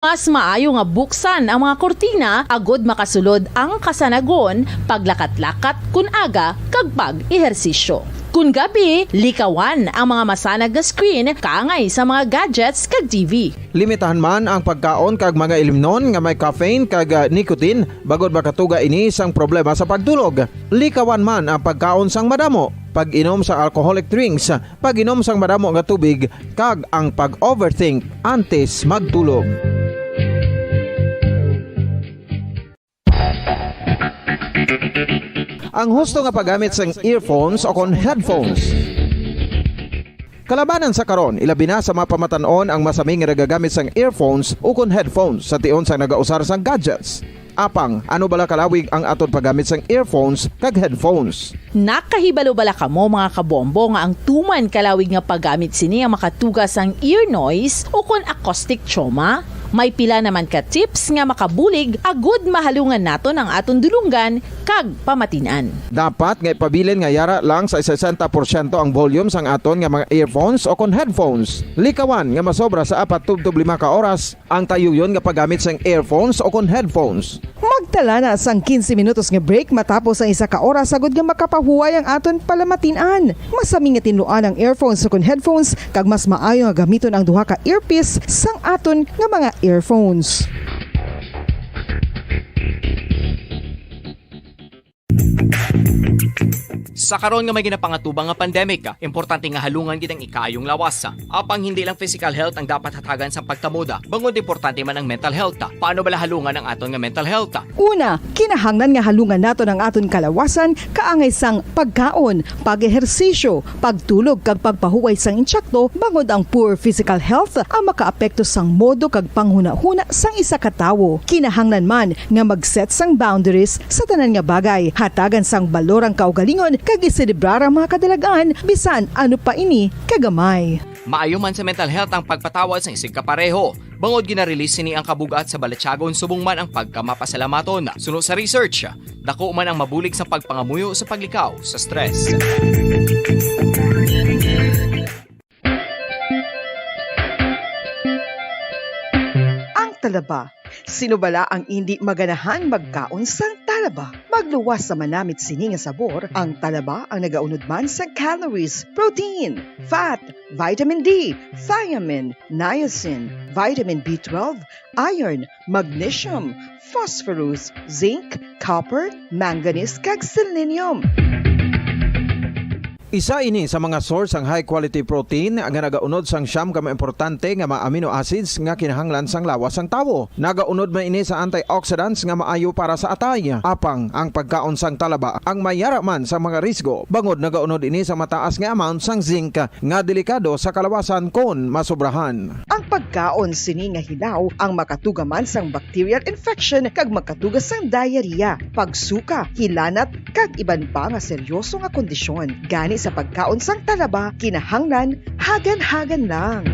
Mas maayo nga buksan ang mga kortina agod makasulod ang kasanagon paglakat-lakat kun aga kag pag-ehersisyo. Kun gabi, likawan ang mga masanag nga screen kaangay sa mga gadgets kag TV. Limitahan man ang pagkaon kag mga ilimnon nga may caffeine kag nicotine bagod makatuga ini sang problema sa pagtulog. Likawan man ang pagkaon sang madamo, pag-inom sa alcoholic drinks, pag-inom sang madamo nga tubig kag ang pag-overthink antes magtulog. Ang husto nga paggamit sang earphones o kon headphones. Kalabanan sa karon, ilabi na sa mga pamatanon ang masaming nga nagagamit sang earphones o kon headphones sa tion sang nagausar sang gadgets. Apang, ano bala kalawig ang aton paggamit sang earphones kag headphones? Nakahibalo bala kamo mga kabombo nga ang tuman kalawig nga paggamit sini ang makatugas ang ear noise o kon acoustic trauma? May pila naman ka tips nga makabulig agud mahalungan naton ang aton dulunggan kag pamatinan. Dapat nga ipabilin nga yara lang sa 60% ang volume sang aton nga mga earphones o kon headphones. Likawan nga masobra sa 4 tub 5 ka oras ang tayuyon nga paggamit sang earphones o kon headphones. Magtala na sang 15 minutos nga break matapos ang 1 ka oras sagud nga makapahuway ang aton palamatinan. Masami nga tinluan ang earphones o kon headphones kag mas maayo nga gamiton ang duha ka earpiece sang aton nga mga earphones. Sa karon nga may ginapangatubang nga pandemic, importante nga halungan gid ang ikayong lawas. Apang hindi lang physical health ang dapat hatagan sa pagtamuda, bangod importante man ang mental health. Paano bala halungan ang aton nga mental health? Una, kinahanglan nga halungan naton ang aton kalawasan kaangay sang pagkaon, pag-ehersisyo, pagtulog kag pagpahuway sang insyakto bangod ang poor physical health ang makaapekto sang modo kag panghuna-huna sang isa ka tawo. Kinahanglan man nga mag-set sang boundaries sa tanan nga bagay, hatagan sang balorang kaugalingon kag iselebrar ang mga kadalagan bisan ano pa ini kagamay. Maayo man sa mental health ang pagpatawad sa isig kapareho. Bangod ginarelease ni ang kabugat sa balatsagon subong man ang pagkamapasalamaton. Sunod sa research, dako man ang mabulig sa pagpangamuyo sa paglikaw sa stress. Ang talaba. Sino bala ang hindi maganahan magkaon sang talaba? Magluwas sa manamit sini nga sabor, ang talaba ang nagaunod man sa calories, protein, fat, vitamin D, thiamine, niacin, vitamin B12, iron, magnesium, phosphorus, zinc, copper, manganese kag selenium. Isa ini sa mga source ang high quality protein nga nagaunod sang siyam ka importante nga mga amino acids nga kinahanglan sang lawas sang tawo. Nagaunod man ini sa antioxidants nga maayo para sa atay. Apang ang pagkaon sang talaba ang mayara man sa mga risgo. Bangod nagaunod ini sa mataas nga amount sang zinc nga delikado sa kalawasan kon masobrahan. Ang pagkaon sini nga hilaw ang makatuga man sang bacterial infection kag makatuga sang diarrhea, pagsuka, hilanat kag iban pa nga seryoso nga kondisyon. Gani sa pagkaon sang talaba, kinahanglan hagan-hagan lang.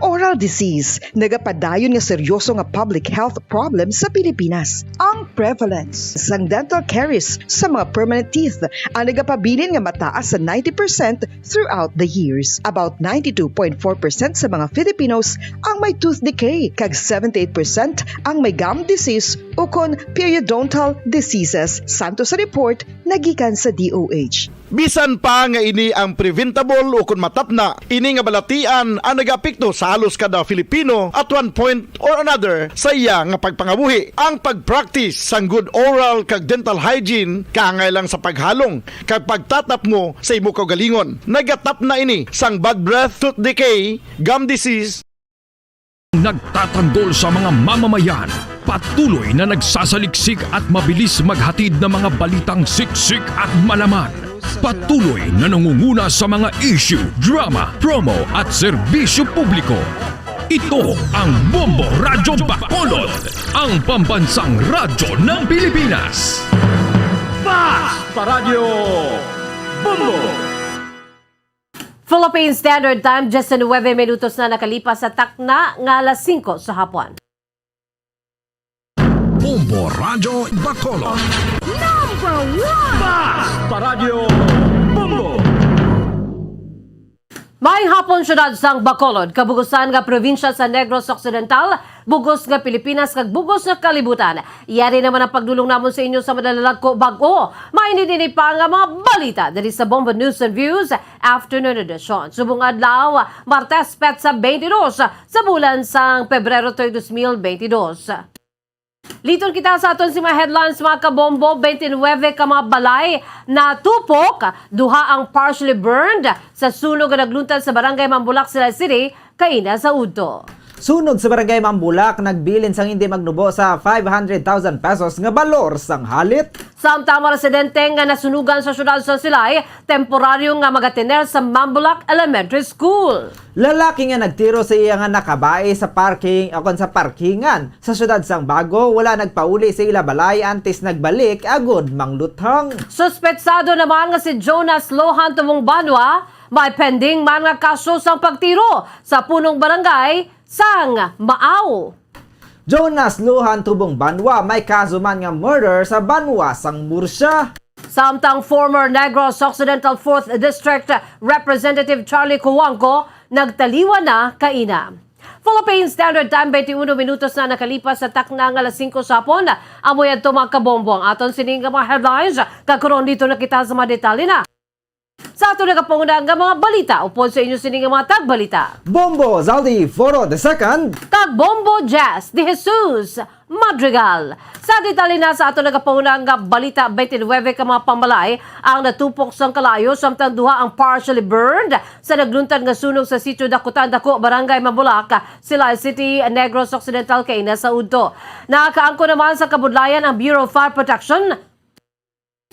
Oral disease, nagapadayon nga seryoso nga public health problem sa Pilipinas. Ang prevalence sang dental caries sa mga permanent teeth ang nagapabilin nga mataas sa 90% throughout the years. About 92.4% sa mga Filipinos ang may tooth decay, kag 78% ang may gum disease o kon periodontal diseases, santo sa report nagikan sa DOH. Bisan pa nga ini ang preventable o kung matapna, ini nga balatian ang nag-apekto sa halos kada Filipino at one point or another sa iya nga pagpangabuhi. Ang pag-practice sang good oral kag dental hygiene kaangay lang sa paghalong kag pagtatap mo sa imo kaugalingon. Nagatap na ini sang bad breath, tooth decay, gum disease. Nagtatanggol sa mga mamamayan, patuloy na nagsasaliksik at mabilis maghatid ng mga balitang siksik at malaman. Patuloy na nangunguna sa mga issue, drama, promo at serbisyo publiko. Ito ang Bombo Radyo Bacolod, ang pambansang radyo ng Pilipinas. Fast Radyo Bombo! Philippine Standard Time, just 9 minutos na nakalipas sa takna nga alas 5 sa hapon. Bombo Radyo Bacolod. Number 1! Fast Radyo Bombo! Maayong hapon syudad sang Bacolod, kabugusan nga probinsya sa Negros Occidental, bugos nga Pilipinas kag bugos nga kalibutan. Iyari naman ang pagdulong namon sa inyo sa madalag ko bag-o. Mainidini pa nga mga balita dali sa Bomba News and Views Afternoon Edition. Subong adlaw, Martes Petsa 22 sa bulan sang Pebrero 2022. Liton kita sa aton si mga headlines mga kabombo, 29 ka mga balay na tupok, duha ang partially burned sa sunog nga nagluntad sa barangay Mambulak, Silay City, kaina sa Udto. Sunog sa barangay Mambulak, nagbilin sang hindi magnubo sa 500,000 pesos nga balor sang halit. Samtang mga residente nga nasunugan sa syudad sa Silay, temporaryo nga magatiner sa Mambulak Elementary School. Lalaki nga nagtiro sa iya nga nakabae sa parking o sa parkingan. Sa syudad sang Bago, wala nagpauli sa ila balay antes nagbalik agod mangluthang. Suspetsado naman nga si Jonas Lohan Tumong Banwa, may pending man nga kaso sang pagtiro sa punong barangay sang Maaw. Jonas Luhan Tubong Banwa, may kaso man nga murder sa Banwa sang Murcia. Samtang former Negros Occidental 4th District Representative Charlie Cuangco nagtaliwa na kaina. Philippine Standard Time 21 minutos na nakalipas sa takna nga alas 5 sa hapon. Amoy adto mga kabombo ang aton sining mga headlines. Kakaroon dito na kita sa mga detalye na. Sa ato nagapanguna nga mga balita upod sa inyo sining mga tagbalita. Bombo Zaldi Foro II. Kag Bombo Jazz de Jesus Madrigal. Sa detalye na sa ato nagapanguna nga balita, 29 ka mga pamalay ang natupok sang kalayo samtang duha ang partially burned sa nagluntad nga sunog sa sitio Dakutan Dako, Barangay Mambulak, Silay City, Negros Occidental, kaina sa Udto. Nakaangko naman sa kabudlayan ang Bureau of Fire Protection.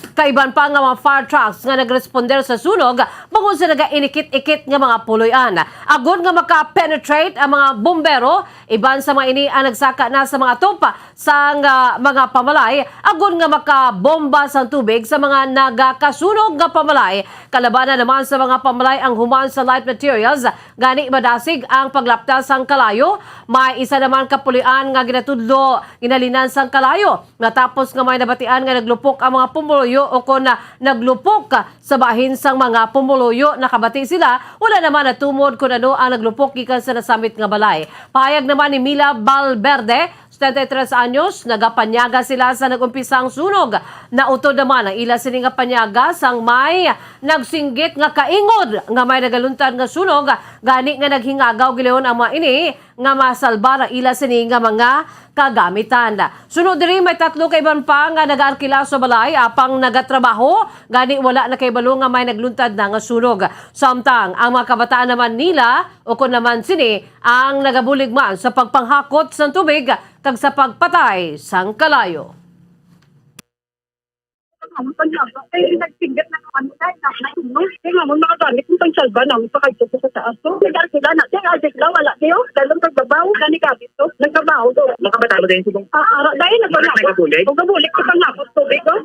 Kaiban pa nga mga fire trucks nga nagresponder sa sunog bangod sa naga-inikit-ikit nga mga puloy-an. Agod nga maka-penetrate ang mga bombero, iban sa mga ini ang nagsaka na sa mga tupa sa mga pamalay, agod nga makabomba sa tubig sa mga nagakasunog nga pamalay. Kalabanan naman sa mga pamalay ang human sa light materials, gani madasig ang paglaptas sang kalayo. May isa naman kapulian nga ginatudlo ginalinan sang kalayo. Natapos nga may nabatian nga naglupok ang mga pumuluyo o kung naglupok sa bahin sang mga pumuluyo, nakabati sila, wala naman natumod kung ano ang naglupok gikan sa nasamit nga balay. Pahayag naman ni Mila Valverde, 73 anyos, nagapanyaga sila sa nagumpisang sunog. Nautod naman ang ila sini nga panyaga sang may nagsinggit nga kaingod nga may nagaluntad nga sunog, gani nga naghingagaw gilehon ang mga ini nga masalba ang ila sini nga mga kagamitan. Sunod diri may 3 kaiban pa nga nagaarkila sa balay apang nagatrabaho, gani wala na kaybalo nga may nagluntad na nga sunog. Samtang ang mga kabataan naman nila o kung naman sini ang nagabulig man sa pagpanghakot sa tubig kag sa pagpatay sang kalayo. Nagsinggit na naman tayo na nainom. Kaya nga mo nakagamit yung pangsalba namin pa kayo sa taas to. Kaya sila na, kaya ajik lang, wala kayo. Dalong pagbabaw, gani kabit to. Nagbabaw to. Makabatalo din sigong. Dahil nagbabulik. Nagbabulik ko pangakot tubig to.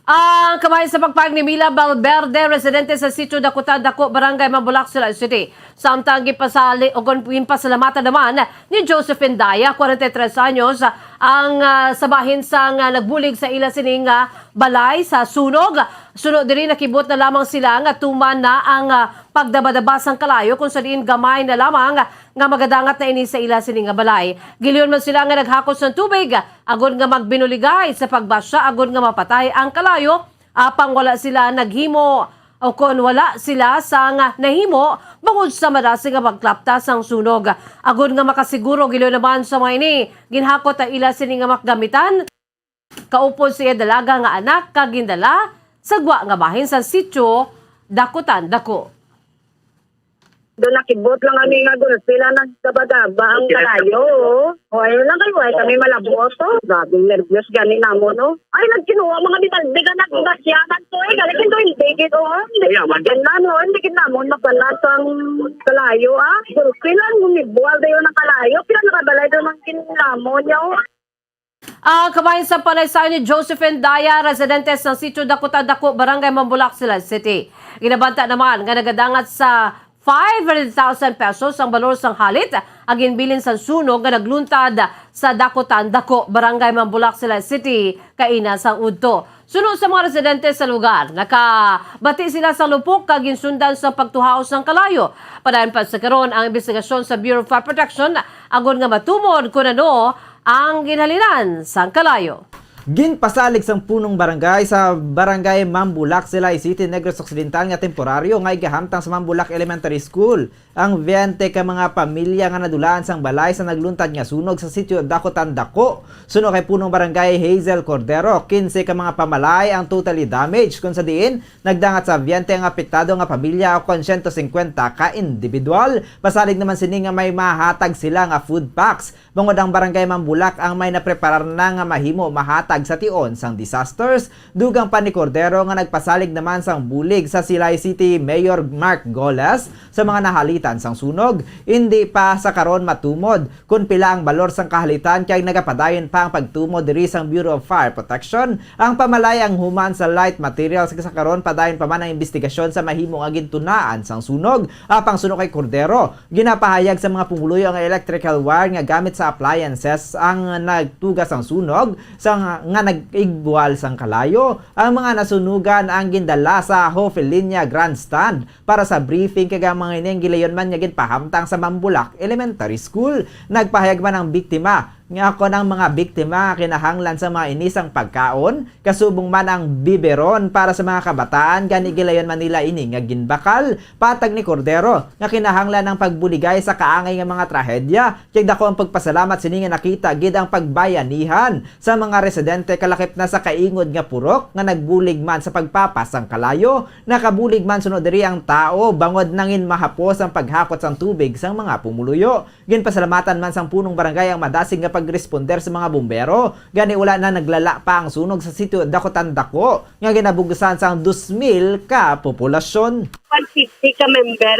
Ang kamay sa pagpag ni Mila Valverde, residente sa sitio Dakutan Dako, Barangay Mambulak, Silay City. Samtang gipasali o pasalamatan naman ni Josephine Daya, 43 anyos, ang sabahin sang nagbulig sa ila sining balay sa sunog. Sunod din nakibot na lamang sila nga tuman na ang pagdabadaba sang kalayo kung sa diin gamay na lamang nga magadangat na ini sa ila sining balay. Giliyon man sila nga naghakot ng tubig, agod nga magbinuligay sa pagbasya, agod nga mapatay ang kalayo, apang wala sila naghimo o kung wala sila sa nahimo bangod sa madasi nga magklaptas ang sunog. Agod nga makasiguro giliyon naman sa mga ini, ginhakot ang ila sining nga makgamitan. Kaupod siya dalaga nga anak kagindala sagwa nga bahin sa sitio Dakutan Dako. Doon nakibot lang kami nga doon. Sila nagdabadaba ang kalayo. O ayun lang kayo. Ay kami malabo to. Grabe nervyos gani na mo no. Ay nagkinuha mga bitalbigan na gasyanan to eh. Galikin to hindi gito ah. Hindi na no. Hindi na mo magbalat ang kalayo ah. Pero kailan gumibual dayo ng kalayo. Kailan nakabalay daw ng kinamo niya oh. Ang kabayan sa palaysay ni Josephine Daya, residente sa sitio Dakutan Dako, Barangay Mambulak, Silay City. Ginabanta naman nga nagadangat sa 500,000 pesos ang balor sang halit ang ginbilin sa sunog nga nagluntad sa Dakutan Dako, Barangay Mambulak, Silay City, kaina sa Udto. Suno sa mga residente sa lugar, nakabati sila sa lupok kag ginsundan sa pagtuhaw sang kalayo. Padayon pa sa karon ang investigasyon sa Bureau of Fire Protection agon nga matumod kung ano ang ginhalinan sang kalayo. Ginpasalig sang punong barangay sa barangay Mambulak, Silay City, Negros Occidental nga temporaryo nga igahamtang sa Mambulak Elementary School. Ang 20 ka mga pamilya nga nadulaan sang balay sa nagluntad nga sunog sa sitio Dakotan Dako. Suno kay punong barangay Hazel Cordero, 15 ka mga pamalay ang totally damaged kung sa diin nagdangat sa 20 nga apektado nga pamilya o kon 150 ka individual. Pasalig naman sini nga may mahatag sila nga food packs. Bangod ang barangay Mambulak ang may napreparar na nga mahimo mahatag sa tion sang disasters. Dugang pa ni Cordero nga nagpasalig naman sang bulig sa Silay City Mayor Mark Golas sa mga nahalitan sang sunog. Hindi pa sa karon matumod kung pila ang balor sang kahalitan kay nagapadayon pa ang pagtumod diri sang Bureau of Fire Protection. Ang pamalay ang human sa light materials sa karon padayon pa man ang investigasyon sa mahimong agintunaan sang sunog. Apang sunog kay Cordero, ginapahayag sa mga pumuluyo ang electrical wire nga gamit sa appliances ang nagtugas ang sunog sang nga nag-igbuwal sang kalayo. Ang mga nasunugan ang gindala sa Hofelinia Grandstand para sa briefing kag ang mga ining gilayon man nga ginpahamtang sa Mambulak Elementary School. Nagpahayag man ang biktima nga ako ng mga biktima kinahanglan sa mga inisang pagkaon, kasubong man ang biberon para sa mga kabataan gani gilayon man nila ini nga ginbakal. Patag ni Cordero nga kinahanglan ng pagbuligay sa kaangay nga mga trahedya. Kay dako ang pagpasalamat sini nga nakita gid ang pagbayanihan sa mga residente kalakip na sa kaingod nga purok nga nagbulig man sa pagpapasang kalayo. Nakabulig man sunod diri ang tao bangod nangin mahapos ang paghakot sang tubig sang mga pumuluyo. Ginpasalamatan man sang punong barangay ang madasig nga pag-responder sa mga bumbero. Gani wala na naglala pa ang sunog sa sitio Dakotan Dako nga ginabugusan sang 2,000 ka populasyon. 150 ka member,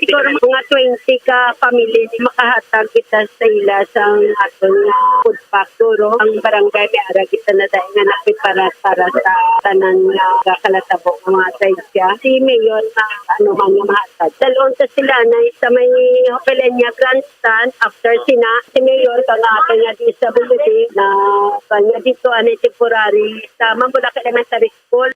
siguro mga 20 ka family makahatag kita sa ila sang atong food pack. Duro ang barangay may ara kita na dahil nga nakipara para sa tanan nga kalatabo mga siya. Si Mayor na man nga mahatag. Dalon sa sila na sa may Hopelenia Grandstand after si Mayor kang aking nga disability na kanya dito ani temporary sa Mambulak Elementary School.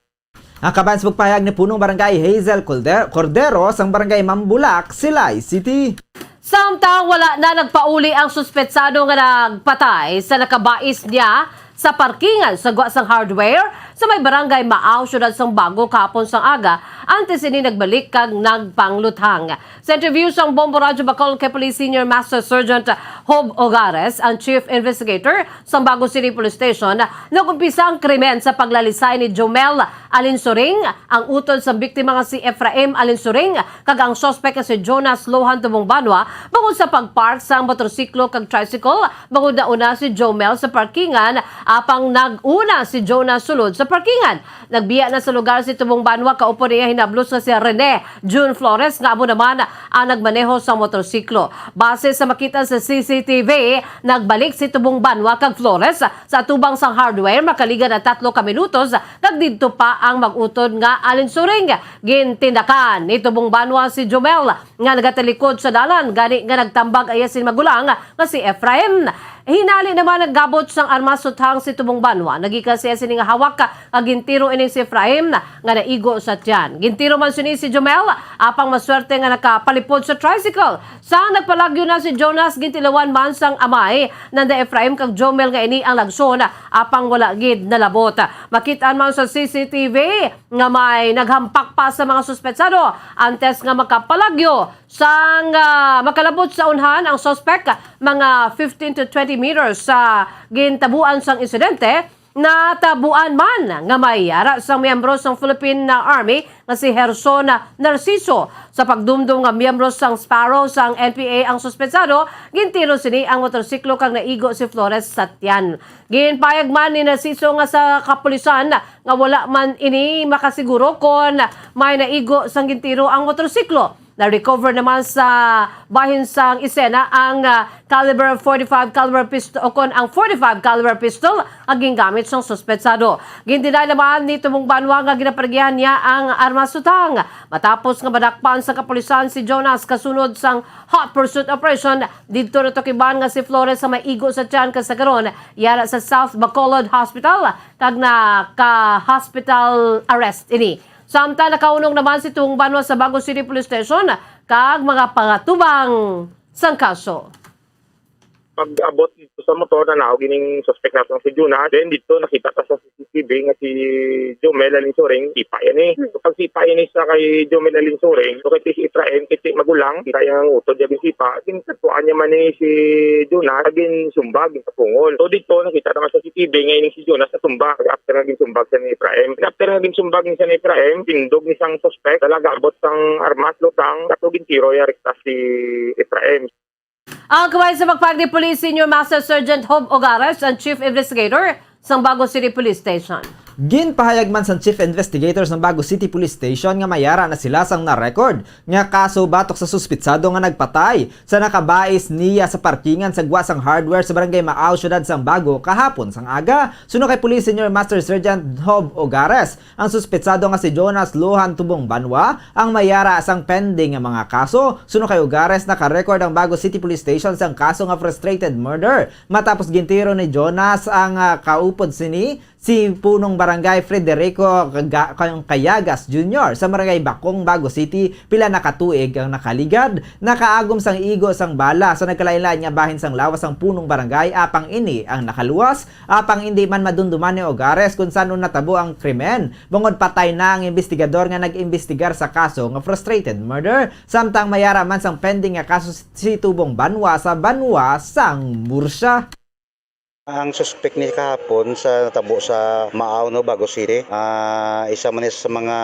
Ang kaban sa pagpahayag ni punong barangay Hazel Cordero sang barangay Mambulak, Silay City. Samtang wala na nagpauli ang suspetsado nga nagpatay sa nakabais niya sa parkingan sa Guasang Hardware sa may barangay Maaw, syudad sang Bago kahapon sang aga, antes ini nagbalik kag nagpangluthang. Sa interview sang Bombo Radyo Bacolod kay Police Senior Master Sergeant Hob Ogares, ang Chief Investigator sa Bago City Police Station, nagumpisa ang krimen sa paglalisay ni Jomel Alinsuring, ang utod sa biktima nga si Efraim Alinsuring, kag ang suspect nga si Jonas Lohan Tubong Banwa, bangod sa pagpark sa motorsiklo kag tricycle, bangod na una si Jomel sa parkingan, apang nag-una si Jonas sulod sa parkingan. Nagbiya na sa lugar si Tubong Banwa, kaupo niya hinablos nga si Rene June Flores, nga amo naman ang nagmaneho sa motorsiklo. Base sa makita sa CCTV, nagbalik si Tubong Banwa kag Flores sa tubang sang Hardware, makaliga na 3 ka minutos, kag didto pa ang mag-utod nga Alinsuring. Gintindakan ni Tubong Banwa si Jomel nga nagatalikod sa dalan, gani nga nagtambag aya sin magulang nga si Efraim. Hinali naman naggabot sang armas suthang si Tubong Banwa. Nagikan siya sini nga hawak kag gintiro ining si Efraim nga naigo sa tiyan. Gintiro man sini si Jomel, apang maswerte nga nakapalipod sa tricycle. Sang nagpalagyo na si Jonas, gintilawan man sang amay nanda Efraim kag Jomel nga ini ang lagson, apang wala gid nalabot. Makitaan man sa CCTV nga may naghampak pa sa mga suspetsado antes nga makapalagyo sang makalabot sa unhan ang suspect mga 15 to 20 meters sa gintabuan sang insidente. Natabuan man nga may yara sang miyembro sang Philippine Army nga si Herson Narciso. Sa pagdumdum nga miyembro sang Sparrow sang NPA ang suspetsado, gintiro sini ang motorsiklo kang naigo si Flores sa tiyan. Ginpayag man ni Narciso nga sa kapulisan nga wala man ini makasiguro kon may naigo sang gintiro ang motorsiklo. Na-recover naman sa bahin sang isena ang caliber 45 caliber pistol o kon ang 45 caliber pistol ang gingamit sang suspetsado. Gindinay naman ni Tumong Banwa nga ginapargihan niya ang armas sutang. Matapos nga madakpan sa kapulisan si Jonas kasunod sang hot pursuit operation dito na tokiban nga si Flores sa maigo sa tiyan kasagaron yara sa South Bacolod Hospital kag na ka-hospital arrest ini. Samtang nakaunong naman si Tumong Banwa sa Bago City Police Station kag mga pangatubang sang kaso. Pag-abot dito sa motor na naog gining suspect natin si Jonas, then dito nakita ta sa CCTV nga si Jomel Alinsuring, sipa yan eh. So pag sipa yan sa kay Jomel Alinsuring, so kay si Efraim, kay magulang, kaya ang utod niya sipa, kinatuan niya man ni si Jonas, agin sumbag, yung kapungol. So dito nakita naman sa CCTV ngayon si Jonas na tumbag, after naging sumbag sa ni Efraim. After naging sumbag ni sa ni Efraim, tindog ni sang suspect, talaga abot sang armas, lutang, katugin tiro, yarekta si Efraim. Ang kamay sa pagpag ni Police Senior Master Sergeant Hob Ogares ang Chief Investigator sa Bago City Police Station. Ginpahayag man sa Chief Investigators ng Bago City Police Station nga mayara na sila sang na-record nga kaso batok sa suspitsado nga nagpatay sa nakabais niya sa parkingan sa guwasang hardware sa barangay Maaw, syudad sang Bago kahapon sang aga. Suno kay Police Senior Master Sergeant Hob Ogares, ang suspitsado nga si Jonas Luhan Tubong Banwa ang mayara sang pending nga mga kaso. Suno kay Ogares naka-record ang Bago City Police Station sang kaso nga frustrated murder matapos gintiro ni Jonas ang kaupod sini si punong barangay Frederico Cayagas Jr. sa barangay Bakong, Bago City, pila na katuig ang nakaligad, nakaagom sang igo sang bala sa nagkalain-lain nga bahin sang lawas ang punong barangay apang ini ang nakaluwas, apang hindi man madunduman ni Ogares kung saan natabo ang krimen. Bungod patay na ang investigador nga nag-imbestigar sa kaso nga frustrated murder, samtang mayara man sang pending nga kaso si Tubong Banwa sa Banwa sang Murcia. Ang suspect ni kahapon sa natabo sa Maaw, no, Bago City, isa man sa mga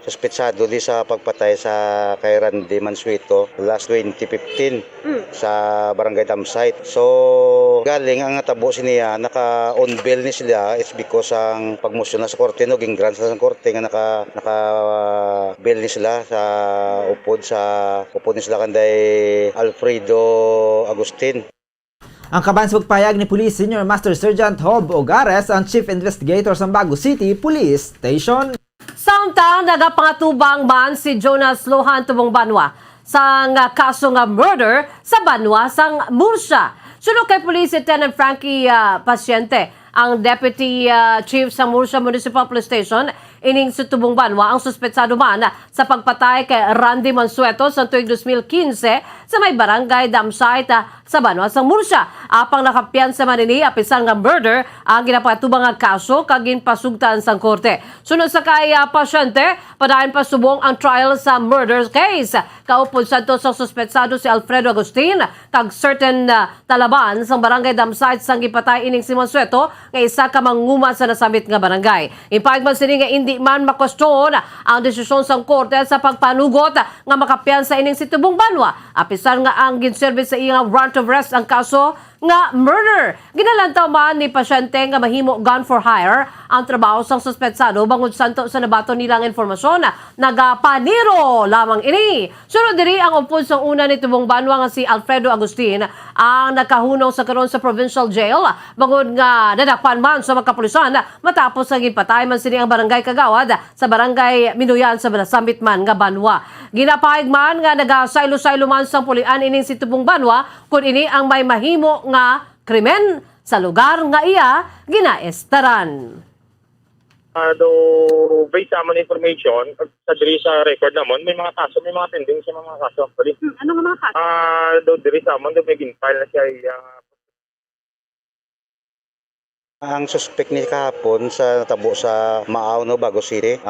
suspetsado di sa pagpatay sa kay Randy Mansueto last 2015 sa barangay Damsite. So galing ang natabo niya naka-on bail ni sila is because ang pagmosyon na sa korte, no, ging grant sa korte nga naka bail ni sila sa upod ni sila kanday Alfredo Agustin. Ang kaban sa pagpayag ni Police Senior Master Sergeant Hob Ogares ang Chief Investigator sa Bago City Police Station. Samtang nagapangatubang man si Jonas Luhan Tubong Banwa sa kaso nga murder sa Banwa sang Murcia. Sunod kay Police Lieutenant Frankie Pasyente, ang Deputy Chief sa Murcia Municipal Police Station, ining si Tubong Banwa ang suspetsado man sa pagpatay kay Randy Mansueto sa tuig 2015 sa may barangay Damsite sa Banwa sang Murcia. Apang nakapian sa manini apisan nga murder ang ginapatubang nga kaso kag ginpasugtan sang korte. Sunod sa kay pasyente, padayon pa subong ang trial sa murder case. Kaupod sadto sa suspetsado si Alfredo Agustin kag certain talaban sang barangay Damsite sang gipatay ining si Mansueto nga isa ka manguma sa nasamit nga barangay. Impayag man sini nga hindi man makwestiyon ang desisyon sang korte sa pagpanugot nga makapian sa ining si Tubong Banwa. Apisan nga ang ginservice sa iyang warrant of arrest ang kaso nga murder. Ginalantaw man ni pasyente nga mahimo gun for hire ang trabaho sang suspetsado bangod santo sa nabato nilang informasyon nagapaniro lamang ini. Sunod diri ang upod sang una ni Tubong Banwa nga si Alfredo Agustin ang nakahunong sa karon sa provincial jail bangod nga nadakpan man sa mga kapulisan matapos ang ipatay man sini ang barangay Kagawad sa barangay Minuyan sa Sambit man nga Banwa. Ginapahig man nga nagasaylo-saylo man sang pulian ining si Tubong Banwa kun ini ang may mahimo nga krimen sa lugar nga iya ginaestaran. Based sa mga information, sa diri sa record namon, may mga kaso, may mga pending sa mga kaso actually. Ano nga mga kaso? Diri sa amon, may gin-file na siya Ang suspect ni kahapon sa natabo sa Maaw, no, Bago City,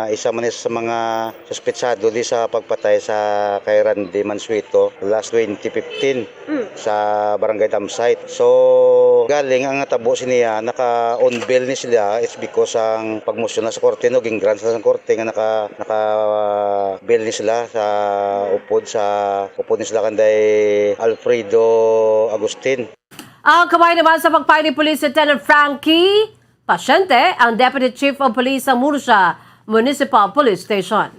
isa man sa mga suspetsado di sa pagpatay sa kay Randy Mansueto last 2015 sa barangay Damsite. So galing ang natabo niya naka-on bail ni sila is because ang pagmosyon na sa korte, no, ging grant sa korte nga naka bail ni sila sa upod ni sila kanday Alfredo Agustin. Ang kamay naman sa pagpay ni Police Lieutenant Frankie Pasyente, ang Deputy Chief of Police sa Murcia Municipal Police Station.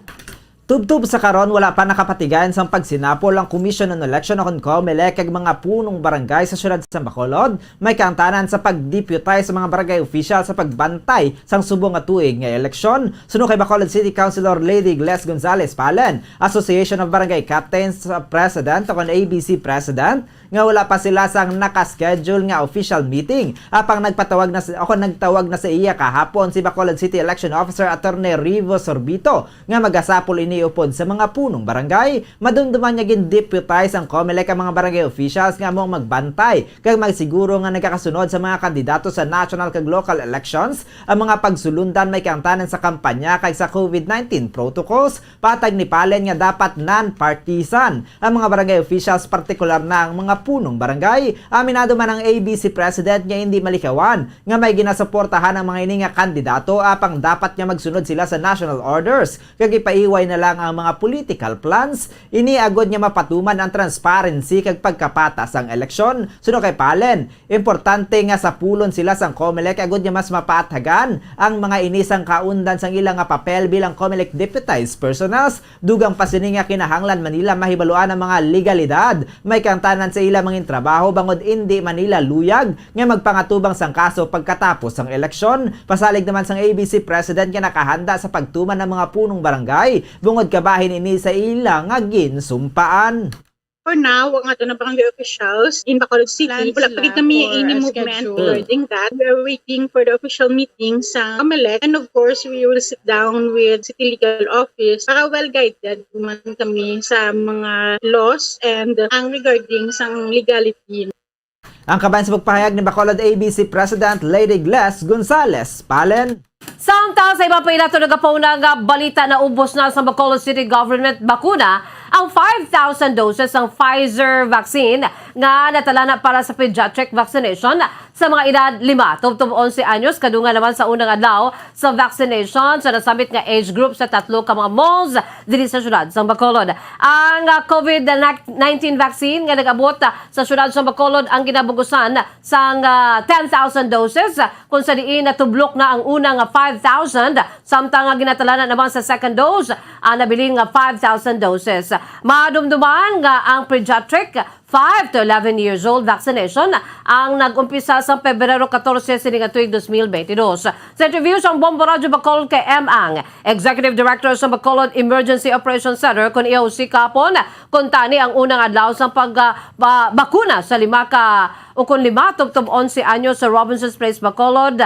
Tubtub sa karon wala pa nakapatigayan sa pagsinapol ang Commission on Election o COMELEC kag mga punong barangay sa syudad sa Bacolod may kaangtanan sa pagdeputize sa mga barangay official sa pagbantay sang subong nga tuig nga eleksyon. Suno kay Bacolod City Councilor Lady Gles Gonzales Palen, Association of Barangay Captains President o ABC President, nga wala pa sila sang nakaschedule nga official meeting. Apang nagtawag na sa iya kahapon si Bacolod City Election Officer Attorney Rivo Sorbito nga magasapol ini upod sa mga punong barangay. Madumduman niya gin-deputize ang COMELEC ang mga barangay officials nga mong magbantay kag magsiguro nga nagkakasunod sa mga kandidato sa national kag local elections ang mga pagsulundan may kaangtanan sa kampanya kay sa COVID-19 protocols. Patag ni Palen nga dapat non-partisan ang mga barangay officials, partikular na ang mga punong barangay. Aminado man ang ABC President nga hindi malikawan nga may ginasuportahan ang mga ini nga kandidato apang dapat nga magsunod sila sa national orders kag ipaiway na lang ang mga political plans. Iniagod niya mapatuman ang transparency kag pagkapatas ang eleksyon. Suno kay Palen, importante nga sa pulon sila sang COMELEC agod niya mas mapatagan ang mga inisang kaundan sang ilang nga papel bilang COMELEC deputized personals. Dugang pa sini nga kinahanglan Manila mahibaluan ang mga legalidad may kantanan sa ilang mga trabaho bangod hindi Manila luyag nga magpangatubang sang kaso pagkatapos ang eleksyon. Pasalig naman sang ABC President nga nakahanda sa pagtuman ng mga punong barangay bungod kabahin ini sa ilang nga ginsumpaan. For now, wag nga ito ng barangay officials in Bacolod City. Wala pa rin kami any movement regarding that. We are waiting for the official meeting sa COMELEC. And of course, we will sit down with City Legal Office para well-guided naman kami sa mga laws and ang regarding sa legality. Ang kabayan sa pagpahayag ni Bacolod ABC President Lady Gles Gonzales Palen. Samtang sa iba pa inato nagapauna nga balita na ubos na sa Bacolod City Government bakuna ang 5,000 doses ng Pfizer vaccine nga natala na para sa pediatric vaccination sa mga edad 5 tubtub 11 anyos. Kadungan naman sa unang adlaw sa vaccination sa nasabit nga age group sa 3 ka mga malls diri sa syudad sa Bacolod. Ang COVID-19 vaccine nga nag-abot sa syudad sa Bacolod ang ginabugusan sa 10,000 doses kung sa diin natublok na ang unang 5,000 samtang ginatala na naman sa second dose nabiling 5,000 doses. Madumduman nga ang pediatric 5 to 11 years old vaccination ang nag-umpisa sa Pebrero 14 sininga tuig 2022. Sa interview sa Bombo Radio Bacolod kay M. Ang, Executive Director sa Bacolod Emergency Operations Center kung EOC kapon, kuntani ang unang adlaw sa pagbakuna sa 5 tubtub 11 anyos sa Robinson's Place Bacolod,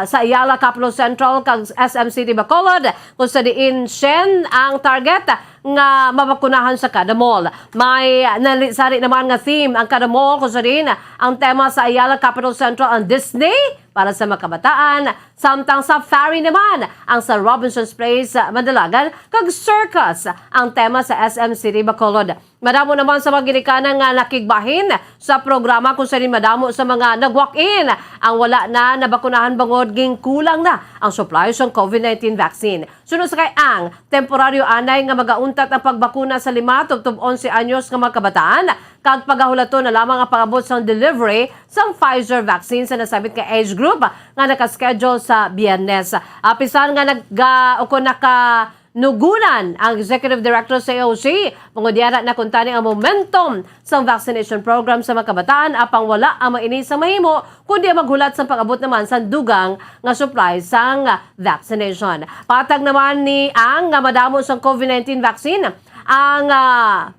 sa Ayala Capital Central kag SM City Bacolod kung sa diin Shen ang target nga mabakunahan sa kada mall. May nalisari naman nga theme ang kada mall kung sa diin ang tema sa Ayala Capital Central ang Disney para sa mga kabataan, samtang safari naman ang sa Robinson's Place Mandalagan kag circus ang tema sa SM City Bacolod. Madamo naman sa mga ginikanan nga nakigbahin sa programa kung saan madamo sa mga nag-walk-in ang wala na nabakunahan bangod ging kulang na ang supply sa COVID-19 vaccine. Sunod sa kay ang temporaryo anay nga magauntat ang pagbakuna sa 5 tubtub 11 anyos nga mga kabataan kag pagahulato na lamang ang pag-abot sa delivery sa Pfizer vaccine sa nasabit ka age group nga nakaschedule sa Biyernes. Apisan nga nugunan ang Executive Director sa EOC, pangudyara na kuntani ang momentum sa vaccination program sa mga kabataan apang wala ang maini sa mahimo kundi maghulat sa pag-abot naman sa dugang nga supply sang vaccination. Patag naman ni ang nga madamo sa COVID-19 vaccine ang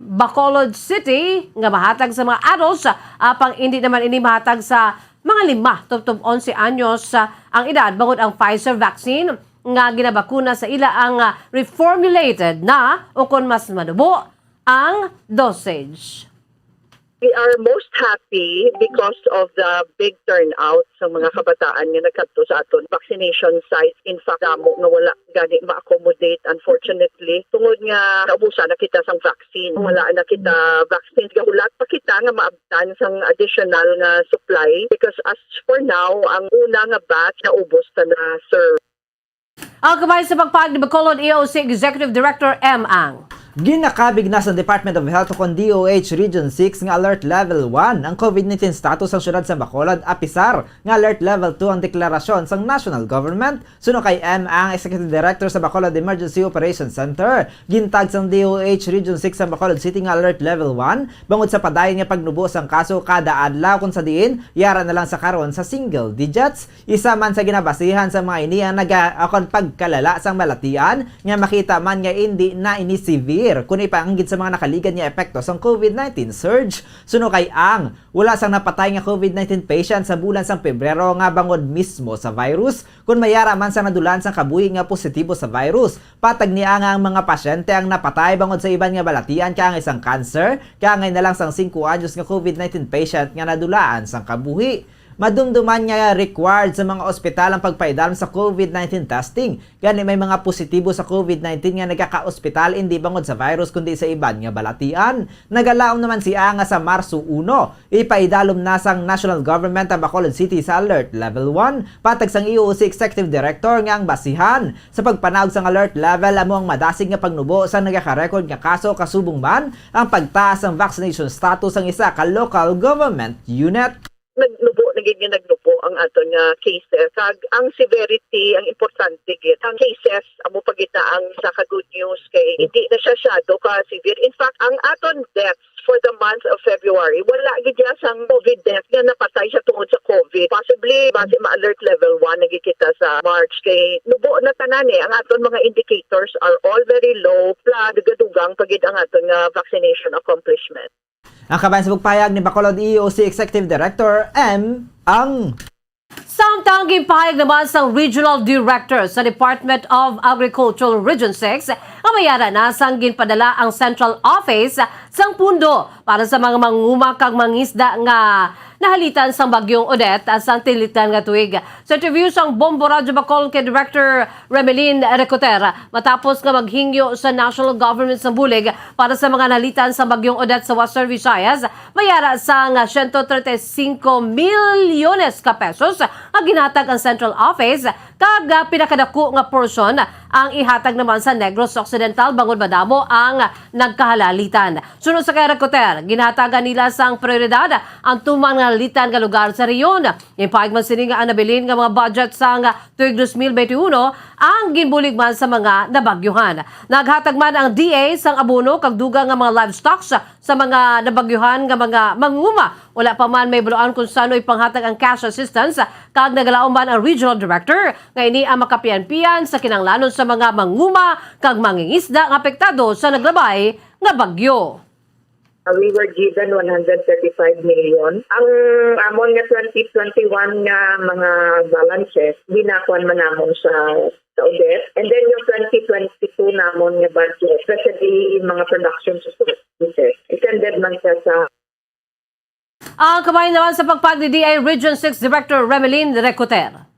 Bacolod City nga mahatag sa mga adults apang hindi naman ini mahatag sa mga 5 tubtub 11 anyos ang edad bangod ang Pfizer vaccine nga ginabakuna sa ila ang reformulated na o kung mas madubo ang dosage. We are most happy because of the big turnout sa mga kabataan nga nagkadto sa aton vaccination sites. In fact, damo nga wala gani ma-accommodate unfortunately. Tungod nga naubusan na kita sang vaccine. Wala na kita vaccine. Gahulat pa kita nga maabtan sang additional nga supply because as for now, ang una nga batch na ubos na sir. Ang kabayan sa pagpahayag ni Bacolod EOC Executive Director M. Ang. Ginakabig na sa Department of Health o DOH Region 6 nga Alert Level 1 ang COVID-19 status ng syudad sa Bacolod, apisar nga Alert Level 2 ang deklarasyon sa national government. Suno kay M. ang Executive Director sa Bacolod Emergency Operations Center. Gintag sa DOH Region 6 sa Bacolod City nga Alert Level 1 bangod sa padayon nga pagnubos ang kaso kada adlaw kung sa diin yara na lang sa karon sa single digits. Isa man sa ginabasihan sa mga ini ang nag-akon pagkalala sang malatian nga makita man nga hindi na ini severe kundi paanggid sa mga nakaligan niya epekto sa COVID-19 surge. Suno kay ang wala sang napatay nga COVID-19 patient sa bulan sang Pebrero nga bangod mismo sa virus kun mayara man sa nadulan sang kabuhi nga positibo sa virus. Patag niya nga ang mga pasyente ang napatay bangod sa iban nga balatian kaya ang isang cancer kaya ngay na lang sang 5 anyos nga COVID-19 patient nga nadulaan sang kabuhi. Madumduman nga required sa mga ospital ang pagpaidalom sa COVID-19 testing. Gani may mga positibo sa COVID-19 nga nagkaka-ospital hindi bangod sa virus kundi sa iban nga balatian. Nagalaom naman si Anga sa Marso 1. Ipaidalom na sang national government ang Bacolod City sa Alert Level 1. Patag sang EOC Executive Director nga ang basihan. Sa pagpanawag sang alert level amo ang madasig nga pagnubo sa nagaka-record nga kaso kasubong man ang pagtaas ng vaccination status ang isa ka local government unit. Nagiging naglupo ang aton nga cases. Kag ang severity ang importante gid. Ang cases amo pagita ang sa ka good news kay hindi na siya shadow ka severe. In fact, ang aton deaths for the month of February wala gid sang COVID death nga napatay siya tungod sa COVID. Possibly base ma-alert level 1 nagikita sa March kay nubo na tanan ang aton mga indicators are all very low. Dugang pagid ang aton nga vaccination accomplishment. Ang kabayan sa pagpayag ni Bacolod EOC Executive Director M. Ang Samtang gipahayag naman sa Regional Director sa Department of Agriculture Region 6, ang mayara na sang ginpadala ang Central Office sang pundo para sa mga manguma kag mangisda nga nahalitan sang bagyong Odette at sang tilitan nga tuig. Sa interview sang Bombo Radyo Bacol kay Director Remelin Recoter, matapos nga maghingyo sa national government sa bulig para sa mga nahalitan sang bagyong Odette sa Western Visayas, mayara sang 135 milyones ka pesos ang ginhatag ang Central Office kag pinakadako nga portion ang ihatag naman sa Negros Occidental bangod madamo ang nagkahalalitan. Sunod sa kay Recoter, ginhatagan nila sang prioridad ang tumang nalitan nga lugar sa reyon. Ipahig man sini nga ang nabilin nga mga budget sang tuig 2021 ang ginbulig man sa mga nabagyuhan. Naghatag man ang DA sang abono kag dugang nga mga livestock sa mga nabagyuhan nga mga manguma. Wala pa man may buloan kung saan ipanghatag ang cash assistance kag nagalaom man ang Regional Director nga ini ang makapian-pian sa kinanglanon sa mga manguma kag mangingisda nga apektado sa naglabay nga bagyo. We were given 135 million. Ang amon nga 2021 nga mga balances, binakuan man namon sa Odette. And then yung 2022 namon nga budget, especially yung mga production services, extended man siya sa ang kamay naman sa pagpag-DI Region 6 Director Remelin Recoter.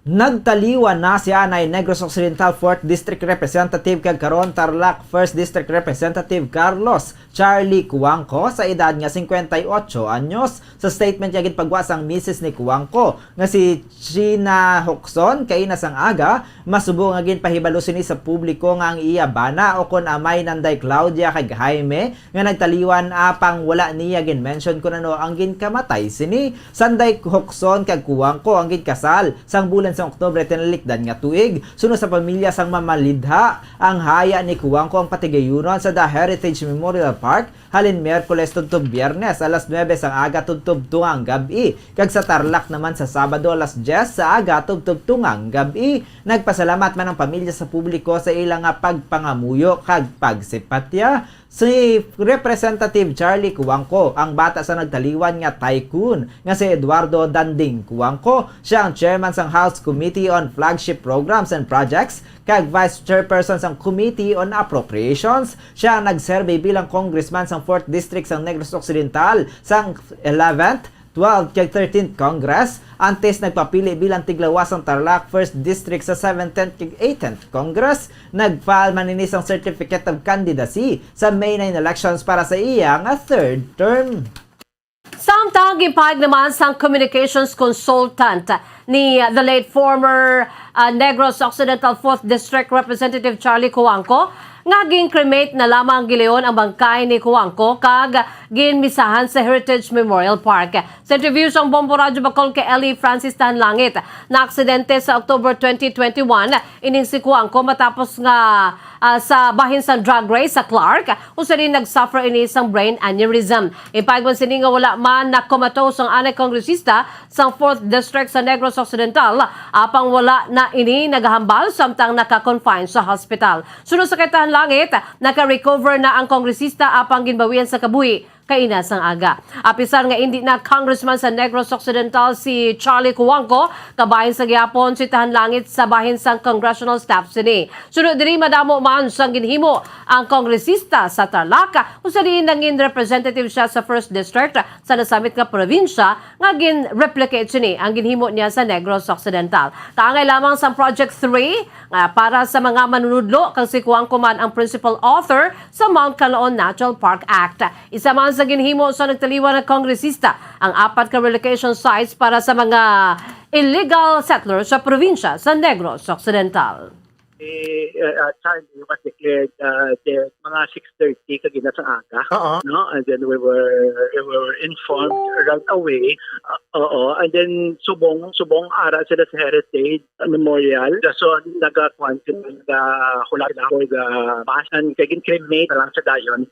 Nagtaliwan na si Anay Negros Occidental 4th District Representative kag karon Tarlac 1st District Representative Carlos Charlie Cuangco sa edad nga 58 anyos. Sa statement niya gitpagwas ang misis ni Cuangco nga si China Hoxon kay nasang aga masubo nga ginpahibalo sini sa publiko nga ang iya bana o kon amay nanday Claudia kag Jaime nga nagtaliwan apang wala niya gin-mention kun ano ang ginkamatay sini. Sanday Hoxon kag Cuangco ang ginkasal sang bulan sa Oktubre tinalikdan nga tuig. Sunod sa pamilya sang mamalidha ang haya ni Cuangco ang patigayunon sa The Heritage Memorial Park halin Miyerkules tudtog Biyernes alas 9 sang aga tudtog tungang gabi. Kag sa Tarlac naman sa Sabado alas 10 sa aga tudtog tungang gabi. Nagpasalamat man ang pamilya sa publiko sa ilang nga pagpangamuyo kag pagsipatya. Si Representative Charlie Cuangco ang bata sa nagtaliwan nga tycoon nga si Eduardo Danding Cuangco. Siya ang chairman sang House Committee on Flagship Programs and Projects kag Vice Chairperson sang Committee on Appropriations. Siya ang nagserve bilang congressman sang 4th District sang Negros Occidental sang 11th, 12th kag 13th Congress. Antes nagpapili bilang tiglawas ang Tarlac 1st District sa 17th kag 18th Congress. Nag-file man ini sang Certificate of Candidacy sa May 9 elections para sa iya nga third term. Samtang gipahayag naman sang communications consultant ni the late former Negros Occidental 4th District Representative Charlie Cuangco nga gin-cremate na lamang gileon ang bangkay ni Cuangco kag ginmisahan sa Heritage Memorial Park. Sa interview sa Bombo Radyo Bacol kay Ellie Francis Tanlangit, na aksidente sa October 2021 ining si Cuangco matapos nga sa bahin sa drag race sa Clark usa rin nagsuffer ini sang brain aneurysm. Ipagman sini nga wala man nakomatos ang anay kongresista sa 4th District sa Negros Occidental apang wala na ini nagahambal samtang naka-confine sa hospital. Sunod sa Kitahan Langit, naka-recover na ang kongresista apang ginbawian sa kabuhi kainas ang aga. Apisar nga hindi na congressman sa Negros Occidental si Charlie Cuangco, kabahin sa gihapon si Tahan Langit sa bahin sang congressional staff sini. Sunod diri madamo man sang ginhimo ang kongresista sa Tarlac, usa din nangin representative siya sa 1st District sa nasamit nga probinsya nga gin-replicate sini ang ginhimo niya sa Negros Occidental. Kaangay lamang sa Project 3 nga para sa mga manunudlo kang si Cuangco man ang principal author sa Mount Calaon Natural Park Act. Isa man sa ginhimo sa nagtaliwan ng kongresista ang 4 ka relocation sites para sa mga illegal settlers sa probinsya sa Negros Occidental. Charlie was declared mga 6:30 kagina sa aga, no? And then we were informed right away. And then subong ara sila sa Heritage Memorial. So nagakuan sila hula for the mass and kagin cremate lang sa dayon.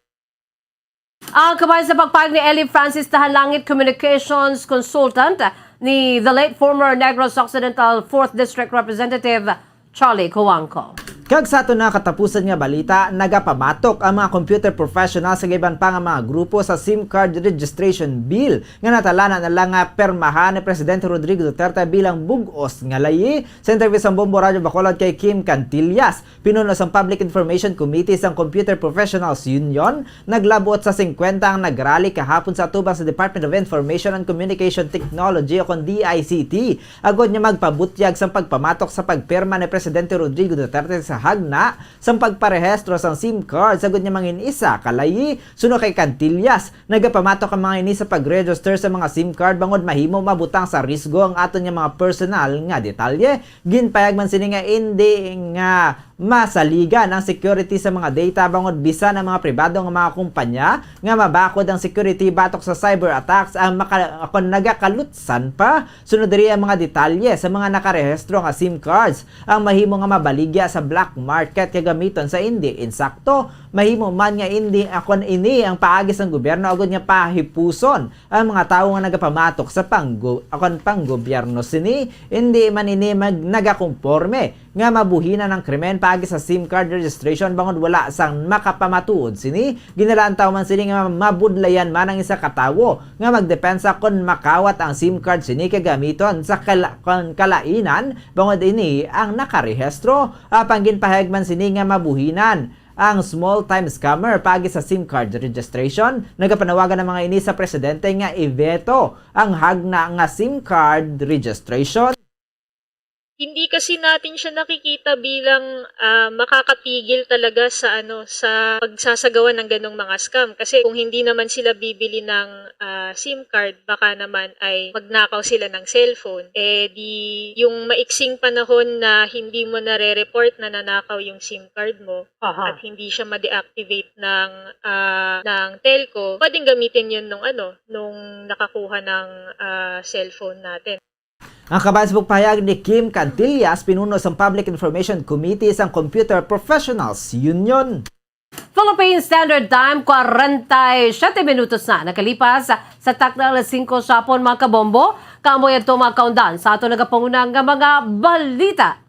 Ang kabayan sa pagpayag ni Ellie Francis Tahalangit, Communications Consultant ni the late former Negros Occidental 4th District Representative Charlie Cuangco. Kag sa ato na katapusan nga balita, nagapamatok ang mga computer professional sa iban pa nga mga grupo sa SIM card registration bill nga natalanan na lang nga permahan ni Presidente Rodrigo Duterte bilang bugos nga layi. Sa interview sa Bombo Radyo Bacolod kay Kim Cantillas, pinuno sa Public Information Committee sa Computer Professionals Union, naglabot sa 50 ang nagrally kahapon sa atubang sa Department of Information and Communication Technology o kon DICT. Agod niya magpabutyag sa pagpamatok sa pagperma ni Presidente Rodrigo Duterte sa hagna sa pagparehistro sa SIM card. Sagod niya mangin isa kalayi. Suno kay Cantillas, nagapamatok ang mga ini sa pag-register sa mga SIM card bangod mahimo mabutang sa risgo ang aton nga mga personal nga detalye. Ginpayag man sini nga hindi nga masaligan ang security sa mga data bangod bisa ng mga pribado nga mga kumpanya nga mabakod ang security batok sa cyber attacks ang nagakalutsan pa. Sunod diri ang mga detalye sa mga nakarehistro nga SIM cards ang mahimo nga mabaligya sa black market kagamiton sa hindi insakto. Mahimo man nga hindi akon ini ang paagis ng gobyerno agud nga pahipuson ang mga tawo nga nagapamatok sa panggobyerno sini. Hindi man ini nagakonforme nga mabuhinan ng krimen paagi sa SIM card registration bangod wala sang makapamatuod sini. Ginalaan taw man sini nga mabudlayan man ang isa katawo nga magdepensa kon makawat ang SIM card sini kagamiton sa kalainan bangod ini ang nakarehistro. Apang ginpahayag man sini nga mabuhinan ang small time scammer paagi sa SIM card registration. Nagapanawagan ng mga ini sa presidente nga iveto ang hagna nga SIM card registration. Hindi kasi natin siya nakikita bilang makakatigil talaga sa sa pagsasagawa ng ganong mga scam, kasi kung hindi naman sila bibili ng SIM card baka naman ay magnakaw sila ng cellphone. Di yung maiksing panahon na hindi mo nare-report na nanakaw yung SIM card mo at hindi siya ma-deactivate ng telco, pwedeng gamitin yun nung nakakuha ng cellphone natin. Ang kabayan sa pagpahayag ni Kim Cantillas, pinuno sa Public Information Committee sa Computer Professionals Union. Philippine Standard Time, 47 minutos na nakalipas sa takna alas 5 sa hapon mga kabombo. Kamoy ito mga kaundan sa ato nagapangunang mga balita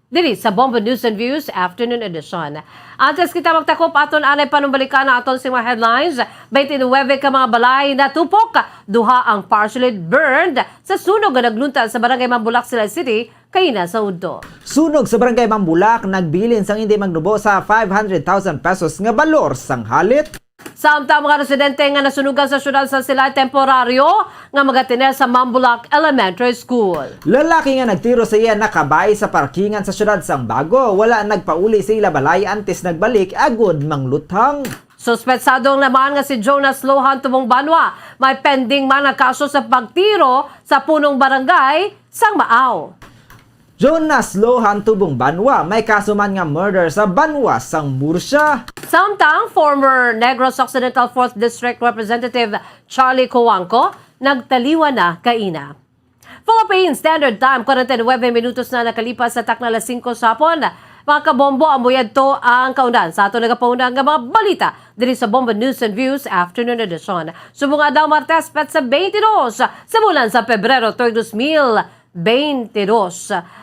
diri sa Bombo News and Views Afternoon Edition. Antes kita magtakop aton anay panumbalikan na aton sa mga headlines, 29 ka mga balay na tupok, duha ang partially burned sa sunog na naglunta sa Barangay Mambulak, Silay City, kaina sa Udto. Sunog sa Barangay Mambulak, nagbilin sang hindi magnubo sa 500,000 pesos nga balor sang halit. Samtang mga residente nga nasunugan sa syudad sa Silay temporaryo nga magatiner sa Mambulak Elementary School. Lalaki nga nagtiro sa iya nakabay sa parkingan sa syudad sang Bago. Wala nagpauli sa ila balay antes nagbalik agud manglutang. Suspetsadong naman nga si Jonas Lohan Tumong Banwa. May pending man na kaso sa pagtiro sa punong barangay sang Maaw. Jonas Lohan tubong Banwa, may kaso man nga murder sa Banwa sang Murcia. Samtang former Negros Occidental 4th District Representative Charlie Coangco nagtaliwa na kaina. Philippine Standard Time, 49 minutos na nakalipas sa takna alas 5 sa hapon. Mga kabombo, amuyad to ang kaundan sa ato nagapaunang nga mga balita diri sa Bombo News and Views Afternoon Edition. Subunga daw Martes pet sa 22 sa bulan sa Pebrero 2022.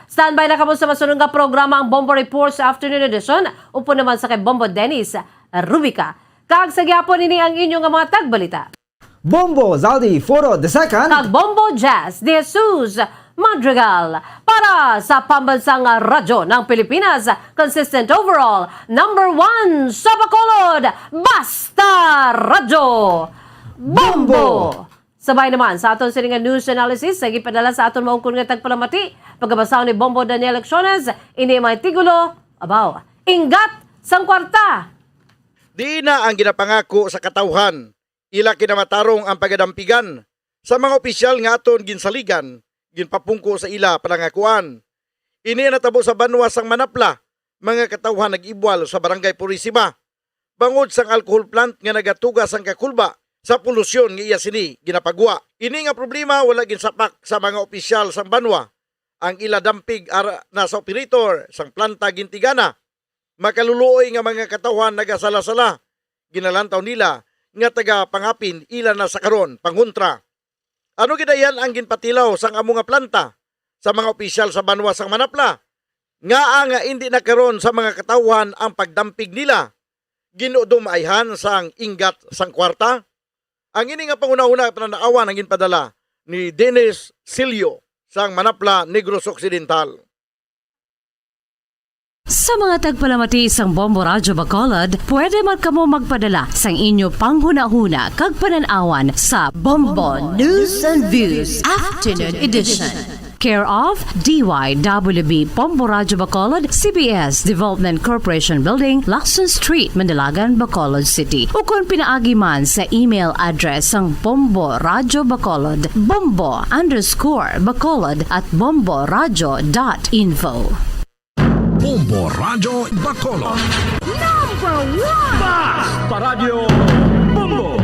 Standby na kamo sa masunod nga programa ang Bombo Reports Afternoon Edition. Upo naman sa kay Bombo Dennis Rubica. Kag sa gyapon ini ang inyong nga mga tagbalita. Bombo Zaldi Foro II Kag Bombo Jazz de Jesus Madrigal para sa pambansang radyo ng Pilipinas, consistent overall, #1 sa Bacolod, Basta Radyo Bombo! Sabay naman sa aton sininga news analysis, sa gipadala sa aton maungkon nga tagpalamati, pagkabasaw ni Bombo Daniel Acciones, ini may tigulo, abaw, ingat sang kwarta! Di na ang ginapangako sa katawhan, ila kinamatarong ang pagadampigan sa mga opisyal nga aton ginsaligan, ginpapungko sa ila panangakuan. Ini natabo sa Banwa sang Manapla, mga katawhan nag-ibwal sa Barangay Purisima. Bangod sang alcohol plant nga nagatugas ang kakulba sa polusyon nga iya sini ginapagwa. Ini nga problema wala ginsapak sa mga opisyal sang Banwa. Ang ila dampig na sa operator sang planta gintigana. Makaluluoy nga mga katawhan nagasala-sala. Ginalantaw nila nga taga pangapin ila na sa karon panguntra. Ano gidayan ang ginpatilaw sang amo nga planta sa mga opisyal sa Banwa sang Manapla? Nga hindi na karon sa mga katawhan ang pagdampig nila. Ginudumayhan sang ingat sang kwarta. Ang ini nga panguna-una pananaawan ang ginpadala ni Dennis Silio sang Manapla, Negros Occidental. Sa mga tagpalamati isang Bombo Radyo Bacolod, pwede man kamo magpadala sang inyo panghuna-huna kag pananawan sa Bombo News and Views Afternoon Edition. Care of DYWB Bombo Radyo Bacolod, CBS Development Corporation Building, Lacson Street, Mandalagan, Bacolod City. O kung pinaagi man sa email address ang Bombo Radyo Bacolod, bombo_bacolod@bomboradyo.info. Bombo Radyo Bacolod. #1 Basta Radio Bombo.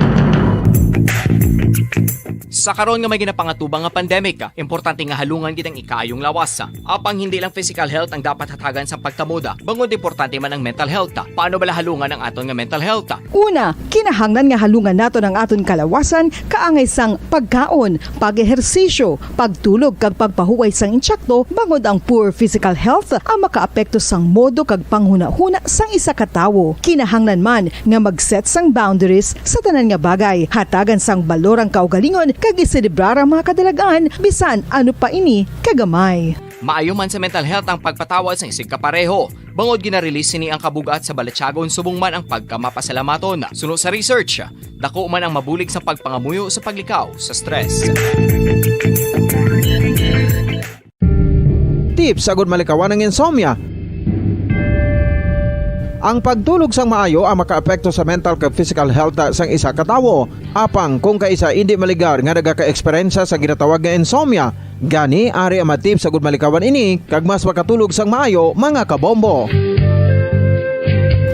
Sa karon nga may ginapangatubang nga pandemic, importante nga halungan kitang ikaayong lawas. Apang hindi lang physical health ang dapat hatagan sa pagtamuda, bangod importante man ang mental health. Paano bala halungan ang aton nga mental health? Una, kinahanglan nga halungan nato ng aton kalawasan kaangay sang pagkaon, pag-ehersisyo, pagtulog kag pagpahuway sang insyakto bangod ang poor physical health ang makaapekto sang modo kag panghuna-huna sang isa ka tawo. Kinahanglan man nga mag-set sang boundaries sa tanan nga bagay, hatagan sang balorang kaugalingon kag iselebrar ang mga kadalagaan bisan ano pa ini kagamay. Maayo man sa mental health ang pagpatawad sa isig kapareho. Bangod ginarelease ni ang kabugat sa Balatyagon subong man ang pagkamapasalamaton. Suno sa research, dako man ang mabulig sa pagpangamuyo sa paglikaw sa stress. Tips agud malikawan ng insomnia. Ang pagtulog sang maayo ang makaapekto sa mental kag physical health sang isa ka tawo. Apang kung kaisa hindi maligar nga nagaka-eksperyensya sa ginatawag nga insomnia, gani ari ang matip sa gud malikawan ini kag mas makatulog sang maayo mga kabombo.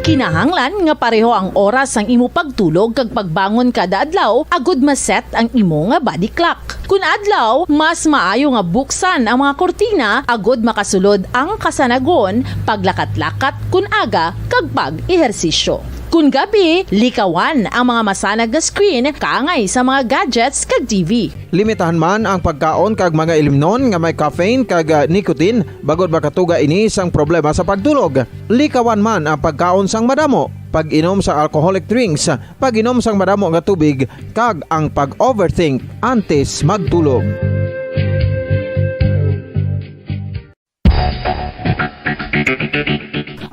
Kinahanglan nga pareho ang oras ang imo pagtulog kag pagbangon kada adlaw agud maset ang imo nga body clock. Kun adlaw, mas maayo nga buksan ang mga kortina agud makasulod ang kasanagon, paglakat-lakat kun aga kag pag-ehersisyo. Kun gabi, likawan ang mga masanag nga screen kaangay sa mga gadgets kag TV. Limitahan man ang pagkaon kag mga ilimnon nga may caffeine kag nicotine bagod makatuga ini sang problema sa pagtulog. Likawan man ang pagkaon sang madamo, pag-inom sa alcoholic drinks, pag-inom sang madamo nga tubig kag ang pag-overthink antes magtulog.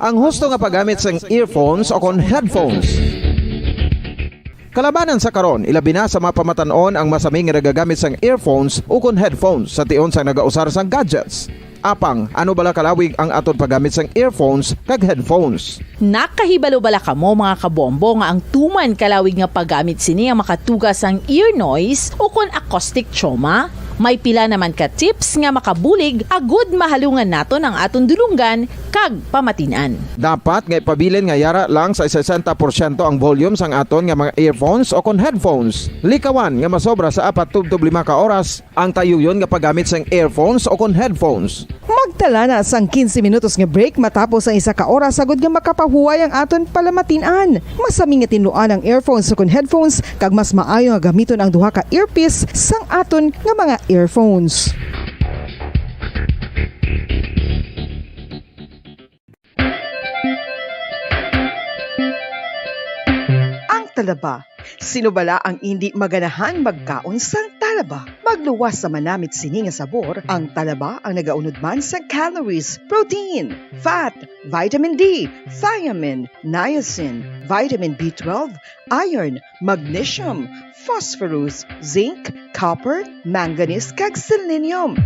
Ang husto nga paggamit sang earphones o kon headphones. Kalabanan sa karon, ilabi na sa mga pamatanon ang masaming nga nagagamit sang earphones o kon headphones sa tion sang nagausar sang gadgets. Apang, ano bala kalawig ang aton paggamit sang earphones kag headphones? Nakahibalo bala kamo mga kabombo nga ang tuman kalawig nga paggamit sini ang makatugas ang ear noise o kon acoustic trauma? May pila naman ka tips nga makabulig agud mahalungan nato ang aton dulungan kag pamatinan. Dapat nga ipabilin nga yara lang sa 60% ang volume sang aton nga mga earphones o kon headphones. Likawan nga masobra sa 4 to 5 ka oras ang tayuyon nga paggamit sang earphones o kon headphones. Magtala na sang 15 minutos nga break matapos ang 1 ka oras sagod nga makapahuway ang aton palamatinan. Masami nga tinluan ang earphones o kon headphones kag mas maayo nga gamiton ang duha ka earpiece sang aton nga mga earphones. Ang talaba. Sino bala ang hindi maganahan magkaon sang talaba? Magluwas sa manamit sini nga sabor, ang talaba ang nagaunod man sa calories, protein, fat, vitamin D, thiamine, niacin, vitamin B12, iron, magnesium, phosphorus, zinc, copper, manganese kag selenium.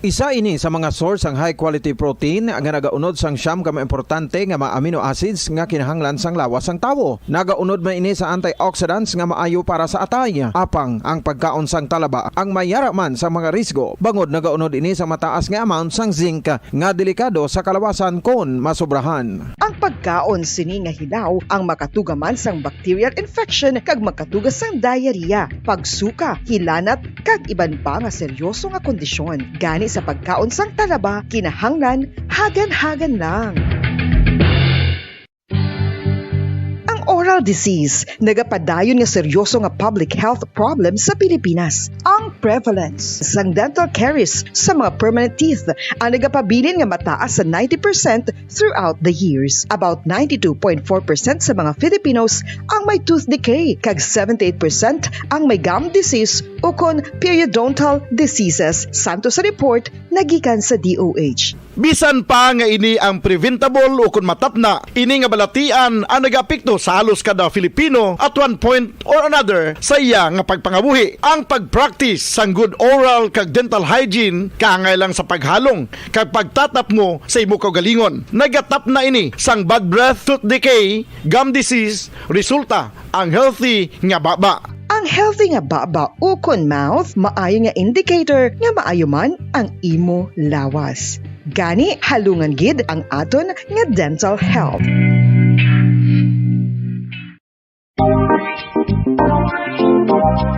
Isa ini sa mga source ang high quality protein nga nagaunod sang siyam ka importante nga mga amino acids nga kinahanglan sang lawas sang tawo. Nagaunod man ini sa antioxidants nga maayo para sa atay. Apang ang pagkaon sang talaba ang mayara man sa mga risgo. Bangod nagaunod ini sa mataas nga amount sang zinc nga delikado sa kalawasan kon masobrahan. Ang pagkaon sini nga hilaw ang makatuga man sang bacterial infection kag makatuga sang diarrhea, pagsuka, hilanat kag iban pa nga seryoso nga kondisyon. Gani sa pagkaon sang talaba, kinahanglan hagan-hagan lang. Oral disease, nagapadayon nga seryoso nga public health problem sa Pilipinas. Ang prevalence sang dental caries sa mga permanent teeth ang nagapabilin nga mataas sa 90% throughout the years. About 92.4% sa mga Filipinos ang may tooth decay, kag 78% ang may gum disease o kon periodontal diseases, santo sa report nagikan sa DOH. Bisan pa nga ini ang preventable o kung matapna, ini nga balatian ang nagapikto sa halos kada Filipino at one point or another sa iya nga pagpangabuhi. Ang pag-practice sang good oral kag dental hygiene kaangay lang sa paghalong kag pagtatap mo sa imo kaugalingon. Nagatap na ini sang bad breath, tooth decay, gum disease, resulta ang healthy nga baba. Ang healthy nga baba o kon mouth, maayo nga indicator nga maayo man ang imo lawas. Gani halungan gid ang aton nga dental health.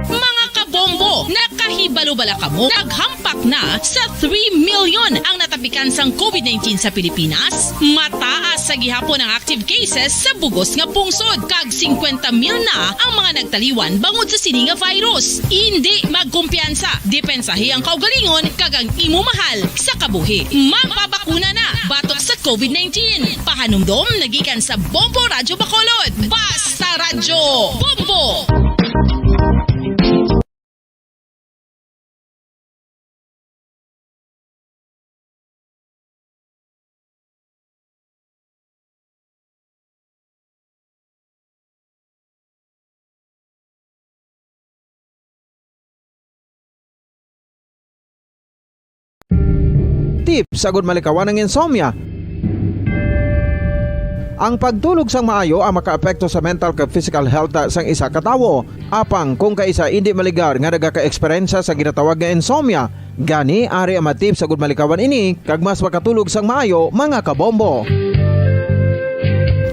Mga kabombo, nakahibalo-bala ka mo, naghampak na sa 3 million ang natapikan sang COVID-19 sa Pilipinas. Mataas sa gihapon ang active cases sa bugos nga pungsod, kag 50 mil na ang mga nagtaliwan bangod sa sini nga virus. Hindi magkumpiyansa, depensahi ang kaugalingon kag ang imo mahal sa kabuhi. Magpabakuna na batok sa COVID-19. Pahanumdom nagikan sa Bombo Radyo Bacolod. Basta Radyo Bombo! Tips sagud malikawan ng insomnia. Ang pagtulog sang maayo ang makaapekto sa mental kag physical health sang isa ka tawo. Apang kung kaisa hindi maligar nga nagaka-eksperyensya sa ginatawag nga insomnia, gani ari ang matip sagud malikawan ini kag mas makatulog sang maayo mga kabombo.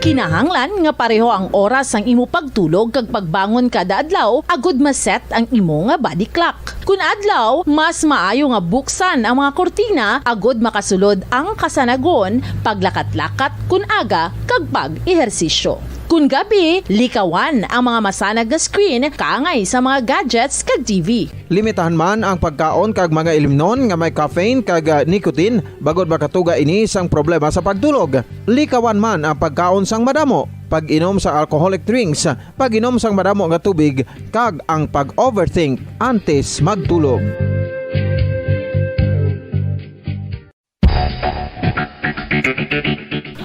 Kinahanglan nga pareho ang oras ang imo pagtulog kag pagbangon kada adlaw agud maset ang imo nga body clock. Kun adlaw, mas maayo nga buksan ang mga kortina agud makasulod ang kasanagon, paglakat-lakat kun aga kag pag-ehersisyo. Kun gabi, likawan ang mga masanag na screen kaangay sa mga gadgets kag TV. Limitahan man ang pagkaon kag mga ilimnon nga may caffeine kag nicotine bagod makatuga ini sang problema sa pagtulog. Likawan man ang pagkaon sang madamo, pag-inom sa alcoholic drinks, pag-inom sang madamo nga tubig kag ang pag-overthink antes magtulog.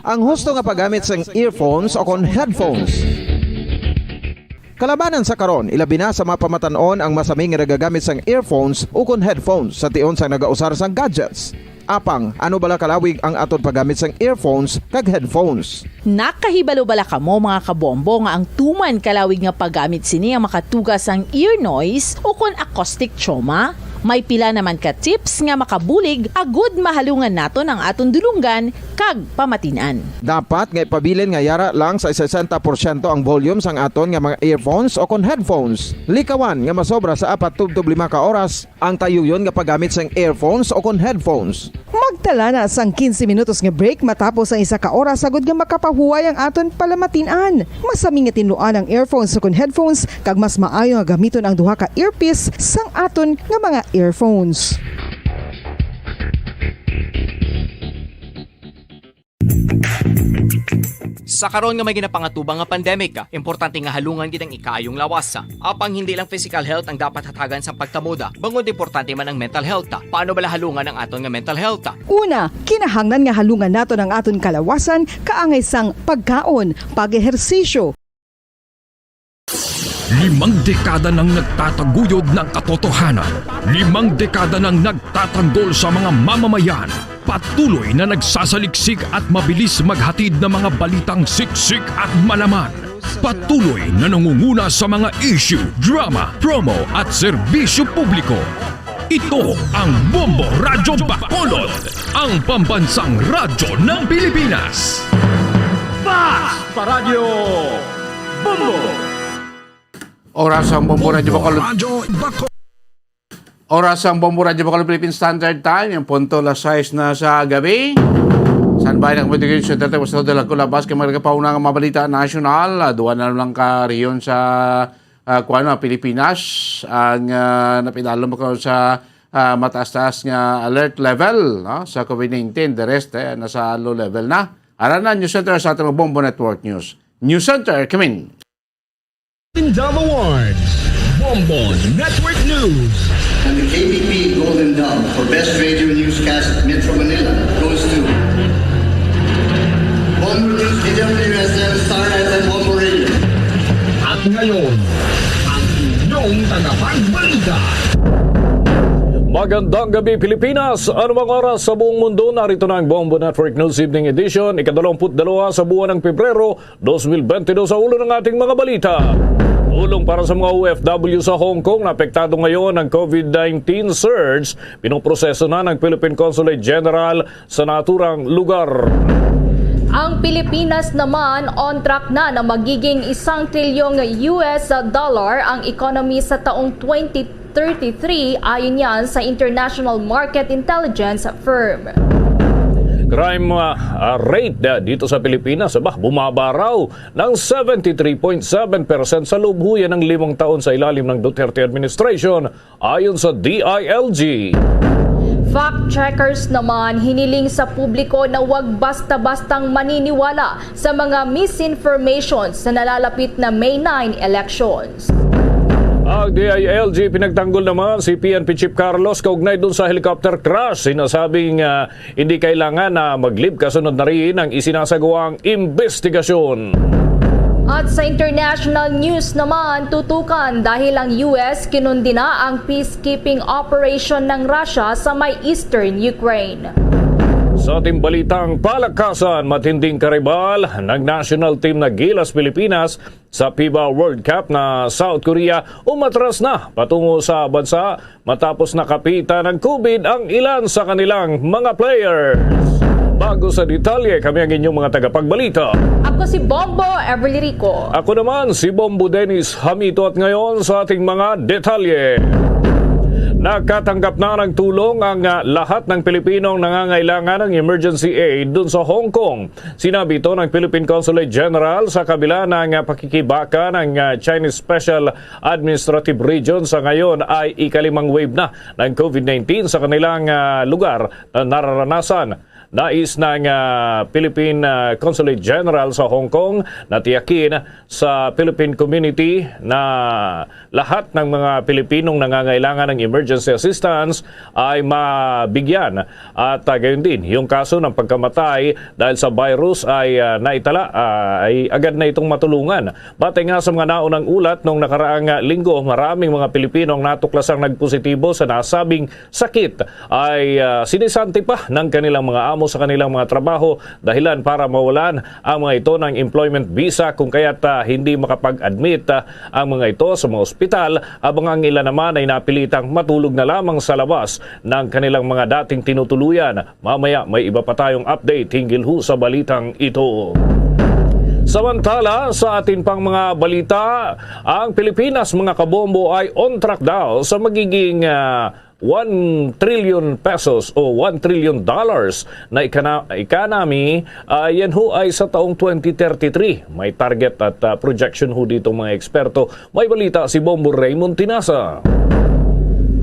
Ang husto nga paggamit sang earphones o kon headphones. Kalabanan sa karon, ilabi na sa mapamatanon ang masaming nga nagagamit sang earphones o kon headphones sa tion sang nagausar sang gadgets. Apang ano bala kalawig ang aton paggamit sang earphones kag headphones. Nakahibalo bala kamo mga kabombo nga ang tuman kalawig nga paggamit sini ang makatugas ang ear noise o kon acoustic trauma? May pila naman ka tips nga makabulig agud mahalungan naton ang aton dulunggan kag pamatinan. Dapat nga ipabilin nga yara lang sa 60% ang volume sang aton nga mga earphones o kon headphones. Likawan nga masobra sa 4 to 5 ka oras ang tayuyon nga paggamit sang earphones o kon headphones. Magtala na sang 15 minutos nga break matapos ang 1 ka oras sagod nga makapahuway ang aton palamatinan. Masami nga tinluan ang earphones o kon headphones kag mas maayo nga gamiton ang duha ka earpiece sang aton nga mga earphones. Sa karon nga may ginapangatubang nga pandemic, importante nga halungan gid ang ikaayong lawas. Apang hindi lang physical health ang dapat hatagan sa pagtamuda, bangod importante man ang mental health. Paano bala halungan ang aton nga mental health? Una, kinahanglan nga halungan naton ang aton kalawasan kaangay sang pagkaon, pag-ehersisyo. 5 dekada nang nagtataguyod ng katotohanan. 5 dekada nang nagtatanggol sa mga mamamayan. Patuloy na nagsasaliksik at mabilis maghatid ng mga balitang siksik at malaman. Patuloy na nangunguna sa mga issue, drama, promo at serbisyo publiko. Ito ang Bombo Radyo Bacolod, ang pambansang radyo ng Pilipinas. Fast Paradyo Bombo! Oras ang Bombo Radyo Bacolod. Oras ang Bombo Radyo Bacolod Philippine Standard Time. Yung punto las 6 na sa gabi. San bayan ng Communication Center was de la Culabas kay magkapauna nga mabalita national. Duwa na lang ka riyon sa Pilipinas. Ang napinalo mo sa mataas-taas nga alert level sa COVID-19. The rest nasa low level na. Aranan News Center sa ating Bombo Network News. News Center, come in. Dome Awards, Bombo Network News. And the KBP Golden Dome for Best Radio Newscast at Metro Manila goes to Bombo News, DWSM, Star FM, Bombo Radio. At ngayon, ang inyong tagapagbalita. Magandang gabi Pilipinas! Anumang oras sa buong mundo, narito na ang Bombo Network News Evening Edition, ika-22 sa buwan ng Pebrero 2022 sa ulo ng ating mga balita. Tulong para sa mga OFW sa Hong Kong na apektado ngayon ng COVID-19 surge, pinoproseso na ng Philippine Consulate General sa naturang lugar. Ang Pilipinas naman on track na magiging $1 trilyong ang economy sa taong 2033 ayon yan sa International Market Intelligence Firm. Crime rate dito sa Pilipinas, bumaba raw ng 73.7% sa loob huya ng 5 taon sa ilalim ng Duterte administration ayon sa DILG. Fact-checkers naman hiniling sa publiko na huwag basta-bastang maniniwala sa mga misinformations sa nalalapit na May 9 elections. Ang DILG pinagtanggol naman si PNP Chief Carlos kaugnay dun sa helicopter crash. Sinasabing hindi kailangan na maglib kasunod na rin ang isinasagawang investigasyon. At sa international news naman, tutukan dahil ang US kinundina ang peacekeeping operation ng Russia sa may eastern Ukraine. Sa ating balitang palakasan, matinding karibal ng national team na Gilas Pilipinas sa FIBA World Cup na South Korea umatras na patungo sa bansa matapos nakapita ng COVID ang ilan sa kanilang mga players. Bago sa detalye, kami ang inyong mga tagapagbalita. Ako si Bombo Everly Rico. Ako naman si Bombo Dennis Hamito at ngayon sa ating mga detalye. Nakatanggap na ng tulong ang lahat ng Pilipinong nangangailangan ng emergency aid dun sa Hong Kong. Sinabi ito ng Philippine Consulate General sa kabila ng pakikibaka ng Chinese Special Administrative Region sa ngayon ay ika-5 wave na ng COVID-19 sa kanilang lugar na nararanasan Nais ng Philippine Consulate General sa Hong Kong na tiyakin sa Philippine community na lahat ng mga Pilipinong nangangailangan ng emergency assistance ay mabigyan. At gayon din, yung kaso ng pagkamatay dahil sa virus ay naitala, ay agad na itong matulungan. Batay nga sa mga naunang ulat nung nakaraang linggo, maraming mga Pilipino ang natuklasang nagpositibo sa nasabing sakit ay sinisanti pa ng kanilang mga amo sa kanilang mga trabaho, dahilan para mawalan ang mga ito ng employment visa kung kaya't hindi makapag-admit ang mga ito sa mga ospital, habang ang ilan naman ay napilitang matulog na lamang sa labas ng kanilang mga dating tinutuluyan. Mamaya may iba pa tayong update hinggil sa balitang ito. Samantala, sa atin pang mga balita, ang Pilipinas, mga kabombo, ay on track daw sa magiging 1 trillion pesos o $1 trillion na economy. Yan ho ay sa taong 2033. May target at projection ho dito mga eksperto. May balita si Bombo Raymond Tinasa.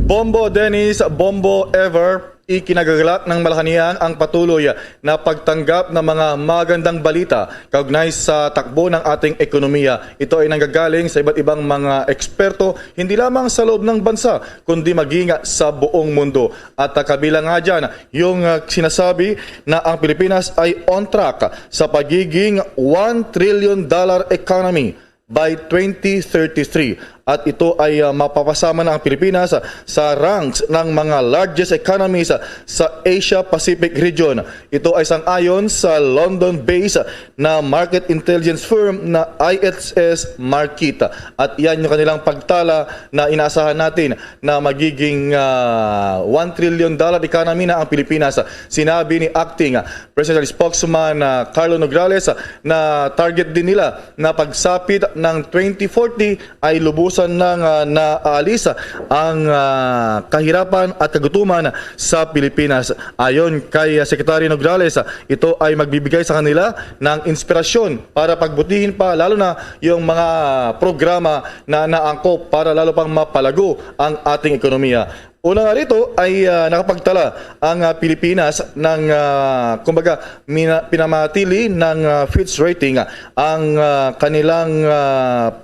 Bombo Dennis, Bombo Ever, ikinagagalak ng Malacanang ang patuloy na pagtanggap ng mga magandang balita kaugnay sa takbo ng ating ekonomiya. Ito ay nanggagaling sa iba't ibang mga eksperto, hindi lamang sa loob ng bansa, kundi maging sa buong mundo. At kabilang nga dyan, yung sinasabi na ang Pilipinas ay on track sa pagiging $1 trillion economy by 2033. At ito ay mapapasama na ang Pilipinas sa ranks ng mga largest economies sa Asia-Pacific region. Ito ay sang-ayon sa London-based na market intelligence firm na IHS Markit. At yan yung kanilang pagtala na inaasahan natin na magiging $1 trillion economy na ang Pilipinas. Sinabi ni acting presidential spokesman Carlo Nograles na target din nila na pagsapit ng 2040 ay lubos nang naalis ang kahirapan at kagutuman sa Pilipinas. Ayon kay Secretary Nograles, ito ay magbibigay sa kanila ng inspirasyon para pagbutihin pa lalo na yung mga programa na naangkop para lalo pang mapalago ang ating ekonomiya. Una nga rito ay nakapagtala ang Pilipinas ng kumbaga pinamatili ng Fitch rating ang kanilang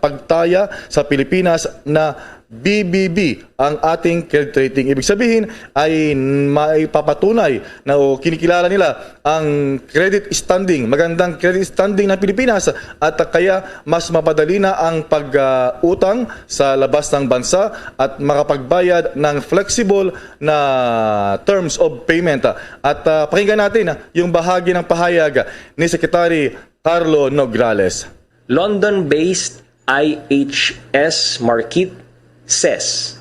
pagtaya sa Pilipinas na BBB ang ating credit rating. Ibig sabihin ay maipapatunay na kinikilala nila ang credit standing, magandang credit standing ng Pilipinas, at kaya mas mapadali na ang pag-utang sa labas ng bansa at makapagbayad ng flexible na terms of payment. At pakinggan natin yung bahagi ng pahayag ni Secretary Carlo Nograles. London-based IHS Markit says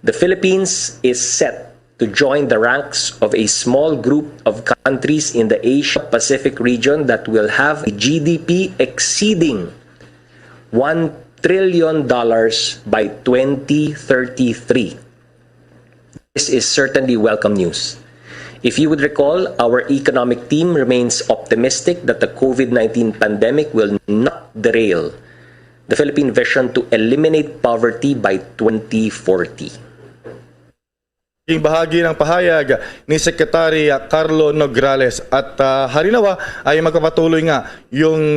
the Philippines is set to join the ranks of a small group of countries in the Asia-Pacific region that will have a GDP exceeding $1 trillion by 2033. This is certainly welcome news. If you would recall, our economic team remains optimistic that the COVID-19 pandemic will not derail the Philippine vision to eliminate poverty by 2040. Yung bahagi ng pahayag ni Secretary Carlo Nograles, at harinawa ay magpapatuloy nga yung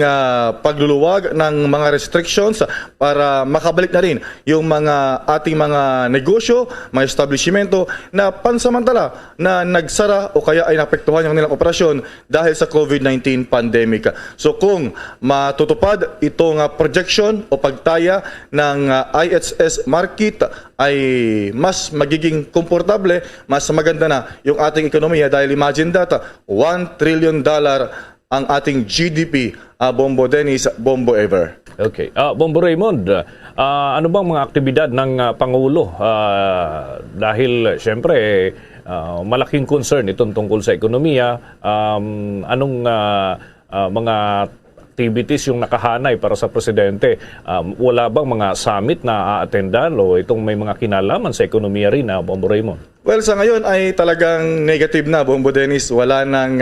pagluluwag ng mga restrictions para makabalik na rin yung mga ating mga negosyo, mga establishmento na pansamantala na nagsara o kaya ay naapektuhan yung kanilang operasyon dahil sa COVID-19 pandemic. So kung matutupad itong projection o pagtaya ng IHS Markit, ay mas magiging komportable, mas maganda na yung ating ekonomiya dahil imagine that $1 trillion ang ating GDP. Bombo Dennis, Bombo Ever. Okay. Bombo Raymond, ano bang mga aktibidad ng Pangulo? Dahil siyempre malaking concern itong tungkol sa ekonomiya. Anong mga activities yung nakahanay para sa presidente? Wala bang mga summit na a-attendan o itong may mga kinalaman sa ekonomiya rin, Bombo Raymond? Well, sa ngayon ay talagang negative na, Bombo Dennis. Wala nang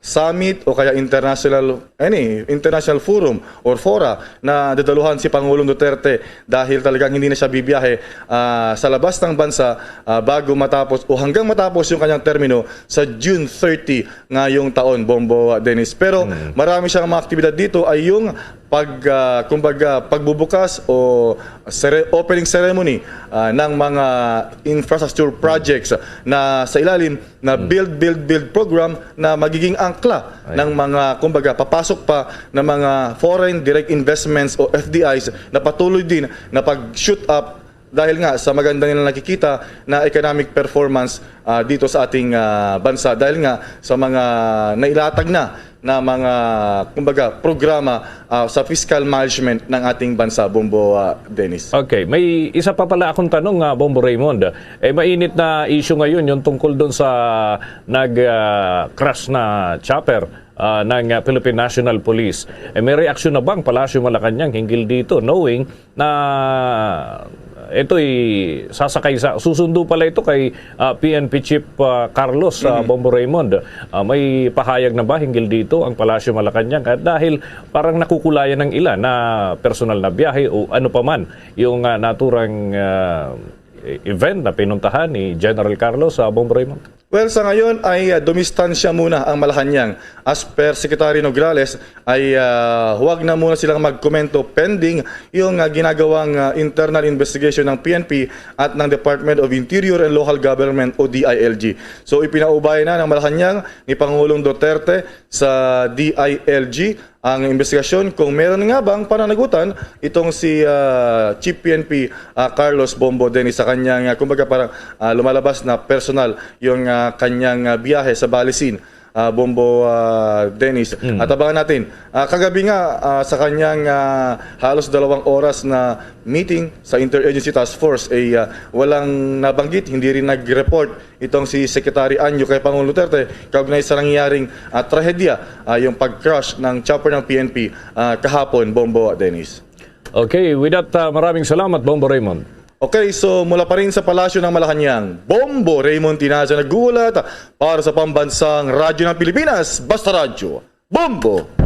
summit o kaya international forum or fora na dadaluhan si Pangulong Duterte dahil talagang hindi na siya bibiyahe sa labas ng bansa bago matapos o hanggang matapos yung kanyang termino sa June 30 ngayong taon, Bombo Dennis. Pero marami siyang mga aktibidad dito ay yung pagbubukas o opening ceremony ng mga infrastructure projects na sa ilalim na build program na magiging angkla ng mga papasok pa ng mga foreign direct investments o FDIs na patuloy din na pag-shoot up dahil nga sa maganda nilang nakikita na economic performance dito sa ating bansa dahil nga sa mga nailatag na mga programa sa fiscal management ng ating bansa, Bombo Dennis. Okay, may isa pa pala akong tanong, Bombo Raymond. Mainit na issue ngayon yung tungkol doon sa nag-crash na chopper ng Philippine National Police. May reaksyon na bang Palasyo Malacanang hinggil dito knowing na ito'y sasakay susundo pala ito kay PNP Chief Carlos Bombo Raymond. May pahayag na ba hinggil dito ang Palasyo Malacanang? At dahil parang nakukulayan ng ilan na personal na biyahe o ano pa man yung naturang event na pinuntahan ni General Carlos Bombo Raymond. Well, sa ngayon ay dumistansya muna ang Malacanang. As per Secretary Nograles ay huwag na muna silang magkomento pending yung ginagawang internal investigation ng PNP at ng Department of Interior and Local Government o DILG. So ipinaubay na ng Malacanang ni Pangulong Duterte sa DILG ang investigasyon kung meron nga bang pananagutan itong si Chief PNP Carlos Bombo Dennis sa kanyang parang lumalabas na personal yung kanyang biyahe sa Balisin, Bombo Dennis. At abangan natin. Kagabi nga sa kanyang halos 2 oras na meeting sa Interagency Task Force ay walang nabanggit, hindi rin nag-report itong si Secretary Anyo kay Pangulong Duterte kaugnay sa nangyaring trahedya, yung pag-crash ng chopper ng PNP kahapon, Bombo Dennis. Okay, with that, maraming salamat, Bombo Raymond. Okay, so mula pa rin sa Palasyo ng Malacanang, Bombo Raymond Tinaza nag-uulat para sa Pambansang Radyo ng Pilipinas, Basta Radyo, Bombo!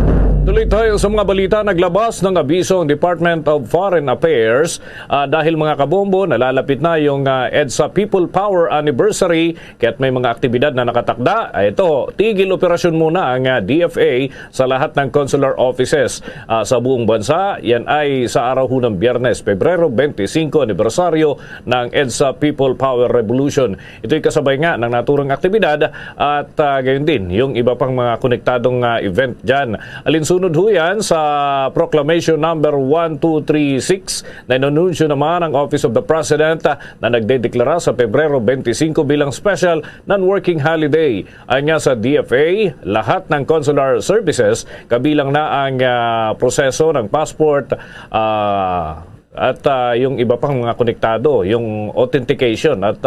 Tuloy tayo sa mga balita. Naglabas ng abiso ang Department of Foreign Affairs dahil mga kabombo, nalalapit na yung EDSA People Power Anniversary kaya't may mga aktibidad na nakatakda. Ito, tigil operasyon muna ang DFA sa lahat ng consular offices sa buong bansa. Yan ay sa araw ng Biyernes, Pebrero 25, anibersaryo ng EDSA People Power Revolution. Ito'y kasabay nga ng naturang aktibidad at gayon din yung iba pang mga konektadong event dyan. Alinsunod ho yan sa Proclamation number 1236 na inanunsyo naman ang Office of the President na nagdedeklara sa Pebrero 25 bilang special non-working holiday. Anya sa DFA, lahat ng consular services kabilang na ang proseso ng passport at yung iba pang mga konektado, yung authentication at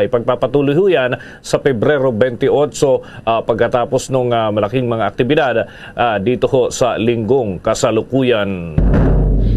ipagpapatuloy ho yan sa Pebrero 28 pagkatapos ng malaking mga aktibidad dito ho sa linggong kasalukuyan.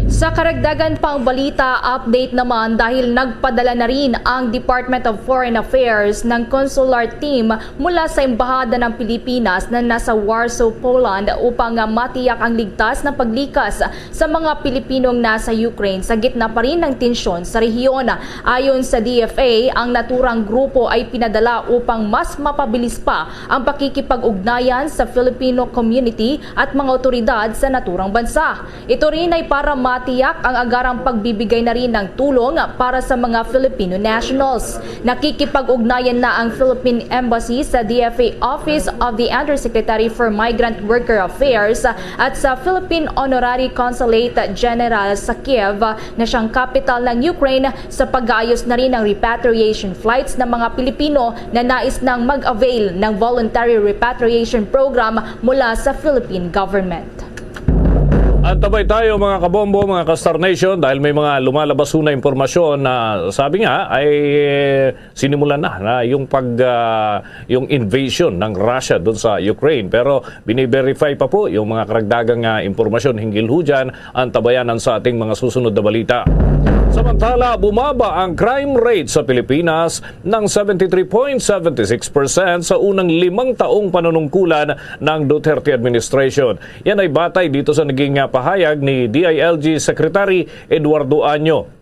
Sa karagdagan pang balita, update naman dahil nagpadala na rin ang Department of Foreign Affairs ng consular team mula sa Embahada ng Pilipinas na nasa Warsaw, Poland upang matiyak ang ligtas na paglikas sa mga Pilipinong nasa Ukraine sa gitna pa rin ng tensyon sa rehiyon. Ayon sa DFA, ang naturang grupo ay pinadala upang mas mapabilis pa ang pakikipag-ugnayan sa Filipino community at mga otoridad sa naturang bansa. Ito rin ay para matiyak ang agarang pagbibigay na rin ng tulong para sa mga Filipino nationals. Nakikipag-ugnayan na ang Philippine Embassy sa DFA Office of the Undersecretary for Migrant Worker Affairs at sa Philippine Honorary Consulate General sa Kiev na siyang capital ng Ukraine sa pag-aayos na rin ng repatriation flights ng mga Pilipino na nais nang mag-avail ng voluntary repatriation program mula sa Philippine government. At tabay tayo mga kabombo, mga ka-Star Nation dahil may mga lumalabas na impormasyon na sabi nga ay sinimulan na yung yung invasion ng Russia doon sa Ukraine. Pero bini-verify pa po yung mga karagdagang impormasyon hinggil ho dyan. Ang tabayanan sa ating mga susunod na balita. Samantala, bumaba ang crime rate sa Pilipinas ng 73.76% sa unang 5 taong panunungkulan ng Duterte administration. Yan ay batay dito sa naging pahayag ni DILG Secretary Eduardo Año.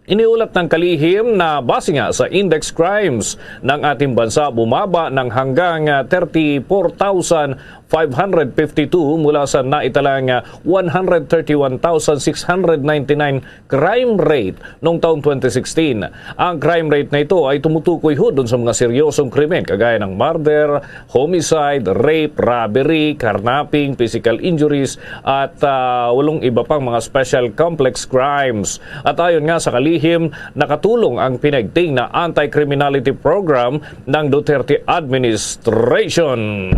Iniulat ng kalihim na base nga sa index crimes ng ating bansa bumaba ng hanggang 34,552 mula sa naitalang 131,699 crime rate noong taong 2016. Ang crime rate na ito ay tumutukoy doon sa mga seryosong krimen kagaya ng murder, homicide, rape, robbery, carnapping, physical injuries at 8 iba pang mga special complex crimes. At ayon nga sa kalihim, nakatulong ang pinaigting na anti-criminality program ng Duterte administration.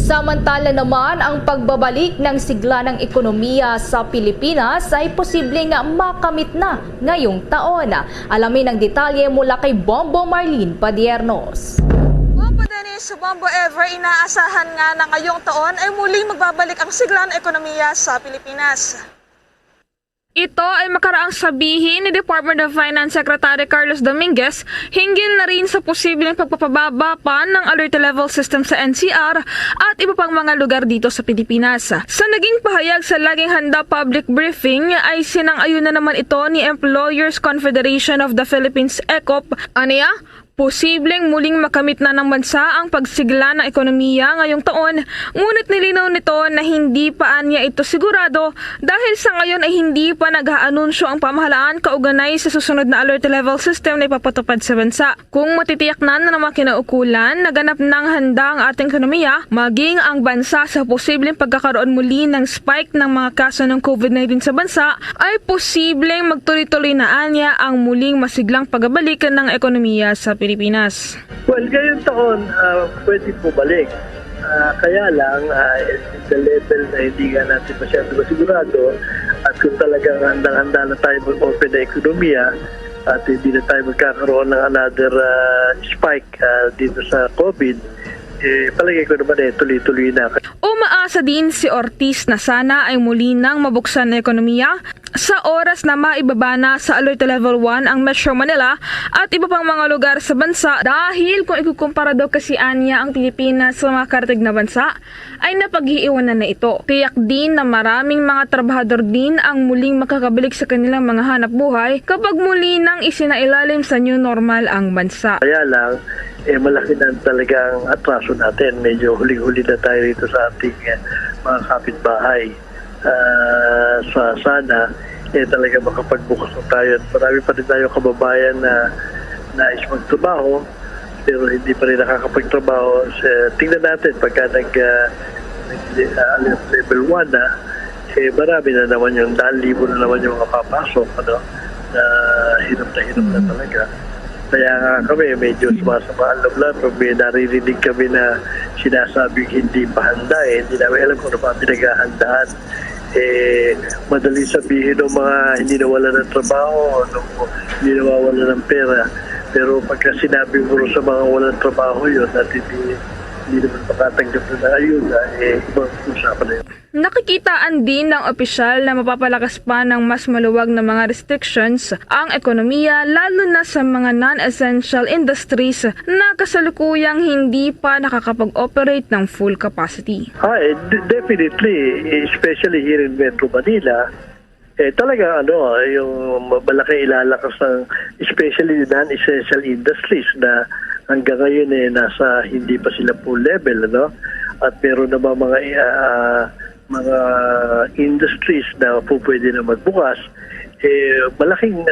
Samantala naman, ang pagbabalik ng sigla ng ekonomiya sa Pilipinas ay posibleng makamit na ngayong taon. Alamin ang detalye mula kay Bombo Marlene Padiernos. Bombo Dennis, Bombo Ever, inaasahan nga na ngayong taon ay muling magbabalik ang sigla ng ekonomiya sa Pilipinas. Ito ay makaraang sabihin ni Department of Finance Secretary Carlos Dominguez hinggil na rin sa posibleng pagpapababa pa ng alert level system sa NCR at iba pang mga lugar dito sa Pilipinas. Sa naging pahayag sa Laging Handa public briefing ay sinang-ayon na naman ito ni Employers Confederation of the Philippines ECOP. Aniya? Posibleng muling makamit na ng bansa ang pagsigla ng ekonomiya ngayong taon, ngunit nilinaw nito na hindi pa anya ito sigurado dahil sa ngayon ay hindi pa nag-aanunsyo ang pamahalaan kaugnay sa susunod na alert level system na ipapatupad sa bansa. Kung matitiyak na ng mga kinaukulan, naganap ng handa ang ating ekonomiya, maging ang bansa sa posibleng pagkakaroon muli ng spike ng mga kaso ng COVID-19 sa bansa, ay posibleng magtuloy-tuloy na anya ang muling masiglang pagbabalik ng ekonomiya sa Pilipinas. Well, ngayong taon, pwede bumalik. Kaya lang, the level na hindi nga natin masyado masigurado at kung talagang handang-handa na tayo mag-open na ekonomiya at hindi na tayo magkakaroon ng another spike dito sa COVID, palagay ko naman tuloy-tuloy na. Umaasa din si Ortiz na sana ay muli nang mabuksan na ekonomiya sa oras na maibaba na sa Alert Level 1 ang Metro Manila at iba pang mga lugar sa bansa dahil kung ikukumpara daw kasi anya ang Pilipinas sa mga karatig na bansa ay napag-iiwanan na ito. Tiyak din na maraming mga trabahador din ang muling makakabalik sa kanilang mga hanap buhay kapag muli nang isinailalim sa new normal ang bansa. Kaya lang, malaki na talagang atraso natin. Medyo huli-huli na tayo rito sa ating mga kapitbahay. Sana talaga makapagbukas na tayo. Marami pa rin tayo kababayan na nais magtrabaho pero hindi pa rin nakakapagtrabaho. Tingnan natin pagka level 1 na, marami na naman yung 1,000 na naman yung makapapasok na hirap na talaga. Kaya nga kami medyo sumasama ang loob lang pag may naririnig kami na sinasabing hindi pa handa. Hindi namin alam kung ano pa pinaghahandaan. Madali sabihin ng mga hindi nawala ng trabaho, hindi nawawala ng pera. Pero pagka sinabi mo sa mga walang trabaho yun at hindi naman makatanggap na ayuda, ibang usapan na yun. Nakikitaan din ng opisyal na mapapalakas pa ng mas maluwag na mga restrictions ang ekonomiya lalo na sa mga non-essential industries na kasalukuyang hindi pa nakakapag-operate ng full capacity. Definitely, especially here in Metro Manila, talaga yung malaki ilalakas ng especially non-essential industries na hanggang ngayon nasa hindi pa sila full level, at meron naman mga industries na pwede na magbukas. Malaking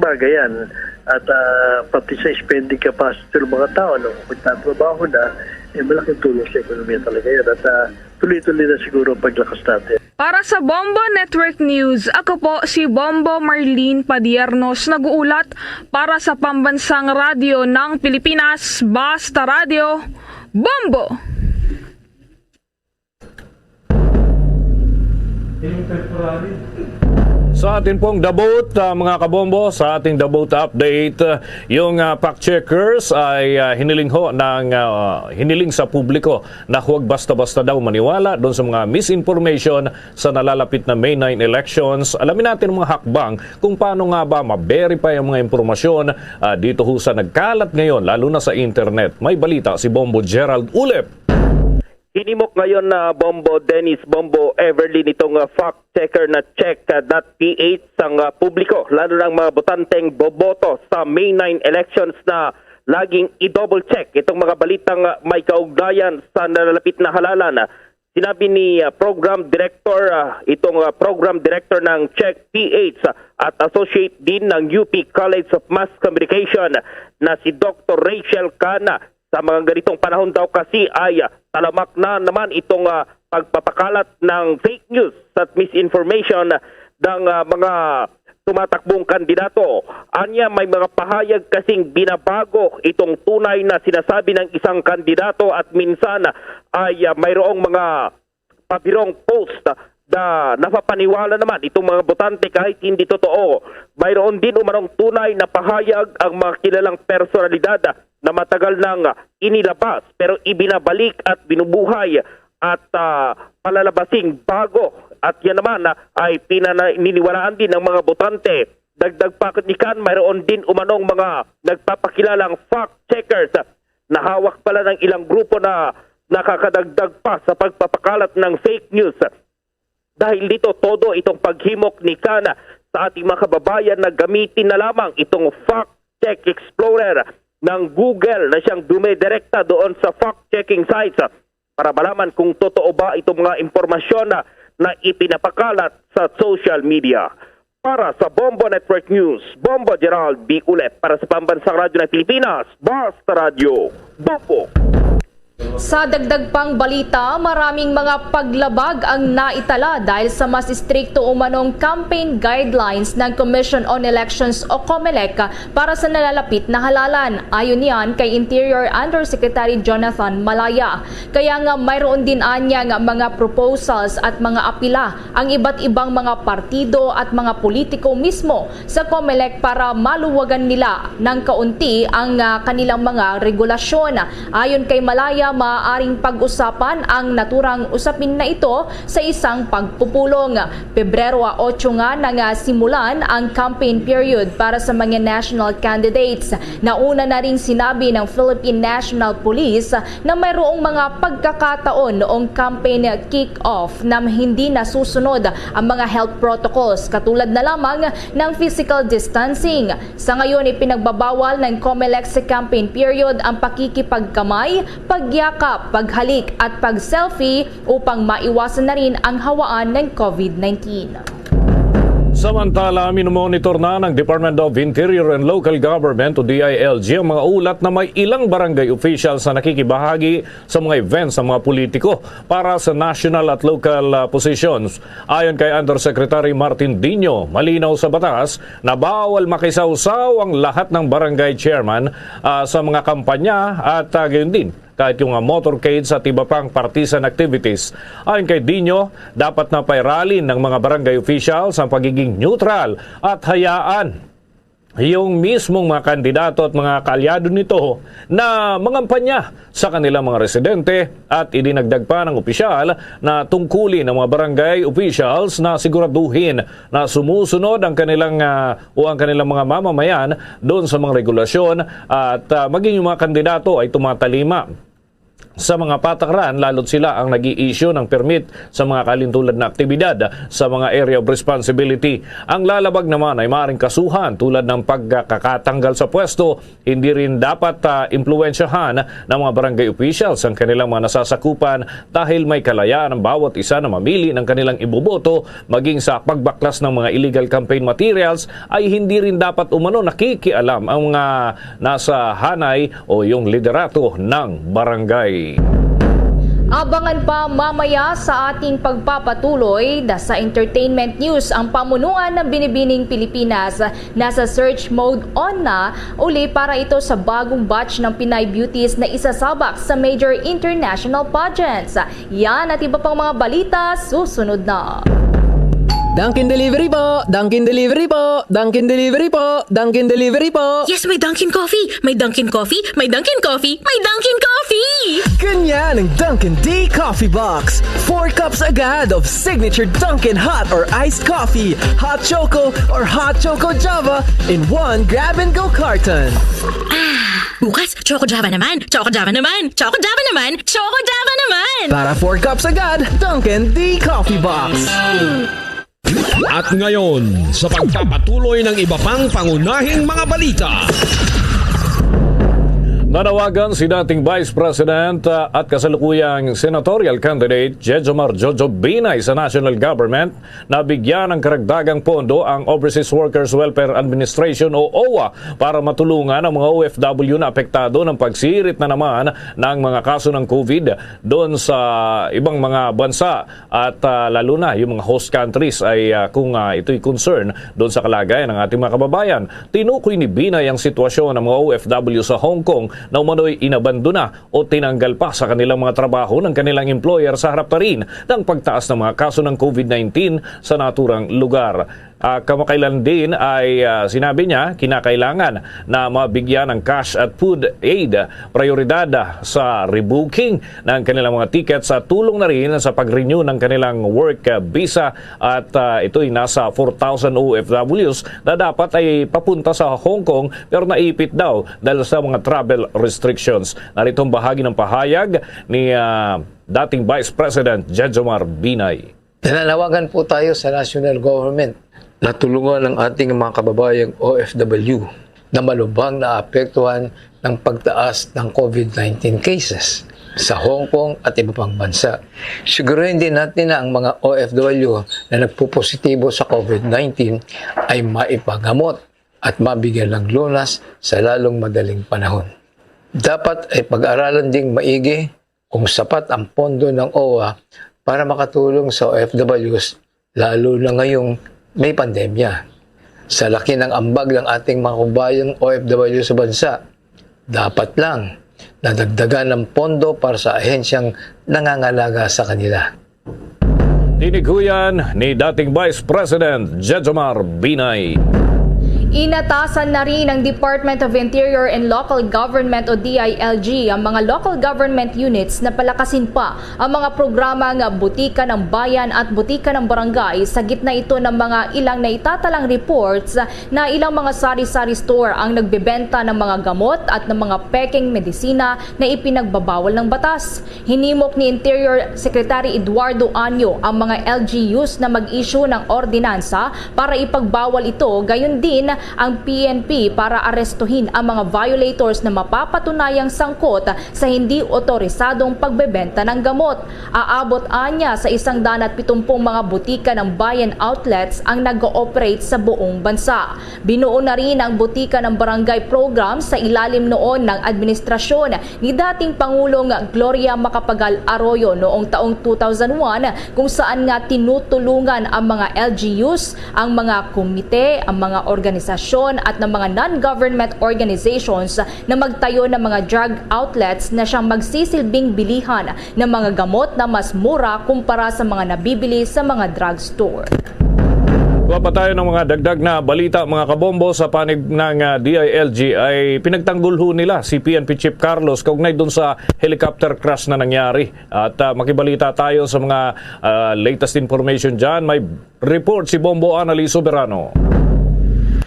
bagay yan. At pati sa spending capacity ng mga tao, kung magtatrabaho na, malaking tulong sa ekonomiya talaga yan. At tuloy-tuloy na siguro ang paglakas natin. Para sa Bombo Network News, ako po si Bombo Marlene Padiernos, nag-uulat para sa Pambansang Radyo ng Pilipinas, Basta Radio, Bombo! Sa atin pong Dabot, mga kabombo, sa ating Dabot update, yung fact checkers ay hiniling sa publiko na huwag basta-basta daw maniwala doon sa mga misinformation sa nalalapit na May 9 elections. Alamin natin mga hakbang kung paano nga ba ma-verify ang mga impormasyon dito ho sa nagkalat ngayon, lalo na sa internet. May balita si Bombo Gerald Ulep. Hinimok ngayon na Bombo Dennis, Bombo Everly nitong fact checker na check.ph ang publiko, lalo ng mga botanteng boboto sa May 9 elections na laging i-double check itong mga balitang may kaugnayan sa nalalapit na halalan. Sinabi ni program director, program director ng Check.ph at associate din ng UP College of Mass Communication na si Dr. Rachel Cana. Sa mga ganitong panahon daw kasi ay talamak na naman itong pagpapakalat ng fake news at misinformation ng mga tumatakbong kandidato. Anya, may mga pahayag kasing binabago itong tunay na sinasabi ng isang kandidato at minsan ay mayroong mga pabirong post na napapaniwala naman itong mga botante kahit hindi totoo. Mayroon din umanong tunay na pahayag ang mga kilalang personalidad na matagal nang inilabas pero ibinabalik at binubuhay at palalabasing bago. At yan naman ay pinaniniwalaan din ng mga botante. Dagdag pakitikan, mayroon din umanong mga nagpapakilalang fact checkers na hawak pala ng ilang grupo na nakakadagdag pa sa pagpapakalat ng fake news. Dahil dito todo itong paghimok ni Kana sa ating mga kababayan na gamitin na lamang itong Fact Check Explorer ng Google na siyang dumidirekta doon sa fact-checking sites para malaman kung totoo ba itong mga impormasyon na ipinapakalat sa social media. Para sa Bombo Network News, Bombo Gerald B. Ulep para sa Pambansang Radyo ng Pilipinas, Basta Radio, Bombo. Sa dagdag pang balita, maraming mga paglabag ang naitala dahil sa mas istrikto umanong campaign guidelines ng Commission on Elections o COMELEC para sa nalalapit na halalan. Ayon yan kay Interior Undersecretary Jonathan Malaya. Kaya nga mayroon din anya nga mga proposals at mga apila ang iba't ibang mga partido at mga politiko mismo sa COMELEC para maluwagan nila ng kaunti ang kanilang mga regulasyon. Ayon kay Malaya, maaaring pag-usapan ang naturang usapin na ito sa isang pagpupulong. Pebrero 8 nga nang simulan ang campaign period para sa mga national candidates. Nauna na rin sinabi ng Philippine National Police na mayroong mga pagkakataon noong campaign kick-off na hindi nasusunod ang mga health protocols katulad na lamang ng physical distancing. Sa ngayon, ipinagbabawal ng COMELEC sa campaign period ang pakikipagkamay, pagyakap, paghalik at pag-selfie upang maiwasan na rin ang hawaan ng COVID-19. Samantala, minomonitor na ng Department of Interior and Local Government o DILG ang mga ulat na may ilang barangay officials na nakikibahagi sa mga events ng mga politiko para sa national at local positions. Ayon kay Undersecretary Martin Dino, malinaw sa batas na bawal makisawsaw ang lahat ng barangay chairman sa mga kampanya at gayon din kahit yung motorcades at iba pang partisan activities. Ayon kay Dino, dapat na pairalin ng mga barangay officials ang pagiging neutral at hayaan yung mismong mga kandidato at mga kaalyado nito na mangampanya sa kanilang mga residente at idinagdag pa ng opisyal na tungkulin ng mga barangay officials na siguraduhin na sumusunod ang kanilang ang kanilang mga mamamayan doon sa mga regulasyon at maging yung mga kandidato ay tumatalima sa mga patakaran, lalo't sila ang nag-i-issue ng permit sa mga kalintulad na aktibidad sa mga area of responsibility. Ang lalabag naman ay maaaring kasuhan tulad ng pagkakatanggal sa pwesto. Hindi rin dapat impluwensyahan ng mga barangay officials ang kanilang mga nasasakupan dahil may kalayaan ng bawat isa na mamili ng kanilang iboboto. Maging sa pagbaklas ng mga illegal campaign materials ay hindi rin dapat umano nakikialam ang mga nasa hanay o yung liderato ng barangay. Abangan pa mamaya sa ating pagpapatuloy sa entertainment news ang pamunuan ng Binibining Pilipinas. Nasa search mode on na uli para ito sa bagong batch ng Pinay Beauties na isasabak sa major international pageants. Yan at iba pang mga balita susunod na. Dunkin Delivery po! Dunkin Delivery po! Dunkin Delivery po! Dunkin Delivery po! Yes, may Dunkin Coffee! May Dunkin Coffee! May Dunkin Coffee! May Dunkin Coffee! Ganyan ang Dunkin D Coffee Box! 4 cups agad of signature Dunkin Hot or Iced Coffee, Hot Choco or Hot Choco Java in 1 grab-and-go carton. Bukas, Choco Java naman! Choco Java naman! Choco Java naman! Choco Java naman! Para 4 cups agad, Dunkin D Coffee Box! At ngayon, sa pagpapatuloy ng iba pang pangunahing mga balita. Nanawagan si dating Vice President at kasalukuyang senatorial candidate Jejomar Jojo Binay sa national government na bigyan ng karagdagang pondo ang Overseas Workers Welfare Administration o OWA para matulungan ang mga OFW na apektado ng pagsirit na naman ng mga kaso ng COVID doon sa ibang mga bansa at lalo na yung mga host countries ay kung ito'y concern doon sa kalagayan ng ating mga kababayan. Tinukoy ni Binay ang sitwasyon ng mga OFW sa Hong Kong na umano'y inabandona o tinanggal pa sa kanilang mga trabaho ng kanilang employer sa harap pa rin ng pagtaas ng mga kaso ng COVID-19 sa naturang lugar. Kamakailan din ay sinabi niya kinakailangan na mabigyan ng cash at food aid prioridad sa rebooking ng kanilang mga tickets at tulong na rin sa pag-renew ng kanilang work visa at ito'y nasa 4,000 OFWs na dapat ay papunta sa Hong Kong pero naipit daw dahil sa mga travel restrictions. Narito ang bahagi ng pahayag ni dating Vice President Jejomar Binay. Nananawagan po tayo sa national government na tulungan ang ating mga kababayang OFW na malubhang naapektuhan ng pagtaas ng COVID-19 cases sa Hong Kong at iba pang bansa. Siguruhin din natin na ang mga OFW na nagpupositibo sa COVID-19 ay maipagamot at mabigyan ng lunas sa lalong madaling panahon. Dapat ay pag-aralan ding maigi kung sapat ang pondo ng OWA para makatulong sa OFWs lalo na ngayong may pandemya. Sa laki ng ambag ng ating mga kabayang OFW sa bansa, dapat lang nadagdagan ng pondo para sa ahensyang nangangalaga sa kanila. Tiniguyan ni dating Vice President Jejomar Binay. Inatasan na rin ng Department of Interior and Local Government o DILG ang mga local government units na palakasin pa ang mga programa ng Butika ng Bayan at Butika ng Barangay sa gitna ito ng mga ilang naitatalang reports na ilang mga sari-sari store ang nagbebenta ng mga gamot at ng mga peking medisina na ipinagbabawal ng batas. Hinimok ni Interior Secretary Eduardo Anyo ang mga LGUs na mag-issue ng ordinansa para ipagbawal ito, gayon din ang PNP para arestuhin ang mga violators na mapapatunayang sangkot sa hindi otorisadong pagbebenta ng gamot. Aabot anya sa 170 mga butika ng bayan outlets ang nag-ooperate sa buong bansa. Binuo na rin ang butika ng barangay program sa ilalim noon ng administrasyon ni dating Pangulong Gloria Macapagal Arroyo noong taong 2001 kung saan nga tinutulungan ang mga LGUs, ang mga komite, ang mga organisasyon at ng mga non-government organizations na magtayo ng mga drug outlets na siyang magsisilbing bilihan ng mga gamot na mas mura kumpara sa mga nabibili sa mga drugstore. Kuha pa tayo ng mga dagdag na balita mga kabombo sa panig ng DILG ay pinagtanggol ho nila si PNP Chief Carlos kaugnay dun sa helicopter crash na nangyari. At makibalita tayo sa mga latest information dyan. May report si Bombo Annalise Soberano.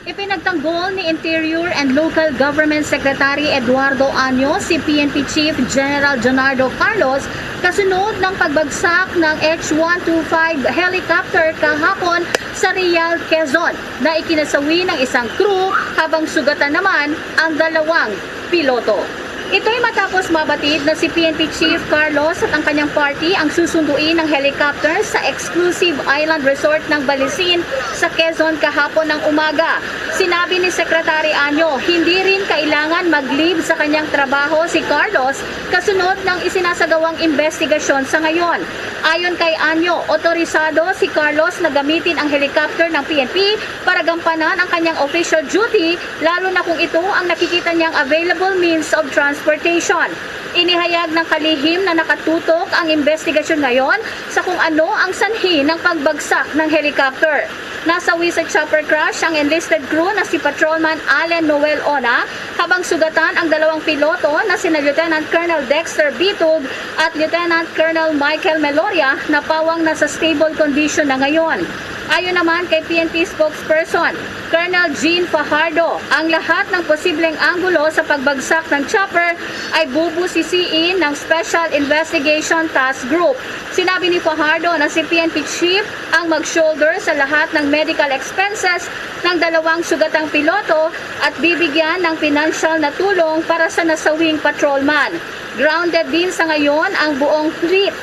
Ipinagtanggol ni Interior and Local Government Secretary Eduardo Anyo si PNP Chief General Jonardo Carlos kasunod ng pagbagsak ng H-125 helicopter kahapon sa Real, Quezon na ikinasawi ng isang crew habang sugatan naman ang 2 piloto. Ito'y matapos mabatid na si PNP Chief Carlos at ang kanyang party ang susunduin ng helicopter sa exclusive island resort ng Balisin sa Quezon kahapon ng umaga. Sinabi ni Secretary Anyo, hindi rin kailangan mag-leave sa kanyang trabaho si Carlos kasunod ng isinasagawang investigasyon sa ngayon. Ayon kay Anyo, otorisado si Carlos na gamitin ang helicopter ng PNP para gampanan ang kanyang official duty lalo na kung ito ang nakikita niyang available means of transportation. Inihayag ng kalihim na nakatutok ang investigasyon ngayon sa kung ano ang sanhi ng pagbagsak ng helicopter. Nasawi sa chopper crash ang enlisted crew na si Patrolman Allen Noel Ona habang sugatan ang dalawang piloto na sina Lieutenant Colonel Dexter Bitug at Lieutenant Colonel Michael Meloria na pawang nasa stable condition na ngayon. Ayon naman kay PNP spokesperson, Colonel Jean Fajardo, ang lahat ng posibleng anggulo sa pagbagsak ng chopper ay bubusisiin ng Special Investigation Task Group. Sinabi ni Fajardo na si PNP Chief ang mag-shoulder sa lahat ng medical expenses ng dalawang sugatang piloto at bibigyan ng financial na tulong para sa nasawing patrolman. Grounded din sa ngayon ang buong fleet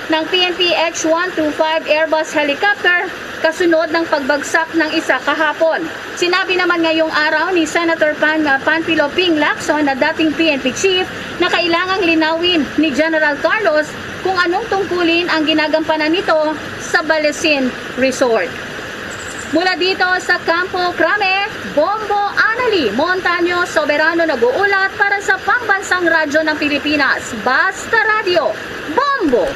ng PNP H-125 Airbus helicopter kasunod ng pagbagsak ng isa kahapon. Sinabi naman ngayong araw ni Senator Panfilo Ping Lacson na dating PNP chief na kailangang linawin ni General Carlos kung anong tungkulin ang ginagampanan nito sa Balesin Resort. Mula dito sa Campo Crame, Bombo Anali, Montaño Soberano nag-uulat para sa Pambansang Radyo ng Pilipinas. Basta Radio, Bombo!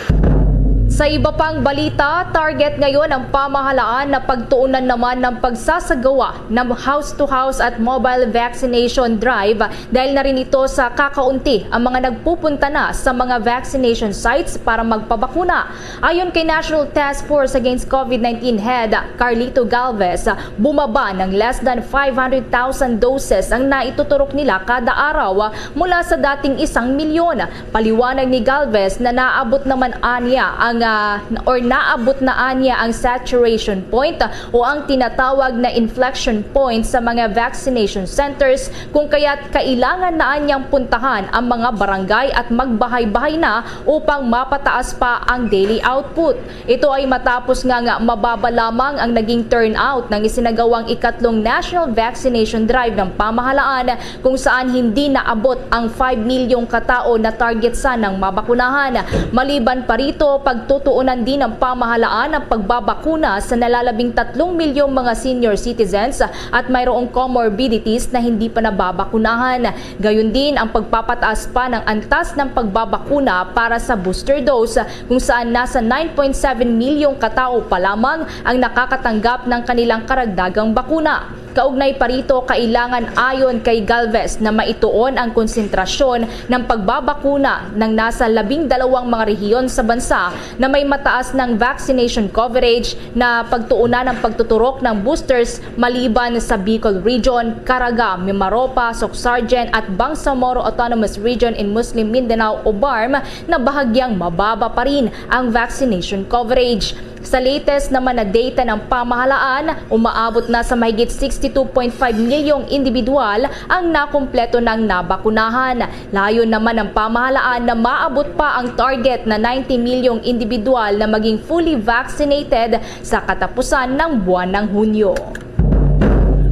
Sa iba pang balita, target ngayon ang pamahalaan na pagtuunan naman ng pagsasagawa ng house-to-house at mobile vaccination drive dahil na rin ito sa kakaunti ang mga nagpupunta na sa mga vaccination sites para magpabakuna. Ayon kay National Task Force Against COVID-19 Head Carlito Galvez, bumaba ng less than 500,000 doses ang naituturok nila kada araw mula sa dating 1 milyon. Paliwanag ni Galvez na naabot naman anya naabot na anya ang saturation point o ang tinatawag na inflection point sa mga vaccination centers kung kaya't kailangan na anyang puntahan ang mga barangay at magbahay-bahay na upang mapataas pa ang daily output. Ito ay matapos nga mababa lamang ang naging turnout ng isinagawang ikatlong national vaccination drive ng pamahalaan kung saan hindi naabot ang 5 milyong katao na target sanang mabakunahan. Maliban pa rito, pagtutuunan din ng pamahalaan ang pagbabakuna sa nalalabing 3 milyong mga senior citizens at mayroong comorbidities na hindi pa nababakunahan. Gayun din ang pagpapataas pa ng antas ng pagbabakuna para sa booster dose kung saan nasa 9.7 milyong katao pa lamang ang nakakatanggap ng kanilang karagdagang bakuna. Kaugnay pa rito, kailangan ayon kay Galvez na maituon ang konsentrasyon ng pagbabakuna ng nasa 12 mga rehiyon sa bansa na may mataas ng vaccination coverage na pagtuunan ng pagtuturok ng boosters maliban sa Bicol Region, Caraga, Mimaropa, Socsargen at Bangsamoro Autonomous Region in Muslim Mindanao o BARM na bahagyang mababa pa rin ang vaccination coverage. Sa latest naman na data ng pamahalaan, umaabot na sa mahigit 62.5 milyong individual ang nakumpleto ng nabakunahan. Layon naman ng pamahalaan na maabot pa ang target na 90 milyong individual na maging fully vaccinated sa katapusan ng buwan ng Hunyo.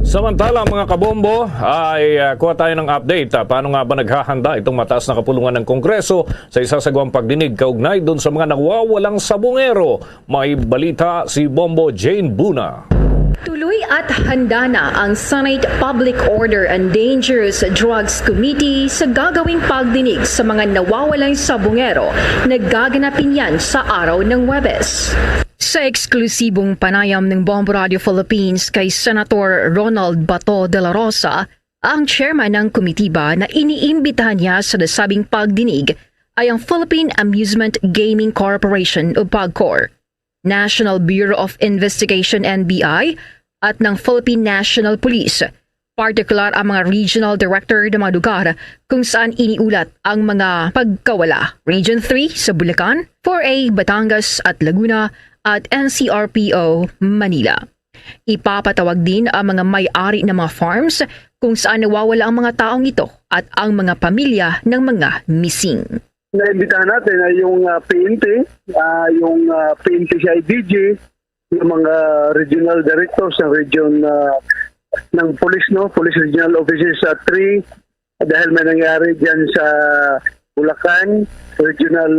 Samantala mga kabombo ay kuha tayo ng update. Paano nga ba naghahanda itong mataas na kapulungan ng Kongreso sa isasagawang pagdinig kaugnay doon sa mga nawawalang sabongero? May balita si Bombo Jane Buna. Tuloy at handa na ang Senate Public Order and Dangerous Drugs Committee sa gagawing pagdinig sa mga nawawalang sabongero na gaganapin yan sa araw ng Huwebes. Sa eksklusibong panayam ng Bombo Radio Philippines kay Senator Ronald Bato de la Rosa, ang chairman ng komitiba na iniimbitahan niya sa nasabing pagdinig ay ang Philippine Amusement Gaming Corporation o PAGCOR, National Bureau of Investigation NBI at ng Philippine National Police, partikular ang mga regional director ng mga lugar kung saan iniulat ang mga pagkawala. Region 3 sa Bulacan, 4A Batangas at Laguna at NCRPO Manila. Ipapatawag din ang mga may-ari ng mga farms kung saan nawawala ang mga taong ito at ang mga pamilya ng mga missing. Naimbitahan natin ay yung PNP, yung PNP CIDG, yung mga regional directors ng region ng police, Police Regional Offices 3, dahil may nangyari dyan sa Bulacan, Regional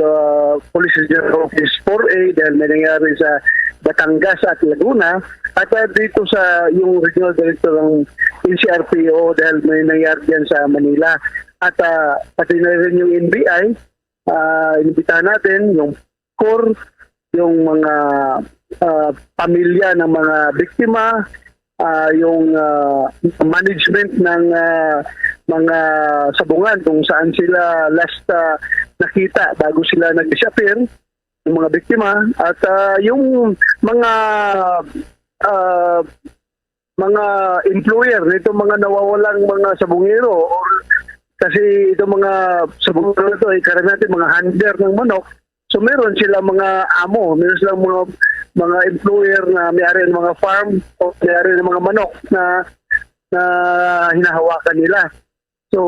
Police Regional Office 4A, dahil may nangyari sa Batangas at Laguna, at dito sa yung Regional Director ng NCRPO dahil may nangyari dyan sa Manila. at pati na rin yung NBI, inibitahan natin yung core, yung mga pamilya ng mga biktima, yung management ng mga sabungan kung saan sila last nakita bago sila nag-disappear, yung mga biktima, at yung mga employer nito mga nawawalang mga sabungero, or kasi itong mga sabungero na ito ay karamihan mga handler ng manok. So meron sila mga amo, meron silang mga employer na may-ari ng mga farm o may-ari ng mga manok na hinahawakan nila. So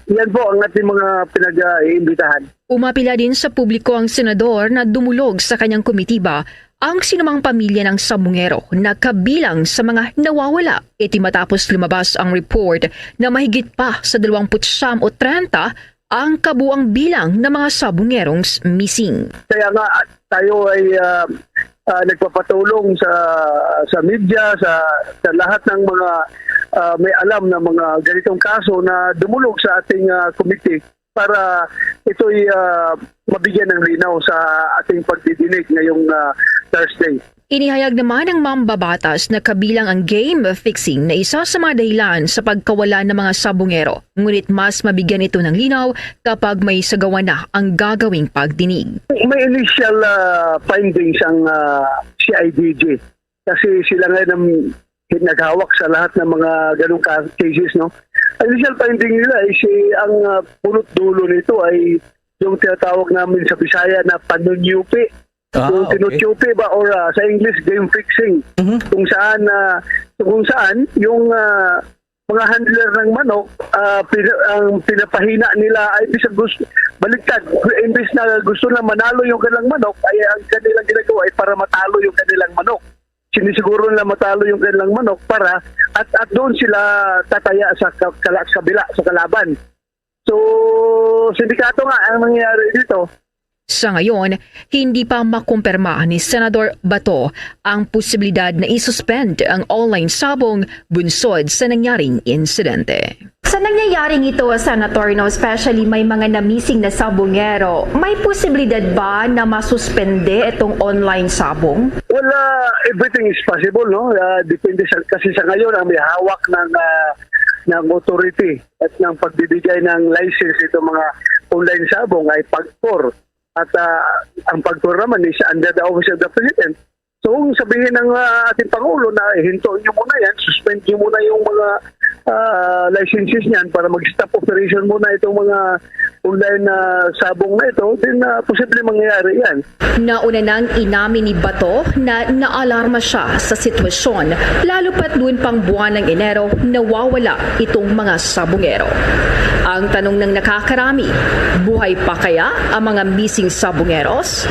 yan po ang ating mga pinag-iimbitahan. Umapila din sa publiko ang senador na dumulog sa kanyang komitiba ang sinumang pamilya ng sabungero na kabilang sa mga nawawala. Iti matapos lumabas ang report na mahigit pa sa 29 o 30 ang kabuang bilang ng mga sabungerong missing. Kaya nga tayo ay nagpapatulong sa media, sa lahat ng mga may alam na mga ganitong kaso na dumulog sa ating committee para ito'y mabigyan ng linaw sa ating pagdidinig ngayong Thursday. Inihayag naman ng mambabatas na kabilang ang game fixing na isa sa mga dahilan sa pagkawala ng mga sabungero. Ngunit mas mabigyan ito ng linaw kapag may sagawa na ang gagawing pagdinig. May initial findings ang CIDG kasi sila ngayon ang naghawak sa lahat ng mga ganong cases, no? Ang initial finding nila ay ang punot dulo nito ay yung tinatawag namin sa Bisaya na panunyupi. Yung tinutyupi ba or sa English game fixing. Kung saan yung mga handler ng manok ang pinapahina nila ay baliktad. Imbis na gusto na manalo yung kanilang manok ay ang kanilang ginagawa ay para matalo yung kanilang manok. Sinisiguro nila matalo yung kanilang manok para at doon sila tataya sa kabila, sa kalaban. So, sindikato nga ang nangyayari dito. Sa ngayon, hindi pa makumpirma ni Senador Bato ang posibilidad na isuspend ang online sabong bunsod sa nangyaring insidente. Sa nangyayaring ito, Senator, especially may mga na-missing na sabongero, may posibilidad ba na masuspende itong online sabong? Well, everything is possible, no? Depende kasi sa ngayon ang may hawak ng authority at ng pagbibigay ng license itong mga online sabong ay PAGCOR. At ang PAGCOR naman is under the office of the President. So kung sabihin ng ating Pangulo na hinto nyo muna yan, suspend nyo muna yung mga licenses niyan para mag-stop operation muna itong mga online sabong na ito, then posible mangyayari yan. Nauna nang inamin ni Bato na naalarma siya sa sitwasyon, lalo pat doon pang buwan ng Enero nawawala itong mga sabongero. Ang tanong ng nakakarami, buhay pa kaya ang mga missing sabongeros?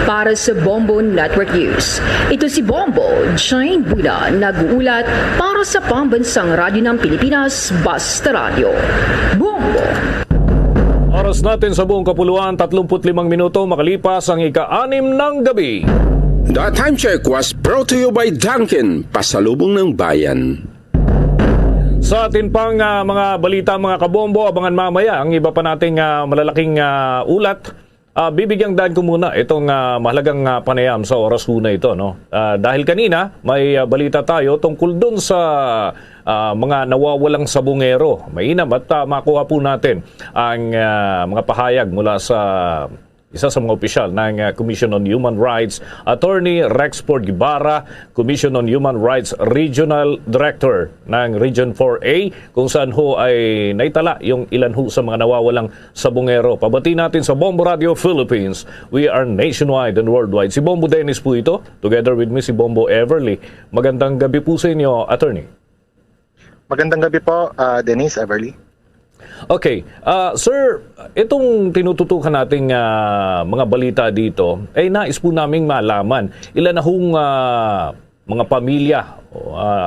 Para sa Bombo Network News, ito si Bombo Jane Buda, nag-uulat para sa Pambansang Radyo ng Pilipinas, Basta Radio. Bombo! Oras natin sa buong kapuluan, 35 minuto makalipas ang ika-6 ng gabi. The time check was brought to you by Dunkin, pasalubong ng bayan. Sa atin pang mga balita, mga kabombo, abangan mamaya ang iba pa nating malalaking ulat. Bibigyang daan ko muna itong mahalagang panayam sa oras na ito, no? Dahil kanina may balita tayo tungkol dun sa mga nawawalang sabungero. Mainam at makuha po natin ang mga pahayag mula sa isa sa mga opisyal ng Commission on Human Rights, Attorney Rexford Guevara, Commission on Human Rights Regional Director ng Region 4A, kung saan ho ay naitala yung ilan ho sa mga nawawalang sabungero. Pabati natin sa Bombo Radio Philippines. We are nationwide and worldwide. Si Bombo Dennis po ito, together with me si Bombo Everly. Magandang gabi po sa inyo, Attorney. Magandang gabi po, Dennis, Everly. Okay. Sir, itong tinututukan nating mga balita dito, ay nais po naming malaman ilan na hong mga pamilya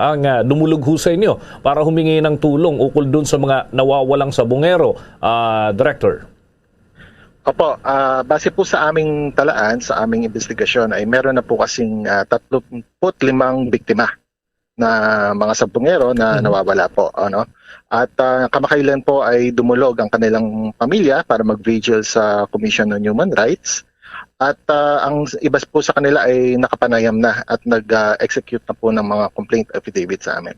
ang dumulog ho sa inyo para humingi ng tulong ukol dun sa mga nawawalang sabungero, Director. Opo, base po sa aming talaan, sa aming investigasyon, ay meron na po kasing 35 biktima na mga sabungero na nawawala po. Ano? At kamakailan po ay dumulog ang kanilang pamilya para mag-vigil sa Commission on Human Rights. At ang iba po sa kanila ay nakapanayam na at nag-execute na po ng mga complaint affidavit sa amin.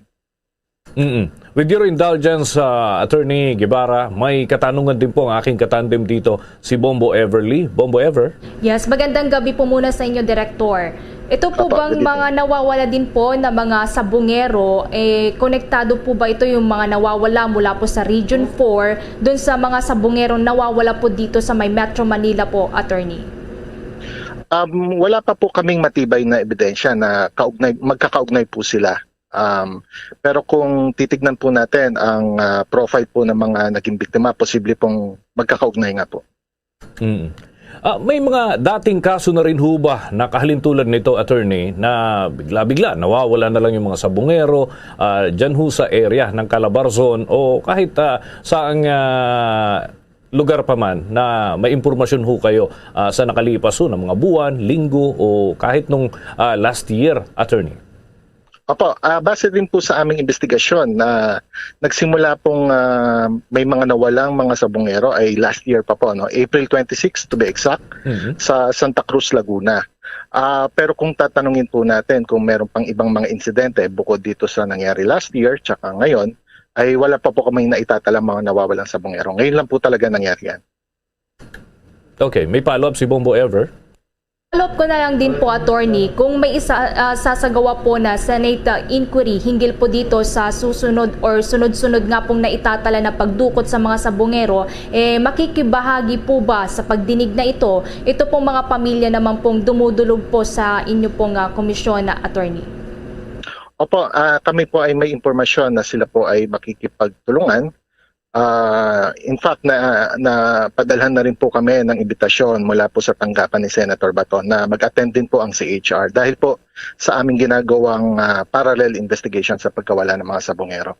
With your indulgence, Attorney Guevara, may katanungan din po ang aking katandem dito, si Bombo Everly. Bombo Ever? Yes, magandang gabi po muna sa inyo, Director. Ito po bang mga nawawala din po na mga sabungero, konektado po ba ito yung mga nawawala mula po sa Region 4 dun sa mga sabungero nawawala po dito sa may Metro Manila po, Attorney? Wala pa po kaming matibay na ebidensya na magkakaugnay po sila. Pero kung titignan po natin ang profile po ng mga naging biktima, posible pong magkakaugnay nga po. May mga dating kaso na rin ho ba na kahalintulad nito, Attorney, na bigla-bigla nawawala na lang yung mga sabungero dyan ho sa area ng Calabarzon o kahit saang lugar pa man na may impormasyon ho kayo sa nakalipas ho ng mga buwan, linggo o kahit nung last year, Attorney? Opo, base din po sa aming investigasyon na nagsimula pong may mga nawalang mga sabungero ay last year pa po, no? April 26 to be exact, sa Santa Cruz, Laguna. Pero kung tatanungin po natin kung meron pang ibang mga insidente bukod dito sa nangyari last year tsaka ngayon, ay wala pa po kaming naitatalang mga nawawalang sabungero. Ngayon lang po talaga nangyari yan. Okay, may follow-up si Bombo Ever? Follow-up ko na lang din po, Attorney, kung may sasagawa po na Senate inquiry hinggil po dito sa susunod or sunod-sunod nga pong naitatala na pagdukot sa mga sabungero, makikibahagi po ba sa pagdinig na ito pong mga pamilya naman pong dumudulog po sa inyo pong komisyon na, Attorney? Opo, kami po ay may impormasyon na sila po ay makikipagtulungan. In fact, na padalhan na rin po kami ng imbitasyon mula po sa tanggapan ni Senator Bato na mag-attend din po ang CHR dahil po sa aming ginagawang parallel investigation sa pagkawala ng mga sabungero.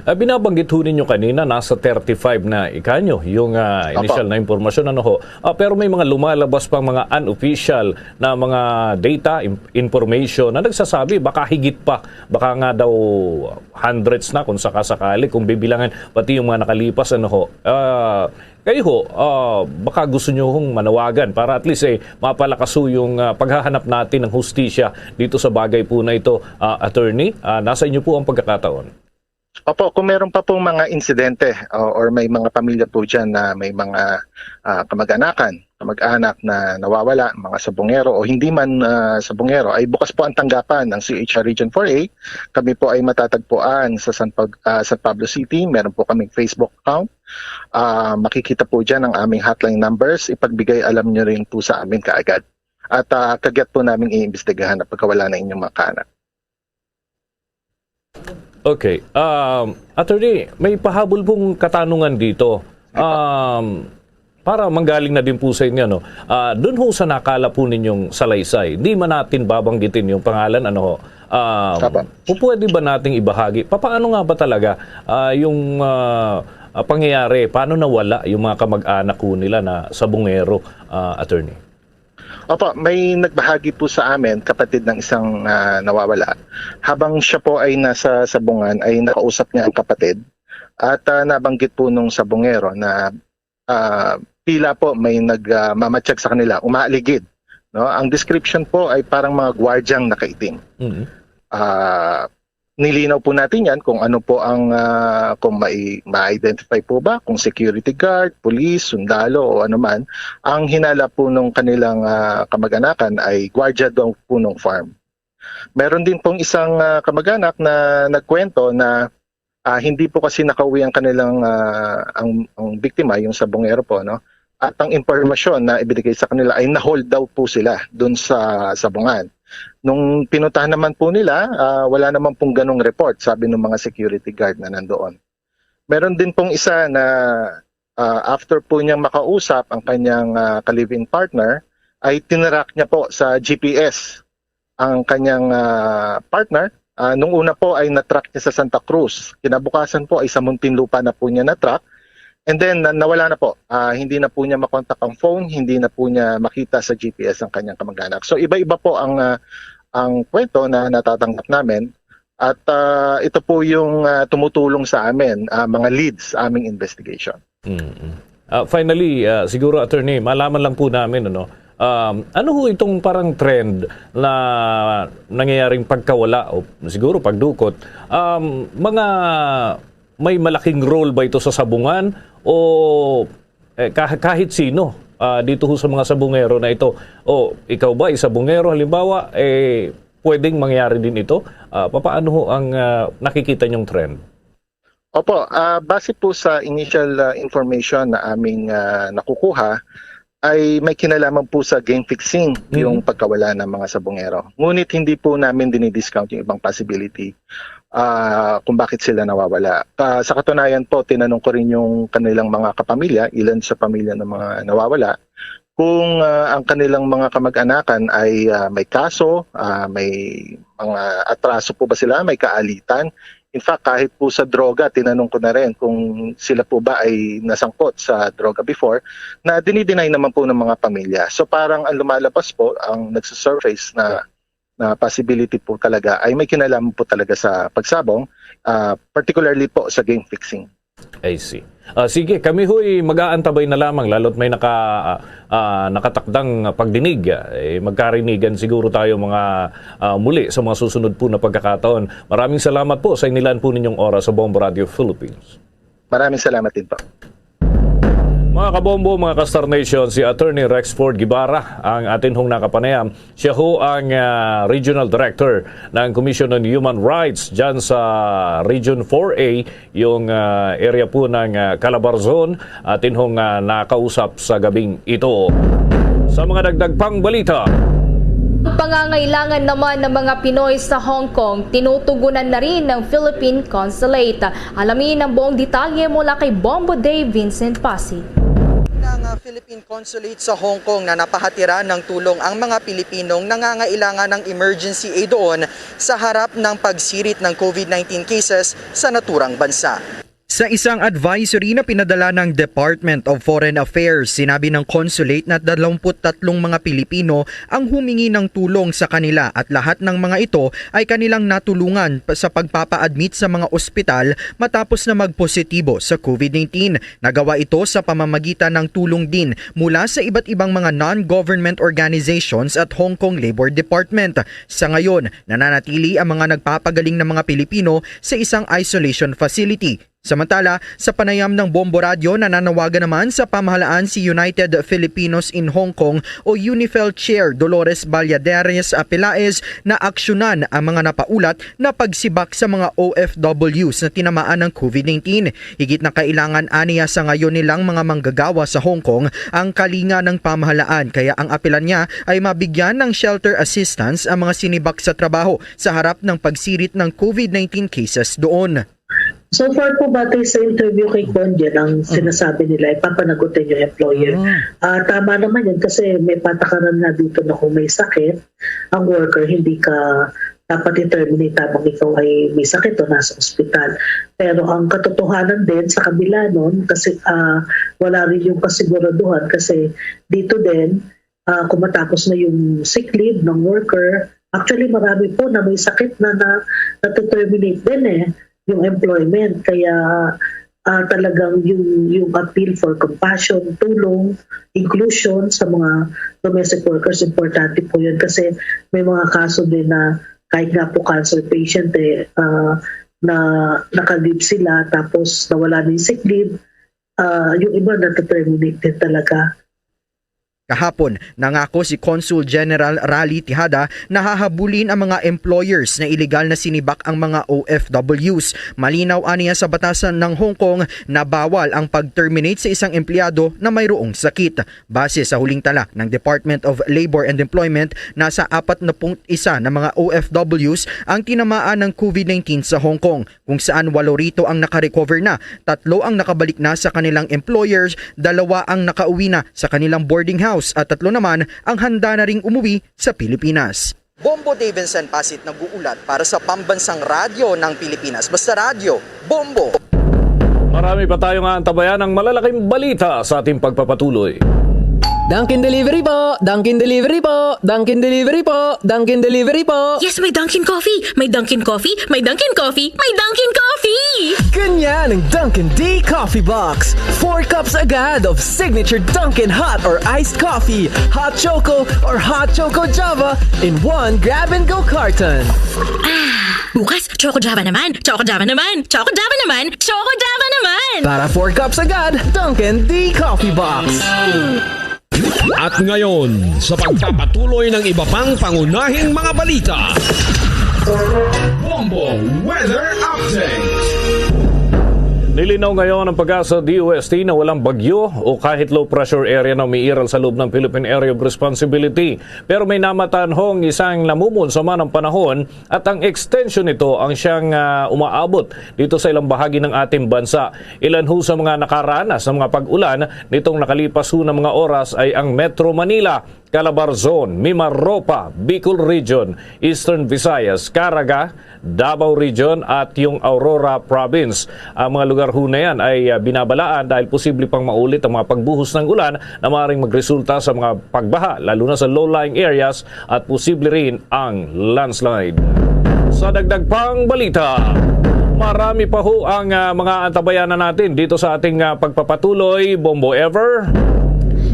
Binabanggit ho ninyo kanina, nasa 35 na ikanyo yung initial na impormasyon. Pero may mga lumalabas pang mga unofficial na mga data, information na nagsasabi baka higit pa, baka nga daw hundreds na kung sakasakali, kung bibilangan pati yung mga nakalipas. Kayo ho, baka gusto nyo hong manawagan para at least mapalakas yung paghahanap natin ng hustisya dito sa bagay po na ito, Attorney. Nasa inyo po ang pagkakataon. Opo, kung meron pa pong mga insidente or may mga pamilya po dyan na may mga kamag-anak na nawawala, mga sabungero o hindi man sabungero, ay bukas po ang tanggapan ng CHR Region 4A. Kami po ay matatagpuan sa San Pablo City. Meron po kaming Facebook account. Makikita po dyan ang aming hotline numbers. Ipagbigay alam nyo rin po sa amin kaagad. At kagyat po namin iimbestigahan na pagkawala ng inyong mga kaanak. Okay. Attorney, may pahabol pong katanungan dito. Para manggaling na din po sa inyo, doon ho sa nakala po ninyong salaysay, hindi man natin babanggitin yung pangalan, pwede ba nating ibahagi? Paano nga ba talaga yung pangyayari? Paano nawala yung mga kamag-anak ko nila na sabungero, Attorney? Opo, may nagbahagi po sa amin, kapatid ng isang nawawala. Habang siya po ay nasa sabungan, ay nakausap niya ang kapatid. At nabanggit po nung sabungero na tila po may nagmamatsyag sa kanila, umaaligid. No? Ang description po ay parang mga gwardyang nakaitim. Nilinaw po natin yan kung ano po ang, kung ma-identify po ba, kung security guard, police, sundalo o ano man. Ang hinala po nung kanilang kamag-anakan ay gwardiya daw po nung farm. Meron din pong isang kamag-anak na nagkwento na hindi po kasi nakauwi ang kanilang ang biktima, yung sabungero po, no? At ang impormasyon na ibigay sa kanila ay na-hold daw po sila doon sa sabungan. Nung pinuntahan naman po nila, wala naman pong ganong report, sabi ng mga security guard na nandoon. Meron din pong isa na after po niyang makausap ang kanyang ka-living partner, ay tinarak niya po sa GPS ang kanyang partner. Nung una po ay natrack niya sa Santa Cruz. Kinabukasan po ay sa Muntinlupa na po niya natrack. And then nawala na po. Hindi na po niya makontak ang phone, hindi na po niya makita sa GPS ang kanyang kamag-anak. So iba-iba po ang kwento na natatanggap namin. At ito po yung tumutulong sa amin, mga leads sa aming investigation. Finally, siguro attorney, malaman lang po namin ano ho itong parang trend na nangyayaring pagkawala o siguro pagdukot, mga may malaking role ba ito sa sabungan o kahit sino dito ho sa mga sabungero na ito? O ikaw ba sabungero halimbawa, pwedeng mangyari din ito? Paano ho ang nakikita niyong trend? Opo, base po sa initial information na aming nakukuha, ay may kinalaman po sa game fixing yung pagkawala ng mga sabungero. Ngunit hindi po namin dinidiscount yung ibang possibility kung bakit sila nawawala. Sa katunayan po, tinanong ko rin yung kanilang mga kapamilya, ilan sa pamilya ng mga nawawala, kung ang kanilang mga kamag-anakan ay may kaso, may mga atraso po ba sila, may kaalitan. In fact, kahit po sa droga, tinanong ko na rin kung sila po ba ay nasangkot sa droga before, na dinideny naman po ng mga pamilya. So parang ang lumalabas po, ang nagsasurface na possibility po talaga ay may kinalaman po talaga sa pagsabong, particularly po sa game fixing. I see. Sige, kami ho'y mag-aantabay na lamang lalo't may nakatakdang pagdinig. Magkarinigan siguro tayo mga muli sa mga susunod po na pagkakataon. Maraming salamat po sa inilaan po ninyong oras sa Bombo Radio Philippines. Maraming salamat din po. Mga kabombo, mga ka-Star Nation, si Attorney Rexford Guibarra ang atin hong nakapanayam. Siya ho ang Regional Director ng Commission on Human Rights dyan sa Region 4A, yung area po ng Calabarzon. Atin hong nakausap sa gabing ito. Sa mga dagdag pang balita, pangangailangan naman ng mga Pinoy sa Hong Kong, tinutugunan na rin ng Philippine Consulate. Alamin ang buong detalye mula kay Bombo Day Vincent Pasig. Ng Philippine Consulate sa Hong Kong na napahatiran ng tulong ang mga Pilipinong nangangailangan ng emergency aid doon sa harap ng pagsirit ng COVID-19 cases sa naturang bansa. Sa isang advisory na pinadala ng Department of Foreign Affairs, sinabi ng consulate na 23 mga Pilipino ang humingi ng tulong sa kanila at lahat ng mga ito ay kanilang natulungan sa pagpapa-admit sa mga ospital matapos na magpositibo sa COVID-19. Nagawa ito sa pamamagitan ng tulong din mula sa iba't ibang mga non-government organizations at Hong Kong Labor Department. Sa ngayon, nananatili ang mga nagpapagaling na mga Pilipino sa isang isolation facility. Samantala, sa panayam ng Bombo Radio, nananawagan naman sa pamahalaan si United Filipinos in Hong Kong o UNIFIL Chair Dolores Valladares Pelaez na aksyonan ang mga napaulat na pagsibak sa mga OFWs na tinamaan ng COVID-19. Higit na kailangan aniya sa ngayon nilang mga manggagawa sa Hong Kong ang kalinga ng pamahalaan, kaya ang apelan niya ay mabigyan ng shelter assistance ang mga sinibak sa trabaho sa harap ng pagsirit ng COVID-19 cases doon. So far po batay sa interview kay Conjen, ang sinasabi nila ay papanagutin yung employer. Tama naman yan kasi may patakaran na dito na kung may sakit, ang worker hindi ka dapat i-terminate habang ikaw ay may sakit o nasa ospital. Pero ang katotohanan din sa kabila nun, kasi wala rin yung kasiguraduhan kasi dito din, kung matapos na yung sick leave ng worker, actually marami po na may sakit na na-terminate din yung employment. Kaya talagang yung appeal for compassion, tulong, inclusion sa mga domestic workers, importante po yun kasi may mga kaso din na kahit nga po cancer patient na naka-leave sila tapos nawala na yung sick leave, yung iba na-terminate din talaga. Kahapon, nangako si Consul General Rally Tihada na hahabulin ang mga employers na iligal na sinibak ang mga OFWs. Malinaw aniya sa batasan ng Hong Kong na bawal ang pag-terminate sa isang empleyado na mayroong sakit. Base sa huling tala ng Department of Labor and Employment, nasa 41 na mga OFWs ang tinamaan ng COVID-19 sa Hong Kong, kung saan 8 rito ang nakarecover na, 3 ang nakabalik na sa kanilang employers, 2 ang nakauwi na sa kanilang boarding house at 3 naman ang handa na ring umuwi sa Pilipinas. Bombo Day Vincent Pasit nag-uulat para sa Pambansang Radyo ng Pilipinas. Basta radyo, Bombo! Marami pa tayong aantabayan ng malalaking balita sa ating pagpapatuloy. Dunkin Delivery po! Dunkin Delivery po! Dunkin Delivery po! Dunkin Delivery po! Yes, may Dunkin Coffee! May Dunkin Coffee! May Dunkin Coffee! May Dunkin Coffee! Ganyan ang Dunkin D Coffee Box. 4 cups agad of signature Dunkin Hot or Iced Coffee, Hot Choco or Hot Choco Java in one grab-and-go carton. Bukas, Choco Java naman! Choco Java naman! Choco Java naman! Choco Java naman! Para 4 cups agad, Dunkin D Coffee Box. At ngayon, sa pagpapatuloy ng iba pang pangunahing mga balita, Bombo Weather Update. Nilinaw ngayon ang Pag-asa DOST na walang bagyo o kahit low pressure area na umiiral sa loob ng Philippine Area of Responsibility. Pero may namatanhong isang namumon sama ng panahon at ang extension nito ang siyang umaabot dito sa ilang bahagi ng ating bansa. Ilan ho sa mga nakaranas ng mga pag-ulan nitong nakalipas ho ng mga oras ay ang Metro Manila, Calabar Zone, Mimaropa, Bicol Region, Eastern Visayas, Caraga, Davao Region at yung Aurora Province. Ang mga lugar ho na yan ay binabalaan dahil posible pang maulit ang mga pagbuhos ng ulan na maaaring magresulta sa mga pagbaha lalo na sa low-lying areas at posible rin ang landslide. Sa dagdag pang balita, marami pa ho ang mga antabayanan natin dito sa ating pagpapatuloy. Bombo Ever.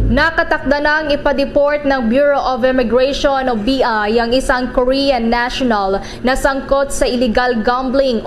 Nakatakda nang ipa-deport ng Bureau of Immigration o BI ang isang Korean national na sangkot sa illegal gambling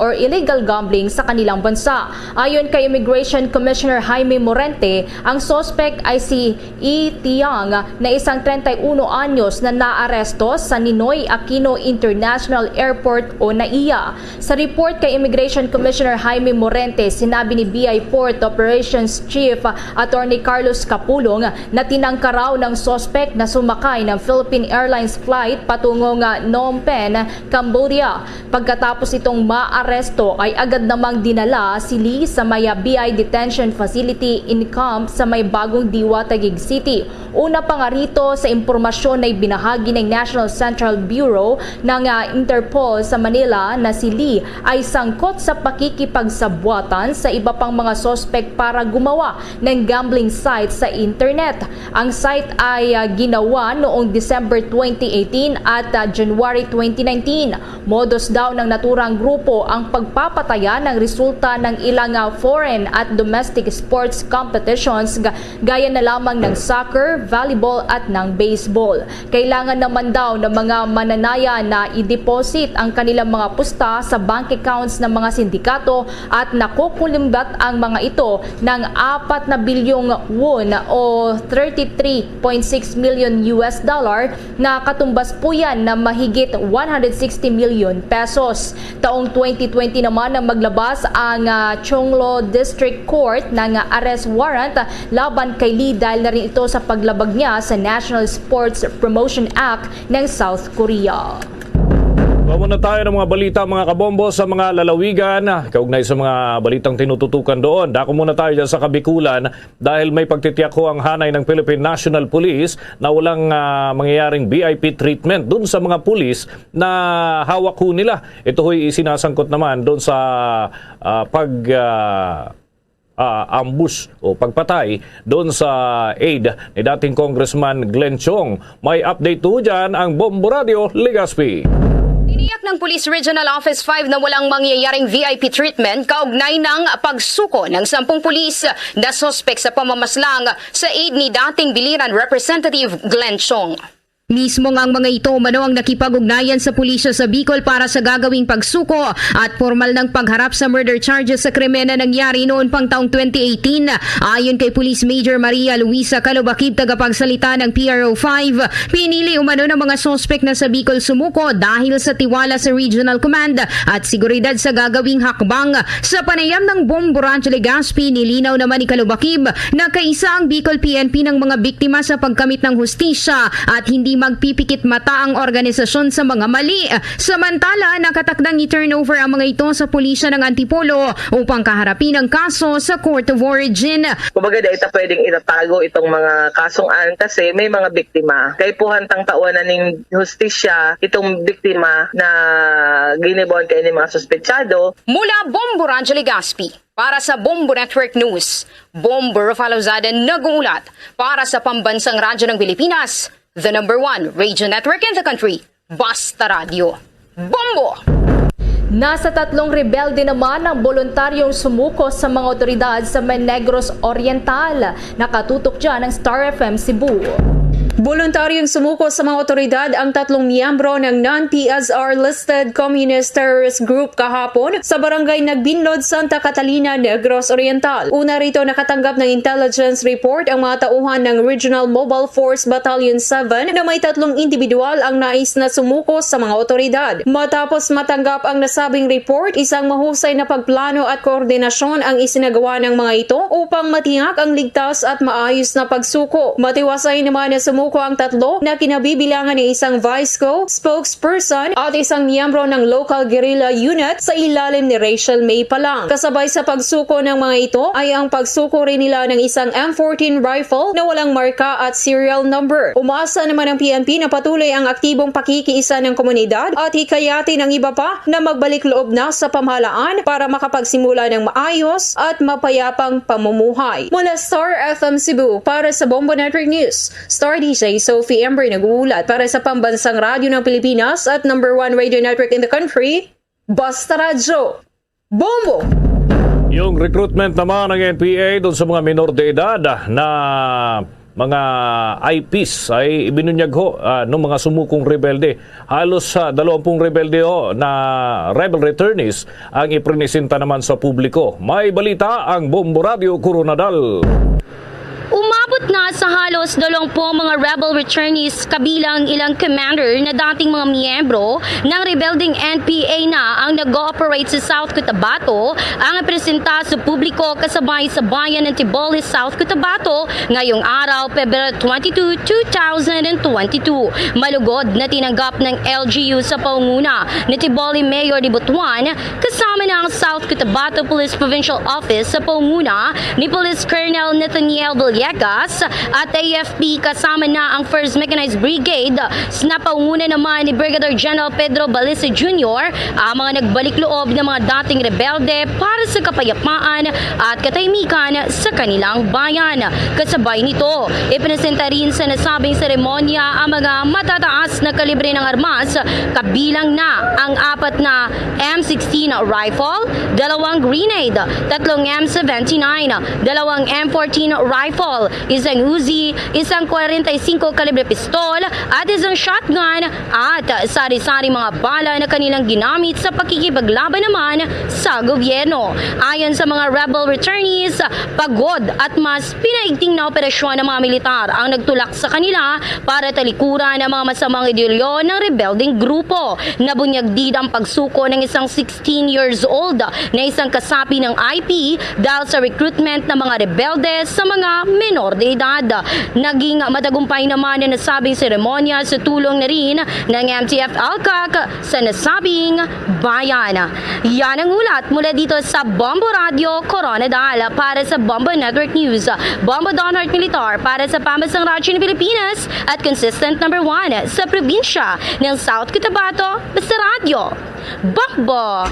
sa kanilang bansa. Ayon kay Immigration Commissioner Jaime Morente, ang suspect ay si E. Tiang na isang 31 anyos na naaresto sa Ninoy Aquino International Airport o NAIA. Sa report kay Immigration Commissioner Jaime Morente, sinabi ni BI Port Operations Chief Attorney Carlos Capulong na tinangka raw ng suspect na sumakay ng Philippine Airlines flight patungong Phnom Penh, Cambodia. Pagkatapos itong maaresto ay agad namang dinala si Lee sa may BI Detention Facility in Camp sa may Bagong Diwa, Taguig City. Una pa nga rito sa impormasyon na ibinahagi ng National Central Bureau ng Interpol sa Manila na si Lee ay sangkot sa pakikipagsabwatan sa iba pang mga suspect para gumawa ng gambling site sa internet. Ang site ay ginawa noong December 2018 at January 2019. Modus daw ng naturang grupo ang pagpapataya ng resulta ng ilang foreign at domestic sports competitions gaya na lamang ng soccer, volleyball at ng baseball. Kailangan naman daw ng mga mananaya na i-deposit ang kanilang mga pusta sa bank accounts ng mga sindikato at nakukulimbat ang mga ito ng 4 na bilyong won o 33.6 million US dollar na katumbas po yan na mahigit 160 million pesos. Taong 2020 naman na maglabas ang Chonglo District Court ng arrest warrant laban kay Lee dahil na rin ito sa paglabag niya sa National Sports Promotion Act ng South Korea. Muna tayo ng mga balita mga kabombo sa mga lalawigan. Kaugnay sa mga balitang tinututukan doon. Dako muna tayo dyan sa Kabikulan dahil may pagtitiyak ho ang hanay ng Philippine National Police na walang mangyayaring VIP treatment doon sa mga pulis na hawak ho nila. Ito ho'y isinasangkot naman doon sa ambush o pagpatay doon sa aid ni dating Congressman Glenn Chong. May update ho dyan ang Bombo Radio Legazpi. Tiniyak ng Police Regional Office 5 na walang mangyayaring VIP treatment kaugnay ng pagsuko ng 10 pulis na sospek sa pamamaslang sa aid ni dating Biliran Representative Glenn Chong. Mismo nga ang mga ito umano ang nakipag-ugnayan sa pulisya sa Bicol para sa gagawing pagsuko at formal ng pagharap sa murder charges sa krimen na nangyari noon pang taong 2018. Ayon kay Police Major Maria Luisa Calubakib, tagapagsalita ng PRO5, pinili umano ng mga sospek na sa Bicol sumuko dahil sa tiwala sa Regional Command at seguridad sa gagawing hakbang. Sa panayam ng Bombo Radio Legazpi, nilinaw naman ni Calubakib na kaisa ang Bicol PNP ng mga biktima sa pagkamit ng hustisya at hindi magpipikit mata ang organisasyon sa mga mali. Samantala, nakatakdang i-turnover ang mga ito sa pulisya ng Antipolo upang kaharapin ang kaso sa Court of Origin. Kumbaga ita pwedeng itatago itong mga kasong-an kasi may mga biktima. Kay puhantang tawanan ng hustisya itong biktima na ginibon kay ni mga suspetsado. Mula Bombo Rancho Legazpi, para sa Bombo Network News, Bombo Rafalozada nag-uulat para sa pambansang radyo ng Pilipinas, the #1 radio network in the country, Basta Radio. Bombo! Nasa 3 rebelde naman ang voluntaryong sumuko sa mga otoridad sa Negros Oriental. Nakatutok dyan ang Star FM Cebu. Voluntaryong sumuko sa mga otoridad ang 3 miyembro ng non-PSR-listed Communist Terrorist Group kahapon sa barangay Nagbinlod, Santa Catalina, Negros Oriental. Una rito nakatanggap ng intelligence report ang mga tauhan ng Regional Mobile Force Battalion 7 na may 3 individual ang nais na sumuko sa mga otoridad. Matapos matanggap ang nasabing report, isang mahusay na pagplano at koordinasyon ang isinagawa ng mga ito upang matiyak ang ligtas at maayos na pagsuko. Matiwasay naman na sumuko ang 3 na kinabibilangan ng isang vice-co, spokesperson at isang miyembro ng local guerrilla unit sa ilalim ni Rachel May Palang. Kasabay sa pagsuko ng mga ito ay ang pagsuko rin nila ng isang M14 rifle na walang marka at serial number. Umasa naman ang PNP na patuloy ang aktibong pakikiisa ng komunidad at hikayatin ang iba pa na magbalik loob na sa pamahalaan para makapagsimula ng maayos at mapayapang pamumuhay. Mula Star FM Cebu para sa Bombo Network News, Star DJ Sophie Ember nag-uulat para sa pambansang radyo ng Pilipinas at #1 radio network in the country, Basta Radio. Bombo! Yung recruitment naman ng NPA doon sa mga minor de edad na mga IPs ay ibinunyag ho ng mga sumukong rebelde. Halos 20 rebelde ho na rebel returnees ang iprinisenta naman sa publiko. May balita ang Bombo Radio Coronadal. Umabot na sa halos 20 mga rebel returnees kabilang ilang commander na dating mga miyembro ng rebelding NPA na ang nag-ooperate sa South Cotabato ang presenta sa publiko kasabay sa bayan ng Tiboli, South Cotabato ngayong araw, Pebrero 22, 2022. Malugod na tinanggap ng LGU sa pangunguna ni Tiboli Mayor de Butuan kasama ng South Cotabato Police Provincial Office sa pangunguna ni Police Colonel Nathaniel Villegas at AFP kasama na ang 1st Mechanized Brigade na panguna naman ni Brigadier General Pedro Balisa Jr. ang mga nagbalik loob ng mga dating rebelde para sa kapayapaan at katahimikan sa kanilang bayan. Kasabay nito, ipinesenta rin sa nasabing seremonya ang mga matataas na kalibre ng armas kabilang na ang 4 na M16 rifle, 2 grenade, 3 M79, 2 M14 rifle, isang Uzi, isang 45 kalibre pistol at isang shotgun at sari-sari mga bala na kanilang ginamit sa pakikipaglaban naman sa gobyerno. Ayon sa mga rebel returnees, pagod at mas pinaigting na operasyon ng mga militar ang nagtulak sa kanila para talikuran ang mga masamang ideolyo ng rebelding grupo. Nabunyag din ang pagsuko ng isang 16 years old na isang kasapi ng IP dahil sa recruitment ng mga rebelde sa mga menor de edad. Naging matagumpay naman na nasabing seremonya sa tulong na rin ng MTF Alcac sa nasabing bayan. Yan ang ulat mula dito sa Bombo Radio Coronadal para sa Bombo Network News. Bombo Donhart Militar para sa pambansang radyo ng Pilipinas at consistent #1 sa probinsya ng South Cotabato, Basta Radio. Bombo!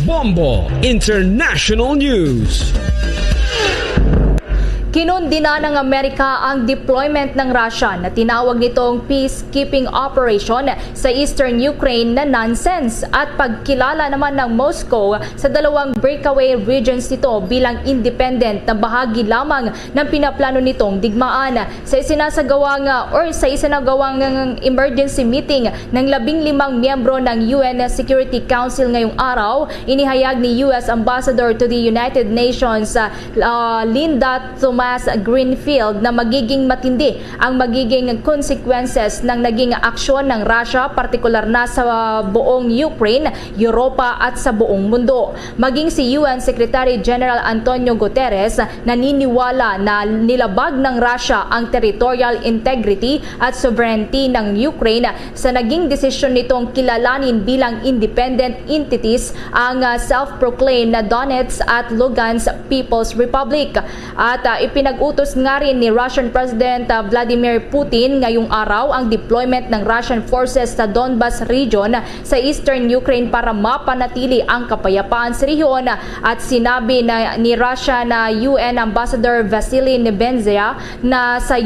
Bombo International News. Kinundina ng Amerika ang deployment ng Russia na tinawag nitong peacekeeping operation sa eastern Ukraine na nonsense at pagkilala naman ng Moscow sa 2 breakaway regions nito bilang independent na bahagi lamang ng pinaplano nitong digmaan. Sa isinagawang emergency meeting ng 15 miyembro ng UN Security Council ngayong araw, inihayag ni US Ambassador to the United Nations Linda Thomas Thomas Greenfield na magiging matindi ang magiging consequences ng naging aksyon ng Russia, partikular na sa buong Ukraine, Europa at sa buong mundo. Maging si UN Secretary General Antonio Guterres naniniwala na nilabag ng Russia ang territorial integrity at sovereignty ng Ukraine sa naging desisyon nitong kilalanin bilang independent entities ang self-proclaimed na Donetsk at Lugansk People's Republic. At ipinag-utos nga rin ni Russian President Vladimir Putin ngayong araw ang deployment ng Russian forces sa Donbas region sa eastern Ukraine para mapanatili ang kapayapaan sa rehiyon. At sinabi ni Russia na UN Ambassador Vasily Nebenzia na sa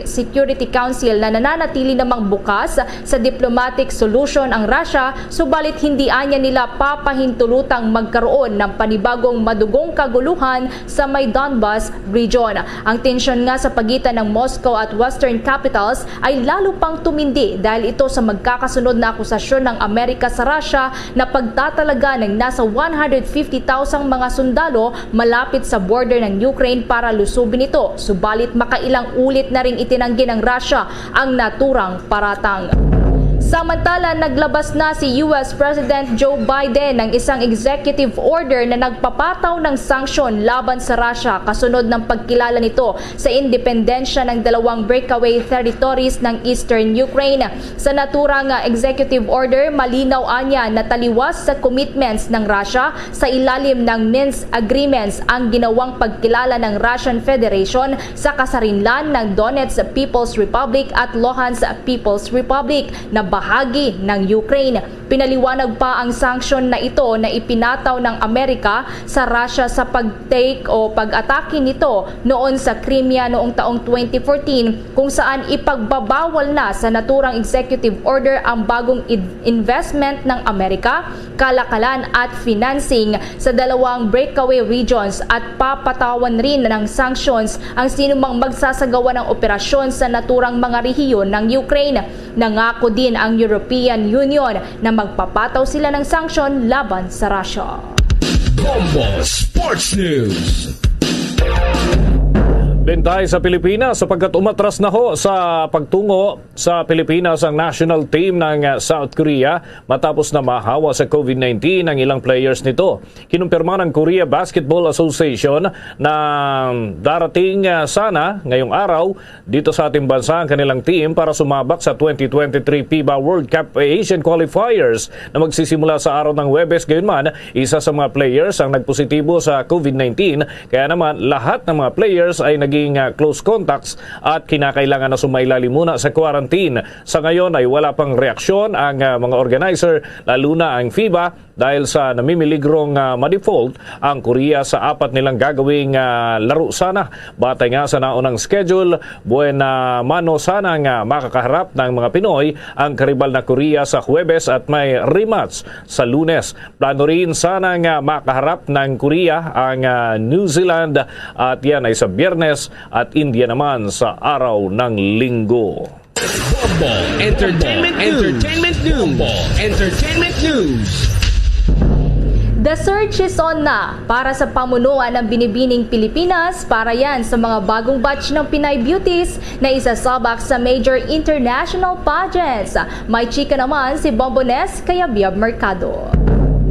Security Council na nananatili namang bukas sa diplomatic solution ang Russia, subalit hindi anya nila papahintulutang magkaroon ng panibagong madugong kaguluhan sa may Donbas region. Ang tensyon nga sa pagitan ng Moscow at Western capitals ay lalo pang tumindi dahil ito sa magkakasunod na akusasyon ng Amerika sa Russia na pagtatalaga ng nasa 150,000 mga sundalo malapit sa border ng Ukraine para lusubin ito. Subalit makailang ulit na rin itinanggi ng Russia ang naturang paratang. Samantala, naglabas na si US President Joe Biden ng isang executive order na nagpapataw ng sanksyon laban sa Russia kasunod ng pagkilala nito sa independensya ng dalawang breakaway territories ng eastern Ukraine. Sa naturang executive order, malinaw anya na taliwas sa commitments ng Russia sa ilalim ng Minsk Agreements ang ginawang pagkilala ng Russian Federation sa kasarinlan ng Donetsk People's Republic at Luhansk People's Republic na bahagi ng Ukraine. Pinaliwanag pa ang sanksyon na ito na ipinataw ng Amerika sa Russia sa pag-take o pag-atake nito noon sa Crimea noong taong 2014 kung saan ipagbabawal na sa naturang executive order ang bagong investment ng Amerika, kalakalan at financing sa dalawang breakaway regions at papatawan rin ng sanctions ang sinumang magsasagawa ng operasyon sa naturang mga rehiyon ng Ukraine. Nangako din ang European Union na magpapataw sila ng sanksyon laban sa Russia. Bombo Sports News. Bintay sa Pilipinas sapagkat umatras na ho sa pagtungo sa Pilipinas ang national team ng South Korea matapos na mahawa sa COVID-19 ang ilang players nito. Kinumpirma ng Korea Basketball Association na darating sana ngayong araw dito sa ating bansa ang kanilang team para sumabak sa 2023 FIBA World Cup Asian Qualifiers na magsisimula sa araw ng Huwebes. Gayunman, isa sa mga players ang nagpositibo sa COVID-19 kaya naman lahat ng mga players ay naging close contacts at kinakailangan na sumailalim muna sa quarantine. Sa ngayon ay wala pang reaksyon ang mga organizer lalo na ang FIBA dahil sa namimiligrong ma-default ang Korea sa apat nilang gagawing laro sana. Batay nga sa naunang schedule, buena mano sana nga makakaharap ng mga Pinoy ang karibal na Korea sa Huwebes at may rematch sa Lunes. Plano rin sana nga makaharap ng Korea ang New Zealand at yan ay sa Biyernes at India naman sa araw ng Linggo. Bombo Entertainment News. The search is on na para sa pamunuan ng Binibining Pilipinas para yan sa mga bagong batch ng Pinay Beauties na isasabak sa major international pageants. May chika naman si Bombones kaya Biab Mercado.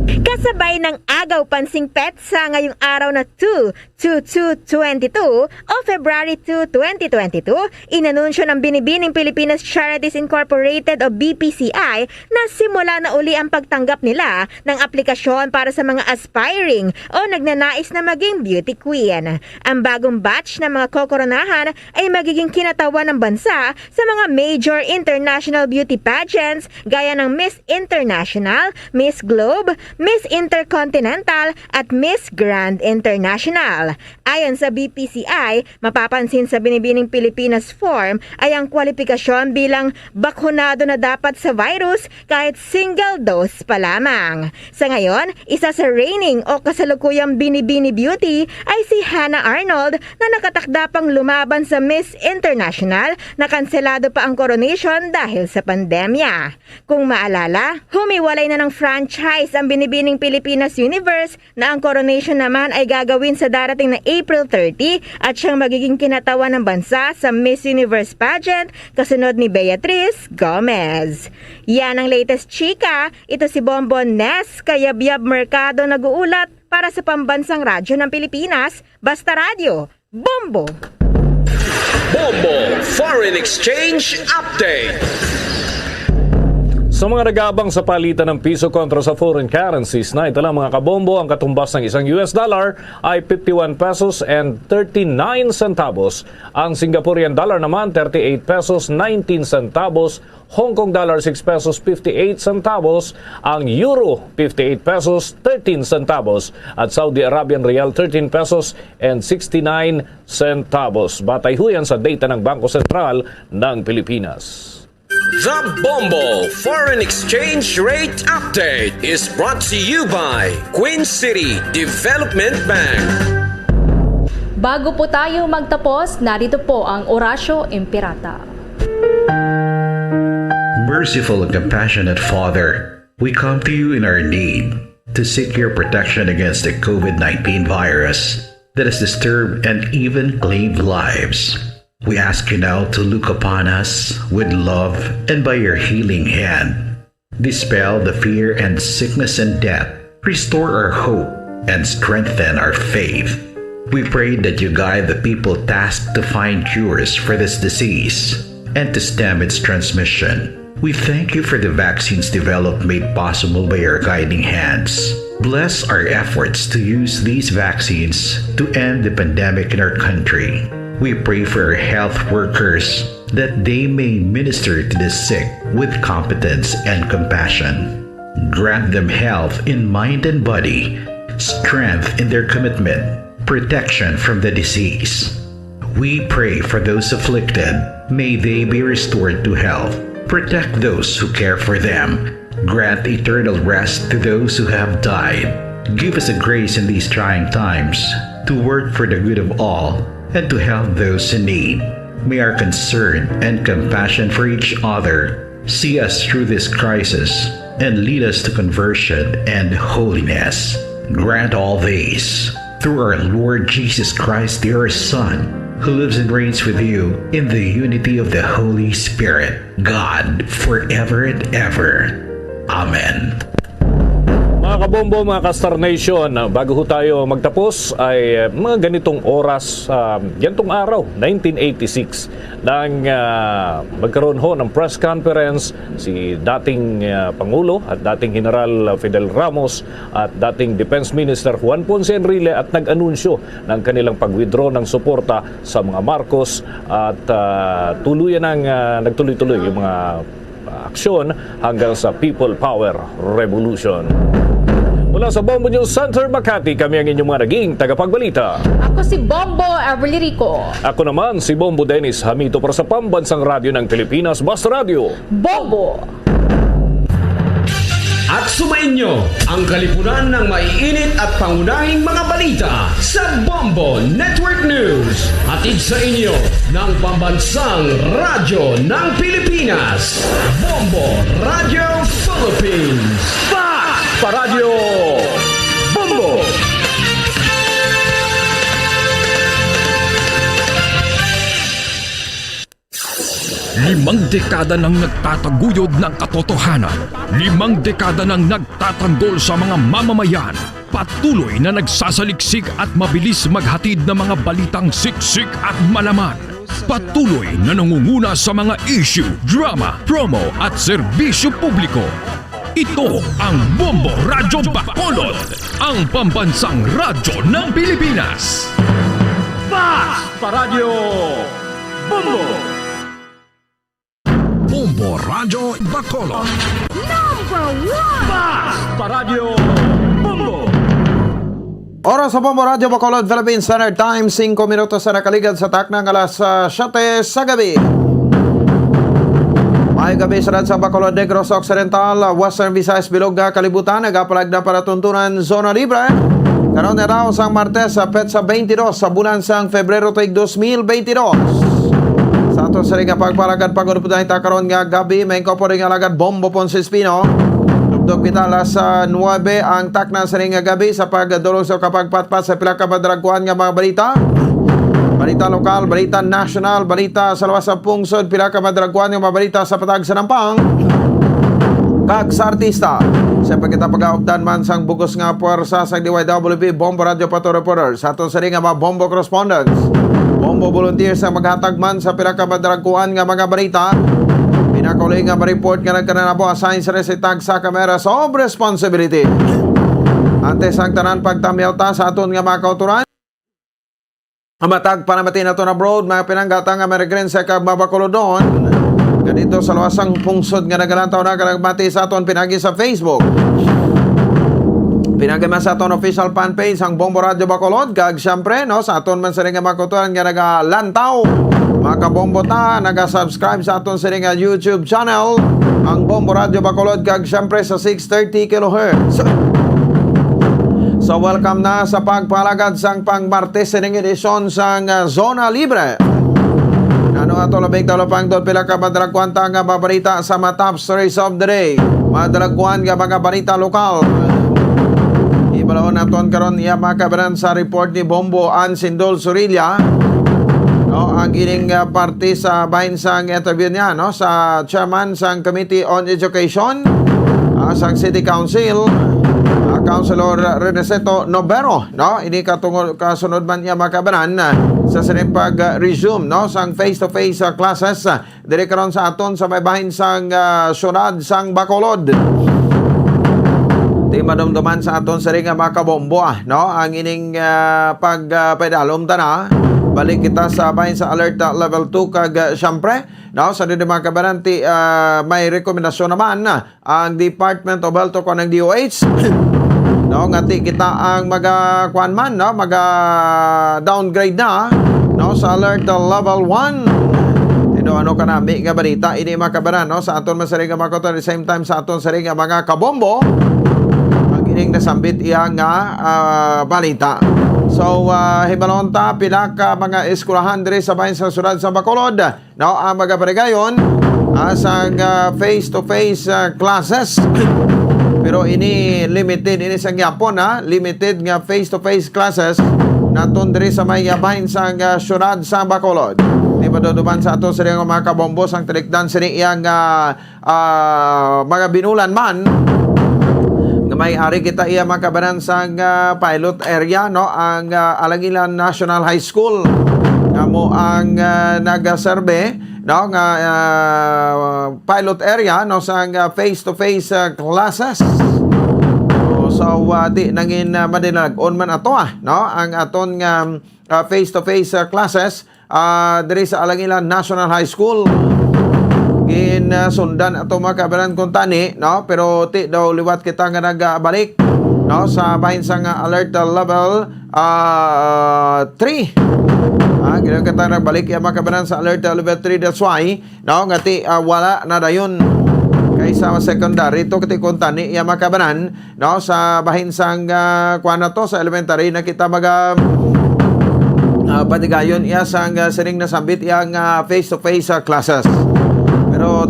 Kasabay ng agaw pansing petsa ngayong araw na 2/2/22 o February 2, 2022, inanunsyo ng Binibining Pilipinas Charities Incorporated o BPCI na simula na uli ang pagtanggap nila ng aplikasyon para sa mga aspiring o nagnanais na maging beauty queen. Ang bagong batch ng mga kokoronahan ay magiging kinatawan ng bansa sa mga major international beauty pageants gaya ng Miss International, Miss Globe, Miss Intercontinental at Miss Grand International. Ayon sa BPCI, mapapansin sa Binibining Pilipinas form ay ang kwalifikasyon bilang bakunado na dapat sa virus kahit single dose pa lamang. Sa ngayon, isa sa reigning o kasalukuyang Binibini Beauty ay si Hannah Arnold na nakatakda pang lumaban sa Miss International na kanselado pa ang coronation dahil sa pandemya. Kung maalala, humiwalay na ng franchise ang Binibining Binibining Pilipinas Universe na ang coronation naman ay gagawin sa darating na April 30 at siyang magiging kinatawan ng bansa sa Miss Universe pageant kasunod ni Beatriz Gomez. Yan ang latest chika. Ito si Bonbon Nes, Kayabyab Mercado nag-uulat para sa Pambansang Radyo ng Pilipinas, Basta Radio, Bombo! Bombo Foreign Exchange Update. Sa mga nag-aabang sa palitan ng piso kontra sa foreign currencies na ito lang mga kabombo, ang katumbas ng isang US dollar ay 51 pesos and 39 centavos. Ang Singaporean dollar naman 38 pesos 19 centavos. Hong Kong dollar 6 pesos 58 centavos. Ang euro 58 pesos 13 centavos. At Saudi Arabian Rial 13 pesos and 69 centavos. Batay ho yan sa data ng Bangko Sentral ng Pilipinas. The Bombo Foreign Exchange Rate Update is brought to you by Queen City Development Bank. Bago po tayo magtapos, narito po ang Orasyo Imperata. Merciful and compassionate Father, we come to you in our need to seek your protection against the COVID-19 virus that has disturbed and even claimed lives. We ask you now to look upon us with love and by your healing hand. Dispel the fear and sickness and death. Restore our hope and strengthen our faith. We pray that you guide the people tasked to find cures for this disease and to stem its transmission. We thank you for the vaccines developed made possible by your guiding hands. Bless our efforts to use these vaccines to end the pandemic in our country. We pray for our health workers that they may minister to the sick with competence and compassion. Grant them health in mind and body, strength in their commitment, protection from the disease. We pray for those afflicted. May they be restored to health. Protect those who care for them. Grant eternal rest to those who have died. Give us a grace in these trying times to work for the good of all and to help those in need. May our concern and compassion for each other see us through this crisis and lead us to conversion and holiness. Grant all these through our Lord Jesus Christ, your Son, who lives and reigns with you in the unity of the Holy Spirit, God, forever and ever. Amen. Mga kabombo, mga ka-Star Nation, bago ho tayo magtapos ay mga ganitong oras, ganitong araw, 1986, nang magkaroon ho ng press conference si dating Pangulo at dating General Fidel Ramos at dating Defense Minister Juan Ponce Enrile at nag-anunsyo ng kanilang pag-withdraw ng suporta sa mga Marcos at nagtuloy-tuloy yung mga aksyon hanggang sa People Power Revolution. Mula sa Bombo News Center, Makati, kami ang inyong mga naging tagapagbalita. Ako si Bombo Avrilico. Ako naman si Bombo Dennis Hamito para sa Pambansang Radyo ng Pilipinas, Basta Radio. Bombo! At sumainyo ang kalipunan ng maiinit at pangunahing mga balita sa Bombo Network News. Hatid sa inyo ng Pambansang Radyo ng Pilipinas, Bombo Radio Philippines. Paradyo Bombo! Limang dekada nang nagtataguyod ng katotohanan. 5 dekada nang nagtatanggol sa mga mamamayan. Patuloy na nagsasaliksik at mabilis maghatid ng mga balitang siksik at malaman. Patuloy na nangunguna sa mga issue, drama, promo at serbisyo publiko. Ito ang Bombo Radyo Bacolod, ang pambansang radyo ng Pilipinas. Paradyo Bombo! Bombo Radyo Bacolod. #1 Paradyo Bombo! Oras sa Bombo Radyo Bacolod, Philippine Standard Time, 5 minutos na nakaligad sa taknang alas 7 sa gabi. May gabi sa Bacolod, Negros Occidental, Western Visayas, Bilog na Kalibutan, nagapalag na para tuntunan Zona Libre. Karoon na raw sang Martes sa Petsa 22 sa bulan sang Febrero tuig 2022. Sa ato sa rin nga pagpalagad pag-uruputan ita karoon nga gabi, may inkopo rin nga lagad Bombo Ponce Espino. Tugtog kita alas 9 ang takna sa ring gabi sa pagdulong sa kapagpatpat sa pila ka madragkuhan nga mga balita. Balita lokal, balita national, balita sa lawas sa pungsod, pila ka madragkuhan nga mga balita sa patag sa Nampang. Kag sa artista. Siyempre kita pag-aupdan man sang bugos nga puwersa sa DYWP Bombo Radio Pato Reporters. Sa aton sa ring nga mga Bombo Correspondents. Bombo Volunteers ang maghatag man sa pila ka madragkuhan nga mga balita. Pinakauli nga ma-report nga nagkaroon po assign sa resitag sa kamera of responsibility. Antes ang tanan pagtamyalta sa aton nga mga kauturan. Amatag panamatin nato na abroad, mga pinanggata nga American sa kagbabakulodon. Ganito sa lawasang pungsod nga nagalantaw na kalagmati sa aton pinagi sa Facebook. Pinagi man sa aton official fan page ang Bombo Radio Bacolod. Kag syempre no, sa aton man sa ring nga mga kauturan nga nagalantaw. Mga kabombo ta, nag-subscribe sa aton sa ring nga YouTube channel, ang Bombo Radio Bacolod, kag syempre sa 630 kHz. So welcome na sa pagpalagad sang pang-Martes sa ring edisyon sang Zona Libre. Ano ato labing talopang doon pila ka madragkuhan ta nga babarita sa mga top stories of the day. Madragkuhan nga mga balita lokal. Ibalawon naton karon iya makabaran sa report ni Bombo Ann Sindol Surilla. No, ang gining parte sa bahin sang interview niya no sa chairman sang Committee on Education sang City Council, Councilor Reneseto Nobero, no, ini katungod kasunod man niya makabanan sa pag-resume no sang face-to-face classes dire karon sa aton sa bahin sang syudad sang Bacolod. Di madumduman sa aton sa ring mga kabombo no ang ining pagpedalom ta balik kita sa bahin sa alert level 2 kag syempre no sa di mga kabaranti may rekomendasyon naman ang Department of Health o ng DOH no ngati kita ang kuan man no downgrade na no sa alert level 1. Ano ka nami nga balita ini mga kabaran no sa aton man sa ring mga kauturan, at the same time sa aton sa ring mga kabombo ang ining nasambit iya nga balita. So, hibalon ta pila ka mga eskwelahan diri sa bahin sa syudad sa Bacolod. No, ang magaparegayon sa face-to-face classes. Pero ini limited ini sa gyapon limited nga face-to-face classes naton diri sa may bahin sa syudad sa Bacolod. Di ba duduman sa ato sa mga kabombo sang talikdan sini iyang mga binulan man. May ari kita iya makabanan sa pilot area no ang Alangilan National High School nga mo ang nagaserbe no nga pilot area no sa face to face classes. So di nangin madilag-on man ato no ang aton nga face to face classes diri sa Alangilan National High School. Sundan ato makabaran kung tani no pero ti daw liwat kita nga nagbalik no sa bahin sa alert level 3 gina kita nagbalik ya makabaran sa alert level 3. That's why no nga ti wala na dayon kaysa secondary to kiti kung tani ya makabaran no sa bahin sang kuan na to sa elementary na kita patigayon iya sang siring nasambit yang face to face classes. Pero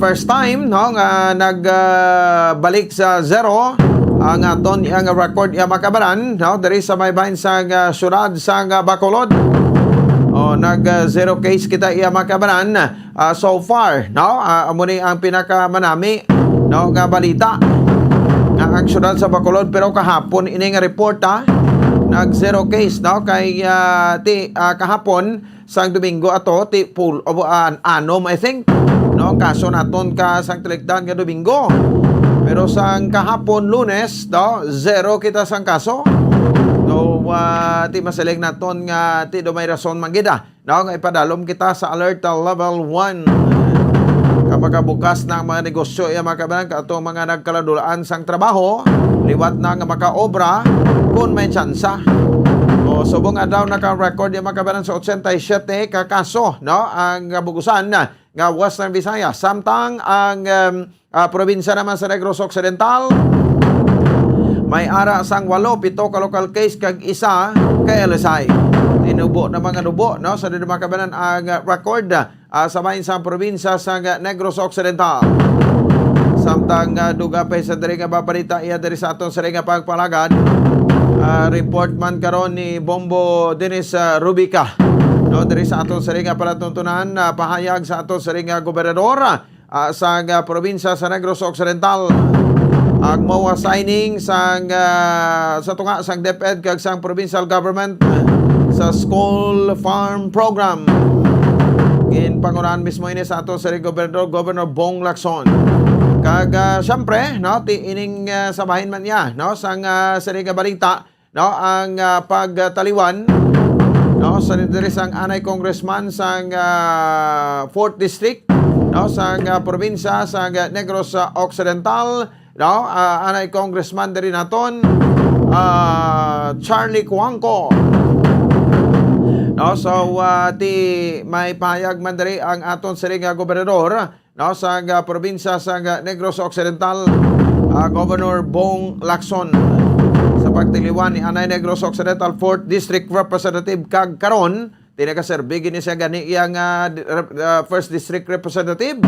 first time no nga nagbalik sa zero ang aton ang record ya makabaran no diri sa may bahin sa syudad sa Bacolod. Nag zero case kita iya makabaran so far no amo ni ang pinakamanami no nga balita nga ang syudad sa Bacolod. Pero kahapon ini nga report nag zero case no kay kahapon sang Domingo ato full of anom I think no kaso naton ka sang talikdan nga Domingo. Pero sang kahapon Lunes no zero kita sang kaso. No ti masalig naton nga ti do may rason man gid no nga ipadalom kita sa alert level 1. Kapag bukas ng mga negosyo ya makabanan ka atong mga nagkaladulaan sang trabaho liwat na nga makaobra kung may tsansa. Subong adlaw naka-record yung makabanan sa 87 ka kaso no ang bugusan nga Western Visayas. Samtang ang probinsya naman sa Negros Occidental may ara sang 8 ka local case kag isa ka LSI. Tinubo na mga nubo no sa makabanan ang record sa bahin sa probinsya sa Negros Occidental. Samtang duga pa sa diri nga babalita iya diri sa aton sa nga pagpalagad. Report man karon ni Bombo Dennis Rubica. No, diri sa aton sa nga palatuntunan pahayag sa aton sa nga gobernador sa probinsya sa Negros Occidental. Ang mawa signing sa tunga sang DepEd kag sang provincial government sa school farm program. Ginpangunahan mismo ini sa ato sa Governor Bong Lacson. Kag syempre no ining sabahin man niya no sang sa balita no ang pagtaliwan no sa diri sang anay congressman sang 4th district no sang probinsya sa Negros Occidental. No, anay congressman diri naton Charlie Cuangco. No, so ti may pahayag man diri ang aton sa gobernador no sa probinsya sa Negros Occidental, Governor Bong Lacson sa pagtiliwan ni anay Negros Occidental 4th District Representative kag karon tinagaserbi gini siya gani iyang 1st District Representative.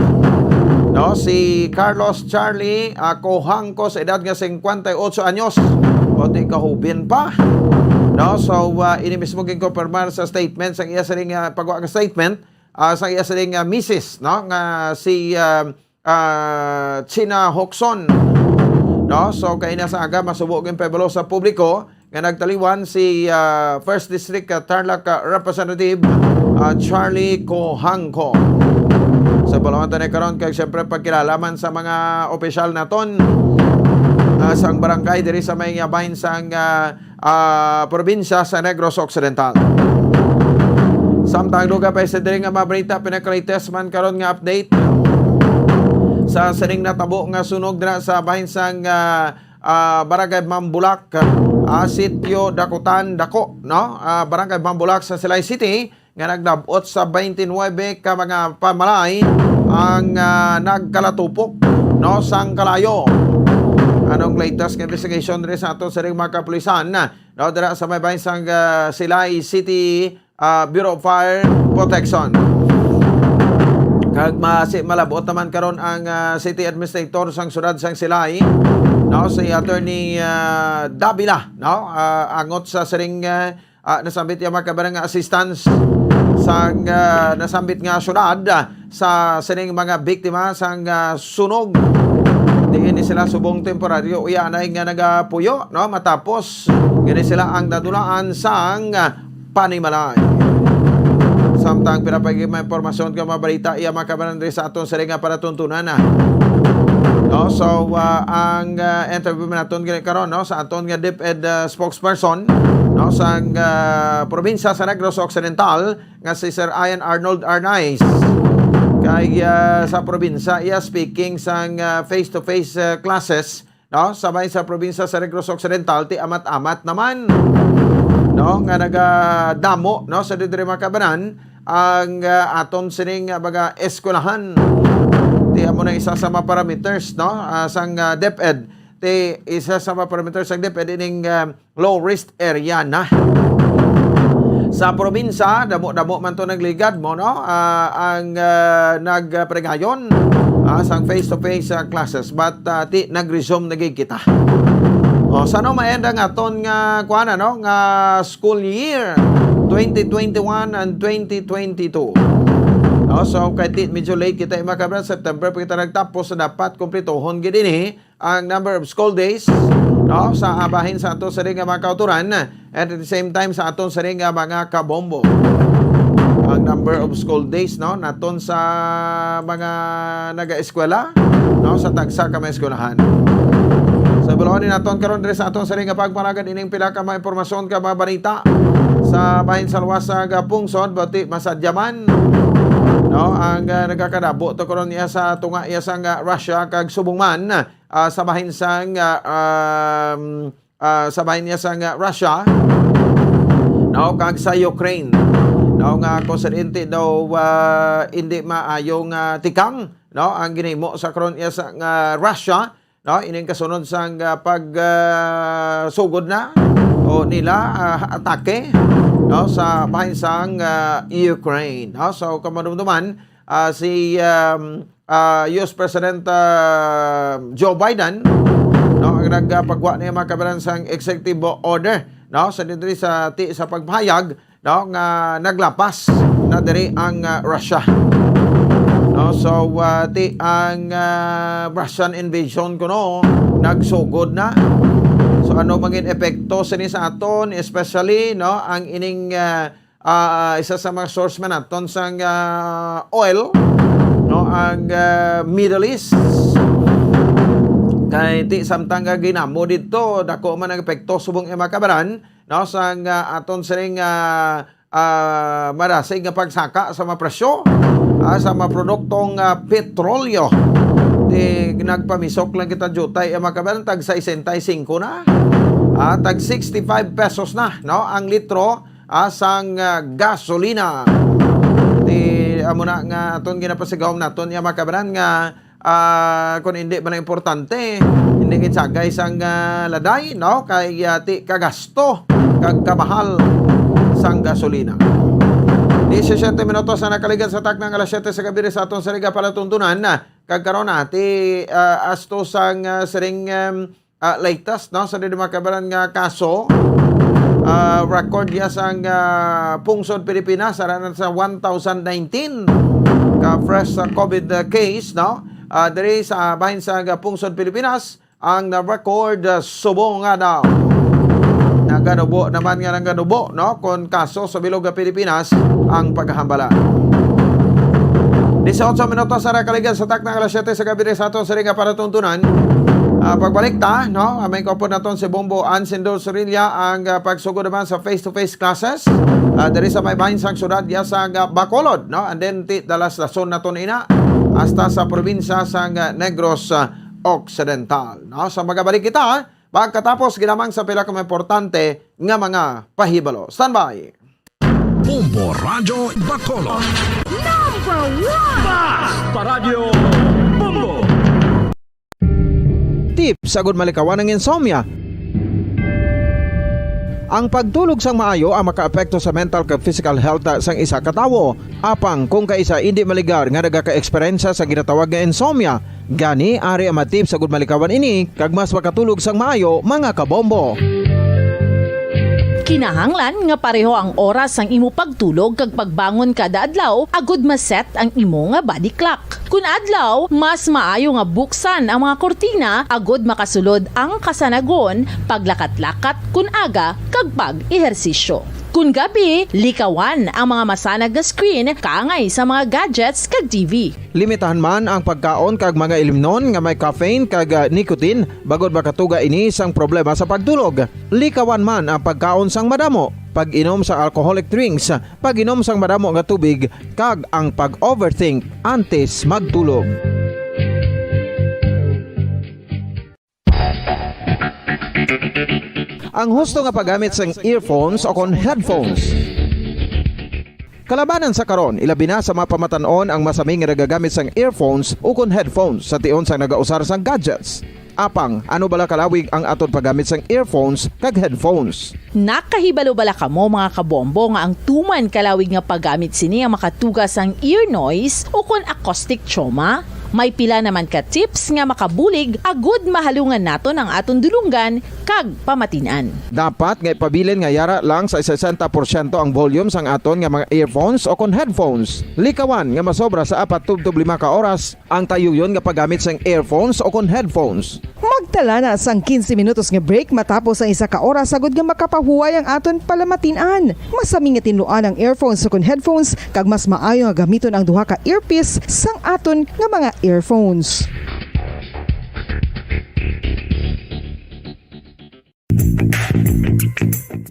No, si Carlos Charlie Cohangco sa edad nga 58 anyos. O di kahubin pa. No, so ini mismo ginkonfirmar sa statement sa iya sa ring pagwa nga statement sa iya sa ring misis no nga si China Hoxon. No, so kay na sa aga masubo gyud pabalo sa publiko nga nagtaliwan si 1st District Tarlac Representative Charlie Cohangco. Sa balawang tanay karon kay siyempre pagkilalaman sa mga opisyal naton sang barangay diri sa may bahin sang probinsya sa Negros Occidental. Samtang duga pa sa diri nga mabalita pinaka-latest man karon nga update sa sining natabo nga sunog dira sa bahin sang Barangay Mambulak, Sitio Dakutan Dako no, Barangay Mambulak sa Silay City nga nagdabot sa 29 ka mga pamalay ang nagkalatupok no sang kalayo. Anong latest investigation diri sa ato sa ring mga kapulisan no dira sa may bahin sang Silay City Bureau of Fire Protection. Kag malabot naman karon ang City Administrator sang sudad sang Silay no si Attorney Davila no angot sa siring nasambit yung mga kabarang assistance sang nasambit nga syudad sa sining mga biktima sang sunog. Diin sila subong temporaryo uya na nga nagapuyo no matapos gani sila ang nadulaan sang panimalay. Samtang pinapagiging mga impormasyon ka mabalita iya mga kabarang sa aton siring nga panatuntunan no, so ang interview naton karon no sa aton nga DepEd spokesperson no sa probinsya sa Negros Occidental nga si Sir Ian Arnold Arnaiz. Kay sa probinsya iya speaking sa face-to-face classes no sabay sa probinsya sa Negros Occidental ti amat-amat naman no nga nagadamo no sa didiri makabanan ang aton sining baga eskwelahan. Ti amo na isa sa mga parameters no sang DepEd ti isa sa mga parameters sang DepEd ining low risk area na sa probinsya damo man to nagligad mo no ang nagpregayon sang face to face classes but ti nag-resume nagikita. O sano maenda nga aton nga kuana no nga school year 2021 and 2022. No, so kahit medyo late kita makabra September pa kita nagtapos sa dapat kumpletohon gid ini ang number of school days no sa abahin sa ato sa ring mga kauturan at the same time sa aton sa ring mga kabombo. Ang number of school days no naton sa mga naga-eskwela no sa tagsa ka mga eskwelahan. Sa balon ni naton karon diri sa aton sa ring pagpanagan ining pila ka mga impormasyon ka mga balita sa bahin sa luwas sa Pungsod bati masadyaman no ang nagkakadabo to karon niya sa tunga iya sang Russia kag subong man sa bahin sang sa bahin niya sang Russia no kag sa Ukraine no nga konsidente daw hindi maayong tikang no ang ginhimo sa karon iya sang Russia no ining kasunod sang pag sugod na o nila atake no sa bahin sang Ukraine no so kamadumduman si US President Joe Biden, no, ang nagpagwa niya mga kabaran sang executive order, no, sa diri sa pagpahayag, no, nga naglapas na diri ang Russia. No, so ang Russian invasion kuno nagsugod na. So ano maging epekto sa aton, especially, no, ang ining isa sa mga source man aton sang oil, no, ang Middle East. Kay ti samtang ginamo dito dako man ang epekto subong makabaran, no, sang aton siring marasig nga pagsaka sa mga presyo sa mga produktong petrolyo. Di nagpamisok lang kita jutay makabaran tag 65 na. Tag 65 pesos na, no, ang litro sang gasolina. Di amo na nga aton ginapasigawom naton ya makabaran nga kung hindi man importante, hindi gitsagay sang laday, no, kay ti kagasto kag kamahal sang gasolina. 17 minutos na nakaligan sa tak ng alas 7 sa gabi sa aton sariga palatuntunan na kagkaroon ti asto sang siring latest, no, sa di makabaran nga kaso. Record ya sang pungsod Pilipinas aranan sa 1,019 ka fresh COVID case, no. Diri sa bahin sa pungsod Pilipinas ang na-record subong nga daw. Nagadubo naman nga nagadubo, no, kon kaso sa bilog Pilipinas ang paghahambala. 18 minutos sa nakaligan sa tak ng alas 7 sa gabi sa aton sa ringa para tuntunan. Pagbalik ta, no, may kopod naton si Bombo Ansendo Sorilla ang pagsugod naman sa face-to-face classes diri sa may bahin sang syudad ya sa Bacolod, no, and then dalas lason naton ina hasta sa probinsya sang Negros Occidental, no. So magabalik kita pagkatapos ginamang sa pila ka importante nga mga pahibalo. Standby. Bombo Radio Bacolod. Number 1! Basta Radio Bombo. Tip sagud malikawan ng insomnia. Ang pagtulog sang maayo ang makaapekto sa mental kag physical health sang isa ka tawo. Apang kung kaisa hindi maligar nga nagaka-eksperyensya sa ginatawag nga insomnia, gani ari ang matip sagud malikawan ini kag mas makatulog sang maayo mga kabombo. Kinahanglan nga pareho ang oras ang imo pagtulog kag pagbangon kada adlaw agud maset ang imo nga body clock. Kun adlaw, mas maayo nga buksan ang mga kortina agud makasulod ang kasanagon, paglakat-lakat kun aga kag pag-ehersisyo. Kun gabi, likawan ang mga masanag na screen kaangay sa mga gadgets kag TV. Limitahan man ang pagkaon kag mga ilimnon nga may caffeine kag nicotine bagod makatuga ini sang problema sa pagtulog. Likawan man ang pagkaon sang madamo, pag-inom sa alcoholic drinks, pag-inom sang madamo nga tubig kag ang pag-overthink antes magtulog. Ang husto nga paggamit sang earphones o kon headphones. Kalabanan sa karon, ilabi na sa mga pamatanon ang masaming nga nagagamit sang earphones o kon headphones sa tion sang nagausar sang gadgets. Apang, ano bala kalawig ang aton paggamit sang earphones kag headphones? Nakahibalo bala kamo mga kabombo nga ang tuman kalawig nga paggamit sini ang makatugas ang ear noise o kon acoustic trauma? May pila naman ka tips nga makabulig agud mahalungan naton ang aton dulunggan kag pamatinan. Dapat nga ipabilin nga yara lang sa 60% ang volume sang aton nga mga earphones o kon headphones. Likawan nga masobra sa 4 to 5 ka oras ang tayuyon nga paggamit sang earphones o kon headphones. Magtala na sang 15 minutos nga break matapos ang 1 ka oras sagud nga makapahuway ang aton palamatinan. Masami nga tinluan ang earphones o kon headphones kag mas maayo nga gamiton ang duha ka earpiece sang aton nga mga earphones.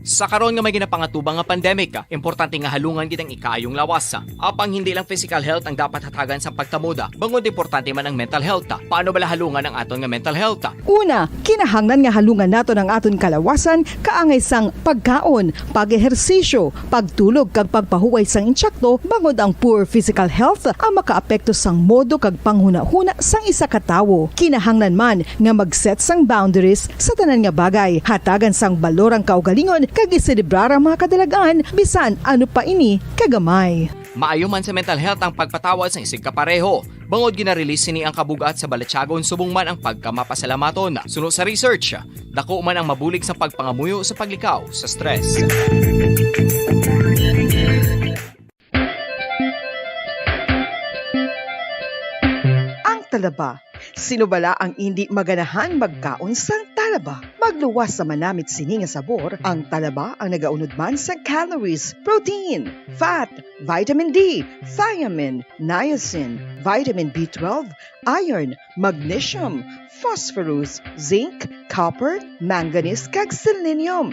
Sa karon nga may ginapangatubang nga pandemic, importante nga halungan kitang ikaayong lawas. Apang hindi lang physical health ang dapat hatagan sa pagtamuda, bangod importante man ang mental health. Paano bala halungan ang aton nga mental health? Una, kinahanglan nga halungan naton ang aton kalawasan kaangay sang pagkaon, pag-ehersisyo, pagtulog kag pagpahuway sang insyakto bangod ang poor physical health ang makaapekto sang modo kag panghuna-huna sang isa ka tawo. Kinahanglan man nga mag-set sang boundaries sa tanan nga bagay, hatagan sang balorang kaugalingon kag iselebrar ang mga kadalagaan bisan ano pa ini kagamay. Maayo man sa mental health ang pagpatawad sa isig kapareho. Bangod gina-release sini ang kabugat sa Balatyagon subong man ang pagkamapasalamaton. Sunod sa research, dako man ang mabulig sa pagpangamuyo sa paglikaw sa stress. Ang talaba. Sino bala ang hindi maganahan magkaon sang talaba? Magluwas sa manamit sini nga sabor, ang talaba ang nagaunod man sa calories, protein, fat, vitamin D, thiamine, niacin, vitamin B12, iron, magnesium, phosphorus, zinc, copper, manganese kag selenium.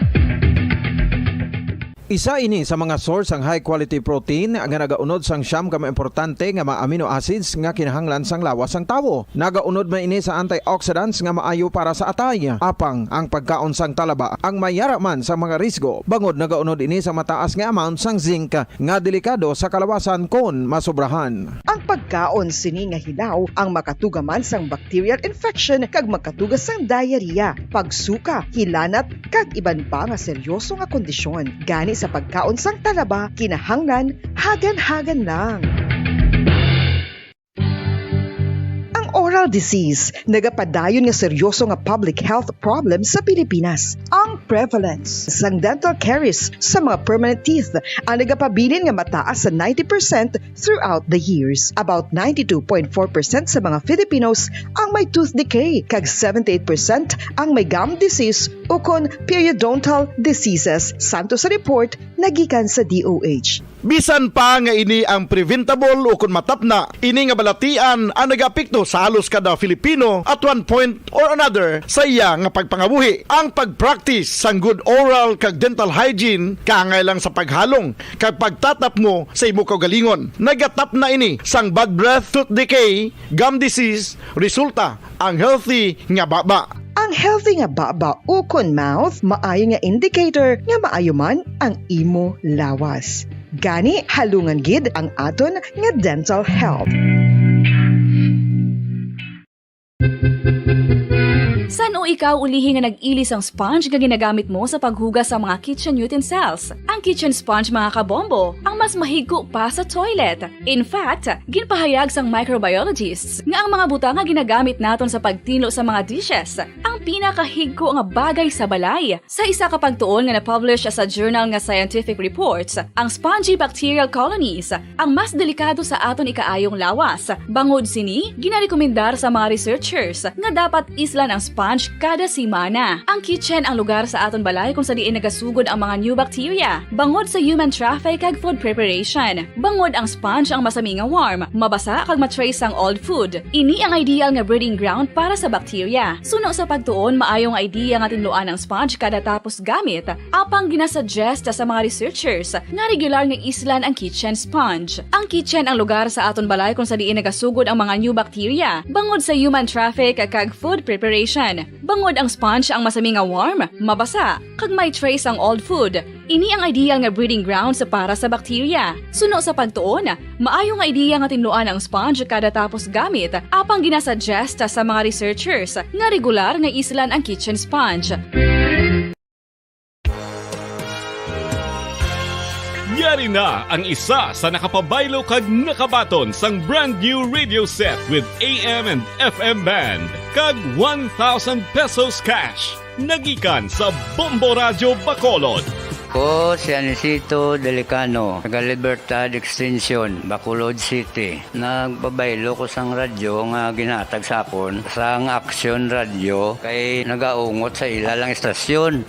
Isa ini sa mga source ang high quality protein nga nagaunod sang siyam ka importante nga mga amino acids nga kinahanglan sang lawas sang tawo. Nagaunod man ini sa antioxidants nga maayo para sa atay. Apang ang pagkaon sang talaba ang mayara man sa mga risgo. Bangod nagaunod ini sa mataas nga amount sang zinc nga delikado sa kalawasan kon masobrahan. Ang pagkaon sini nga hilaw ang makatugaman sang bacterial infection kag makatugas sang diarrhea, pagsuka, hilanat kag iban pa nga seryoso nga kondisyon. Gani sa pagkaon sang talaba, kinahanglan hagan-hagan lang. Oral disease, nagapadayon nga seryoso nga public health problem sa Pilipinas. Ang prevalence sang dental caries sa mga permanent teeth ang nagapabilin nga mataas sa 90% throughout the years. About 92.4% sa mga Filipinos ang may tooth decay, kag 78% ang may gum disease o kon periodontal diseases. Santo sa report nagikan sa DOH. Bisan pa nga ini ang preventable o kung matapna, ini nga balatian ang nagapikto sa halos kada Filipino at one point or another sa iya nga pagpangabuhi. Ang pagpractice sang good oral kag dental hygiene kaangay lang sa paghalong kag pagtatap mo sa imo kaugalingon. Nagatap na ini sang bad breath, tooth decay, gum disease, resulta ang healthy nga baba. Ang healthy nga baba o kon mouth maayo nga indicator nga maayo man ang imo lawas. Gani halungan gid ang aton nga dental health. San o ikaw ulihi nga nag-ilis ang sponge nga ginagamit mo sa paghugas sa mga kitchen utensils? Ang kitchen sponge mga kabombo, ang mas mahigko pa sa toilet. In fact, ginpahayag sang microbiologists nga ang mga butang nga ginagamit naton sa pagtino sa mga dishes ang pinakahigko nga bagay sa balay. Sa isa ka pagtuon nga na-publish sa journal nga Scientific Reports, ang spongy bacterial colonies ang mas delikado sa aton ikaayong lawas. Bangod sini, ginarekomendar sa mga researchers nga dapat islan ang sponge kada simana. Ang kitchen ang lugar sa aton balay kung sa diin nagasugod ang mga new bacteria. Bangod sa human traffic kag food preparation. Bangod ang sponge ang masami nga warm, mabasa kag matrace ang old food. Ini ang ideal nga breeding ground para sa bacteria. Suno sa pagtuon, maayong idea nga tinluan ang sponge kada tapos gamit. Apang ginasuggest sa mga researchers nga regular nga islan ang kitchen sponge. Ang kitchen ang lugar sa aton balay kung sa diin nagasugod ang mga new bacteria. Bangod sa human traffic kag food preparation. Bangod ang sponge ang masami nga warm, mabasa, kag may trace ang old food. Ini ang ideal nga breeding ground sa para sa bacteria. Suno sa pagtuon, maayo nga idea nga tinluan ang sponge kada tapos gamit. Apang ginasuggest sa mga researchers nga regular nga islan ang kitchen sponge. Yari na ang isa sa nakapabaylo kag nakabaton sang brand new radio set with AM and FM band kag 1,000 pesos cash. Nagikan sa Bombo Radio Bacolod. Ko si Anisito Delicano, taga Libertad Extension, Bacolod City. Nagbabaylo ko sang radyo nga ginatag sapon sang Action Radio kay nagaungot sa ilalang estasyon.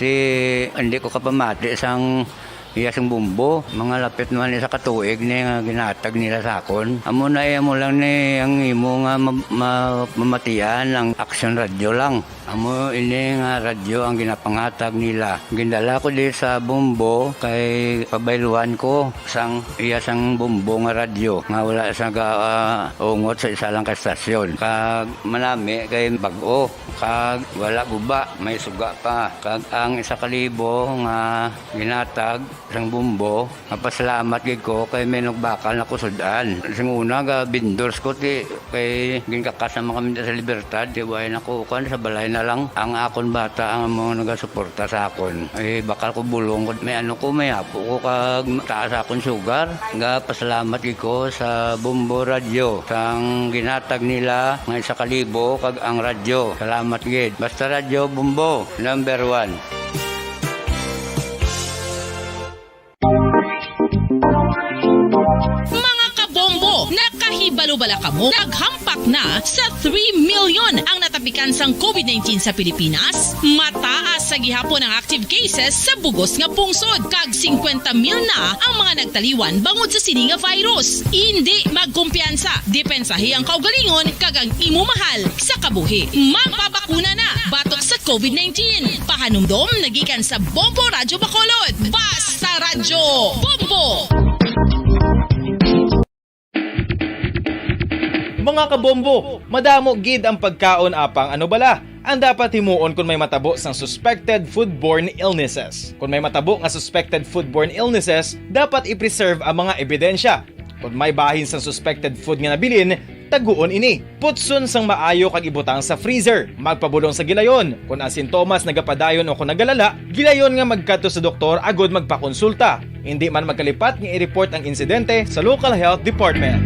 Hindi ko kapamati sang iyasang bumbo, mga lapit naman sa katuig ni nga ginatag nila sa akon. Amo na mo lang ni ang imo nga mamatian ang Action Radio lang. Amo ini nga radyo ang ginapangatag nila. Gindala ko di sa bumbo kay pabayluan ko sang iyasang bumbo nga radyo. Nga wala sa ungot sa isa lang ka stasyon. Kag manami kay bag-o. Kag wala guba, may suga pa. Kag ang 1,000 nga ginatag sang bumbo. Napasalamat gid ko kay may nagbakal na kusudan. Sing una ga vendors ko ti kay ginkakasama kami sa Libertad. Di way nakukan sa balay na lang ang akon bata ang mga nagasuporta sa akon. Ay bakal ko bulong may ano ko may apo ko kag taas akon sugar. Nga pasalamat gid ko sa Bumbo Radio sang ginatag nila nga 1,000 kag ang radyo. Salamat gid. Basta radyo Bumbo number 1. Mga kabombo, nakahibalo-bala ka mo? Naghampak na sa 3 million ang natapikan sang COVID-19 sa Pilipinas. Mataas sa gihapon ang active cases sa bugos nga pungsod. Kag 50 mil na ang mga nagtaliwan bangod sa sini nga virus. Hindi magkumpiyansa. Depensahi ang kaugalingon kag ang imo mahal sa kabuhi. Magpabakuna na batok sa COVID-19. Pahanumdom nagikan sa Bombo Radyo Bacolod. Basta Radyo Bombo! Mga kabombo, madamo gid ang pagkaon apang ano bala. Ang dapat himuon kung may matabo sang suspected foodborne illnesses. Kung may matabo nga suspected foodborne illnesses, dapat i-preserve ang mga ebidensya. Kung may bahin sang suspected food nga nabilin, taguon ini. Putson sang maayo kag ibutang sa freezer. Magpabulong sa gilayon. Kung ang sintomas nagapadayon o kung nagalala, gilayon nga magkadto sa doktor agud magpakonsulta. Hindi man magkalipat nga i-report ang insidente sa local health department.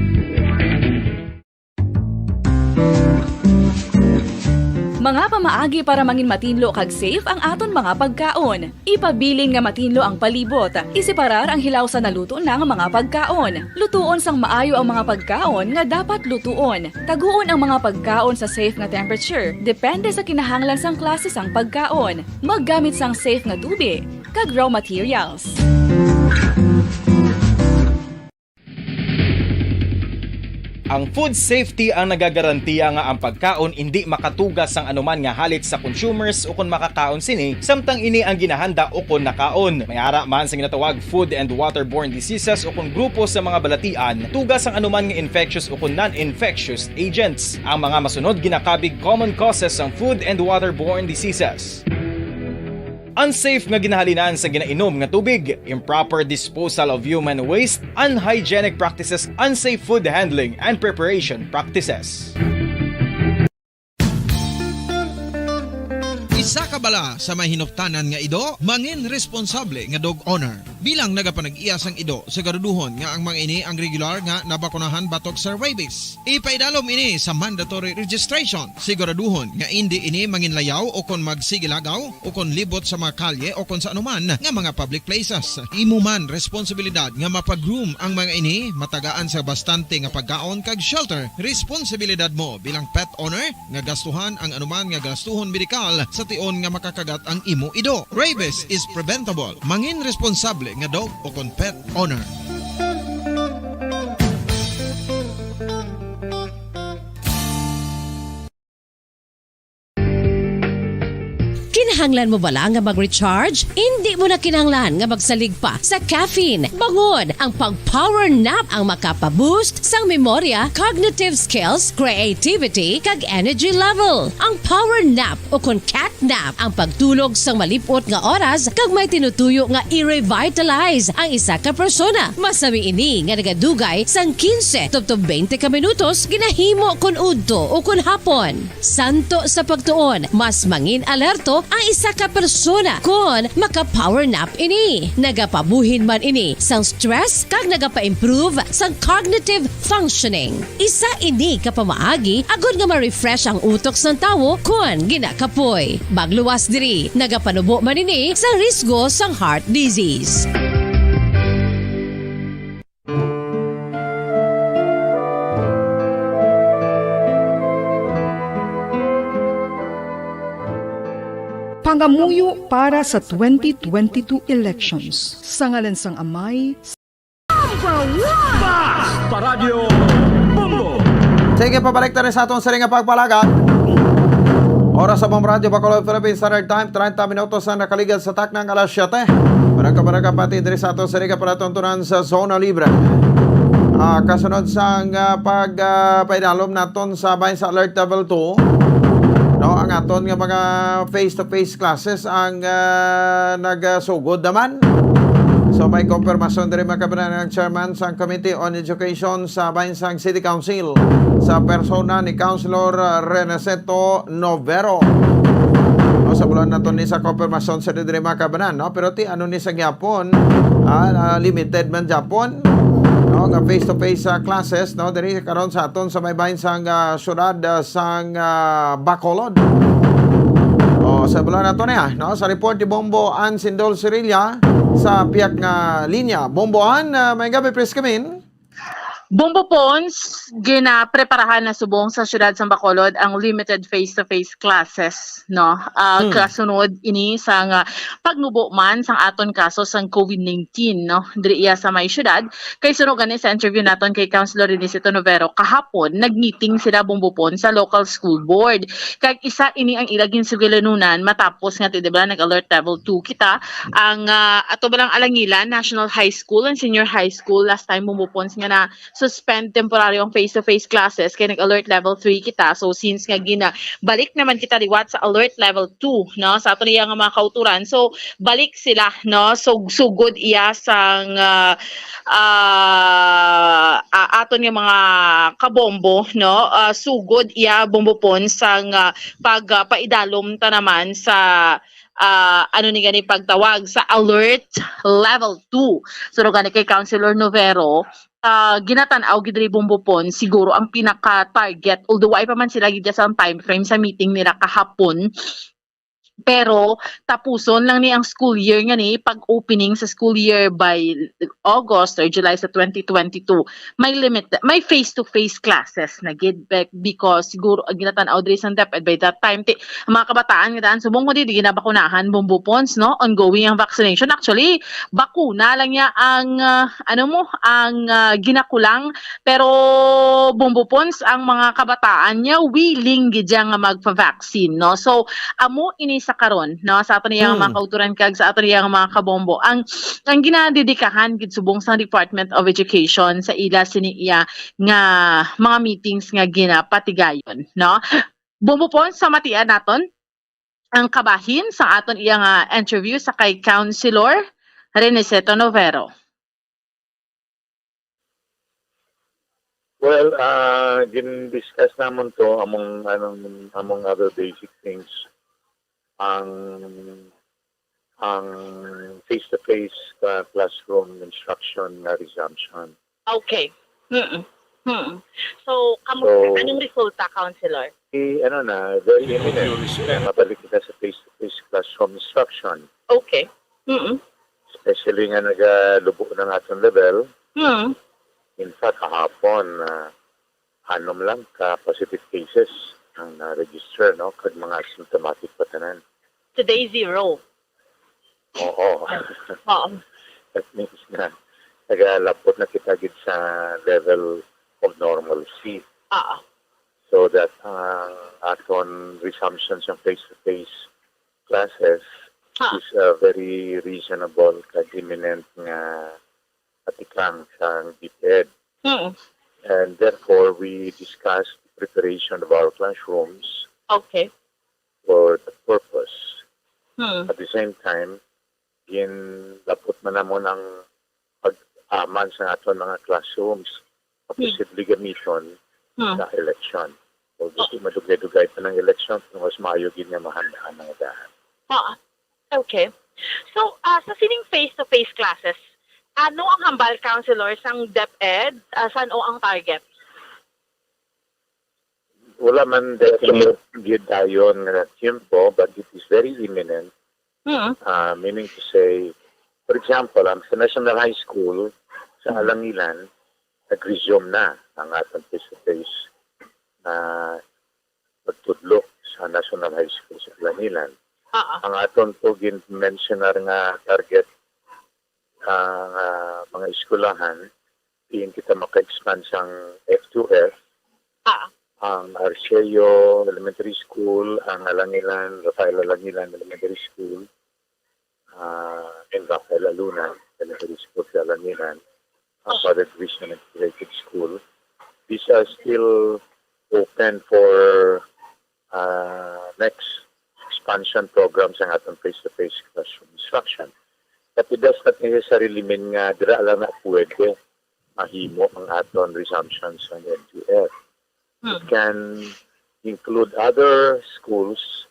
Mga pamaagi para mangin matinlo kag safe ang aton mga pagkaon. Ipabilin nga matinlo ang palibot. Isiparar ang hilaw sa naluto ng mga pagkaon. Lutuon sang maayo ang mga pagkaon nga dapat lutuon. Taguon ang mga pagkaon sa safe nga temperature. Depende sa kinahanglan sang klase sang pagkaon. Maggamit sang safe nga tubig kag raw materials. Ang food safety ang nagagarantiya nga ang pagkaon hindi makatugas sang anuman nga halit sa consumers o kung makakaon sini, samtang ini ang ginahanda o kung nakaon. May ara man sa ginatawag food and waterborne diseases o kung grupo sa mga balatian, tugas ang anuman nga infectious o kung non-infectious agents. Ang mga masunod ginakabig common causes ng food and waterborne diseases. Unsafe nga ginahalinan sa ginainom nga tubig, improper disposal of human waste, unhygienic practices, unsafe food handling and preparation practices. Isa ka bala sa may hinuptanan nga ido, mangin responsable nga dog owner. Bilang nagapanag-iyas ang ido, siguraduhon nga ang mga ini ang regular nga nabakunahan batok sa rabies. Ipaidalom ini sa mandatory registration. Siguraduhon nga hindi ini manginlayaw o kon magsigilagaw o kon libot sa mga kalye o kon sa anuman nga mga public places. Imo man responsibilidad nga mapag-groom ang mga ini, matagaan sa bastante nga pagkaon kag shelter. Responsibilidad mo bilang pet owner nga gastuhan ang anuman nga gastuhon medikal sa tion nga makakagat ang imo ido. Rabies is preventable. Mangin responsable nga dog o kon pet owner. Kinahanglan mo bala nga mag-recharge? Hindi mo na kinahanglan nga magsalig pa sa caffeine. Bangod ang pag-power nap ang makapaboost sang memorya, cognitive skills, creativity, kag energy level. Ang power nap o kon cat nap ang pagtulog sang malipot nga oras kag may tinutuyo nga i-revitalize ang isa ka persona. Masami ini nga nagadugay sang 15 to 20 ka minutos ginahimo kun udto o kun hapon. Santo sa pagtuon, mas mangin alerto ang isa ka persona kung maka-power nap ini. Nagapabuhin man ini sang stress kag nagapa-improve sang cognitive functioning. Isa ini kapamaagi agud nga ma-refresh ang utok sang tawo kung ginakapoy. Bagluwas diri, nagapanubo man ini sa risgo sang heart disease. Pangamuyo para sa 2022 elections. Sa ngalan sang Amay, Basta Radio Bombo! Sige, pabalik na rin sa atong saring pagpalagat. Oras sa Bombo Radio, Bacolod, Philippines Standard Time, 30 minutos na nakaligad sa taknang alas 7. Barangka pati diri sa atong saring palatuntunan sa Zona Libre. Kasunod sang pagpaidalom naton sa bahin sa Alert Level 2. No, ang aton nga mga face-to-face classes ang nagsugod naman. So may konfirmasyon din makabanan ng chairman sa Committee on Education sa Bahinsang City Council sa persona ni Councilor Reneseto Novero. No, sa bulan na to ni sa konfirmasyon sa didiri makabanan, no? Pero ti ano ni sa Japon, limited man Japon, no, nga face-to-face classes, no, diri karon sa aton sa may bahinsang syudad sang Bacolod. Sa bulan na to niya, no? Sa report ni Bombo Ann Sindol Cirilla sa piyak nga linya. Bombo Ann, may gabi, please come in. Bombo Pons, ginapreparahan na subong sa siyudad sa Bacolod ang limited face-to-face classes, no? Kasunod ini sa nga pagnubo man sang aton kaso sang COVID-19, no? Diri iya sa may siyudad. Kay sunog gani sa interview naton kay Councilor Reneseto Novero kahapon, nagmeeting sila Bombo Pons sa local school board. Kag isa ini ang ilagin sugilanunan matapos nga diba nag-alert level 2 kita ang ato balang Alangilan National High School and Senior High School last time Bombo Pons nga na suspend temporary ang face-to-face classes kaya nag-alert level 3 kita. So since nga balik naman kita liwat sa alert level 2, no, sa ato niya nga mga kauturan. So balik sila, no, so sugod iya sang aton nga mga kabombo, no, sugod iya Bombo Pons sang pagpaidalom ta naman sa ano ni gani pagtawag sa alert level 2. So gani kay Councilor Novero, ginatanaw gidri Bombo Pons siguro ang pinaka-target, although ay pa man sila gidya sa time frame sa meeting nila kahapon, pero tapuson lang ni ang school year nga ni pag-opening sa school year by August or July sa 2022. May face-to-face classes na gid because siguro ginatanaw diri sa DepEd by that time ang mga kabataan nga daan subong mo di ginabakunahan Bombo Pons, no, ongoing ang vaccination. Actually bakuna lang niya ang ginakulang, pero Bombo Pons ang mga kabataan niya willing gid nga magpa-vaccine, no. So amo ini sa karon, no, sa ato niyang mga kauturan kag sa ato niyang mga kabombo ang ginadedikahan gid subong sa Department of Education sa ila siniya nga mga meetings nga ginapatigayon, no. Bombo Pons sa matian naton ang kabahin sa aton iyang interview sa kay Councilor Reneseto Novero. Well, gin-discuss namon to among other basic things ang face-to-face classroom instruction resumption. Okay. So, anong resulta, Councilor? Very imminent. Mabalik kita sa face-to-face classroom instruction. Okay. Especially nga nagalubo ng atong level. In fact, kahapon, anom lang ka-positive cases ang register, no? Kag mga symptomatic patanan. Today, 0. Oo. That means na nagalapot na kita gid sa level of normalcy. So that aton resumption sa face-to-face classes is very reasonable kag imminent nga atikang sa DepEd. And therefore, we discussed the preparation of our classrooms for the purpose. At the same time, lapot man namon ang pag-aman sa aton mga classrooms posibleng gamiton sa election. So, gusto madugay-dugay pa ng election, mas maayo gid nga mahandaan ng dahan. Okay. So, sa sining face-to-face classes, ano ang hambal, Councilor, sang DepEd? Saan o ang target? Wala man definite gid dayon nga tiempo, but it is very imminent. Meaning to say, for example, sa National High School sa Alangilan, nag-resume na ang atong face-to-face na pagtudlok sa National High School sa Alangilan. Ang aton po gin-mention nga target mga eskulahan, diin kita maka-expand sang F2F, ang Arceo Elementary School, ang Alangilan, Rafael Alangilan Elementary School, and Rafael Aluna Elementary School sa Alangilan, ang Father Division Integrated School. These are still open for next expansion programs ang atong face-to-face classroom instruction. But it does not necessarily mean nga dira lang na pwede mahimo ang aton resumption sa NQF. It can include other schools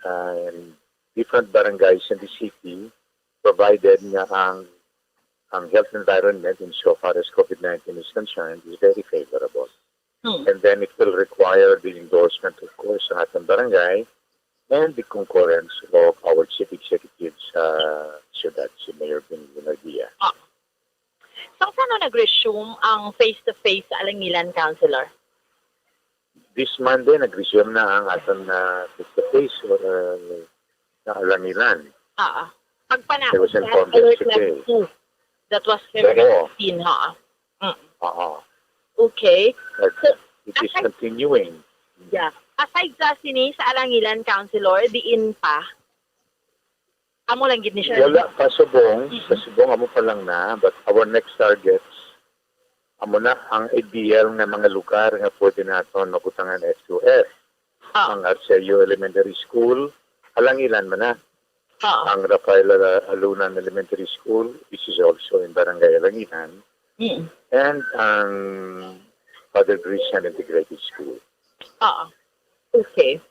and different barangays in the city, provided nga ang health environment insofar as COVID-19 is concerned is very favorable. And then it will require the endorsement, of course, ng ating barangay and the concurrence of our chief executives sa siyudad, si Mayor Binardia. So, saan nag-resume ang face-to-face sa Alangilan, Councilor? This Monday, nag-resume na ang ating face-to-face na Alangilan. There was informed yesterday. That was February 15, ha? Okay. But it is continuing. Yeah. Aside sa sini sa Alangilan, Councilor, diin pa. Amo lang gid ni siya. Wala pa subong. Sa subong amo pa lang na. But our next targets, amo na ang ideal nga mga lugar nga pwede naton mabutangan F2F. Ang Arceo Elementary School, Alangilan man na. Ang Rafael Alunan Elementary School, which is also in Barangay Alangilan. And ang Father Grecian Integrated School. Okay.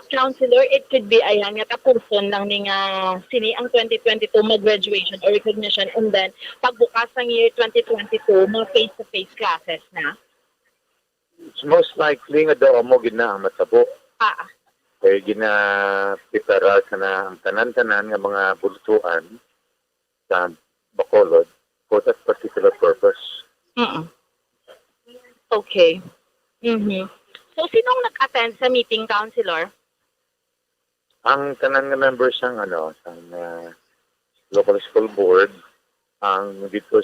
Councilor, it could be ayan nga tapuson lang ni nga sini ang 2022 mag-graduation or recognition, and then pagbukas ng year 2022 mga face-to-face classes na. It's most likely nga daw mo gina ang matabo. Kaya gina-prepara ka na ang tanan-tanan nga mga bultuan sa Bacolod for that particular purpose. Okay. So, sinong nag-attend sa meeting, Councilor? Ang tanan nga members ng local school board, ang dito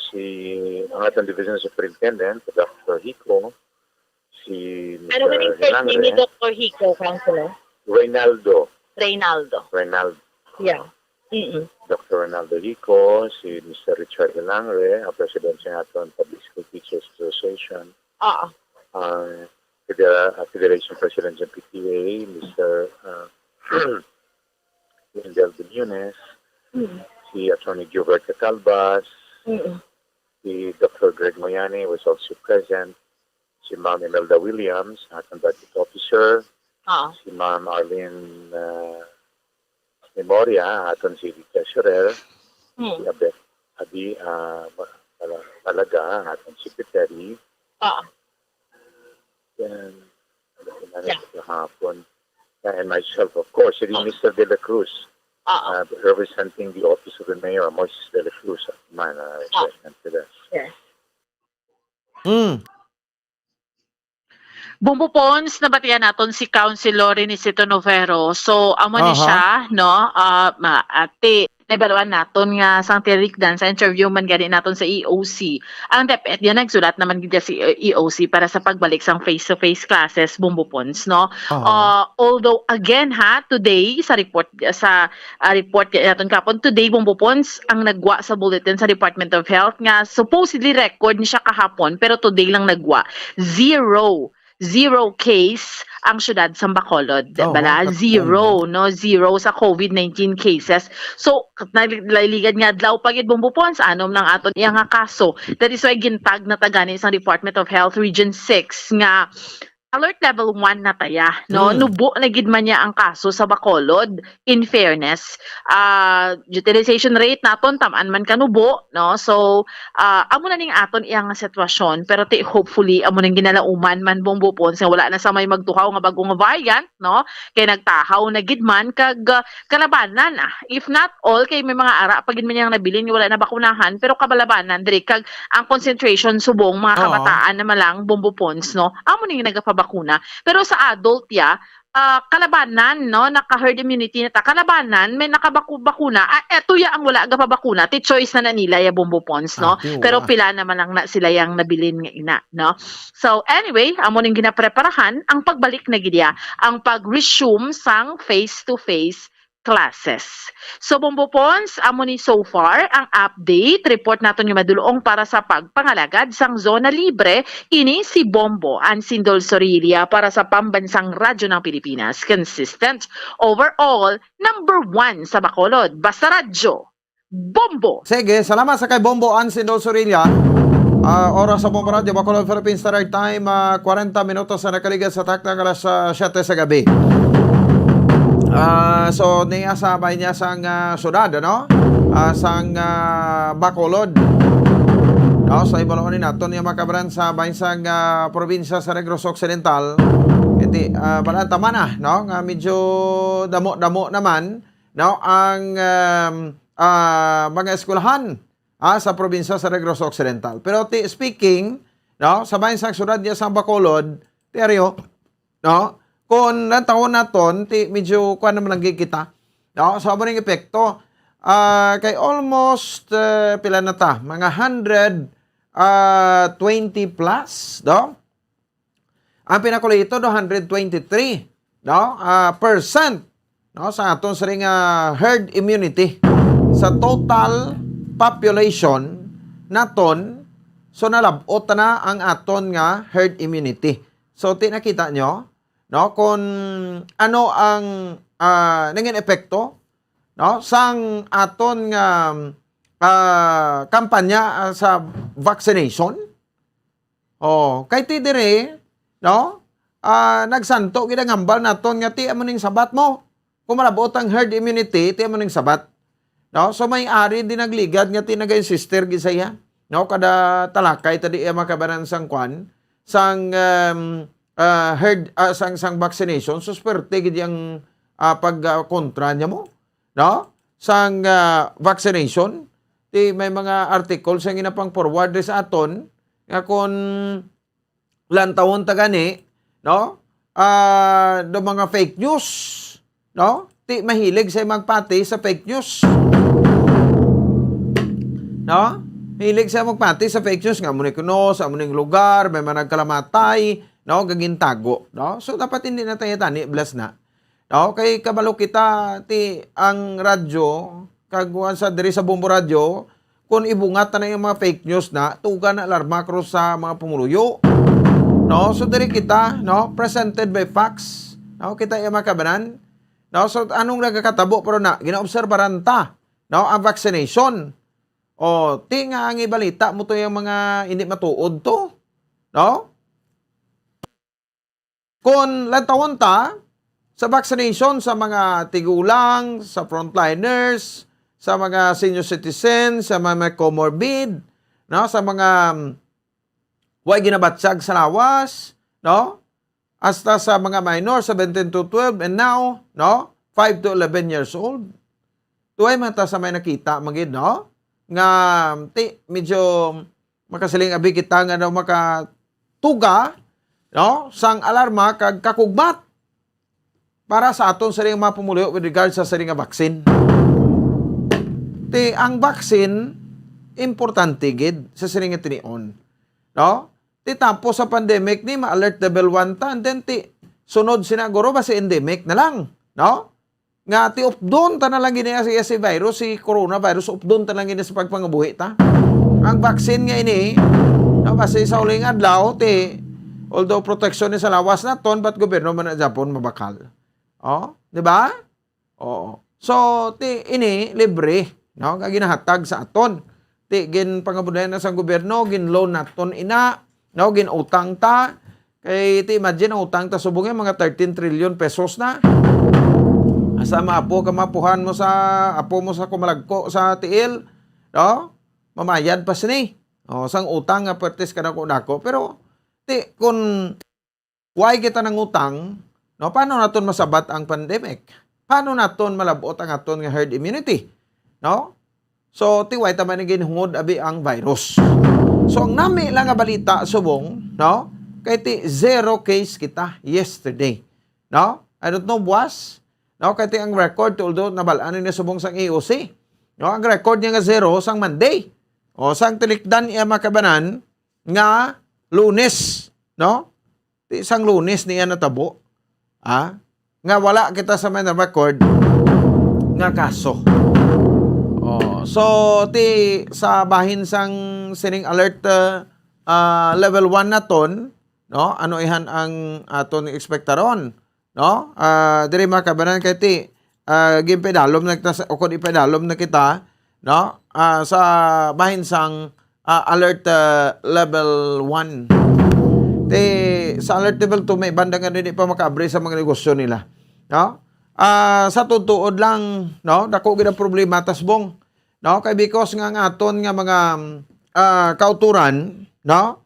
ang ating division superintendent, Dr. Hico, si Mr. Ano ganing first name ni Dr. Hico, Councilor? Reynaldo. Yeah. Dr. Reynaldo Hico, si Mr. Richard Hilangre, ang president sa ating Public School Teachers Association. Federation President ng PTA, Mr. Wendell Benunes, si Attorney Gilbert Catalbas, si Dr. Greg Moyani was also present, si Ma'am Imelda Williams, ating budget officer, si Ma'am Arlene Memoria, ating city treasurer, si Abet Adi Talaga, ating secretary, and myself, of course, it is Mr. De La Cruz, representing the office of the mayor, Moises De La Cruz, man, representative. Yes. Bumbo Pons, nabatian naton si Councilor Inisito Novero. So, amo ni siya, no? Ate, naibaluan naton nga sang tirikdan sa interview man gani naton sa EOC. Ang DepEd yan nagsulat naman gid si EOC para sa pagbalik sang face-to-face classes, Bumbo Pons, no? Although again today sa report naton kapon, today Bumbo Pons ang nagwa sa bulletin sa Department of Health nga supposedly record ni siya kahapon pero today lang nagwa. Zero case ang syudad sa Bacolod. Zero sa COVID-19 cases. So, naliligad nga adlaw pagid Bumbo Pons anom ng aton iya nga kaso. That is why gintag na tagani sa Department of Health Region 6 nga alert level 1 na taya, no? Nubo na gid man niya ang kaso sa Bacolod. In fairness, utilization rate naton tamaan man kanubo, no? So, amo na ning aton iyang sitwasyon, pero hopefully amo nang ginalauman man Bumbo Pons nga wala na sa may magtuhaw nga bagong variant, no? Kay nagtahaw na gid man kag kalabanan. If not all, kay may mga ara pagid man yang nabilin nga wala na bakunahan, pero kabalabanan diri kag ang concentration subong mga kabataan na malang Bumbo Pons, no? Amo ning nagapabakuna. Pero sa adult kalabanan, no, naka-herd immunity na ta, kalabanan, may nakabakuna, eto ya ang wala agapabakuna, ti choice na nila ya Bumbo Pons, no? Pero pila naman lang na sila yang nabilin nga ina, no? So anyway, amo ning ginapreparahan ang pagbalik na gidya, ang pag-resume sang face-to-face classes. So Bombopons, amo ni so far ang update report naton yung madulong para sa pagpangalagad sang zona libre ini si Bombo Ansindol Sorilia para sa pambansang radyo ng Pilipinas. Consistent overall number 1 sa Bacolod. Basta radyo. Bombo. Sige, salamat sa kay Bombo Ansindol Sorilia. Oras sa Bombo Radio, Bacolod, Philippines Standard Time, 40 minutos na nakaligas sa taknang alas 7 sa gabi. So, niya sabay niya sang syudad, ano? Sang Bacolod. No, sa ibalon ni naton niya makabaran sa bansang probinsya sa Negros Occidental. Iti, tama na, no? Nga medyo damo-damo naman, no? Ang mga eskwelahan sa probinsya sa Negros Occidental. Pero speaking, no? Sa bansang syudad niya sa Bacolod, tiaryo, no? Kung taon naton, medyo kuha naman lang kita. No? So, abo ng epekto. Kay almost, pila na ta? Mga 120 plus, no? Ang pinakulito, 123, no? Percent, no? Sa aton sa ring herd immunity. Sa total population naton, so nalabot na ang aton nga herd immunity. So, tinakita nyo, no, kung ano ang nanging epekto, no, sang aton nga kampanya sa vaccination. Kay ti dire, no, nagsanto gid ang hambal naton nga ti amo ning sabat mo. Kung malabot ang herd immunity, ti amo ning sabat. No, so may ari din nagligad nga ti nagay-sister gisaya. No, kada talakay tadi makabanan sang kwan sang herd sang vaccination, so swerte gid yang pagkontra niya mo, no? Sang vaccination, may mga articles ang ginapang forward sa aton nga kung lantawon ta gani, no? Do mga fake news, no? Mahilig sa magpati sa fake news. No? Hilig sa magpati sa fake news nga mo ni kuno sa amuning lugar, may mga nagkalamatay, no, gagintago, no? So dapat hindi na tayo tani bless na. No, kay kabalo kita ti ang radyo kagwan sa diri sa Bombo Radio kung ibungat na yung mga fake news na tuga na alarma cross sa mga pumuluyo. No, so diri kita, no, presented by facts. No, kita yung makabanan. No, so anong nagakatabo pero na ginaobserbahan ta, no, ang vaccination. Ti nga ang ibalita mo to yung mga hindi matuod to. No? Kung lantawon ta sa vaccination sa mga tigulang, sa frontliners, sa mga senior citizens, sa mga may comorbid, no? Sa mga way ginabatsag sa lawas, no? Hasta sa mga minor, 17 to 12, and now, no? 5 to 11 years old. Tuway mata sa may nakita, magid, no? Nga, medyo makasiling abi kita nga daw makatuga, no, sang alarma kag kakugmat para sa aton sa ring mga pumuluyo with regards sa saring nga vaccine. Ang vaccine importante gid sa saring nga tinion. No? Tampo sa pandemic ni ma-alert level 1 ta and then sunod sinaguro ba si endemic na lang, no? Nga updon ta na lang gini si virus, si coronavirus updon ta lang gini sa pagpangabuhi ta. Ang vaccine nga ini, no, kasi sa uling adlaw although protection ni sa lawas naton, but gobyerno man na Japon mabakal. Di ba? So, ini libre, no? Ginahatag sa aton. Gin pangabudayan na sa gobyerno, gin loan naton ina, no? Gin utang ta. Kay imagine ang utang ta subong mga 13 trillion pesos na. Asa maapo ka mapuhan mo sa apo mo sa kumalagko sa tiil, no? Mamayad pa sini. Sang utang nga pertis ka dako. Pero kung why kita ng utang, no, paano naton masabat ang pandemic? Paano naton malabot ang aton nga herd immunity? No? So, why taman ni ginhungod abi ang virus. So, ang nami lang nga balita subong, no? Kay zero case kita yesterday. No? I don't know, boss. No, kay ang record although nabalaan ni subong sang EOC. No, ang record niya nga zero sang Monday. Sang tilikdan iya makabanan nga Lunes, no? Isang Lunes niya natabo. Nga wala kita sa may record nga kaso. So ti sa bahin sang sining alert level 1 naton, no, ano ihan ang aton ekspektaron, no, diri makabanan kay ti gimpedalom na kita o kun ipedalom na kita, no, sa bahin sang alert level 1. Ti sa alert level 2 may banda nga hindi pa makaabri sa mga negosyo nila, no. Sa tutuod lang, no, dako gid ang problema tasbong, no, kay because nga aton nga mga kauturan, no,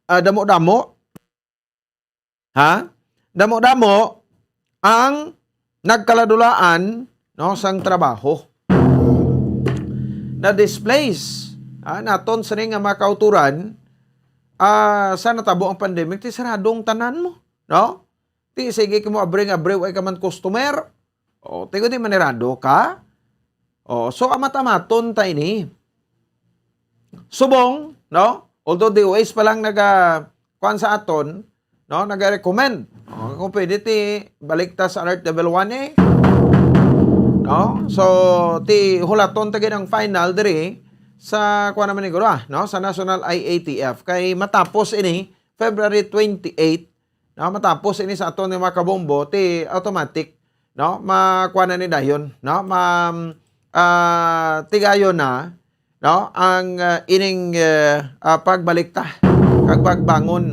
damo-damo damo-damo ang nagkaladulaan, no, sang trabaho na displace naton sa nga mga kauturan sa natabo ang pandemic ti saradong tanan mo, no. Ti sige mo abre ay ka man customer. Tigo di manirado ka. So amat-amaton ta ini. Subong, no? Although DOH pa lang kuan sa aton, no, naga-recommend. Kung pwede ti balik ta sa alert level 1 no? So ti hulaton ta ang final diri sa kuan naman ni guro, no? Sa National IATF kay matapos ini February 28. No, matapos ini sa aton nga mga kabombo, ti automatic, no, makuha na ni dayon, no, tigayon na, no, ang ining pagbalikta, kag pagbangon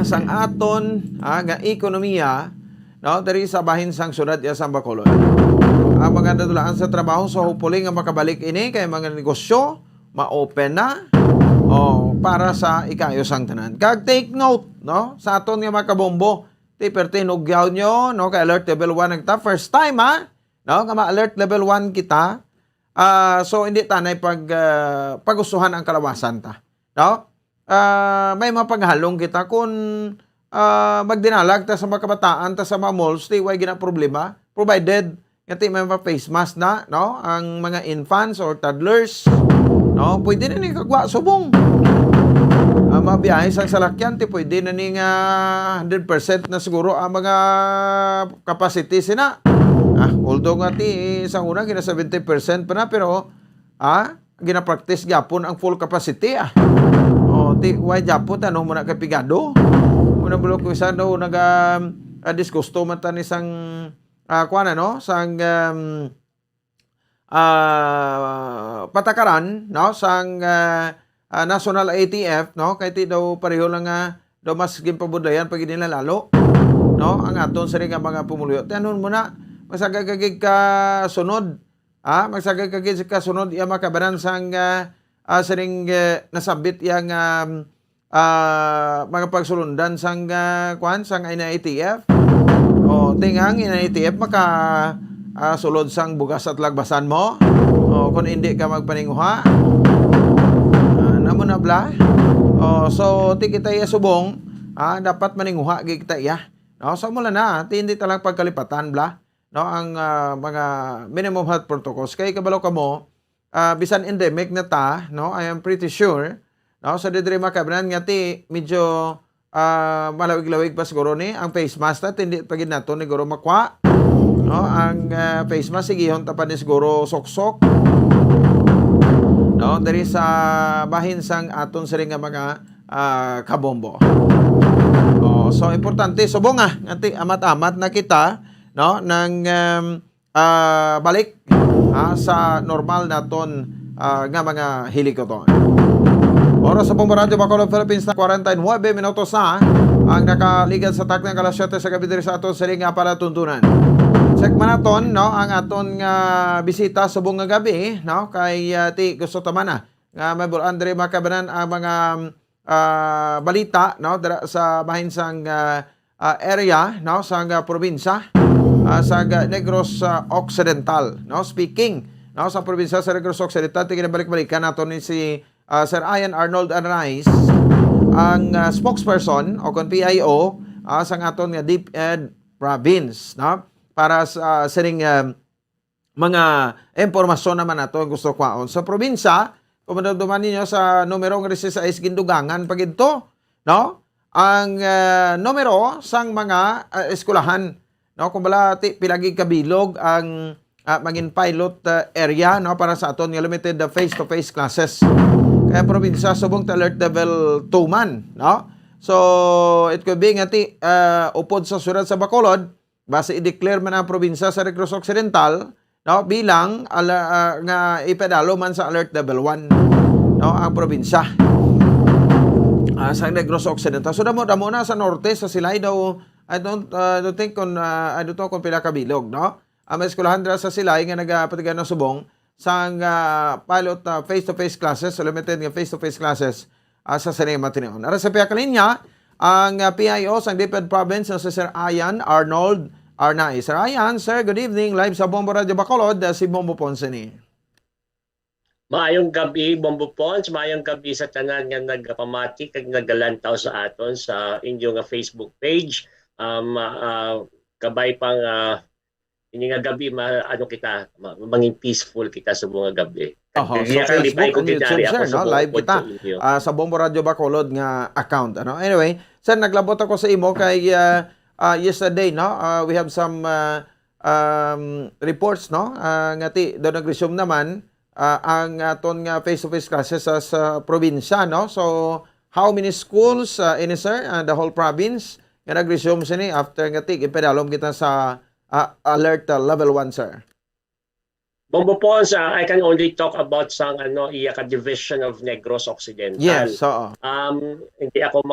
sang aton nga ekonomiya, no, diri sa bahin sang syudad ya sang Bacolod. Ang mga nadulaan sa trabaho, so hopefully nga makabalik ini kay mga negosyo ma-open na para sa ikayos ang tanan. Kag take note, no, sa aton nga mga kabombo, ti pertinugyaw nyo, no, kay alert level 1 nagta first time no, nga ma-alert level 1 kita. So hindi tanay pagustuhan ang kalawasan ta, no. May mapaghalong kita kung magdinalag ta sa mga kabataan ta sa mga malls, ti way gina problema provided nga ti may face mask na, no, ang mga infants or toddlers, no, pwede na ni kagwa subong. Mabiyahe sa salakyan, ti pwede na ni 100% na siguro ang mga capacity sina. Although nga ti sa una gina 70% pa na, pero gina-practice gyapon ang full capacity. Ti way gyapon tanong mo na kapigado. Muna bulok ko isa daw disgusto man tan isang kuan no, sang patakaran, no, sang National ATF, no, kay ti daw pareho lang daw mas gimpabudayan pag nila lalo, no, ang aton sa nga mga pumuluyo. Tanon mo na magsagagagig ka sunod, magsagagagig ka sunod iya makabanan sang saring nasabit yang mga pagsulundan sang kuan sang ATF. Tingang ATF maka sulod sang bugas at lagbasan mo. Kung hindi ka magpaninguha, namo na bla. So ti kita iya subong, dapat maninguha gi kita iya. No, so mula na ti hindi talang pagkalipatan bla, no, ang mga minimum health protocols kay kabalo kamo bisan endemic na ta, no, I am pretty sure, no, sa didri makabran nga ti medyo malawig-lawig pa siguro ni ang face mask na hindi pagid nato ni guro makwa, no, ang face mask sigihon ta pa ni siguro sok-sok, no, diri sa bahin sang aton siri nga mga kabombo. So importante subong ngati amat-amat na kita, no, nang balik sa normal naton nga mga hilikoton. Oras sa Pumbarante, Bacolod, Philippines na 49 minutos na ang nakaligan sa taknang alas 7 sa gabi diri sa aton sa nga para tuntunan. Sekman naton, no, ang aton nga bisita subong nga gabi, no, kay ti gusto taman nga may Andre makabanan ang mga balita, no, sa bahinsang area, no, sa probinsya sa Negros Occidental, no, speaking, no, sa probinsya sa Negros Occidental, ginabalik-balikan naton ni si Sir Ian Arnold Anais, ang spokesperson o kon PIO sa aton nga DepEd province, no, para sa sining mga impormasyon naman nato ang gusto kwaon sa probinsya. Kung maduduman ninyo sa numero ng 16 Gindugangan pag ito, no, ang numero sang mga eskulahan, no kung bala ti pilagi kabilog ang maging pilot area no para sa aton nga limited face-to-face classes. Kaya probinsya subong ta alert level 2 man, no? So it could be nga ti upod sa syudad sa Bacolod, base i-declare man ang probinsya sa Negros Occidental, no, bilang nga ipedalo man sa alert level 1, no, ang probinsya. Sa Negros Occidental. So damo na sa norte sa Silay daw I don't think kung pila kabilog, no? May eskwelahan dira sa Silay nga nagapatigan ng subong sang pilot face-to-face classes, so limited nga face-to-face classes sa Sanema Tineon. Ara sa piya kaninya ang PIO sa DepEd Province na si Sir Ayan Arnold Arnay. Sir Ayan, sir, good evening. Live sa Bombo Radio Bacolod, si Bombo Ponce ni. Maayong gabi, Bombo Pons. Maayong gabi sa tanan nga nagpamati kag nagalantaw sa aton sa inyong Facebook page. Kabay pang ini nga gabi kita manging peaceful kita sa mga gabi. So Facebook and YouTube, sir, no? Live kita sa Bombo Radio Bacolod nga account. Ano? Anyway, sir, naglabot ako sa imo kay yesterday, no? We have some reports, no? Nga do nag-resume naman ang aton nga face-to-face classes sa probinsya, no? So, how many schools ini, sir? The whole province nga nag-resume sini after nga ipedalom kita sa alert level 1, sir. Bombo Pons, I can only talk about sang iya ka division of Negros Occidental. Yes, hindi ako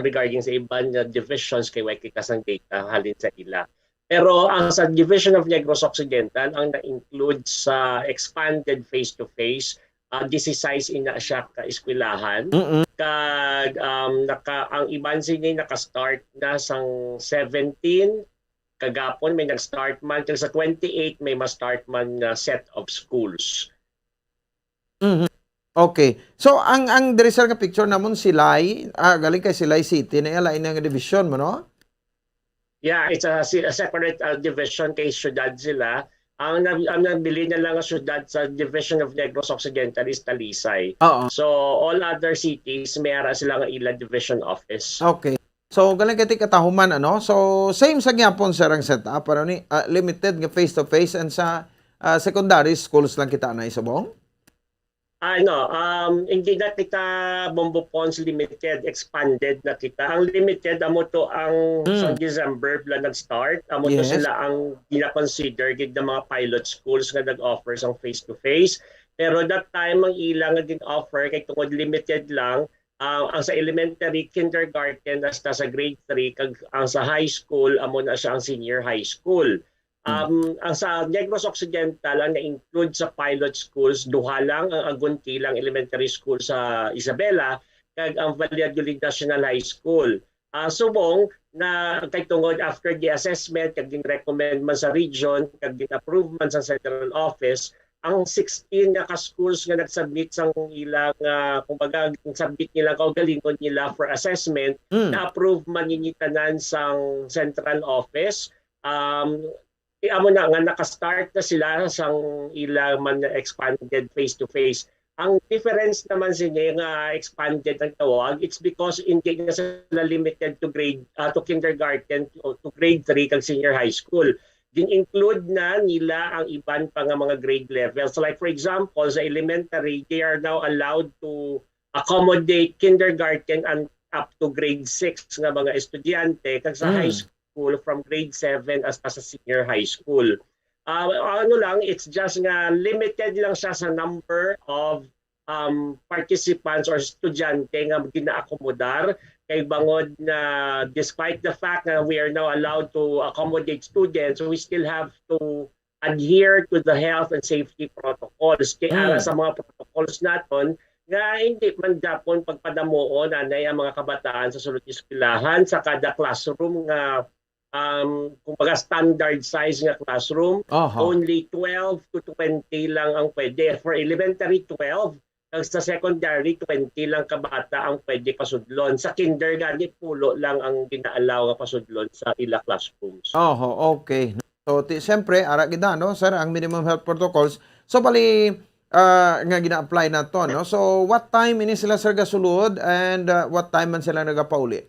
regarding sa ibang divisions kay kita sang data halin sa ila. Pero ang sa division of Negros Occidental ang na-include sa expanded face-to-face 16 ina siya ka eskwelahan. Kag ang iban sini naka-start na sang 17 kagapon may nag-start man till sa 28 may ma-start man na set of schools. Okay. So ang diri sa picture namon Silay, galing kay Silay City na lain nga division mo, no? Yeah, it's a separate division kay syudad sila. Ang nabili na lang ang syudad sa division of Negros Occidental is Talisay. So all other cities mayara sila nga ila division office. Okay. So, galing kati katahuman, ano? So, same sa gyapon, sir, ang setup. Pero ni, limited nga face-to-face and sa secondary schools lang kita na isubong? Hindi na kita Bombo Pons limited, expanded na kita. Ang limited, amo to ang sa December bla nag-start. Amo to sila ang gina-consider gid na mga pilot schools nga nag-offer sang face-to-face. Pero that time, ang ilang nga din-offer, kay tungod limited lang, ang sa elementary, kindergarten, hasta sa grade 3, kag ang sa high school, amo na siya ang senior high school. Ang sa Negros Occidental, ang na-include sa pilot schools, duha lang ang agunti lang elementary school sa Isabela, kag ang Valladolid National High School. Subong na kay tungod after the assessment, kag din-recommend man sa region, kag din-approve man sa central office, ang 16 nga ka-schools nga nag-submit sang ilang kumbaga submit nila kaugalingon nila for assessment na-approve man ni tanan sang central office. Amo na nga naka-start na sila sang ilang man expanded face-to-face. Ang difference naman sini nga expanded ang tawag, it's because hindi na sila limited to kindergarten to grade 3 kag senior high school. Din-include na nila ang iban pa nga mga grade levels. So like for example, sa elementary, they are now allowed to accommodate kindergarten and up to grade 6 nga mga estudyante. Kag sa high school, from grade 7 hasta sa senior high school. It's just nga limited lang siya sa number of participants or estudyante nga gina-akomodar. Kay bangod na despite the fact that we are now allowed to accommodate students, we still have to adhere to the health and safety protocols. Kaya sa mga protocols naton, nga hindi man dapon pagpadamuon anay ang mga kabataan sa sulod eskwelahan sa kada classroom nga kumbaga standard size nga classroom. Only 12 to 20 lang ang pwede. For elementary, 12. Sa secondary, 20 lang kabata ang pwede pasudlon. Sa kindergarten, pulo lang ang ginaalaw nga pasudlon sa ila classrooms. Okay. So, siyempre, ara kita, no, sir, ang minimum health protocols. So, bali, nga gina-apply na to, no? So, what time ini sila, sir, gasulod and what time man sila nagapauli?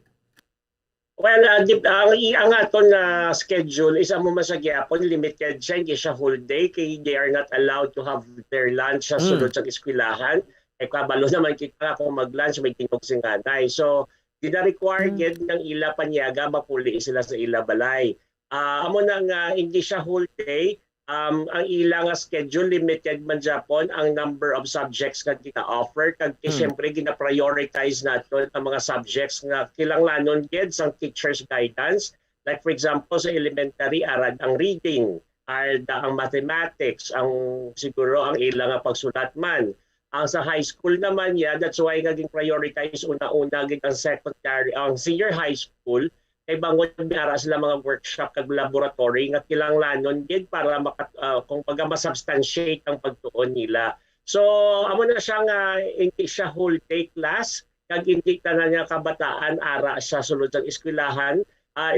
Well, ang aton na schedule is amo masagyapon limited siya, hindi siya whole day kay they are not allowed to have their lunch sa sulod sa eskwelahan. Eh kabalo naman kita kung mag-lunch may tingog sing nanay. So, required ng ila panyaga mapuli sila sa ila balay. Amo na nga hindi siya whole day. Ang ilang schedule limited man Japon ang number of subjects nga gina-offer kag siyempre gina-prioritize naton ang mga subjects nga kinahanglanon gid sa teacher's guidance, like for example sa elementary arad ang reading, ang mathematics, ang siguro ang ilang nga pagsulat man. Ang sa high school naman that's why naging prioritize una-una gid ang secondary, ang senior high school kay bangon biara sila mga workshop kag laboratory nga kinahanglanon gid para kung baga masubstantiate ang pagtuon nila. So amo na siya nga hindi siya whole day class kag hindi tanan niya kabataan ara sa sulod sa eskwelahan.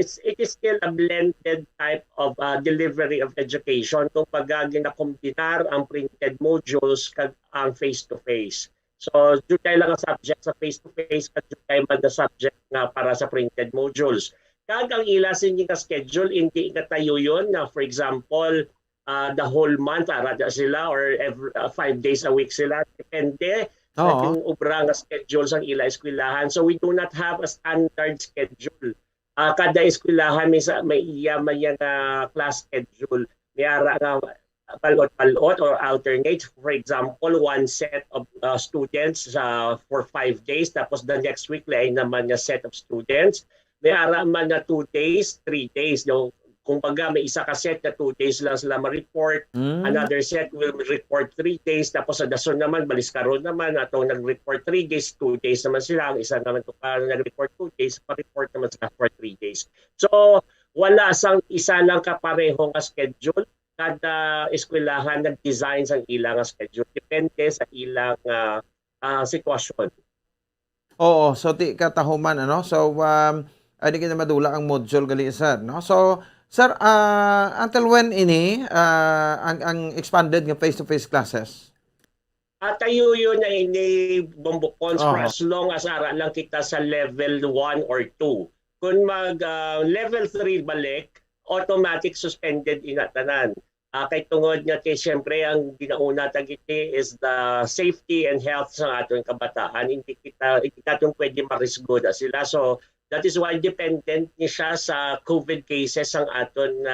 It is still a blended type of delivery of education kung baga ginakombinar ang printed modules kag ang face-to-face. So, dugay lang ang subject sa face-to-face at dugay man na subject nga para sa printed modules. Kag ang ila nga schedule, hindi nga tayo yun na for example, the whole month ara sila or 5 days a week sila. Depende sa yung ubra nga schedule sa ila eskwelahan. So, we do not have a standard schedule. Kada eskwelahan may iya nga class schedule. May ara nga palot or alternate. For example, one set of students for 5 days, tapos the next week lain naman nga set of students. May ara man na 2 days, 3 days. Kung baga may isa ka set na 2 days lang sila ma-report, another set will report 3 days, tapos sa dason naman, balis karon naman, atong nag-report 3 days, 2 days naman sila. Ang isa naman nag-report 2 days, ma-report naman sila for 3 days. So, wala sang isa lang kaparehong schedule. Kada eskwelahan nag-design sa ilang schedule. Depende sa ilang sitwasyon. Oo, so ti katahuman ano. So hindi kita madula ang module gali sir, no? So sir, until when ini ang expanded nga face-to-face classes? Tayo yun na ini bombokons for as long as ara lang kita sa level 1 or 2. Kung mag level 3 balik, automatic suspended inatanan. Kay tungod nga kay siyempre ang ginauna tagiti is the safety and health sa ating kabataan. Hindi natin pwede marisgo na sila. So that is why dependent ni siya sa COVID cases ang aton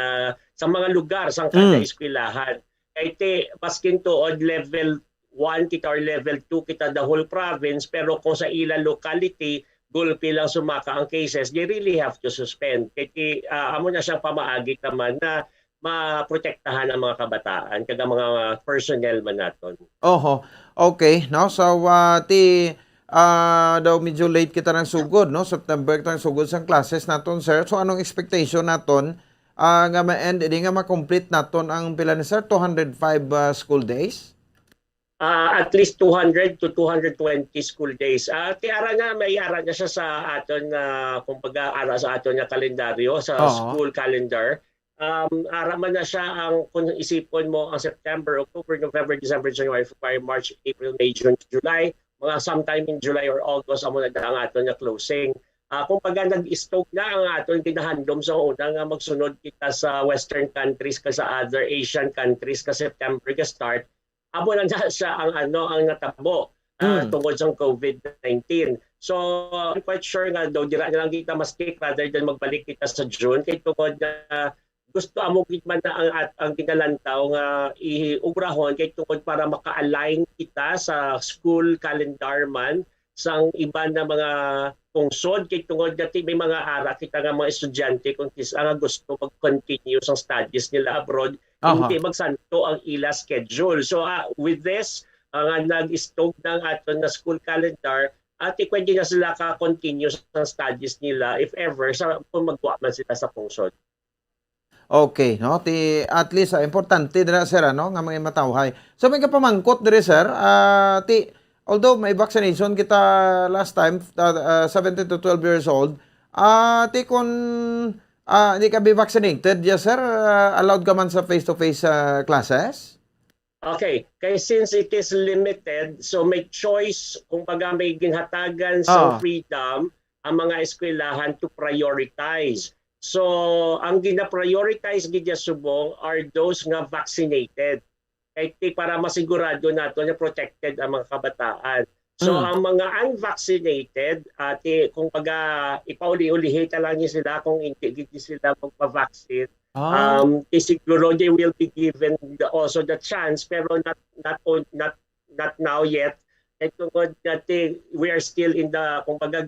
sa mga lugar sa kada eskwelahan. Kay paskin tuod level 1 kita or level 2 kita the whole province, pero kung sa ila locality gulpi lang sumaka ang cases, they really have to suspend. Kaya amo na siyang pamaagi naman na maprotektahan ang mga kabataan kag mga personnel man naton. Okay, no? So daw medyo late kita ng sugod, no? September kita ng sugod sa classes naton, sir. So anong expectation naton nga ma-end nga ma-complete naton ang pila ni sir 205 school days? At least 200 to 220 school days. Tiara na may ara na siya sa aton kumbaga ara sa aton nga kalendaryo sa school calendar. Ara man na siya ang kung isipon mo ang September, October, November, December, January, February, March, April, May, June, July, mga sometime in July or August amo na ang aton nga closing. Kung pag nag-stock na ang aton ginahandom sa una nga magsunod kita sa western countries ka sa other Asian countries ka September ka start, amo na siya ang ang natabo tungkol sa COVID-19. So, I'm quite sure nga daw dira na lang kita mas cake rather than magbalik kita sa June kay tungkol na gusto amo gid man na ang ginalantaw nga iubrahon kay tungkol para maka-align kita sa school calendar man sang iba na mga pungsod kay tungod dati may mga ara kita nga mga estudyante kung nga gusto mag-continue sa studies nila abroad, hindi magsanto ang ila schedule. So with this, nag-stock ng aton na school calendar at pwede na sila ka-continue sa studies nila if ever sa kung magwa man sila sa pungsod. Okay, no? At least importante dira sir ano nga mga matawhay. So may kapamangkot dire sir, although may vaccination kita last time 17 to 12 years old, kung hindi ka be vaccinated, yes sir, allowed ka man sa face-to-face classes? Okay, kaya since it is limited, so may choice kung baga may ginhatagan sa freedom, ang mga eskwelahan to prioritize. So, ang gina-prioritize gidya subong are those nga vaccinated. Kaya para masigurado nato na protected ang mga kabataan. So, ang mga unvaccinated, kung ipauli-ulihi lang niya sila kung hindi sila magpa-vaccine, siguro they will be given also the chance, pero not now yet. Tungkol natin, we are still in the, kumbaga,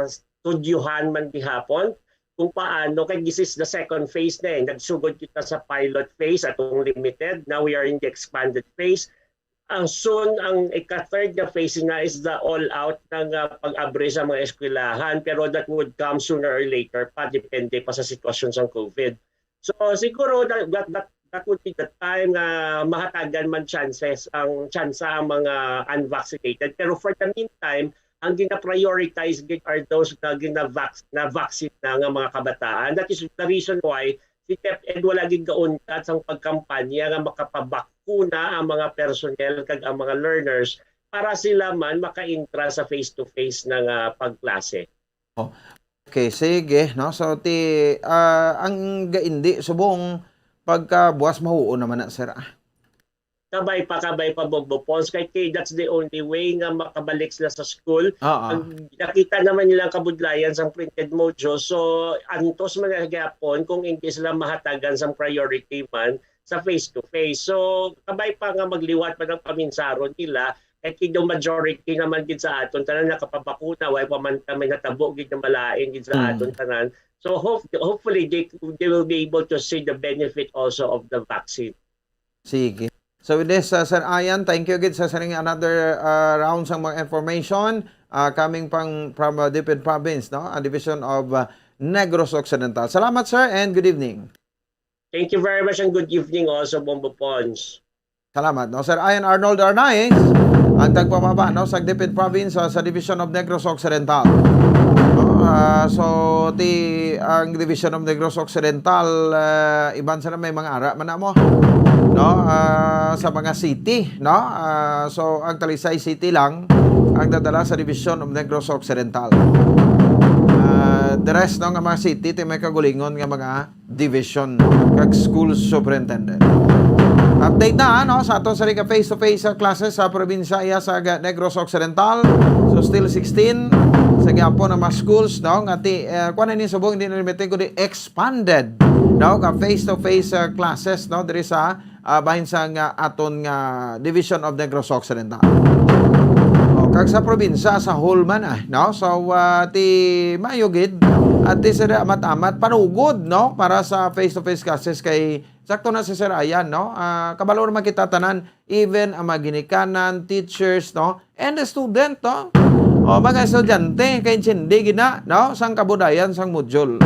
studyuhan man gihapon, kung paano, kaya this is the second phase na nagsugod kita sa pilot phase atong limited, now we are in the expanded phase. Ang soon, ang ika-third na phase na is the all-out ng pag-abre sa mga eskwelahan, pero that would come sooner or later pa, depende pa sa sitwasyon sa COVID. So siguro that would be the time na mahatagan man tsansa ang mga unvaccinated. Pero for the meantime, ang gina-prioritize are those na vaccine na nga mga kabataan. That is the reason why si DepEd wala gid gauntat sang pagkampanya nga makapabakuna ang mga personnel kag ang mga learners para sila man maka-intra sa face-to-face na pagklase. Okay, sige, no? So ang gaindi subong pagka buwas mahuo naman na, sir. Kabay pa Bogbopons. Kaya that's the only way nga makabalik sila sa school. Nakita naman nilang kabudlayan sa printed mojo. So, antos man nagyapon kung hindi sila mahatagan sa priority man sa face-to-face. So, kabay pa nga magliwat pa ng paminsaron nila. Kaya yung majority naman gid sa aton tanan nakapabakuna, way pa man may natabo gid na malain gid sa aton tanan. So hopefully they will be able to see the benefit also of the vaccine. Sige. So with this, Sir Ayan, thank you again sa sharing another round sa mga information coming from DepEd Province, no? A division of Negros Occidental. Salamat, sir, and good evening. Thank you very much and good evening also, Bombo Pons. Salamat, no? Sir Ayan Arnold Arnaiz, ang tagpapaba, no? Sa DepEd Province sa division of Negros Occidental. So ang division of Negros Occidental iban sa may mga ara man na mo, no? Sa mga city, no? So ang Talisay City lang ang dadala sa division of Negros Occidental. The rest no nga mga city may kagulingon nga mga division kag school superintendent. Update na, no? Sa aton sa face-to-face classes sa probinsya sa Negros Occidental. So still 16 sa gyapon na mga schools, no? Ngati kuan ni subong hindi na limite ko di expanded, no? Ka face-to-face classes, no? Diri sa bahin sa aton nga division of Negros Occidental. Kag sa probinsya sa whole man no? So ti mayugid at ti sira amat-amat panugod, no? Para sa face-to-face classes kay sakto na si Sir Ayan, no? Kabalo naman kita tanan, even ang mga ginikanan, teachers, no? And the student, no? O mga estudyante kay hindi gina, no? Sang kabudayan sang module.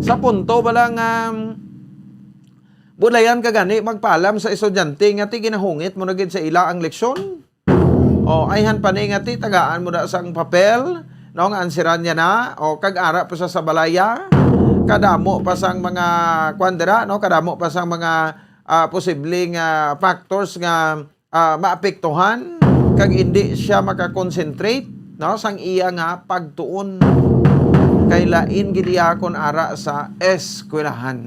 Sa punto ba lang budayan ka gani magpaalam sa estudyante nga ti ginahungit mo na gid sa ila ang leksyon. O ayhan pa ni nga ti tagaan mo na sang papel, no? Nga ansiran niya na o kag-ara pa sa balaya. Kadamo pa sang mga kwandera, no? Kadamo pa sang mga posibleng factors nga maapektuhan kag hindi siya makakonsentrate, no? Sang iya nga pagtuon kay lain gid kon ara sa eskwelahan.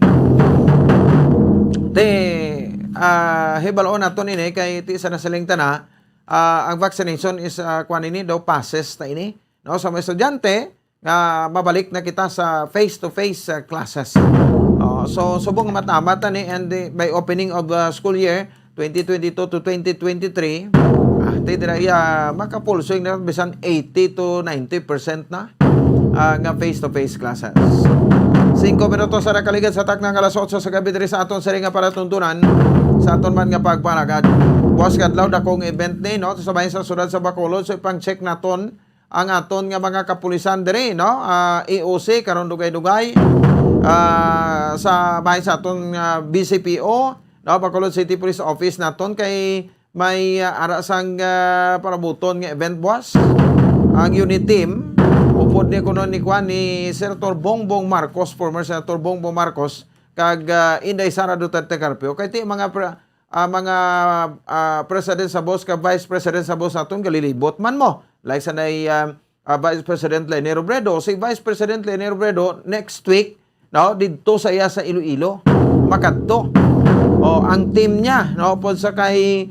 Hibalo naton ini kay ti sa nasaling tana ang vaccination is kuan ini daw passes ta ini, no? Sa mga estudyante nga mabalik na kita sa face-to-face classes. So subong matamat ni and by opening of the school year 2022 to 2023 makapulsoy na bisan 80 to 90% na nga face-to-face classes. 5 minutos sa nakaligad sa taknang alas 8 sa gabi diri sa aton sari nga para tuntunan sa aton man nga pagpalagad. Buwas kadlaw dakong event ni, no? Sa bahin sa sudad sa Bacolod, so ipang-check naton ang aton nga mga kapulisan diri, no? EOC karon dugay-dugay sa bahin sa aton BCPO, no? Bacolod City Police Office naton kay may arasang parabuton nga event boss. Ang unit team upod ni kuno ni Senator Bongbong Marcos, former Senator Bongbong Marcos kag Inday Sara Duterte Carpio kay ti mga president sa boss ka vice president sa boss aton galilibot man mo like sa nay Vice President Leni Robredo. Si Vice President Leni Robredo next week, no, dito sa iya sa Iloilo, makadto. O ang team niya, no, pod sa kay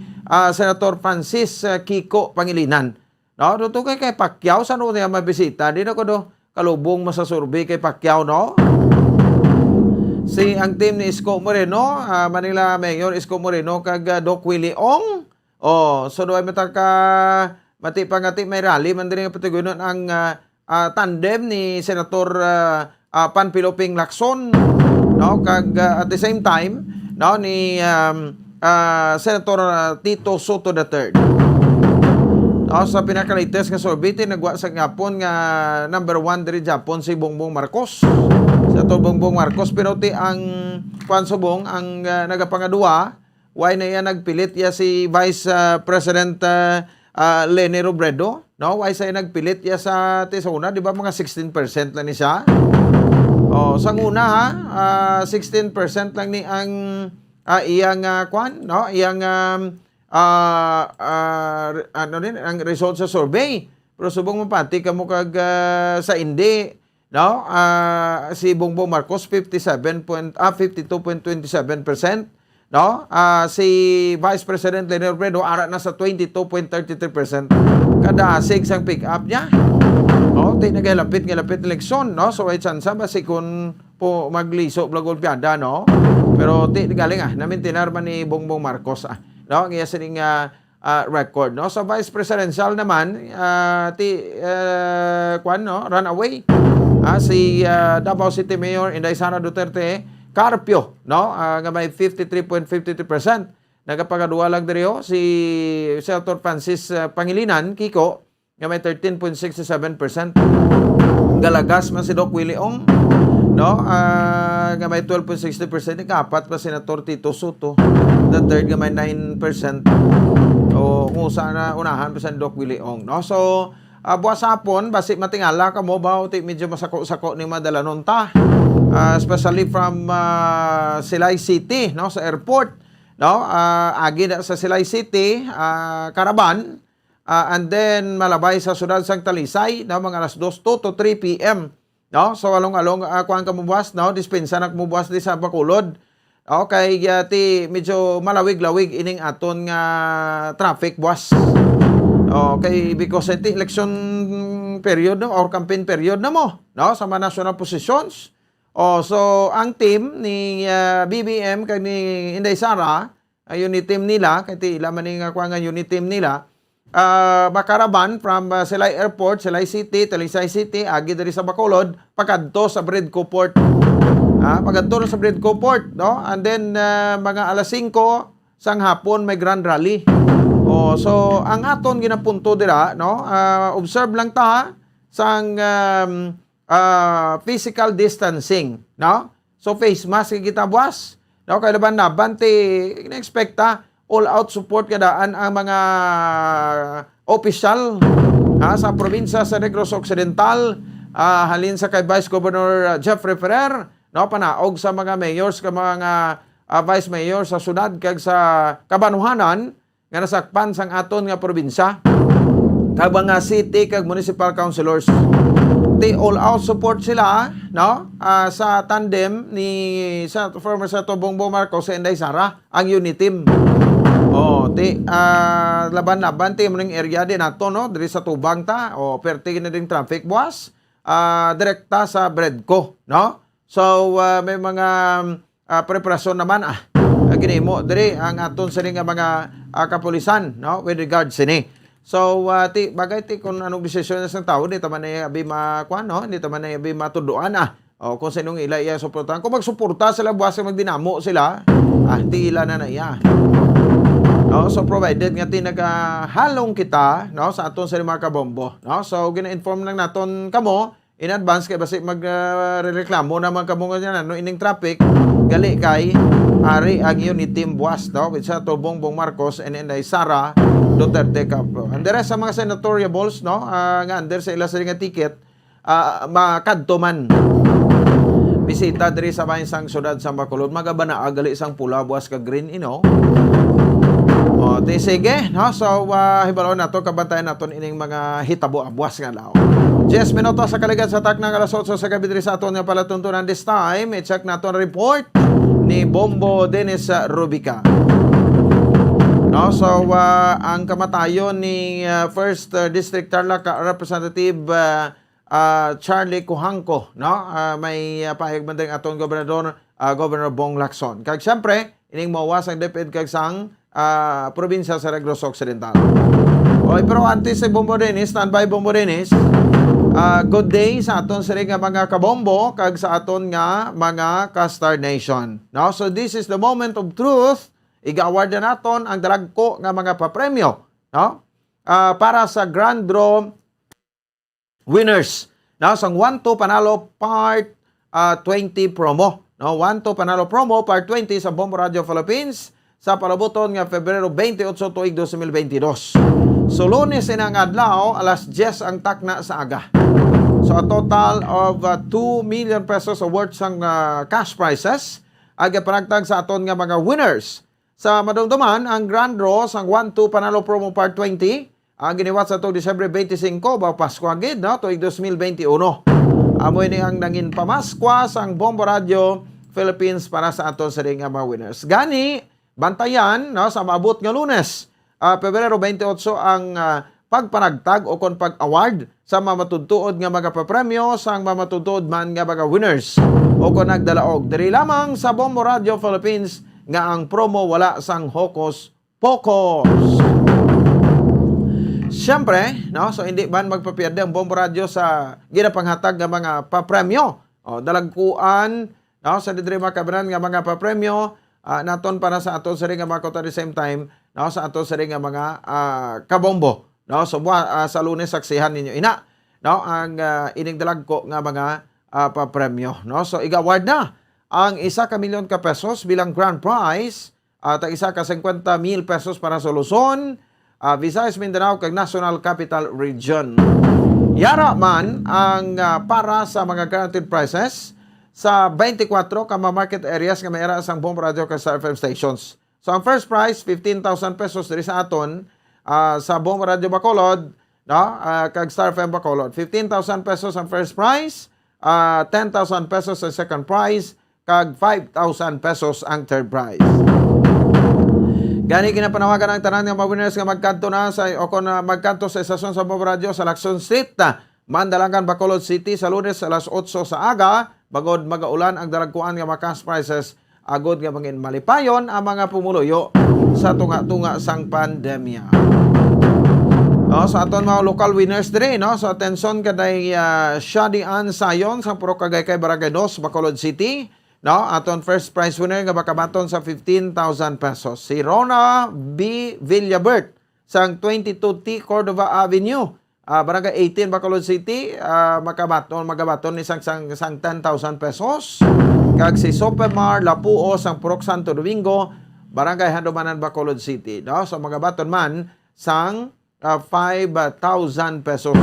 Senator Francis Kiko Pangilinan. No, dito kay Pacquiao sa no niya mabisita. Di na ko do kalubong masasurvey kay Pacquiao, no. Si ang team ni Isko Moreno, Manila Mayor Isko Moreno kag Doc Willie Ong. So do ay mataka mati may rally man din nga patugunon ang tandem ni Senator Panpiloping Lacson, no, kag at the same time, no, ni Senator Tito Soto III. No, sa pinaka-latest nga survey nagwa sa gapon nga number 1 diri Japon si Bongbong Marcos. Senator Bongbong Marcos, pero ang kuan subong ang nagapangadua, why na iya nagpilit ya si Vice President Leni Robredo, no? Why say nagpilit ya sa una, di ba mga 16% lang ni siya? Sa una ha, 16% lang ni ang iyang kwan, no? Iyang ang result sa survey. Pero subong mapati kamo kag sa hindi, no? Si Bongbong Marcos 52.27%. No? Si Vice President Leni Robredo ara na sa 22.33%. Kada asig sang pick up niya. No, tay nagalapit eleksyon, no? So ay chance ba si kun po magliso blagol piada, no? Pero ti galing namintinar man ni Bongbong Marcos no? Ang iya sining record, no? Sa Vice Presidential naman kwan, no? Runaway. Si Davao City Mayor Inday Sara Duterte Carpio, no? Nga may 53.53%. Nagapagadua lang diriyo si Senator Francis Pangilinan Kiko nga may 13.67%. Galagas man si Doc Willie Ong, no? Nga may 12.60%. Ikapat pa Senator Tito Soto. The third nga may 9%. O kung sana unahan pa si Doc Willie Ong, no? So buwas hapon, basi matingala ka mo ba o medyo masako-sako ni madalanon ta. Especially from Silay City, no, sa airport, no, agi na sa Silay City, Caravan, and then malabay sa Sudad sang Talisay, no, mga alas 2 to 3 p.m. No, so along kuan ka mubuas, no, dispensa na mubuas di sa Bacolod. Okay, ti medyo malawig-lawig ining aton nga traffic buwas. Okay, because iti election period, no, or campaign period na mo, no, sa mga national positions. So ang team ni BBM kay ni Inday Sara, unit team nila, kay ila man nga kuan nga unit team nila, makaraban from Silay Airport, Silay City, Talisay City, agi diri sa Bacolod, pagadto sa Bredco Port. Pagadto sa Bredco Port, no? And then mga alas 5 sang hapon may grand rally. So ang aton ginapunto dira, no? Observe lang ta sang physical distancing, no? So face mask kita buwas, no? Kaya laban ti ina-expecta all out support kadaan ang mga opisyal sa probinsya sa Negros Occidental, halin sa kay Vice Governor Jeffrey Ferrer, no? Panaog sa mga mayors ka mga vice mayor sa syudad kag sa Kabanuhanan nga nasakpan sang aton nga probinsya, kag mga city kag municipal councilors. They all out support sila, no? Sa tandem ni former Senator Bongbong Marcos sa Inday Sara, ang unit team. Laban-laban ti mong area din nato, no? Diri sa Tubang ta, perti na ding traffic buwas, direkta sa Bredco, no? So may mga preparasyon naman ginimo diri ang aton sa nga mga kapulisan, no? With regards sini. So bagay kung anong desisyon ng tao, di taman na abi makuan, no? Di taman na abi matuduan kung sinong ila iya suportahan. Kung magsuporta sila buwas magdinamo sila, di ila na iya. No, so provided nga nagahalong kita, no, sa aton sa mga kabombo, no? So gina-inform lang naton kamo in advance kay basi magreklamo naman kamo nga no ining traffic gali kay ari ang unit team buwas, no, with sa Bongbong Marcos and Inday Sara Duterte Campo. And the rest sa mga senatoriables, no, nga under sa ila sa nga ticket, makadto man bisita diri sa bahin sang syudad sa Bacolod, magabana agali sang pula buwas ka green, you know. Sige, no? So, hibalo na to, kabantayan natin ining mga hitabo abwas nga daw. 10 minutos sa kaligad sa taknang alas 8 sa gabi diri sa aton nga palatuntunan this time. I-check naton report ni Bombo Dennis Rubica. No, so ang kamatayon ni First District Tarlac Representative Charlie Cujanco, no? May pahayag man ding aton gobernador Governor Bong Lacson. Kag syempre, ining mawas ang DepEd kag sang probinsya sa Negros Occidental. Okay, pero antes si Bombo Dennis, standby Bombo Dennis. Good day sa aton sa nga mga kabombo kag sa aton nga mga ka-Star Nation. No? So this is the moment of truth. Iga-award na naton ang dalagko nga mga papremyo, no? Para sa Grand Draw winners. No? Sang 1-2 panalo part 20 promo. No? 1-2 panalo promo part 20 sa Bombo Radio Philippines sa palabuton nga Pebrero 28 tuig 2022. So Lunes inang adlaw alas 10 ang takna sa aga. So a total of 2 million pesos worth sang cash prizes aga panagtag sa aton nga mga winners. Sa madumduman ang grand draw sang 1-2 panalo promo part 20 ang giniwat sa to Disyembre 25 ba Pasko agad, no? Tuig 2021. Amoy ni ang nangin pamaskwa sang Bombo Radio Philippines para sa aton sa nga mga winners. Gani bantayan, no, sa maabot nga Lunes, Pebrero 28 ang pagpanagtag o kon pag-award sa mamatutuod nga mga papremyo sang mamatutuod man nga mga winners o kon nagdalaog. Diri lamang sa Bombo Radio Philippines nga ang promo wala sang hokos pokos. Siyempre, no, so hindi man magpapierde ang Bombo Radio sa ginapanghatag nga mga papremyo. O, dalagkuan, no, sa didiri makabanan nga mga papremyo, naton para sa aton sa ring nga mga at the same time, no, sa aton sa ring nga mga kabombo. No, so sa Lunes saksihan ninyo ina, no, ang ining dalagko nga mga papremyo. No, so igaward na ang 1 milyon ka pesos bilang grand prize at isa ka 50,000 pesos para sa Luzon, Visayas, Mindanao kag National Capital Region. Yara man ang para sa mga guaranteed prizes sa 24 ka market areas nga mayara sang Bombo Radio kag Star FM stations. So ang first prize 15,000 pesos diri sa aton sa Bombo Radio Bacolod, no, kag Star FM Bacolod. 15,000 pesos ang first prize, 10,000 pesos ang second prize, kag 5,000 pesos ang third prize. Gani kinapanawagan ang tanan nga mga winners nga magkanto na sa o kon magkanto sa estasyon sa Bombo Radio sa Lacson Street, Mandalangan, Bacolod City sa Lunes alas 8 sa aga, bagod magaulan ang dalagkuan nga mga cash prizes agod nga mangin malipayon ang mga pumuluyo sa tunga-tunga sang pandemya. No, sa aton mga local winners dire, no, so atensyon kaday Shadi Ann Sayon sa Puro Cagaykay Barangay 2, Bacolod City. No, aton first prize winner nga makabaton sa 15,000 pesos. Si Rona B. Villabert sang 22T Cordova Avenue, Barangay 18, Bacolod City, magabaton ni sang 10,000 pesos. Kag si Sopemar Lapuo sang Purok Santo Domingo, Barangay Handumanan, Bacolod City. No, so magabaton man sang 5,000 pesos.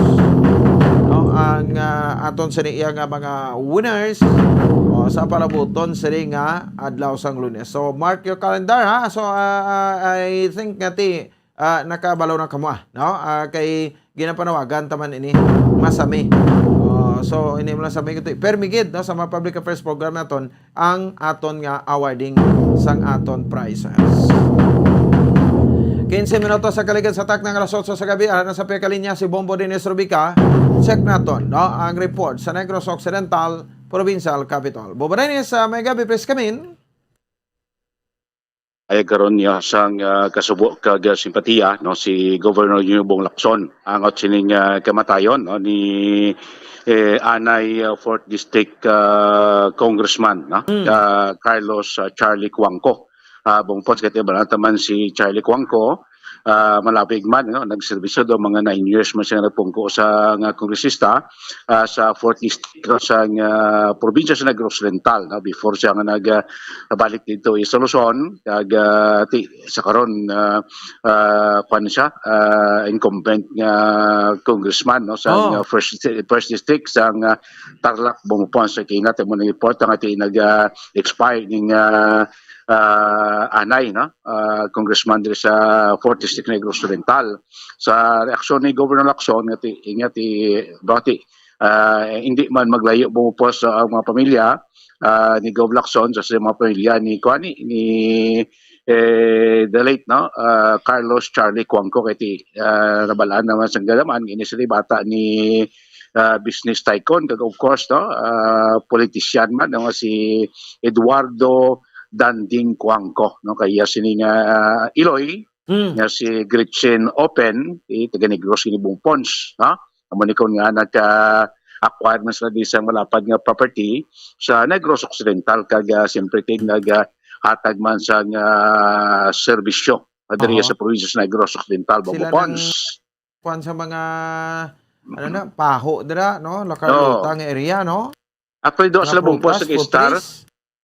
No, ang aton sa niya nga mga winners sa palabuton sa nga adlaw sang Lunes. So mark your calendar, ha. So I think ngati nakabalaw na kamo, no? Kay ginapanawagan taman ini masami. So ini mo lang sabi ko permigid, no, sa mga public affairs program naton ang aton nga awarding sang aton prizes. 15 minutos sa kaligid sa tak ng alas 8 sa gabi. Nasa pekalinya si Bombo Dennis Rubica. Check naton, no, ang report sa Negros Occidental Provincial Capital. Bombo Dennis, may gabi, please come in. Ay karon niya sang kasubo kag simpatiya, no, si Governor Bong Lacson ang sining kamatayon, no, ni Anay 4th District Congressman, no, Carlos Charlie Cujanco. Bungpot kay taman si Charlie Cujanco, malapig man, no, nagserbisyo do mga 9 years man siya nagpungko sa nga kongresista sa 4th District sa probinsya sa Negros Occidental, no, before siya nga nagbalik dito sa Luzon kag sa karon kuan siya incumbent nga congressman, no, sa first district sa Tarlac, Bumupon sa kinat mo ni report nga nag expire ning Anay, no? Congressman diri sa 4th District Negros Oriental. Sa reaksyon ni Governor Lacson, hindi man maglayo bumupos sa mga pamilya ni Gov Lacson sa mga pamilya ni the late Carlos Charlie Cuangco kay nabalaan naman sa galaman ini sa bata ni business tycoon kag of course politician man si Eduardo Danding Cuangco kaya sini nga Iloy nga si Gretchen Open taga Negros ni Pons Amanikon nga nagka-acquire na sila di isang malapad nga property sa Negros Occidental kag siyempre kay naghatag man sa serbisyo diri sa probinsya sa Negros Occidental Bambopons. Kuan sa mga paho dira no Lacarlota nga area no. Actually do sila Bambopons sa Star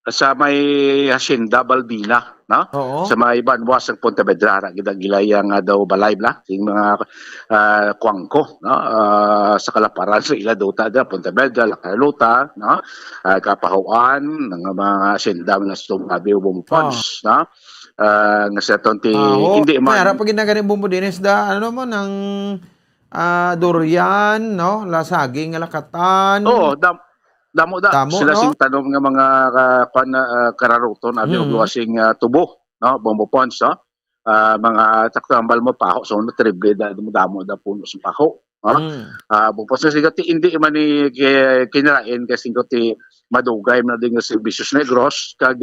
sa may Hacienda Balbina no sa may Banwas ng Pontevedra gidang-gilaya nga daw balay bla sing mga Cuangco no sa kalaparan sa ila dota da Pontevedra La Carlota no kapahuan ng mga Hacienda na sumabi Bumupons no nga sa tonti hindi man para pag ginagani bumbo dinis da ano mo ng durian no lasaging lakatan Damo sila sing tanom nga mga kararuton abi og sing tubo no Bambopons mga taktambal mo paho so no triple damo da puno sa paho Bambopons sila hindi man ni kinarain kasi ti madugay na ding serbisyo sa Negros kag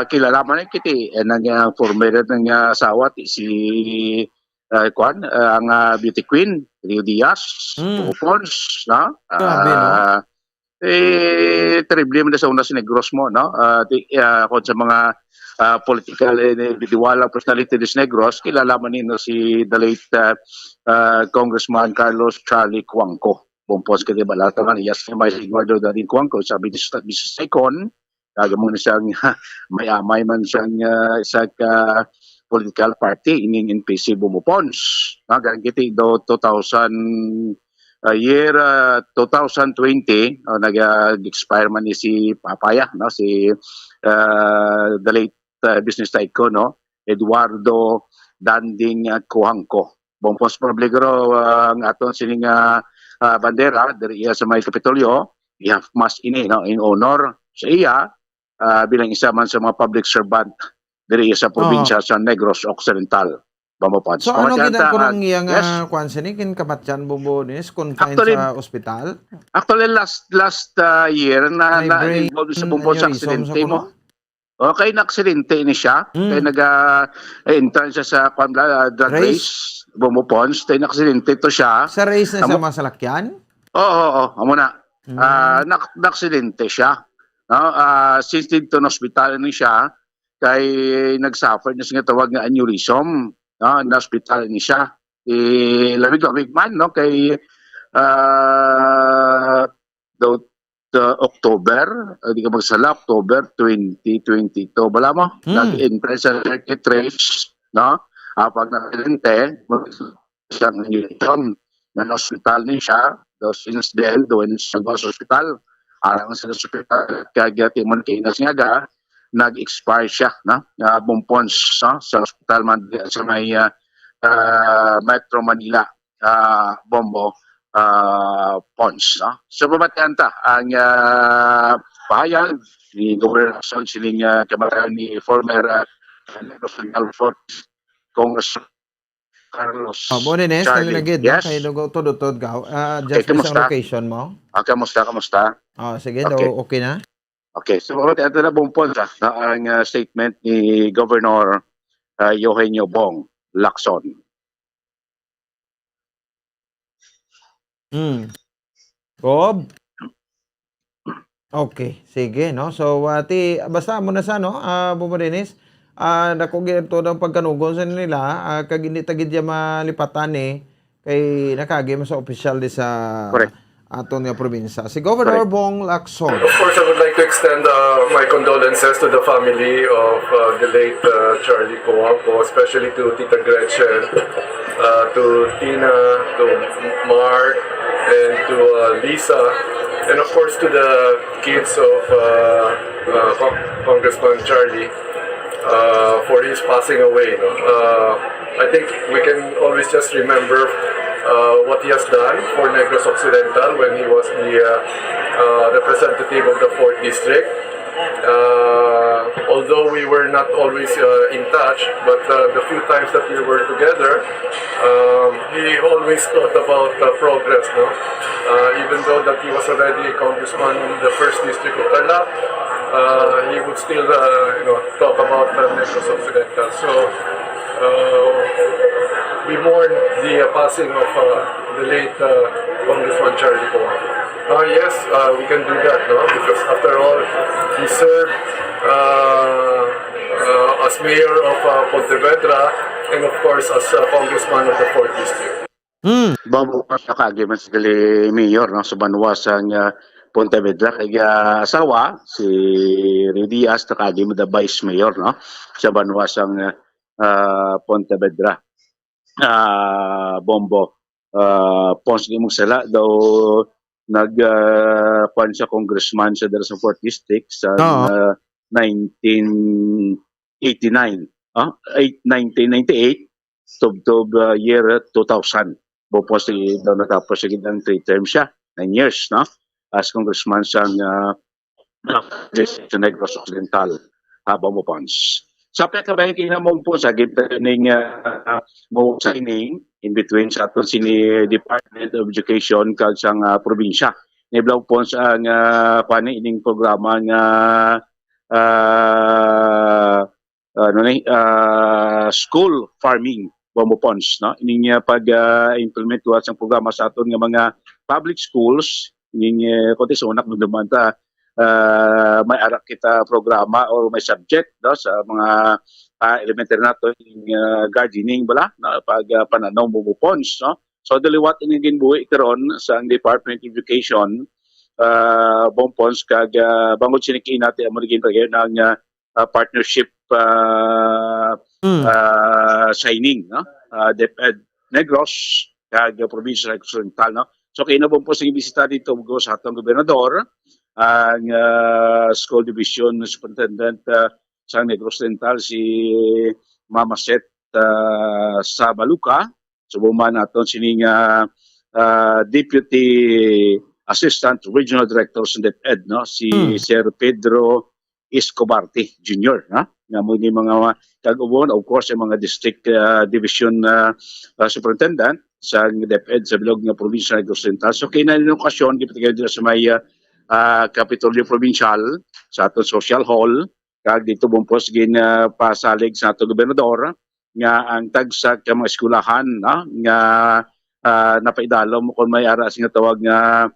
kilala man kiti nang former ng asawa si ang beauty queen Rio Diaz Bambopons no terrible man sa una si Negros mo no kung sa mga political individual personality des Negros kilala man nino si the late Congressman Carlos Charlie Cuangco Bambopons kay balata man yes may Eduardo Danding Cuangco sa business icon mo na siyang may man siyang sa political party ining NPC Bambopons gagiti do 2020 nag-expire man ni si Papaya no si the late business tycoon no Eduardo Danding Cuangco Bambopons probably ang aton sining bandera diri sa may Kapitolyo mas ini no in honor sa iya bilang isa man sa mga public servant diri sa probinsya sa Negros Occidental Bambopons. So ano gidan ko nang iyang kwansin kin kamatyan bumbo nis confined sa ospital? Actually last year na involved sa Bambopons aksidente mo. Okay, na-aksidente ni siya. Kaya nag-intern siya sa drug race Bambopons. Kaya na-aksidente to siya. Sa race na sa masalakyan? Oo. Amo na. Na-aksidente siya. Since dito na ospital ni siya, kay nag-suffer na siya tawag nga aneurysm. Na-hospital ni siya. Lamig man, no? Kay October, hindi ka magsala, October 2022. Bala mo? Nag-impress sa circuit race, no? Pag nakilente, siyang aneurysm. Na-hospital ni siya. Since then, doon sa hospital. Arang sa hospital, kaya timon kinas nga nag-expire siya Bambopons sa hospital man sa may Metro Manila Bombo Pons so pamatayan ta ang pahayag ni Governor Lacson sining kamatayan ni former National Congressman Carlos Charlie yes kay tudod gaw just sa location mo kamusta sige daw okay na. Okay, so ito na Bambopons ang statement ni Governor Eugenio Bong Lacson. Bob? Okay, sige, no? So, basta mo na sa, no? Bumarinis, dako ginto ng pagkanugon sa nila, kag hindi tagid ya malipatan kay nakagi mo sa official di sa aton nga probinsya. Si Governor Bong Lacson. Of course, I would like to extend my condolences to the family of the late Charlie Cuangco, especially to Tita Gretchen, to Tina, to Mark, and to Lisa, and of course to the kids of Congressman Charlie. for his passing away. No? I think we can always just remember what he has done for Negros Occidental when he was the representative of the 4th District. Although we were not always in touch, but the few times that we were together, he always thought about progress. No? Even though that he was already a congressman in the 1st District of Tarlac, he would still talk about Negros Occidental. So we mourn the passing of the late Congressman Charlie Coamo. Yes, we can do that, no? Because after all, he served as mayor of Pontevedra and of course as congressman of the 4th District. Bago pa sa kagiman sa mayor no, sa Banwasang Pontevedra, kaya asawa, si Ridias, na kagiman the vice mayor no, sa Banwasang Pontevedra. Bombo Pons ni Musala daw nagkuan sa congressman sa Darasa 4th District sa 1989 1998 to year 2000 Bopos daw natapos sa gitang 3 terms siya 9 years no as congressman sa Negros Occidental Bombo Pons. Sa pagkabayan kinamong po sa gitning mo signing in between sa aton sini Department of Education kag sang probinsya. Niblaw po sa pani ining programa nga school farming Bombo Pons no ining pag-implement sa programa sa aton nga mga public schools ining kontesonak dumanta may arak kita programa or may subject no, sa mga elementary nato yung gardening bala na pag pananaw Bombo Pons no so daliwat ini ginbuhi karon sa Department of Education Bombo Pons kag bangod siniki natin amo gin pag ng partnership signing no DepEd Negros kag probinsya Occidental no so kay Bombo Pons ang bisita dito sa atong gobernador ang school division superintendent sa Negros Occidental si Mama Set Sabaluca subuman naton sining deputy assistant regional director sa DepEd no si Sir Pedro Escobarte Jr. no nga mo ni mga kag-ubon of course ang mga district division superintendent sa DepEd sa bilog nga probinsya ng Negros Occidental so kay na okasyon dito sa may Kapitolyo Provincial sa ato social hall kag dito bumpos gin pasalig sa ato gobernador nga ang tagsa ka mga eskwelahan no? nga napaidalom kung may aras nga tawag nga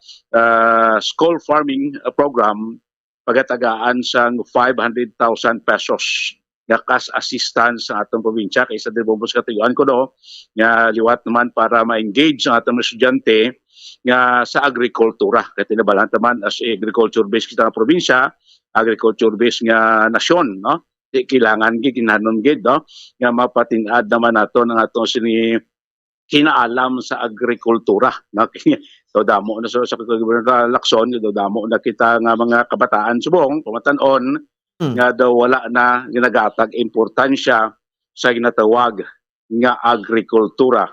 school farming program pagatagaan sang 500,000 pesos nga cash assistance sa atong probinsya kaysa di bumpos katuyuan ko do nga liwat naman para ma-engage ang atong estudyante nga sa agrikultura. Kaya tinabalan naman as agriculture-based kita nga probinsya, agriculture-based nga nasyon, no? Di kailangan ginanon gid, no? Nga mapatingad naman nato ng atong sini kinaalam sa agrikultura, no? So damo na sa Gobernador Lacson, damo na kita nga mga kabataan subong, pamatan-on nga daw wala na ginagatag importansya sa ginatawag nga agrikultura.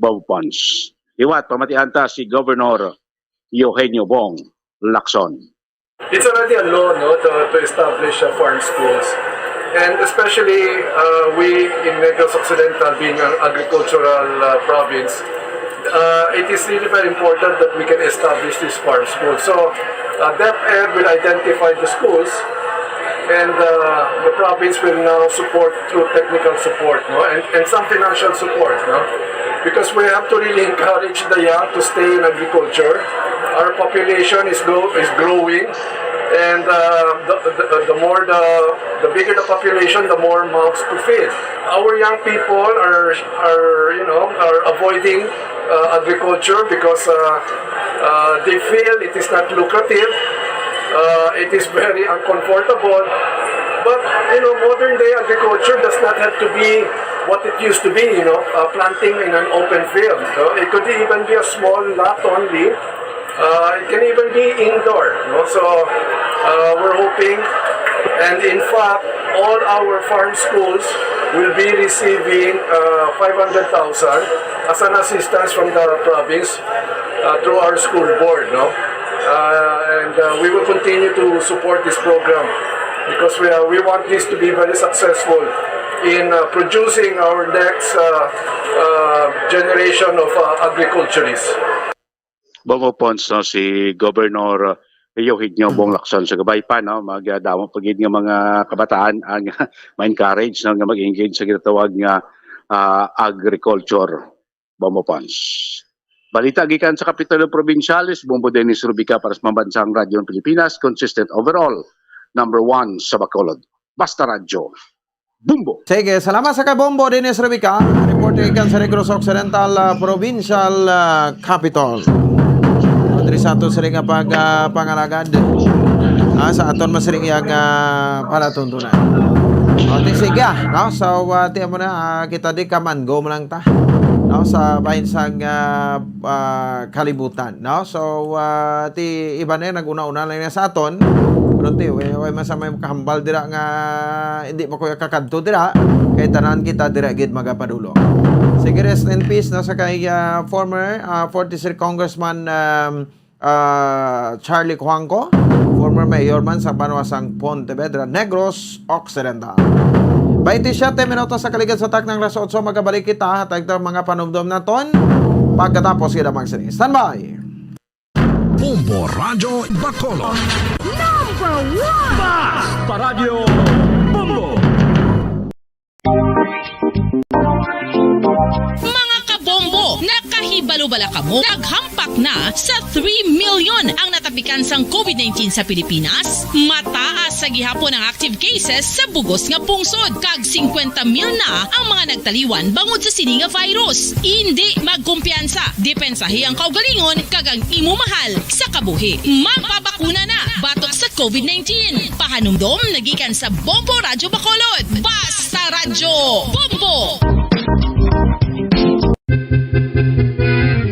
Bombo Pons. Iwat, pamatianta si Governor Eugenio Bong Lacson. It's already a law no, to establish farm schools. And especially we in Negros Occidental being an agricultural province, it is really very important that we can establish these farm schools. So DepEd will identify the schools and the province will now support through technical support no, and some financial support. No? Because we have to really encourage the young to stay in agriculture. Our population is growing, and the bigger the population, the more mouths to feed. Our young people are avoiding agriculture because they feel it is not lucrative. It is very uncomfortable. But modern day agriculture does not have to be what it used to be, planting in an open field. So it could even be a small lot only. It can even be indoor. So we're hoping And in fact, all our farm schools will be receiving 500,000 as an assistance from the province through our school board, no? And we will continue to support this program because we want this to be very successful in producing our next generation of agriculturists. Bongo Pons, no, si Governor Eugenio Bong Lacson sa gabay pa, no, magdamo pagid nga mga kabataan ang ma-encourage no, nga mag-engage sa ginatawag nga agriculture. Bongo Pons. Balita gikan sa Kapitulo Provincialis, Bombo Dennis Rubica para sa Mambansang Radyo ng Pilipinas, consistent overall, number 1 sa Bacolod. Basta Radyo. Bumbo. Sige, salamat sa Kabombo, Dennis Rubica. Reporter ikan sa Negros Occidental Provincial Capital. Andri Santos sering pangalagad sa aton masering yang palatuntunan. Okay, sige, no? So, tiyan mo na, kita di kamango mo lang ta. No, sa bahin sang kalibutan, no? So ti iba na naguna-una lang na sa aton. Pero ti way masamay kahambal dira nga hindi mo kuya kakadto dira kay tanan kita dira gid magapadulo. Sige, rest in peace na sa kay former 43rd Congressman Charlie Cuangco, former mayor man sa Banwasang Pontevedra, Negros Occidental. 27 minutos sa kaligid sa tak ng alas 8, magkabalik kita hatag ng mga panumdum na ton pagkatapos kita magsinig. Standby! Bombo Radyo Bacolod. Number 1! Basta Radyo Bombo! Mga kabombo, nakahibalo bala ka mo? Naghampak na sa 3 million ang natapikan sang COVID-19 sa Pilipinas. Mataas sa gihapon ang active cases sa bugos nga pungsod. Kag 50 mil na ang mga nagtaliwan bangod sa sini nga virus. Hindi magkumpiyansa. Depensahe ang kaugalingon kag ang imo mahal sa kabuhi. Magpabakuna na batok sa COVID-19. Pahanumdom nagikan sa Bombo Radyo Bacolod. Basta Radyo Bombo!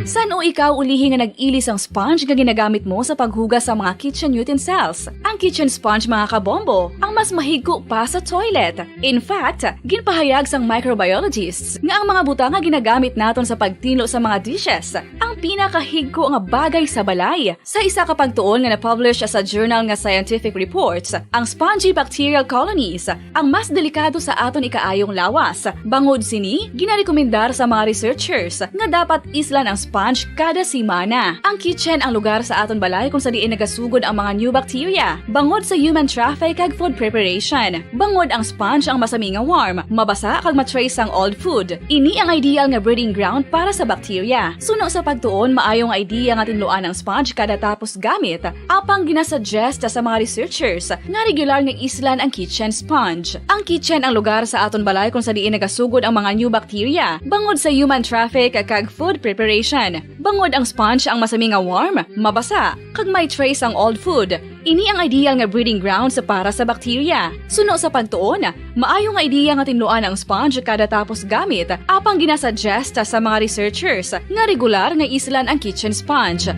San o ikaw ulihin nga nag-ilis ang sponge nga ginagamit mo sa paghugas sa mga kitchen utensils? Ang kitchen sponge mga kabombo, ang mas mahigko pa sa toilet. In fact, ginpahayag sang microbiologists nga ang mga butang nga ginagamit naton sa pagtino sa mga dishes ang pinakahigko nga bagay sa balay. Sa isa ka pagtuon nga na-publish sa journal nga Scientific Reports, ang spongy bacterial colonies ang mas delikado sa aton ikaayong lawas. Bangod sini, ginarekomendar sa mga researchers nga dapat islan ang sponge kada simana. Ang kitchen ang lugar sa aton balay kung sa diin nagasugod ang mga new bacteria. Bangod sa human traffic kag food preparation. Bangod ang sponge ang masami nga warm, mabasa kag matrace ang old food. Ini ang ideal nga breeding ground para sa bacteria. Suno sa pagtuon, maayong idea nga tinluan ang sponge kada tapos gamit. Apang ginasuggest sa mga researchers nga regular nga islan ang kitchen sponge. Ang kitchen ang lugar sa aton balay kung sa diin nagasugod ang mga new bacteria. Bangod sa human traffic kag food preparation. Bangod ang sponge ang masami nga warm, mabasa, kag may trace ang old food. Ini ang ideal nga breeding ground sa para sa bacteria. Suno sa pagtuon, maayo nga idea nga tinluan ang sponge kada tapos gamit, apang ginasuggest sa mga researchers nga regular nga islan ang kitchen sponge.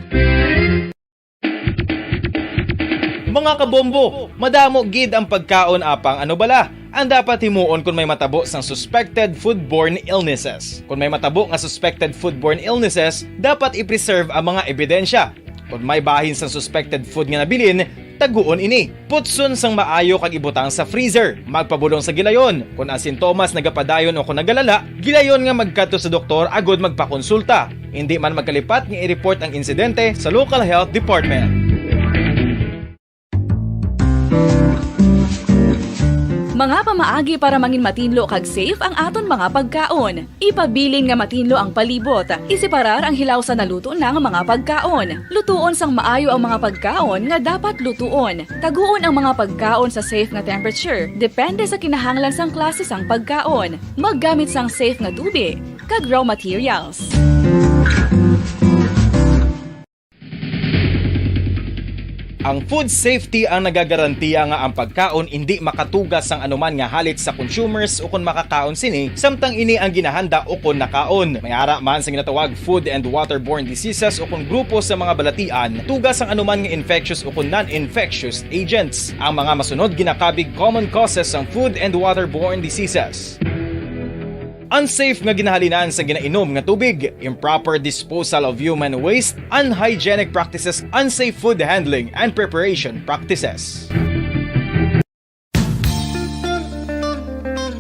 Mga kabombo, madamo gid ang pagkaon apang ano bala. Ang dapat himuon kung may matabo sang suspected foodborne illnesses. Kung may matabo nga suspected foodborne illnesses, dapat i-preserve ang mga ebidensya. Kung may bahin sang suspected food nga nabilin, taguon ini. Putson sang maayo kag ibutang sa freezer. Magpabulong sa gilayon. Kung ang sintomas nagapadayon o kung nagalala, gilayon nga magkadto sa doktor agod magpakonsulta. Hindi man magkalipat nga i-report ang insidente sa local health department. Mga pamaagi para mangin matinlo kag safe ang aton mga pagkaon. Ipabilin nga matinlo ang palibot. Isiparar ang hilaw sa naluto ng mga pagkaon. Lutuon sang maayo ang mga pagkaon nga dapat lutuon. Taguon ang mga pagkaon sa safe nga temperature. Depende sa kinahanglan sang klase sang pagkaon. Maggamit sang safe nga tubig kag raw materials. Ang food safety ang nagagarantiya nga ang pagkaon hindi makatugas sang anuman nga halit sa consumers o kung makakaon sini, samtang ini ang ginahanda o kung nakaon. Mayara man sa ginatawag food and waterborne diseases o kung grupo sa mga balatian, tugas ang anuman nga infectious o kung non-infectious agents. Ang mga masunod ginakabig common causes ng food and waterborne diseases. Unsafe nga ginahalinan sa ginainom nga tubig, improper disposal of human waste, unhygienic practices, unsafe food handling and preparation practices.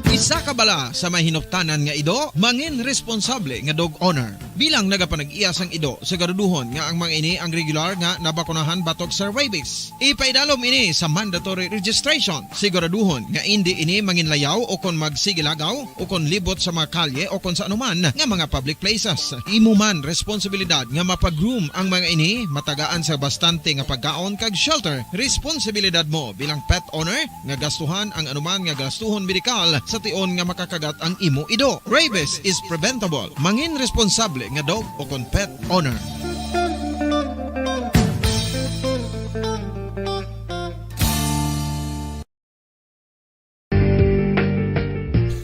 Isa ka bala sa mahinuptanan nga ido, mangin responsable nga dog owner. Bilang nagapanag-iyas ang ido, siguraduhon nga ang mga ini ang regular nga nabakunahan batok sa rabies. Ipaidalom ini sa mandatory registration. Siguraduhon nga hindi ini manginlayaw o kon magsigilagaw o kon libot sa mga kalye o kon sa anuman nga mga public places. Imo man responsibilidad nga mapag-groom ang mga ini, matagaan sa bastante nga pagkaon kag shelter. Responsibilidad mo bilang pet owner nga gastuhan ang anuman nga gastuhon medikal sa tion nga makakagat ang imo ido. Rabies is preventable. Mangin responsable nga dog o kon pet owner.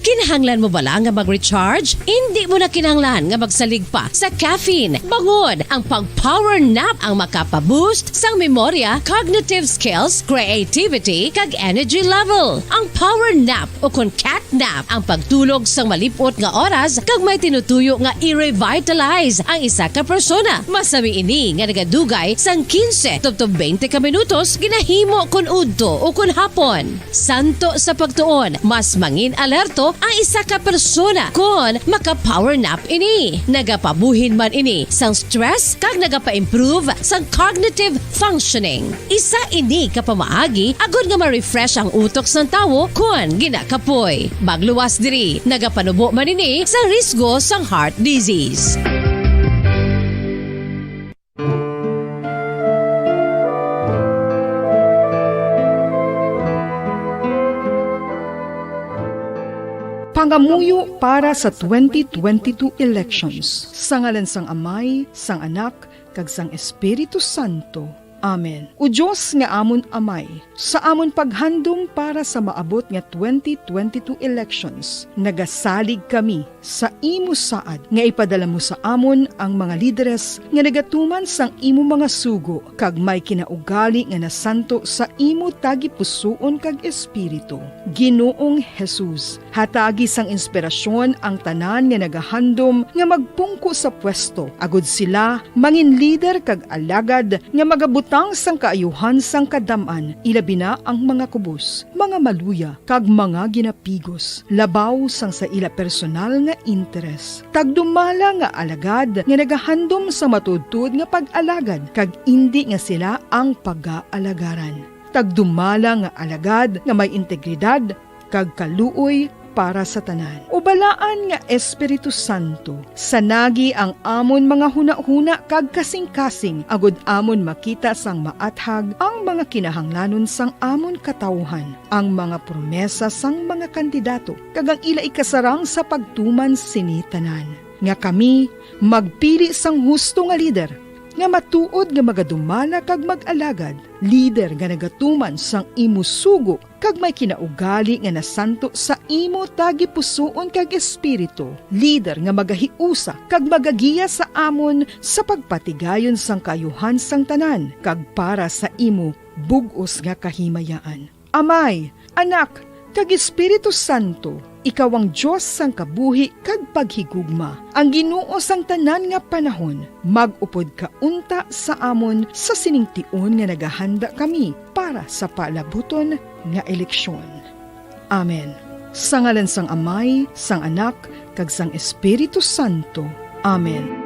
Kinahanglan mo bala nga mag-recharge? Hindi mo na kinahanglan nga magsalig pa sa caffeine. Bangod ang pag-power nap ang makapaboost sang memorya, cognitive skills, creativity, kag energy level. Ang power nap o kon cat nap ang pagtulog sang malipot nga oras kag may tinutuyo nga i-revitalize ang isa ka persona. Masami ini nga nagadugay sang 15 to 20 ka minutos ginahimo kun udto o kun hapon. Santo sa pagtuon, mas mangin alerto ang isa ka persona kung maka-power nap ini. Nagapabuhin man ini sang stress kag nagapa-improve sang cognitive functioning. Isa ini kapamaagi agud nga ma-refresh ang utok sang tawo kung ginakapoy. Bagluwas diri, nagapanubo man ini sa risgo sang heart disease. Pangamuyo para sa 2022 elections. Sa ngalan sang Amay, sang Anak, kag sang Espiritu Santo. Amen. O Diyos nga amon Amay, sa amon paghandom para sa maabot nga 2022 elections, nagasalig kami sa imo saad nga ipadala mo sa amon ang mga lideres nga nagatuman sang imo mga sugo kag may kinaugali nga nasanto sa imo tagi pusoon kag espiritu. Ginoong Jesus, hatagi sang inspirasyon ang tanan nga nagahandom nga magpungko sa pwesto, agud sila mangin leader kag alagad nga magabutang sang kaayuhan sang kadaman, ilabi na ang mga kubos, mga maluya, kag mga ginapigos, labaw sang sa ila personal nga interes. Tagdumala nga alagad nga nagahandom sa matudtud nga pag-alagad, kag indi nga sila ang pag-aalagaran. Tagdumala nga alagad nga may integridad, kag kaluoy para sa tanan. Ubalaan nga Espiritu Santo, sanagi ang amon mga huna-huna kag kasing-kasing, agud amon makita sang maathag ang mga kinahanglanon sang amon katawhan, ang mga promesa sang mga kandidato, kag ang ila ikasarang sa pagtuman sini tanan. Nga kami magpili sang husto nga lider, nga matuod nga magadumala kag mag-alagad, lider nga nagatuman sang imo sugo kag may kinaugali nga nasanto sa imo tagi pusoon kag espiritu, lider nga magahiusa kag magagiya sa amon sa pagpatigayon sang kayuhan sang tanan kag para sa imo bug-os nga kahimayaan. Amay, Anak, kag Espiritu Santo, ikaw ang Diyos sang kabuhi kag paghigugma. Ang Ginoo sang tanan nga panahon, mag-upod ka unta sa amon sa siningtion nga nagahanda kami para sa palabuton nga eleksyon. Amen. Sa ngalan sang Amay, sang Anak, kag sang Espiritu Santo. Amen.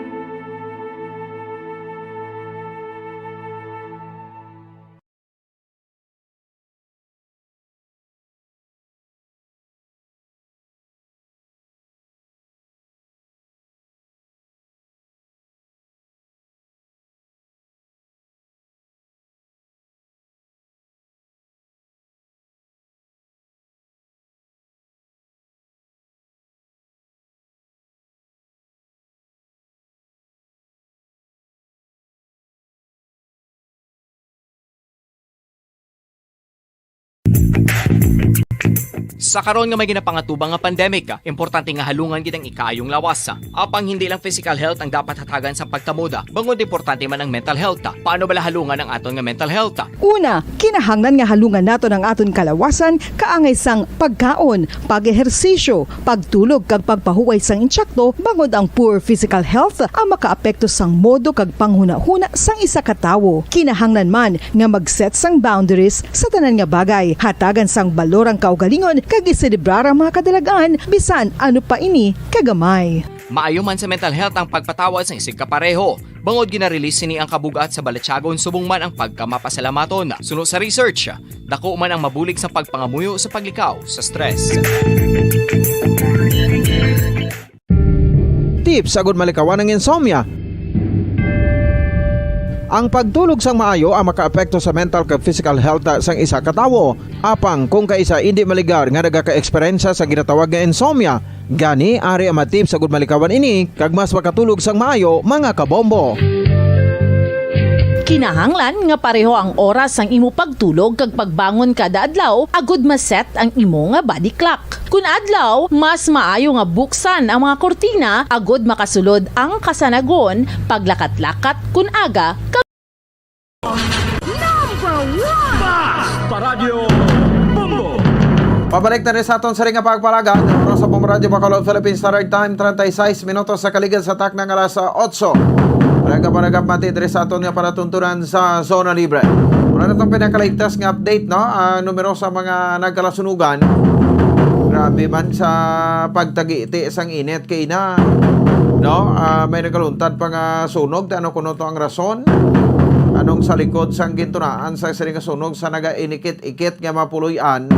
Sa karon nga may ginapangatubang nga pandemic, importante nga halungan kitang ikaayong lawas. Apang hindi lang physical health ang dapat hatagan sa pagtamuda, bangod importante man ang mental health. Paano bala halungan ang aton nga mental health? Una, kinahanglan nga halungan nato ng aton kalawasan kaangay sang pagkaon, pag-ehersisyo, pagtulog kag pagpahuway sang insyakto bangod ang poor physical health ang makaapekto sang modo kag panghuna-huna sang isa ka tawo. Kinahanglan man nga mag-set sang boundaries sa tanan nga bagay, hatagan sang balorang kaugalingon kag iselebrar ang mga kadalagaan bisan ano pa ini kagamay. Maayo man sa mental health ang pagpatawad sa isig kapareho. Bangod gina-release ni ang kabugat sa Balatsyagon subong man ang pagkamapasalamaton. Sunod sa research, dako man ang mabulig sa pagpangamuyo sa paglikaw sa stress. Tips agud malikawan ng insomnia. Ang pagtulog sang maayo ang makaapekto sa mental kag physical health sang isa ka tawo. Apang kung kaisa hindi maligar nga nagaka-eksperyensya sa ginatawag nga insomnia, gani ari ang matip sa gud malikawan ini kag mas makatulog sang maayo mga kabombo. Kinahanglan nga pareho ang oras ang imo pagtulog kag pagbangon kada adlaw agud maset ang imo nga body clock. Kun adlaw, mas maayo nga buksan ang mga kortina agud makasulod ang kasanagon paglakat-lakat kun aga kag Paradyo Bombo. Pabalik na rin sa aton sa ring nga pagpalagad. Pero sa Bombo Radio Bacolod Philippines Standard Time 36 minutos sa kaligid sa tak ng alas 8. Paragap mati rin sa aton nga palatuntunan sa Zona Libre. Muna na itong pinakaligtas nga update, no? Numero sa mga nagkalasunugan. Grabe man sa pagtagi-iti sang init kay na, no? May nagkaluntad pa nga sunog. Ano kuno to ang rason? Anong sa likod sang gintunaan sa siring sunog sa naga-inikit-ikit nga mapuloyan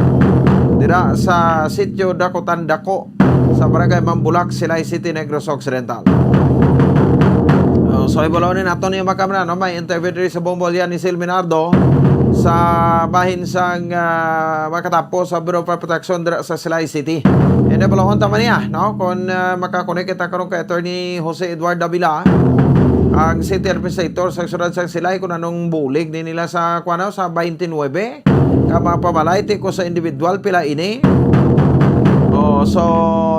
dira sa sitio Dakotan Dako sa barangay Mambulak, Silay City, Negros Occidental. So ibalawin natin yung makamera, no? May interview diri sa Bombolyan ni Silminardo sa bahin sang makatapos sa Bureau of Fire Protection dira sa Silay City. And ibalawin taman niya, no? Kung makakonek kita karon kay Attorney Jose Eduardo Davila, ang City Administrator sa Syudad sa Silay kung anong bulig din nila sa kuano sa 29 kapapabalayti ko sa individual pila ini. So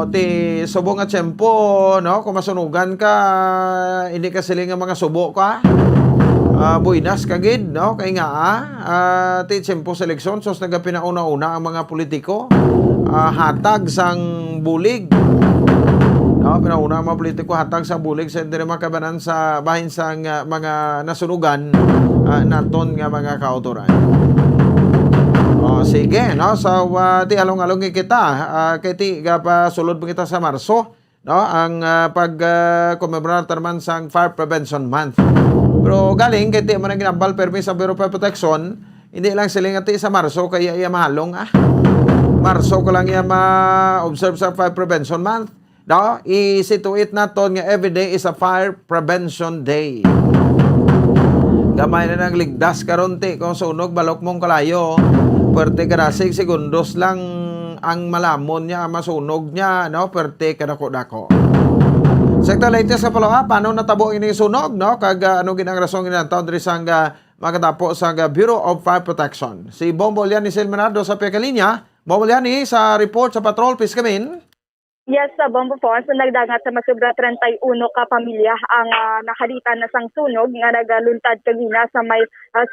ti subong nga tiyempo, no, kung masunugan ka hindi ka siling nga mga subo ka buinas kagid, no, kay nga ti tiyempo sa eleksyon sos nagapinauna-una ang mga politiko hatag sang bulig. No, pinauna ang mga politiko hatag sa bulig sa hindi makabanan sa bahin sa mga nasunugan naton nga mga kautoran. Sige, no? So, ti along-along kita. Kaya ti sulod mo kita sa Marso, no? Ang pag-commemorate naman sa Fire Prevention Month. Pero galing, kaya ti mo na ginambal permis sa Bureau of Fire Protection, hindi lang siling ti sa Marso, kaya iya mahalong, Marso ko lang iya ma-observe sa Fire Prevention Month. No? I-situate natin nga everyday is a Fire Prevention Day. Gamay na nang ligdas karonti kung sunog balok mong kalayo. Pwerte ka na 6 segundos lang ang malamon niya, masunog niya, no? Pwerte ka dako-dako. Sekta latest sa palawa, paano natabo ini sunog, no? Kag ano ginang rasong ginantaw diri sang makatapo sa Bureau of Fire Protection. Si Bombolian ni Silminardo sa Pekalinya. Bombolian ni sa report sa patrol, please come in. Yes, sa Bombo Falls, nagdangat sa masubra 31 ka pamilya ang nakalitan na sang sunog nga nagaluntad kagina sa may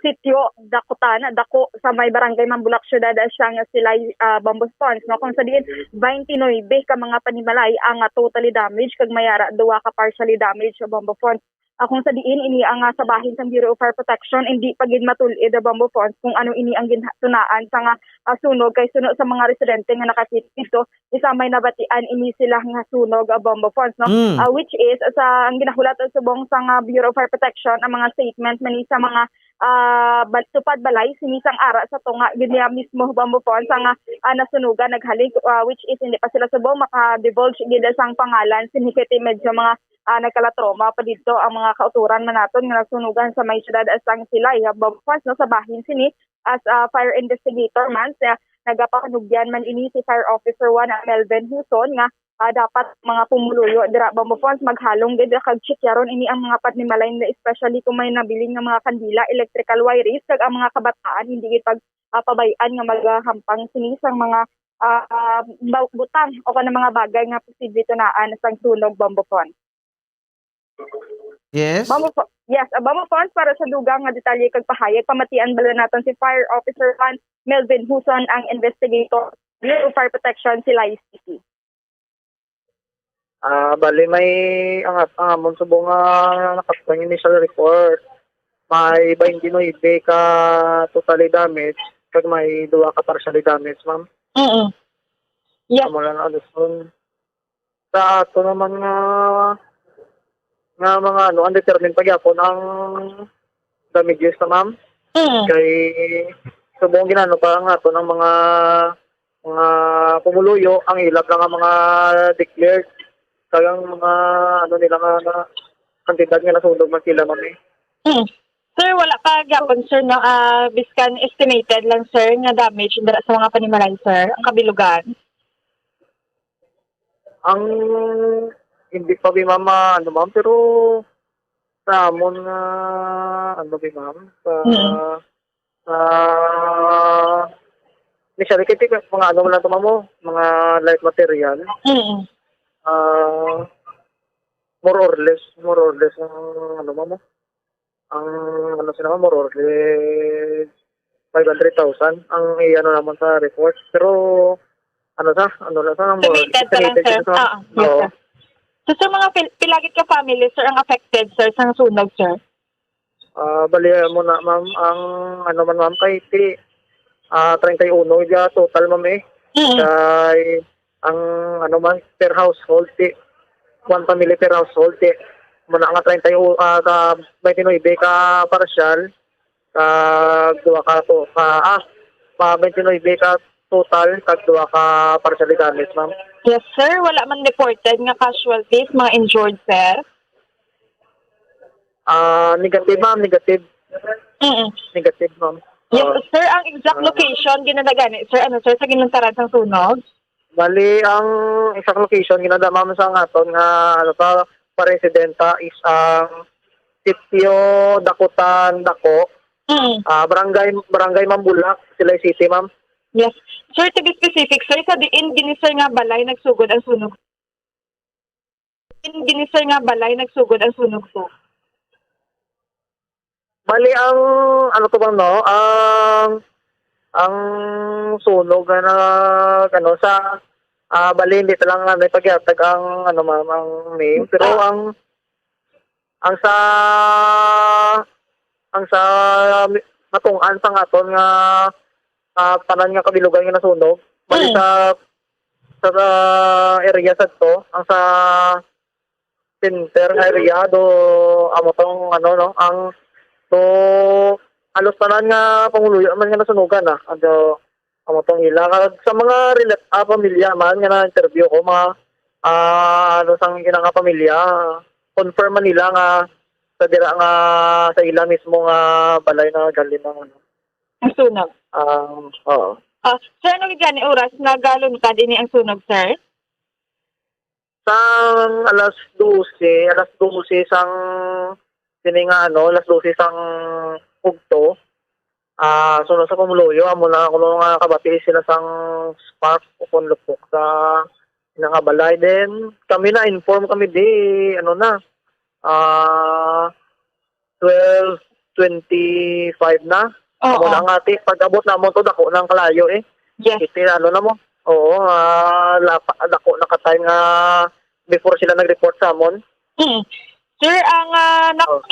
sitio Dakotan, Dako sa may barangay Mambulak, Syudad siyang Silay, Bombo Falls. No? Kung sa diin, 29 ka mga panimalay ang totally damaged, kag mayara 2 ka partially damaged sa Bombo Falls. Kung sa diin, ini ang sabahin sa Bureau of Fire Protection, hindi pagid matulid the Bombo Falls kung ano ini ang gintunaan sa nga sunog kay sunog sa mga residente nga nakasiti dito, isa may nabatian ini sila nga sunog Bombo Falls, no? Which is sa ang ginahulat sa subong sa Bureau of Fire Protection ang mga statement man sa mga tupad balay sinisang ara sa tunga ginya mismo Bombo Falls ang nasunugan naghalig, which is hindi pa sila subong maka-divulge gida sang pangalan sinikiti medyo mga nagkalatroma pa dito ang mga kauturan man naton nga nagsunugan sa may syudad asang Silay Bombo Falls, no? Sa bahin sini as fire investigator man sa nagapakanugyan man ini si Fire Officer 1 Melvin Huson nga dapat mga pumuluyo dira Bombo Ponds maghalong gid kag chikyaron ini ang mga patnimalay na especially kung may nabiling nga mga kandila, electrical wires kag ang mga kabataan hindi gid pabayan nga maghampang sinisang mga butang o kana mga bagay nga posible tunaan sang sunog Bombo Ponds. Yes. Yes, Bombo Ponds para sa dugang nga detalye kag pahayag pamatian bala naton si Fire Officer 1 Melvin Huson ang investigator Bureau of Fire Protection sila City. Bali may amon subong nakapang initial report. May 29 ka totally damage kag may 2 ka partially damage, ma'am. Yes. Mula na aluson. Sa ato naman nga mga undetermined pagyapon ang damages na, ma'am. Kay subong ginano pa nga to ng mga pumuluyo ang ilap lang ang mga declared kayang mga nila nga kantidad nga nasunog man sila, ma'am. Sir, wala ka gyapon sir na biskan estimated lang sir nga damage dira sa mga panimalay sir ang kabilugan. Ang hindi pa bi ma'am ma'am pero sa amon nga ma'am initially kiti mga lang to ma'am mga light material. More or less ang ma'am ang sila more or less 500,000 ang naman sa report pero estimated ka lang sir. Yes, sir. So sa mga pilagit ka family sir ang affected sir sa sunog sir? Bali mo na ma'am ang man ma'am kay 31 ja total ma'am kay ang man per household one family per household muna nga 29 ka partial kag 2 ka 29 ka total kag 2 ka partial damage, ma'am. Yes sir, wala man reported nga casualties, mga injured sir. Negative ma'am, negative. Negative ma'am. Yes sir, ang exact location ginadagani sir sir sa ginuntaran sang sunog? Bali ang exact location ginadama sa aton nga pa-residenta is ang Sitio Dakutan Dako. Barangay Mambulak, Silay City, ma'am. Yes. Sir, to be specific, sir, sa diin ginisir nga balay nagsugod ang sunog. Ginisir nga balay nagsugod ang sunog po. Bali ang ang sunog na sa bali hindi lang may pagyatag ang ma'am ang name pero ang sa natungan sa aton nga tanan nga kabilugan nga nasunog bali sa area sa to ang sa center area do amo tong ang to halos tanan nga panguluyo man nga nasunugan amo tong ila sa mga pamilya man nga na-interview ko mga sang ina nga pamilya confirm man nila nga sa dira nga sa ila mismo nga balay na gali ng ang sunog. Oo. Sir, ano gani oras nagaluntad ini ang sunog, sir? Sang alas 12 sang alas 12 sang ugto. Sunod sa pamuluyo, amo na ako nga kabati sila sang spark o lupok sa nangabalay. Then, kami na, inform kami 12:25 na. Amo na nga, pag-abot na mo to, dako ng kalayo Yes. Iti, na mo? Oo, dako nakatime nga before sila nag-report sa amon. Sir, ang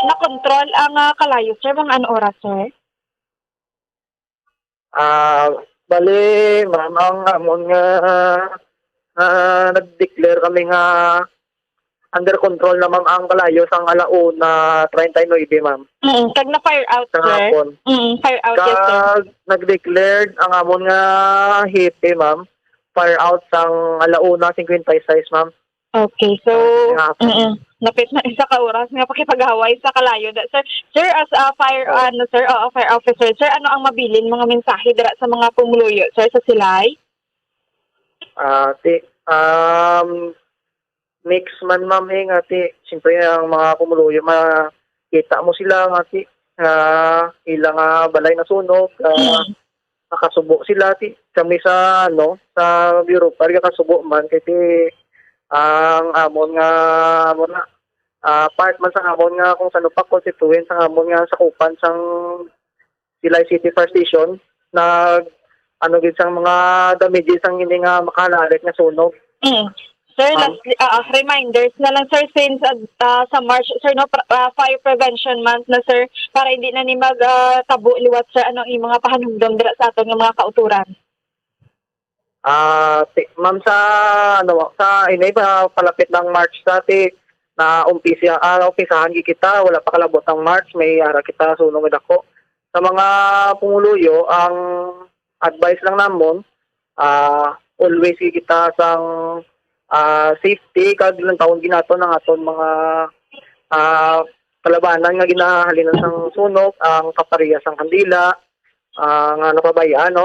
na-control ang kalayo, sir, mga ano oras, sir? Bali, ma'am, ang amon nga nag-declare kami nga under control na ma'am ang kalayo sang 1:39, ma'am. Kag na-fire out, sir? Fire out, yes, sir. Nag-declared ang amon nga hiti, ma'am. Fire out sang 1:56, ma'am. Okay, so napit na isa ka oras nga pakipaghaway sa kalayo. Sir, as a fire fire officer, sir, ano ang mabilin mga mensahe dira sa mga pumuluyo, sir, sa Silay? Mix man ma'am ngati siyempre ang mga kumuluyo makita mo sila ngati ilang balay na sunog nakasubo sila kami sa sa bureau para kasubo man kasi ang amon nga part man sa amon nga kung sano pa constituent sa amon nga sakupan sang Silay City Fire Station nag gid sang mga damages ang hindi nga makalalit nga sunog. Sir, reminders na lang sir since sa March, sir, Fire Prevention Month na sir, para hindi na ni magtabo liwat sir yung mga pahanumdom dira sa aton nga mga kauturan. Ma'am sa sa inay palapit ng March dati na umpisahan kita wala pa kalabot ang March may ara kita sunog ako. Sa mga pumuluyo ang advice lang namon always kita sang safety kag ilang taon ginato ng aton mga kalabanan nga ginahalinan sang sunog ang kapariya sang kandila nga napabayaan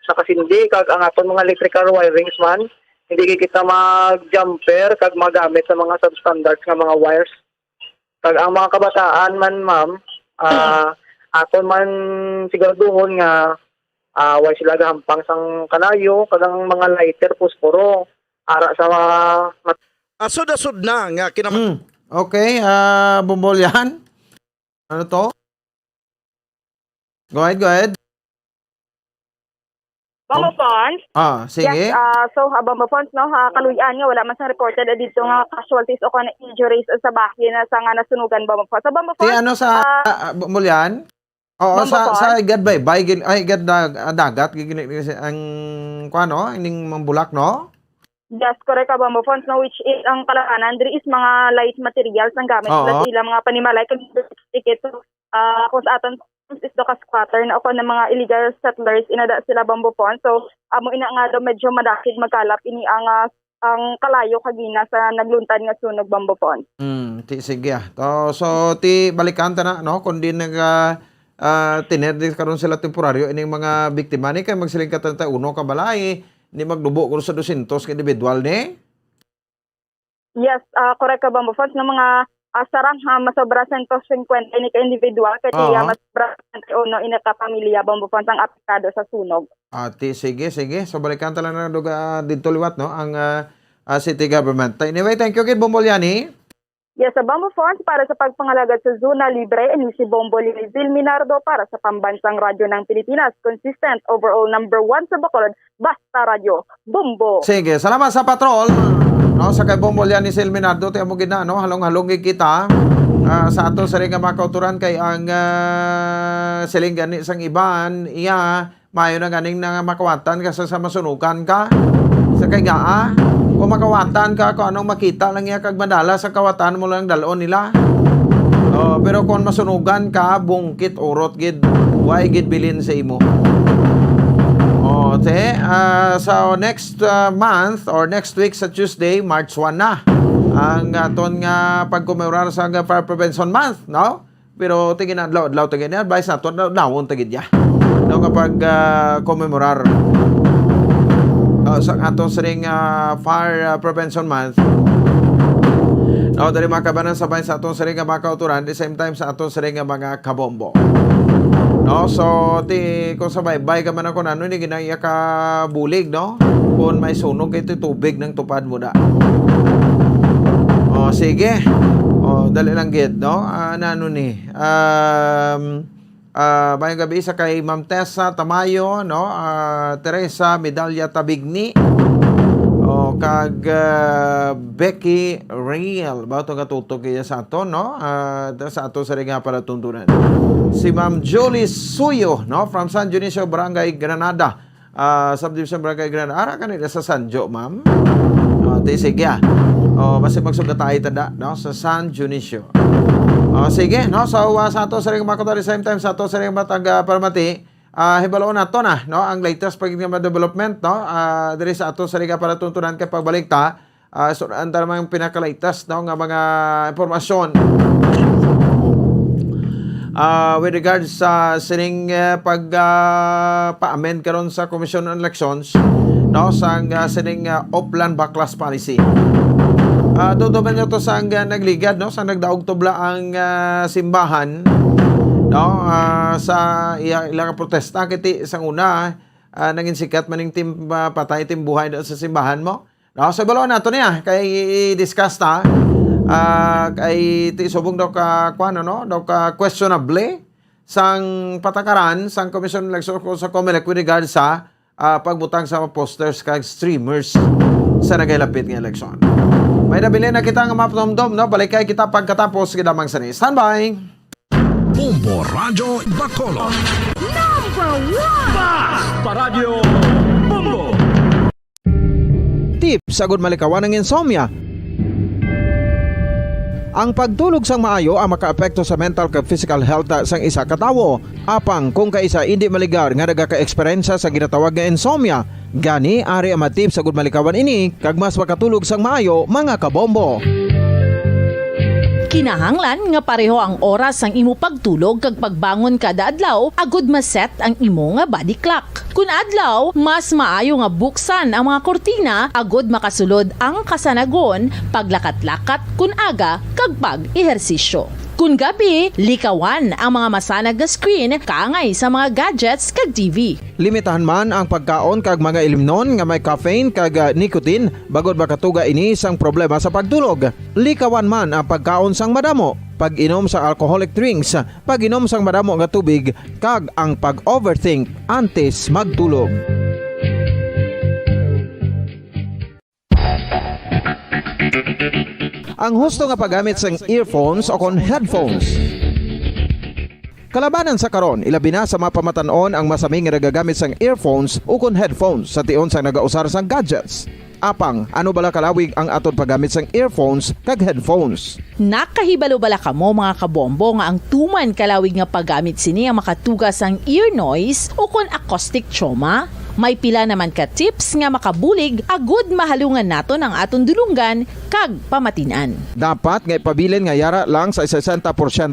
nakasindi kag ang aton mga electrical wirings man hindi kita mag-jumper kag magamit sa mga substandards nga mga wires kag ang mga kabataan man ma'am aton man siguraduhon nga way sila gahampang sang kanayo kag ang mga lighter pusporo ara sa mga asod-asod na nga Okay, Bombolyan. Ano to? Go ahead. Bamba Ponds? Sige. Yes, Bamba Ponds, kaluyan nga, wala man sa reported dito nga casualties o kana injuries sa bahin na sa nga nasunugan Bamba Ponds. So, Bamba Ponds, Bombolyan? Oo, sa igad bay, igad dagat, ang ining mambulak, no? Yes, correct ka Bamba Ponds, which is ang kalakanan, there is mga light materials ng gamit sila sila mga panimalay kung ticket kung sa aton is the squatter na ako ng mga illegal settlers inada sila Bamba Ponds. So amo ina nga do medyo madakid magkalap ini ang kalayo kagina sa nagluntad nga sunog Bamba Ponds. Sige. So balikan ta na no kundi tinerdis karon sila temporaryo ining mga biktima ni kay magsiling ka 31 ka balay. Hindi magdubo ko sa 200 ka individual ni? Yes, correct ka Bamba Ponds ng mga sarang masobra 150 ni ka individual kaya mas sobra ina ka pamilya Bamba Ponds ang apektado sa sunog. Sige. So balikan tala na dito liwat no ang city government. Anyway, thank you kid Bombolyani. Yes, sa Bamba Ponds para sa pagpangalagad sa zona libre ni si Bombolini Zilminardo para sa Pambansang Radyo ng Pilipinas. Consistent overall number 1 sa Bacolod, basta radyo. Bombo. Sige, salamat sa patrol. No, sa kay Bombolini Zilminardo tayo mo gina no halong-halong kita sa ato sa ring mga kauturan kay ang siling gani sang iban iya mayo na ganing na makawatan kasi sa masunukan ka sa kay kung makawatan ka, kung anong makita lang niya kag madala sa kawatan mo lang dalon nila. Pero kung masunugan ka, bungkit, urot, gid, why gid bilin sa imo. So next month or next week sa Tuesday, March 1 na. Ang aton nga pagkumemorar sa Fire Prevention Month, no? Pero tingin na adlaw tingin na advice nato dawon tingid ya. No kapag kumemorar sa atong siring Fire Prevention Month. Dari mga kabanan sabay sa atong siring mga kauturan, the same time sa atong siring mga kabombo. No, so kung sabay ka man ako na hindi ginaya ka bulig, no? Kung may sunog ito tubig ng tupad mo na. Sige. Dali lang gid, no? Bayang gabi sa kay Ma'am Tessa Tamayo, no? Teresa Medalya Tabigni, kag Becky Real. Ba ito katutog kaya sa ato, no? Sa ato sa rin nga para tuntunan. Si Ma'am Julie Suyo, no? From San Dionisio, Barangay Granada. Subdivision Barangay Granada. Ara ka nila sa Sanjo, ma'am? Sige, basta magsugatay tada, no? Sa San Dionisio. Sige, no? So, sa ato sa rin mga same time, sa ato sa rin matag paramati, hibalaon na to na, no? Ang latest pagiging development, no? Diri sa ato sa rin para tuntunan kay pagbalik ta, so, ang taramang pinaka-latest, no? Nga mga informasyon with regards sa sining pa-amend karon sa Commission on Elections, no sang sining Oplan Backlash Policy. Tutupan nyo to sang nagligad, no, sang nagdaog tubla ang simbahan, no, sa ilang protesta kiti sang una nangin sikat maning tim patay tim buhay sa simbahan mo. No, sa balo nato niya kay i-discuss ta kay ti subong daw ka kuano, no, daw ka questionable sang patakaran sang Commission Election sa COMELEC with regard sa pagbutang sa posters kag streamers sa nagailapit nga eleksyon. May nabili na kita nga mapdomdom, no? Balikay kita pagkatapos kidamang sani. Standby! Bombo Radio Bacolod. Paradyo Bombo. Tips sagud malikawan ng insomnia. Ang pagtulog sang maayo ang makaapekto sa mental kag physical health sang isa ka tawo. Apang kung kaisa hindi maligar nga nagaka-eksperyensya sa ginatawag nga insomnia, gani ari ang matip sagud malikawan ini kag mas makatulog sang maayo mga kabombo. Kinahanglan nga pareho ang oras ang imo pagtulog kag pagbangon kada adlaw agud maset ang imo nga body clock. Kun adlaw, mas maayo nga buksan ang mga kortina agud makasulod ang kasanagon, paglakat-lakat kun aga kag pag-ehersisyo. Kun gabi, likawan ang mga masanag nga screen kaangay sa mga gadgets kag TV. Limitahan man ang pagkaon kag mga ilimnon nga may caffeine kag nicotine bagod makatuga ini sang problema sa pagtulog. Likawan man ang pagkaon sang madamo, pag-inom sa alcoholic drinks, pag-inom sang madamo nga tubig kag ang pag-overthink antes magtulog. Ang husto nga paggamit sang earphones o kon headphones. Kalabanan sa karon, ilabi na sa mga pamatanon ang masaming nga nagagamit sang earphones o kon headphones sa tion sang nagausar sang gadgets. Apang, ano bala kalawig ang aton paggamit sang earphones kag headphones? Nakahibalo bala kamo mga kabombo nga ang tuman kalawig nga paggamit sini ang makatugas ang ear noise o kon acoustic trauma? May pila naman ka tips nga makabulig agud mahalungan naton ang aton dulunggan kag pamatinan. Dapat nga ipabilin nga yara lang sa 60%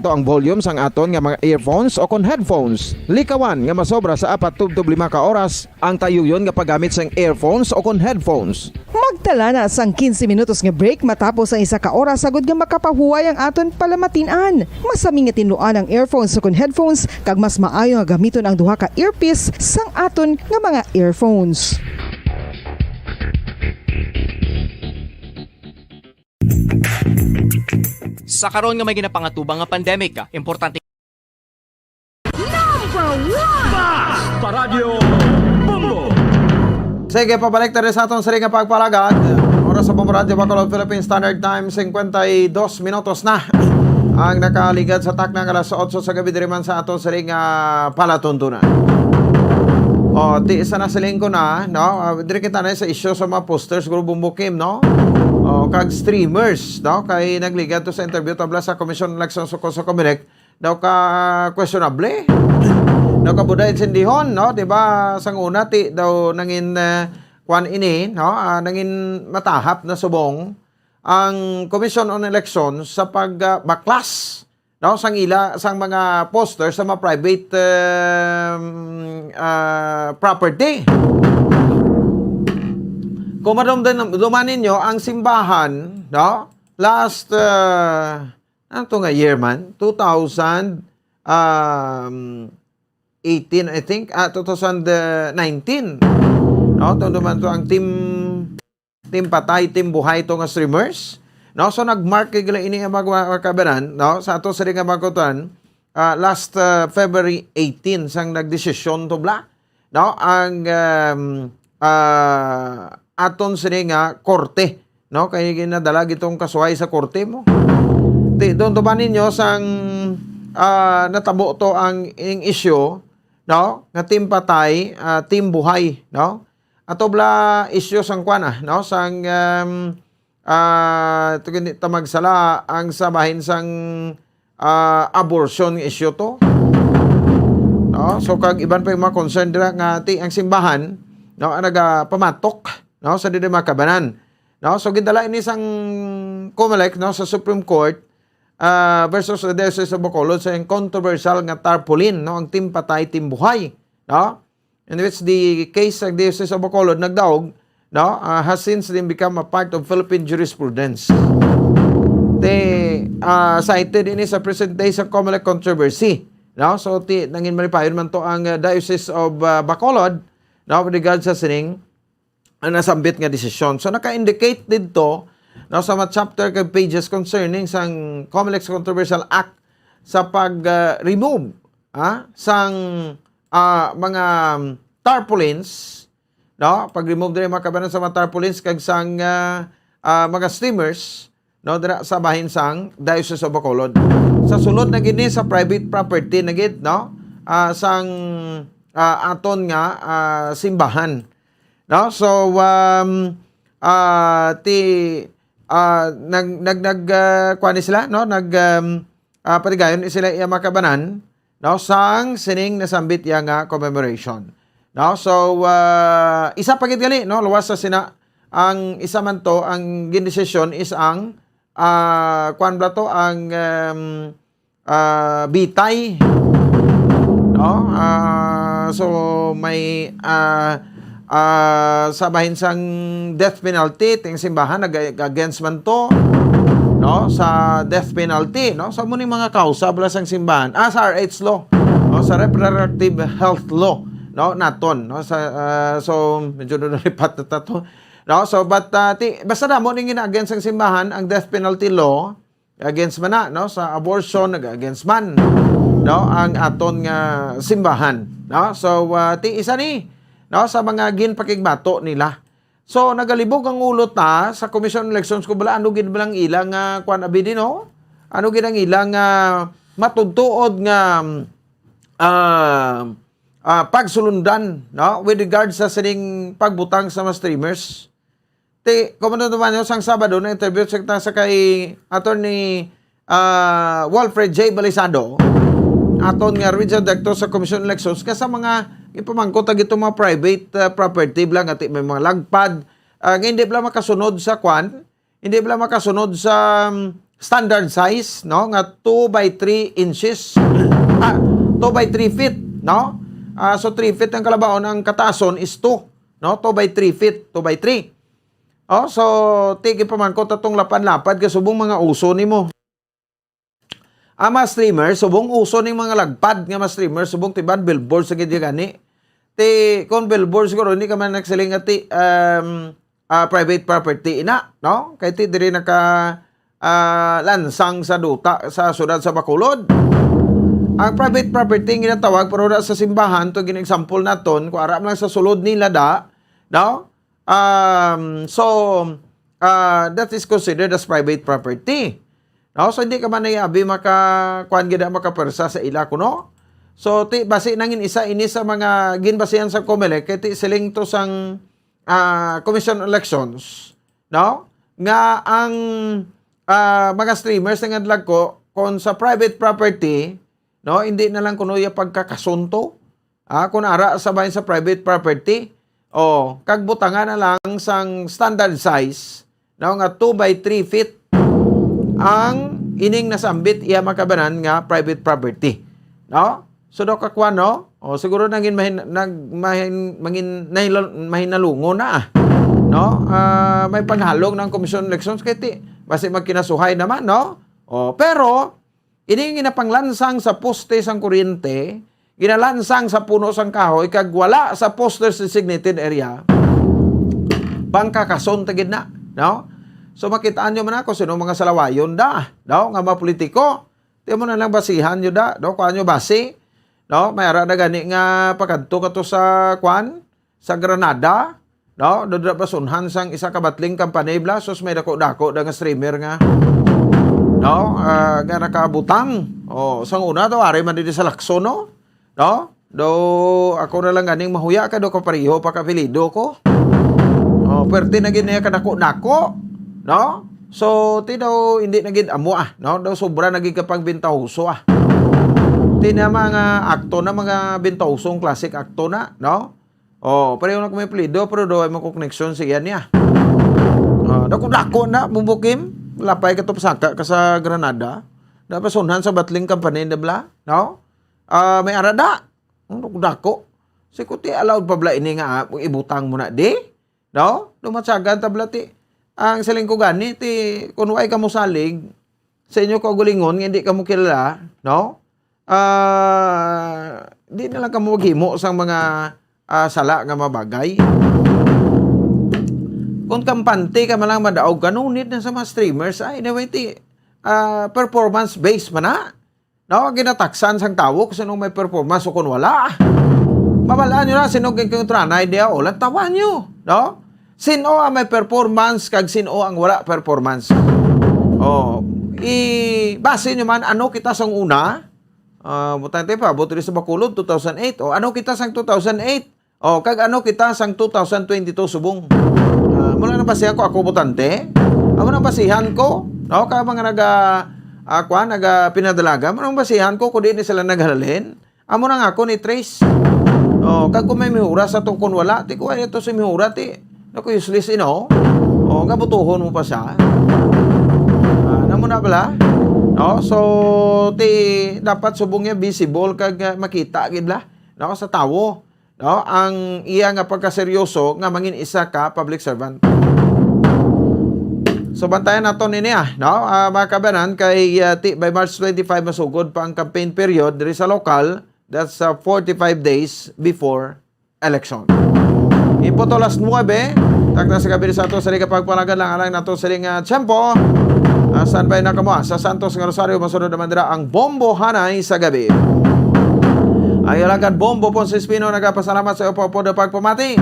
ang volume sang aton nga mga earphones o kon headphones. Likawan nga masobra sa 4-5 ka oras ang tayuyon nga paggamit sang earphones o kon headphones. Magtala na sang 15 minutos nga break matapos ang 1 ka oras sagud nga makapahuway ang aton palamatinan. Masami nga tinluan ang earphones o kon headphones kag mas maayo nga gamiton ang duha ka earpiece sang aton nga mga earphones. Sa karon nga may ginapangatubang nga pandemic, importante Paradyo Bombo. Sige, pabalik tayo sa atong sarili nga pagpalagad. Oras sa Bombo Radio Bacolod, Philippine Standard Time, 52 minutos na ang nakaligad sa taknang alas 8 sa gabi diri man sa atong sarili nga palatuntunan. O, ti isa na siling ko na, no? Diri kita na sa issue sa mga posters, Grupo Bukim, no? O, kag streamers, no? Kay nagligad to sa interview tabla sa Commission Election sa COMELEC, daw ka questionable. Daw ka buday sindihon, no? Diba, sang una, ti daw nangin kwan ini, no? Nangin matahap na subong ang Commission on Election sa pagbaklas, no, sang mga poster sa mga private property. Kung madumanin nyo, ang simbahan, no, last ano to nga year man, 2018 I think, 2019, no, duman to ang team patay, team buhay to nga streamers. No, so nagmark kay gila ini ang magkabanan, no, sa ato sa nga magkutan last February 18 sang nagdesisyon to bla, no, ang aton sa nga korte, no, kay ginadala gitong kasuhay sa korte mo. Doon to ba ninyo sang natabo to ang issue, no, nga team patay, team buhay, no, ato bla issue sang kwana, no, sang tamagsala ang sabahin sang abortion issue to, no, so kag iban pa yung mga concern dira nga ti ang simbahan, no, nagapamatok, no, sa dili makabanan, no, so gidala ini sang COMELEC, no, sa Supreme Court versus the Diocese of Bacolod sa controversial nga tarpaulin, no, ang team patay team buhay, no, in which the case ng Diocese of Bacolod nagdaog, no, has since then become a part of Philippine jurisprudence. Cited ini sa present day sa Comelec controversy. No? So, nangin maripayon man to ang Diocese of Bacolod, no, with regards sa sining nasambit nga desisyon. So, naka-indicate dito, no, sa mga chapter kag pages concerning sang Comelec Controversial Act sa pag-remove sang mga tarpaulins, no, pag-remove din mga kabanan sa mga tarpaulins kag sang mga steamers, no, dira sa bahin sang Diocese of Bacolod. Sa sulod na gini sa private property na gid, no, sang aton nga simbahan, no. So kuan sila, no, patigayon sila iya makabanan, no, sang sining nasambit iya nga commemoration, no. So isa pa gid gali, no, luwas sa sina ang isa man to ang gindesisyon is ang kuan bla to ang bitay, no. So may sabahin sang death penalty ting simbahan against man to, no, sa death penalty, no. So muning mga kausa bala sang simbahan sa RH law, no, sa reproductive health law, no, naton, no, sa so medyo nalipat na to. No, so but basta na mo ning against ang simbahan ang death penalty law against man na, no, sa abortion against man, no, ang aton nga simbahan, no. So isa ni, no, sa mga ginpakigbato nila. So nagalibog ang ulo ta sa Commission on Elections ko bala ano gid balang ilang kuan abidi, no, ano gid ang ilang matudtuod nga pagsulundan, no, with regards sa sining pagbutang sa mga streamers. Komando naman yung sang Sabado na interview sa kay Attorney Walfred J. Balisado, aton nga Regional Director sa Commission on Elections, kasi mga ipamangkot ag itong mga private property blang at may mga lagpad, hindi bala makasunod sa kwan, hindi bala makasunod sa standard size, no, nga 2 by 3 inches, 2 by 3 feet, no. So 3 feet ang kalabaon, ang katason is 2, no, 2 by 3 feet, 2 by 3. Oh, so tigi pamangkot atong lapan-lapad kasi subong mga uso nimo. Mga streamer, subong uso ning mga lagpad nga mga streamer, subong tiban billboard sa gid gani. Kon billboard siguro hindi ka man nagsiling ati private property ina, no? Kay diri naka lansang sa duta sa syudad sa Bacolod. Ang private property nga ginatawag pero sa simbahan to gin-example naton kung ara lang sa sulod nila da, no? That is considered as private property. No? So hindi ka man nayabi kuan gid makapersa sa ila kuno. So basi nangin isa ini sa mga ginbasihan sa Comelec kay siling to sang Commission on Elections, no? Nga ang mga streamers nga adlag ko kon sa private property, no, hindi na lang kuno ya pagkakasunto. Kun ara sa bahin sa private property, kag butangan na lang sang standard size, no, nga 2 by 3 feet ang ining nasambit iya makabanan nga private property, no. So do kakwan, no, siguro nangin mahinalungo na, no. May panghalong ng Commission on Elections kay basi magkinasuhay naman, no. Pero ining ginapanglansang sa poste sang kuryente, ginalansang sa puno sang kahoy kag wala sa posters designated area, bangkakason tagid na, no. So makitaan nyo man ako sino mga salawayon da, no, nga mga politiko. Di mo na lang basihan nyo da, no, kuha nyo basi, no. Mayara na gani nga pagkanto kato sa kwan sa Granada, no, dodra basunhan sang isa ka batling kampanibla, sus may dako-dako da nga streamer nga, no, nga nakabutang. Sang una to ari man dito sa Lacson, no. No? Do ako na lang ganing mahuya ka do ko pareho pa kapilido ko. Pwerte na gid niya kadako-dako, no? So daw hindi na gid amo no? Daw sobra na gid kapag bintahuso na mga akto na mga bintahusong classic akto na, no? Pareho na kami apelido pero do ay mo connection siya niya. Dako-dako na bubukim, lapay ka to pasaka ka sa Granada. Dapat sunhan sa batling company na bla, no? May arada, dako. Si kuti allowed pa bala ini nga ibutang mo na di. No? Lumatsagan tabla ti. Ang salingkugan ni ti kunway ka mo salig sa inyo kagulingon nga hindi ka mo kilala, no? Di na lang ka mo maghimo sa mga sala nga mabagay. Kung kampante ka malang madaog ka, no need na sa mga streamers, ay anyway ti performance based man na. No, ginataksan sang tawo kung sino may performance o kung wala. Mabalaan nyo na, sino kung tranay diya, o lang tawan nyo. No? Sino ang may performance, kag sino ang wala performance. Base nyo man, ano kita sang una, butante pa, buti sa Bacolod, 2008. O, ano kita sang 2008? O, kag ano kita sang 2022 subong. Mula na basihan ko, ako butante. Amo na basihan ko, no? Kaya mga pinadalaga, amo na basihan ko, kung di ni sila naghalalin. Amo na nga ako ni Trace. Kag kung may mihura sa tungkon wala, ti kuha ito si mihura, ti. Naku, useless, kabutuhon mo pa siya. Namo na bala? No? So, dapat subong niya visible kag makita, gidla. No? Sa tawo. No? Ang iya nga pagkaseryoso, nga mangin isa ka public servant. So, bantayan nato nini no? Mga kabanan, kay by March 25 masugod pa ang campaign period diri sa lokal. That's 45 days before election. Ipoto las 9, takna sa gabi sa ato sa pagpalagan lang alang nato sa tiyempo. Saan ba na kamo? Sa Santos nga Rosario, masunod naman dira ang Bombo Hanay sa gabi. Ay alagad Bombo Ponce Espino, nagapasalamat sa iyo po na pagpamati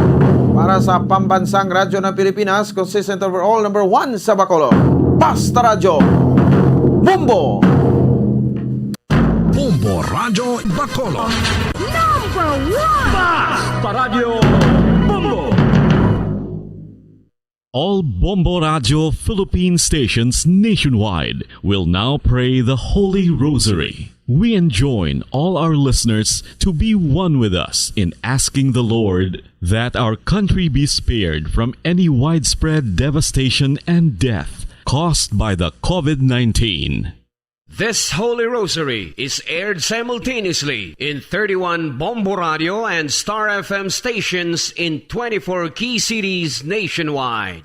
para sa pambansang radyo ng Pilipinas, consistent overall number 1 sa Bacolod. Basta Radyo Bombo! Bombo Radyo Bacolod. Number 1! Basta Radio Bombo! All Bombo Radio Philippine stations nationwide will now pray the Holy Rosary. We enjoin all our listeners to be one with us in asking the Lord that our country be spared from any widespread devastation and death caused by the COVID-19. This Holy Rosary is aired simultaneously in 31 Bombo Radio and Star FM stations in 24 key cities nationwide.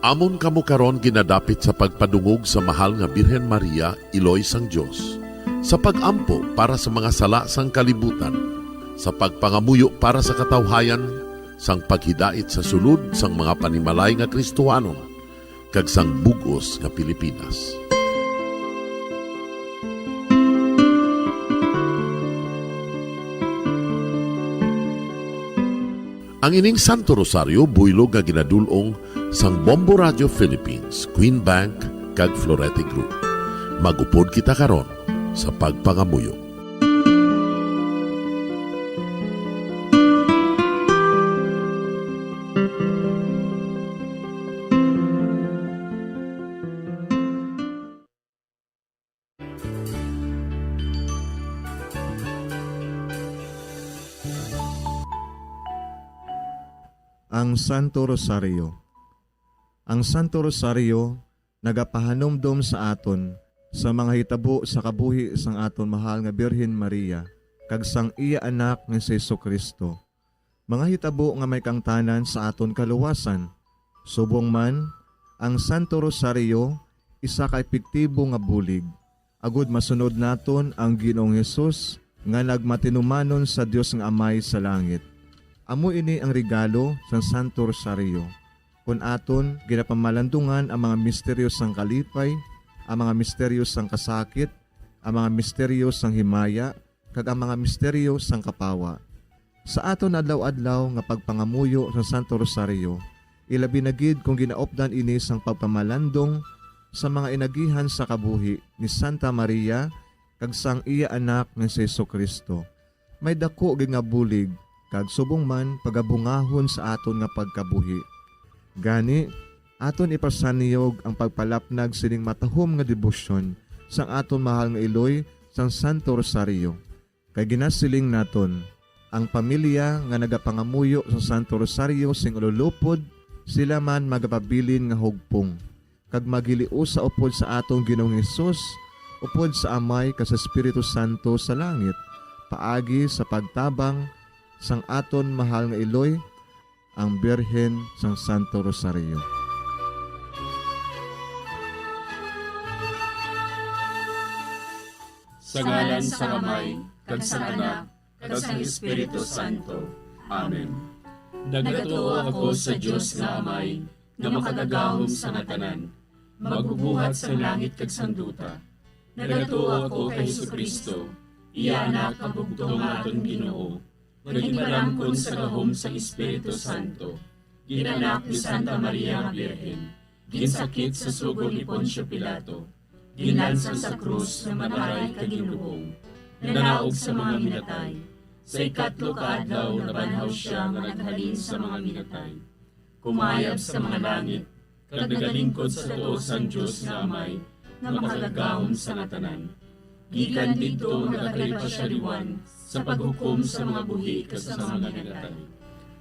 Amon kamo karon ginadapit sa pagpadungog sa mahal nga Birhen Maria, Iloy sang Dios, sa pagampo para sa mga sala sang kalibutan, sa pagpangamuyo para sa katawhayan, sang paghidait sa sulod sang mga panimalay nga Kristohanon, kag sang bugos nga Pilipinas. Ang ining Santo Rosario buylog nga ginadulong sang Bombo Radio Philippines, Queen Bank, kag Florete Group. Magupod kita karon sa pagpangamuyo. Ang Santo Rosario. Ang Santo Rosario nagapahanomdom sa aton sa mga hitabo sa kabuhi sang aton mahal nga Birhen Maria kag sang iya anak nga si Jesucristo. Mga hitabo nga may kangtanan sa aton kaluwasan. Subong man, ang Santo Rosario isa ka epektibo nga bulig. Agud masunod naton ang Ginoong Hesus nga nagmatinumanon sa Dios nga Amay sa langit. Amo ini ang regalo sa Santo Rosario. Kung aton ginapamalandungan ang mga misteryo sang kalipay, ang mga misteryo sang kasakit, ang mga misteryo sang himaya, kag ang mga misteryo sang kapawa. Sa aton adlaw-adlaw nga pagpangamuyo sa Santo Rosario, ilabi na gid kung ginaopdan ini sang pagpamalandong sa mga inagihan sa kabuhi ni Santa Maria kag sang iya anak nga si Jesucristo. May dako gid nga bulig kag subong man pagabungahon sa aton nga pagkabuhi. Gani, aton ipasaniyog ang pagpalapnag sining matahom nga debosyon sang aton mahal nga Iloy sang Santo Rosario. Kay ginasiling naton, ang pamilya nga nagapangamuyo sa Santo Rosario sing ululupod, sila man magapabilin nga hugpong. Kag magiliu sa upod sa atong Ginoong Hesus, upod sa Amay kas Espiritu Santo sa langit, paagi sa pagtabang sang aton mahal nga Iloy, ang Birhen sang Santo Rosario. Sa ngalan sa Amay, kag sa Anak, kag sa Espiritu Santo. Amen. Nagatuo ako sa Dios nga Amay, nga makagagahom sa natanan, magbubuhat sa langit kag sanduta. Nagatuo ako kay Jesucristo, iya anak ang bugtong aton Ginoo, naghimalamkon sa gahom sa Espiritu Santo, ginanak ni Santa Maria nga Birhen, ginsakit sa sugod ni Poncio Pilato, ginlansang sa krus na mataray kag ginlubong, nanaog sa mga minatay. Sa ikatlo ka adlaw nabanhaw siya nga naghalin sa mga minatay. Kumayab sa mga langit, kag nagalingkod sa tuo sang Dios nga Amay, nga makagagahom sa natanan. Gikan didto nagakalipasyariwan sa paghukom sa mga buhi kag sa mga minatay.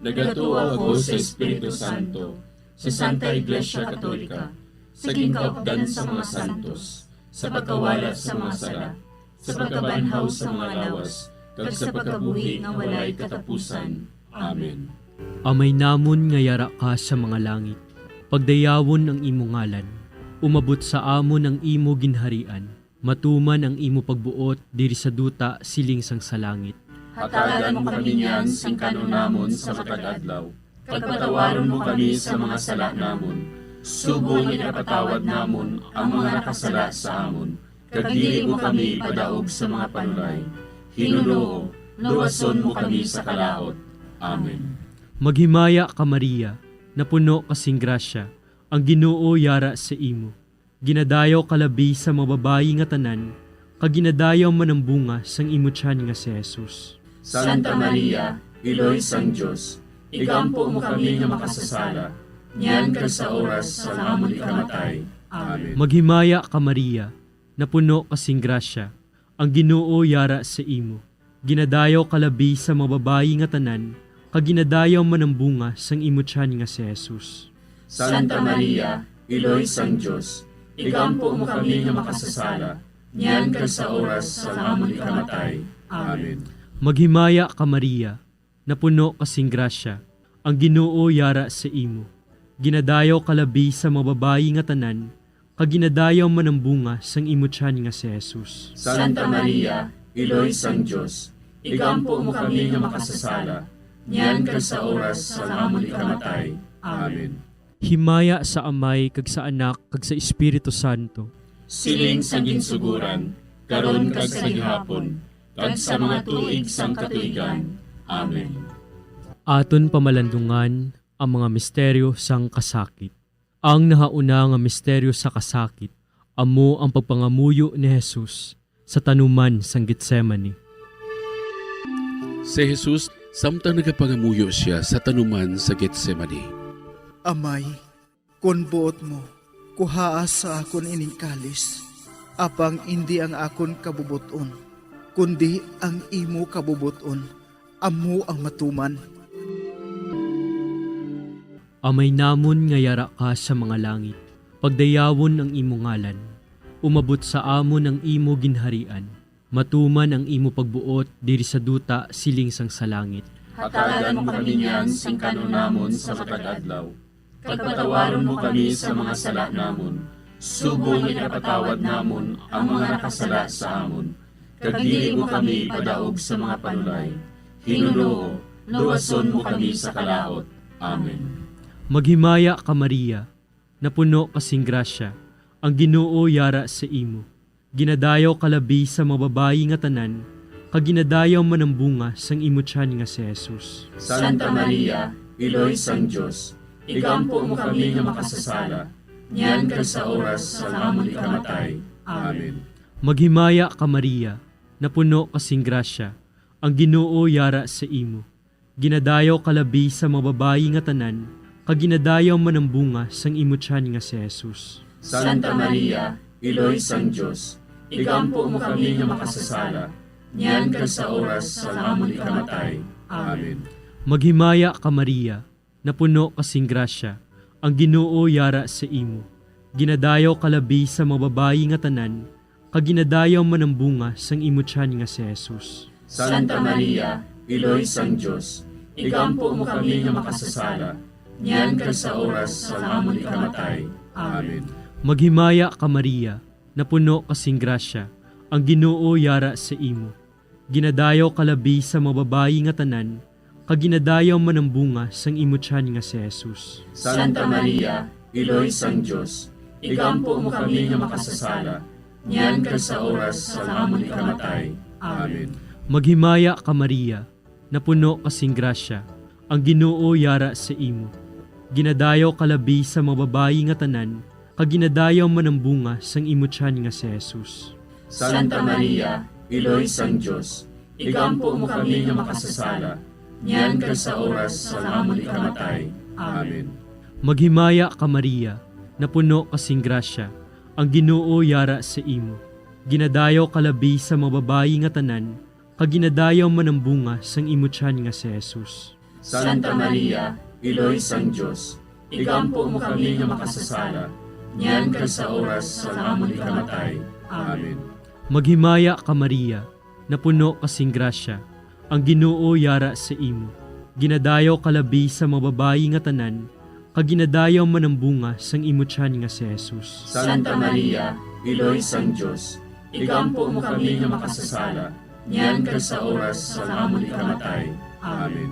Nagatuo ako sa Espiritu Santo, sa Santa Iglesia Katolika, sa gingkaupdan sa mga santos, sa pagkawala sa mga sala, sa pagkabanhaw sa mga lawas, kag sa pagkabuhi nga walay katapusan. Amen. Amay namon nga yara ka sa mga langit, pagdayawon ang imo ngalan, umabot sa amon ang imo ginharian, matuman ang imo pagbuot diri sa duta siling sang sa langit. Hatagan mo kami niyan sing kanon namon sa matag adlaw, kag patawaron mo kami sa mga sala namon, subong inapatawad namon ang mga nakasala sa amon, kag dili mo kami padaog sa mga panulay. Hinunoo, luwason mo kami sa kalaot. Amen. Maghimaya ka Maria, napuno kasing grasya, ang Ginoo yara sa imo. Ginadayaw kalabi sa mga babayi nga tanan, kag ginadayaw man ang bunga sang imo tiyan nga si Jesus. Santa Maria, Iloy sang Dios, igampo mo kami nga makasasala, niyan kag sa oras sa amon ikamatay. Amen. Maghimaya ka Maria, napuno kasing grasya, ang Ginoo yara sa imo. Ginadayaw kalabi sa mga babayi nga tanan, kag ginadayaw man ang bunga sang imo tiyan nga si Jesus. Santa Maria, Iloy sang Dios, igampo mo kami nga makasasala, niyan kag sa oras sa amon ikamatay. Amen. Maghimaya ka Maria, napuno kasing grasya, ang Ginoo yara sa imo. Ginadayaw kalabi sa mga babayi nga tanan, kag ginadayaw man ang bunga sang imo tiyan nga si Jesus. Santa Maria, Iloy sang Dios, igampo mo kami nga makasasala, niyan kag sa oras sa amon ikamatay. Amen. Himaya sa Amay kag sa Anak kag sa Espiritu Santo. Siling sa ginsuguran, karon kag sa gihapon, kag sa mga tuig sang katuigan. Amen. Aton pamalandungan ang mga misteryo sang kasakit. Ang nahauna nga misteryo sa kasakit, amo ang pagpangamuyo ni Jesus sa tanuman sang Getsemani. Si Jesus, samtang nagapangamuyo siya sa tanuman sa Getsemani. Amay, kun buot mo, kuhaas sa akon ining kalis, apang hindi ang akon kabubuton, kundi ang imo kabubuton, amo ang matuman. Amay namon nga yara ka sa mga langit, pagdayawon ang imo ngalan, umabot sa amon ang imo ginharian, matuman ang imo pagbuot diri sa duta siling sang sa langit. Hatagan mo kami niyan sing kanon namon sa matag adlaw, kag patawaron mo kami sa mga sala namon, subong inapatawad namon ang mga nakasala sa amon, kag dili mo kami padaog sa mga panulay. Hinunoo, luwason mo kami sa kalaot. Amen. Maghimaya ka Maria, napuno kasing grasya, ang Ginoo yara sa imo. Ginadayaw kalabi sa mga babayi nga tanan, kag ginadayaw man ang bunga sang imo tiyan nga si Jesus. Santa Maria, Iloy sang Dios, igampo mo kami nga makasasala, niyan kag sa oras sa amon ikamatay. Amen. Maghimaya ka Maria, napuno kasing grasya, ang Ginoo yara sa imo. Ginadayaw kalabi sa mga babayi nga tanan, kag ginadayaw man ang bunga sang imo tiyan nga si Jesus. Santa Maria, Iloy sang Dios, igampo mo kami nga makasasala, Nyan kag sa oras sa amon ikamatay. Amen. Maghimaya ka Maria, napuno kasing grasya, ang Ginoo yara sa imo. Ginadayaw kalabi sa mga babayi nga tanan, kag ginadayaw man ang bunga sang imo tiyan nga si Jesus. Santa Maria, Iloy sang Dios, igampo mo kami nga makasasala. Nyan kag sa oras sa amon ikamatay. Amen. Maghimaya ka Maria, napuno kasing grasya, ang Ginoo yara sa imo. Ginadayaw kalabi sa mga babayi nga tanan, kag ginadayaw man ang bunga sang imo tiyan nga si Jesus. Santa Maria, Iloy sang Dios, igampo mo kami nga makasasala. Nyan kag sa oras sa amon ikamatay. Amen. Maghimaya ka Maria, napuno kasing grasya, ang Ginoo yara sa imo. Ginadayaw kalabi sa mga babayi nga tanan, kag ginadayaw man ang bunga sang imo tiyan nga si Jesus. Santa Maria, Iloy sang Dios, igampo mo kami nga makasasala. Nyan kag sa oras sa amon ikamatay. Amen. Maghimaya ka Maria, napuno kasing grasya, ang Ginoo yara sa imo. Ginadayaw kalabi sa mga babayi nga tanan, kag ginadayaw man ang bunga sang imo tiyan nga si Jesus. Santa Maria, Iloy sang Dios, igampo mo kami nga makasasala. Nyan kag sa oras sa amon ikamatay. Amen. Maghimaya ka Maria, napuno kasing grasya, ang Ginoo yara sa imo. Ginadayaw kalabi sa mga babayi nga tanan, kag ginadayaw man ang bunga sang imo tiyan nga si Jesus. Santa Maria, Iloy sang Dios, igampo mo kami nga makasasala. Nyan kag sa oras sa amon ikamatay. Amen.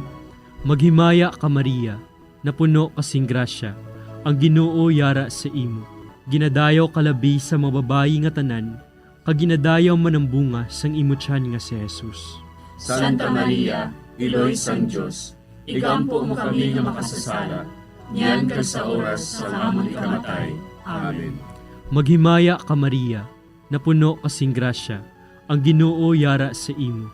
Maghimaya ka Maria, napuno kasing grasya, ang Ginoo yara sa imo. Ginadayaw kalabi sa mga babayi nga tanan, kag ginadayaw man ang bunga sang imo tiyan nga si Jesus. Santa Maria, Iloy sang Dios, igampo mo kami nga makasasala. Nyan kag sa oras sa amon ikamatay. Amen. Maghimaya ka Maria, napuno kasing grasya, ang Ginoo yara sa imo.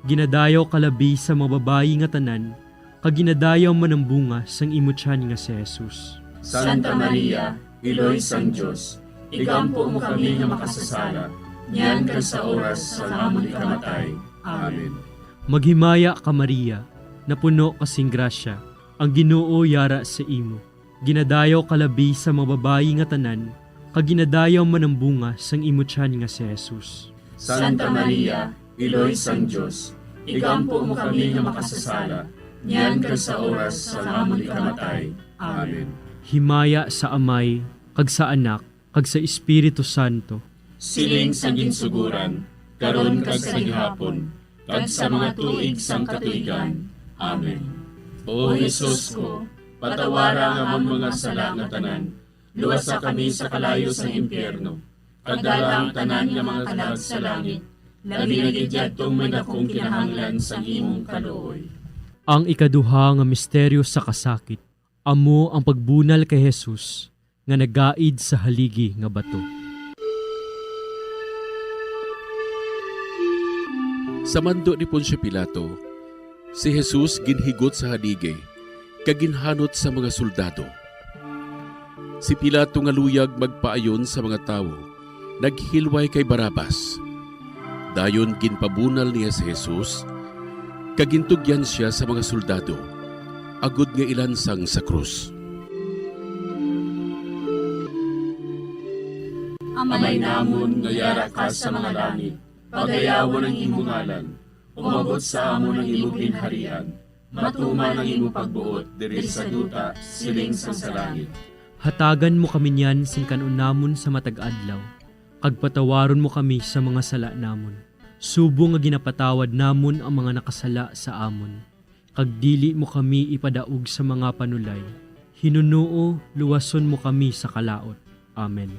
Ginadayaw kalabi sa mga babayi nga tanan, kag ginadayaw man ang bunga sang imo tiyan nga si Jesus. Santa Maria, Iloy sang Dios, igampo mo kami nga makasasala. Nyan kag sa oras sa amon ikamatay. Amen. Maghimaya ka Maria, napuno kasing grasya, ang Ginoo yara sa imo. Ginadayaw kalabi sa mga babayi nga tanan, kag ginadayaw man ang bunga sang imo tiyan nga si Jesus. Santa Maria, Iloy sang Dios, igampo mo kami nga makasasala. Nyan kag sa oras sa amon ikamatay. Amen. Himaya sa Amay, kag sa Anak, kag sa Espiritu Santo. Siling sa ginsuguran, karon kag sa gihapon, kag sa mga tuig sang katuigan. Amen. O Jesus ko, patawara nga among mga sala nga tanan, luwasa kami sa kalayo sa impyerno, kag dala ang tanan nga mga kalag sa langit, labi na gidyadtong may dakong kinahanglan sa imong kaluoy. Ang ikaduha nga misteryo sa kasakit, amo ang pagbunal kay Jesus nga nagaid sa haligi nga bato. Sa mando ni Poncio Pilato, si Jesus ginhigot sa haligi, kaginhanot sa mga soldado. Si Pilato nga luyag magpaayon sa mga tao, naghilway kay Barabas. Dayon ginpabunal niya si Jesus, kagintugyan siya sa mga soldado, agud nga ilansang sa krus. Amay namon nga yara ka sa mga langit, pagayawan ang imong ngalan, umabot sa amon ang imong ginharian, matuman ang imong pagbuot diri sa duta siling sa langit. Hatagan mo kami niyan sing kanunamon sa matag adlaw, kag patawaron mo kami sa mga sala namon. Subo nga ginapatawad namon ang mga nakasala sa amon, kag dili mo kami ipadaog sa mga panulay. Hinunuo, luwason mo kami sa kalaot. Amen.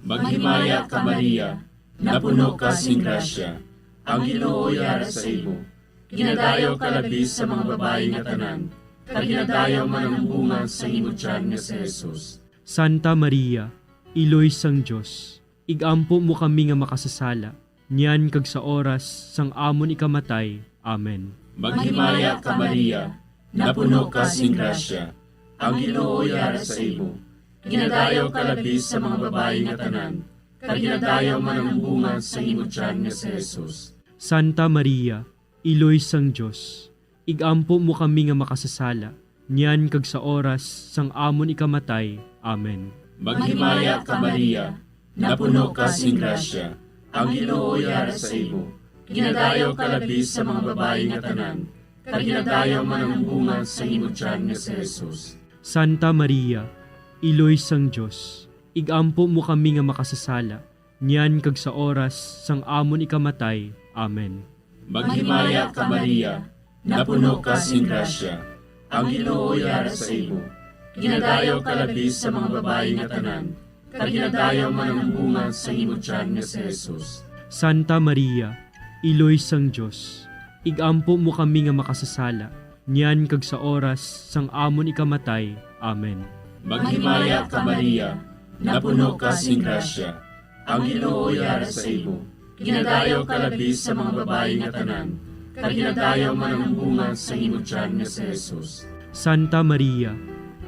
Maghimaya ka Maria, napuno ka sing grasya, ang Ginoo yara sa imo. Ginadayaw ka labi sa mga babayi nga tanan, kag ginadayaw man ang bunga sa imo tiyan nga si Jesus. Santa Maria, Iloy sang Dios, igampo mo kami nga makasasala, niyan kag sa oras sang amon ikamatay. Amen. Maghimaya ka Maria, napuno ka sing grasya, ang Ginoo yara sa imo. Ginadayaw ka labi sa mga babayi nga tanan, kag ginadayaw man ang bunga sa imo tiyan nga si Jesus. Santa Maria, Iloy sang Dios, igampo mo kami nga makasasala, niyan kag sa oras sang amon ikamatay. Amen. Maghimaya ka Maria, napuno ka sing grasya, ang Ginoo yara sa imo. Ginadayaw ka labis sa mga babae nga tanan, kag ginadayaw man ang bunga sa imo tiyan nga si Jesus. Santa Maria, Iloy sang Dios, igampo mo kami nga makasasala, niyan kag sa oras sang amon ikamatay. Amen. Maghimaya ka Maria, napuno ka sing grasya, ang Ginoo yara sa imo. Ginadayaw ka labis sa mga babae nga tanan, kag ginadayaw man ang bunga sa imo tiyan nga si Jesus. Santa Maria, Iloy sang Dios, igampo mo kami nga makasasala, niyan kag sa oras sang amon ikamatay. Amen. Maghimaya ka Maria, napuno ka sing grasya, ang Ginoo yara sa imo. Ginadayaw ka labis sa mga babae nga tanan, kag ginadayaw man ang bunga sa imo tiyan nga si Jesus. Santa Maria,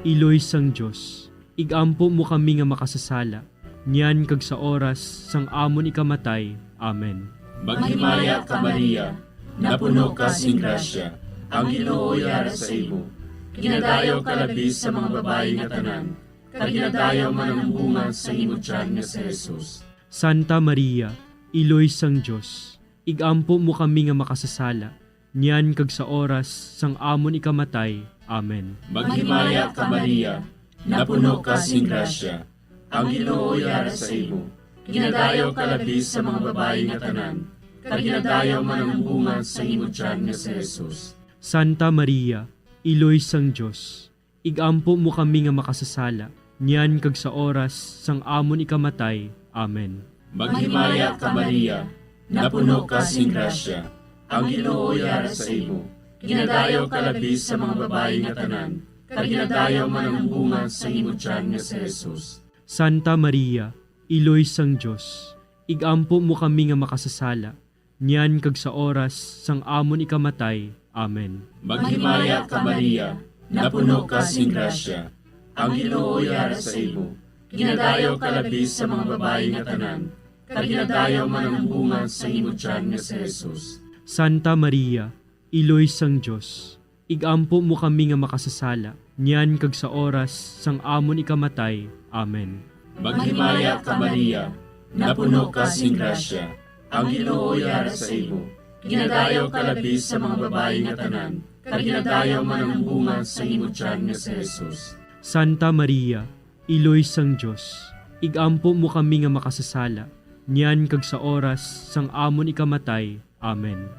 Iloy sang Dios, igampo mo kami nga makasasala, niyan kag sa oras sang amon ikamatay. Amen. Maghimaya ka Maria, napuno ka sing grasya, ang Ginoo yara sa imo. Ginadayaw ka labis sa mga babae nga tanan, kag ginadayaw man ang bunga sa imo tiyan nga si Jesus. Santa Maria, Iloy sang Dios, igampo mo kami nga makasasala, niyan kag sa oras sang amon ikamatay. Amen. Maghimaya ka Maria, napuno ka sing grasya, ang Ginoo yara sa imo. Ginadayaw ka labis sa mga babae nga tanan, kag ginadayaw man ang bunga sa imo tiyan nga si Jesus. Santa Maria, Iloy sang Dios, igampo mo kami nga makasasala, niyan kag sa oras sang amon ikamatay. Amen. Maghimaya ka Maria, napuno ka sing grasya, ang Ginoo yara sa imo. Ginadayaw ka labis sa mga babae nga tanan, kag ginadayaw man ang bunga sa imo tiyan nga si Jesus. Santa Maria, Iloy sang Dios, igampo mo kami nga makasasala, niyan kag sa oras sang amon ikamatay. Amen. Maghimaya ka Maria, napuno ka sing grasya, ang Ginoo yara sa imo. Ginadayaw ka labis sa mga babae nga tanan, kag ginadayaw man ang bunga sa imo tiyan nga si Jesus. Santa Maria, Iloy sang Dios, igampo mo kami nga makasasala, niyan kag sa oras sang amon ikamatay. Amen. Maghimaya ka Maria, napuno ka sing grasya, ang Ginoo yara sa imo. Ginadayaw ka labis sa mga babae nga tanan, kag ginadayaw man ang bunga sa imo tiyan nga si Jesus. Santa Maria, Iloy sang Dios, igampo mo kami nga makasasala, niyan kag sa oras sang amon ikamatay. Amen.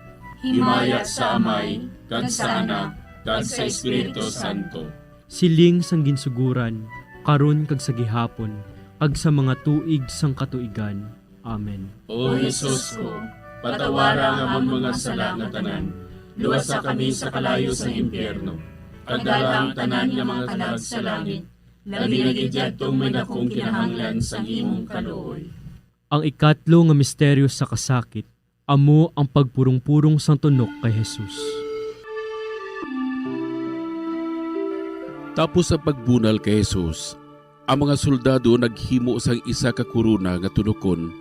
Himaya sa Amay, kag sa Anak, kag sa Espiritu Santo. Siling sang ginsuguran, karon kag sa gihapon, kag sa mga tuig sang katuigan. Amen. O Jesus ko, patawara nga amon mga sala nga tanan, luwasa kami sa kalayo sa impyerno, kag dala ang tanan nga mga kalag sa langit, labi na gidyadtong may dakong kinahanglan sa imong kaluoy. Ang ikatlo nga misteryo sa kasakit, amo ang pagpurong-purong sang tunok kay Jesus. Tapos sa pagbunal kay Jesus, ang mga soldado naghimo sang isa ka kuruna nga tunokon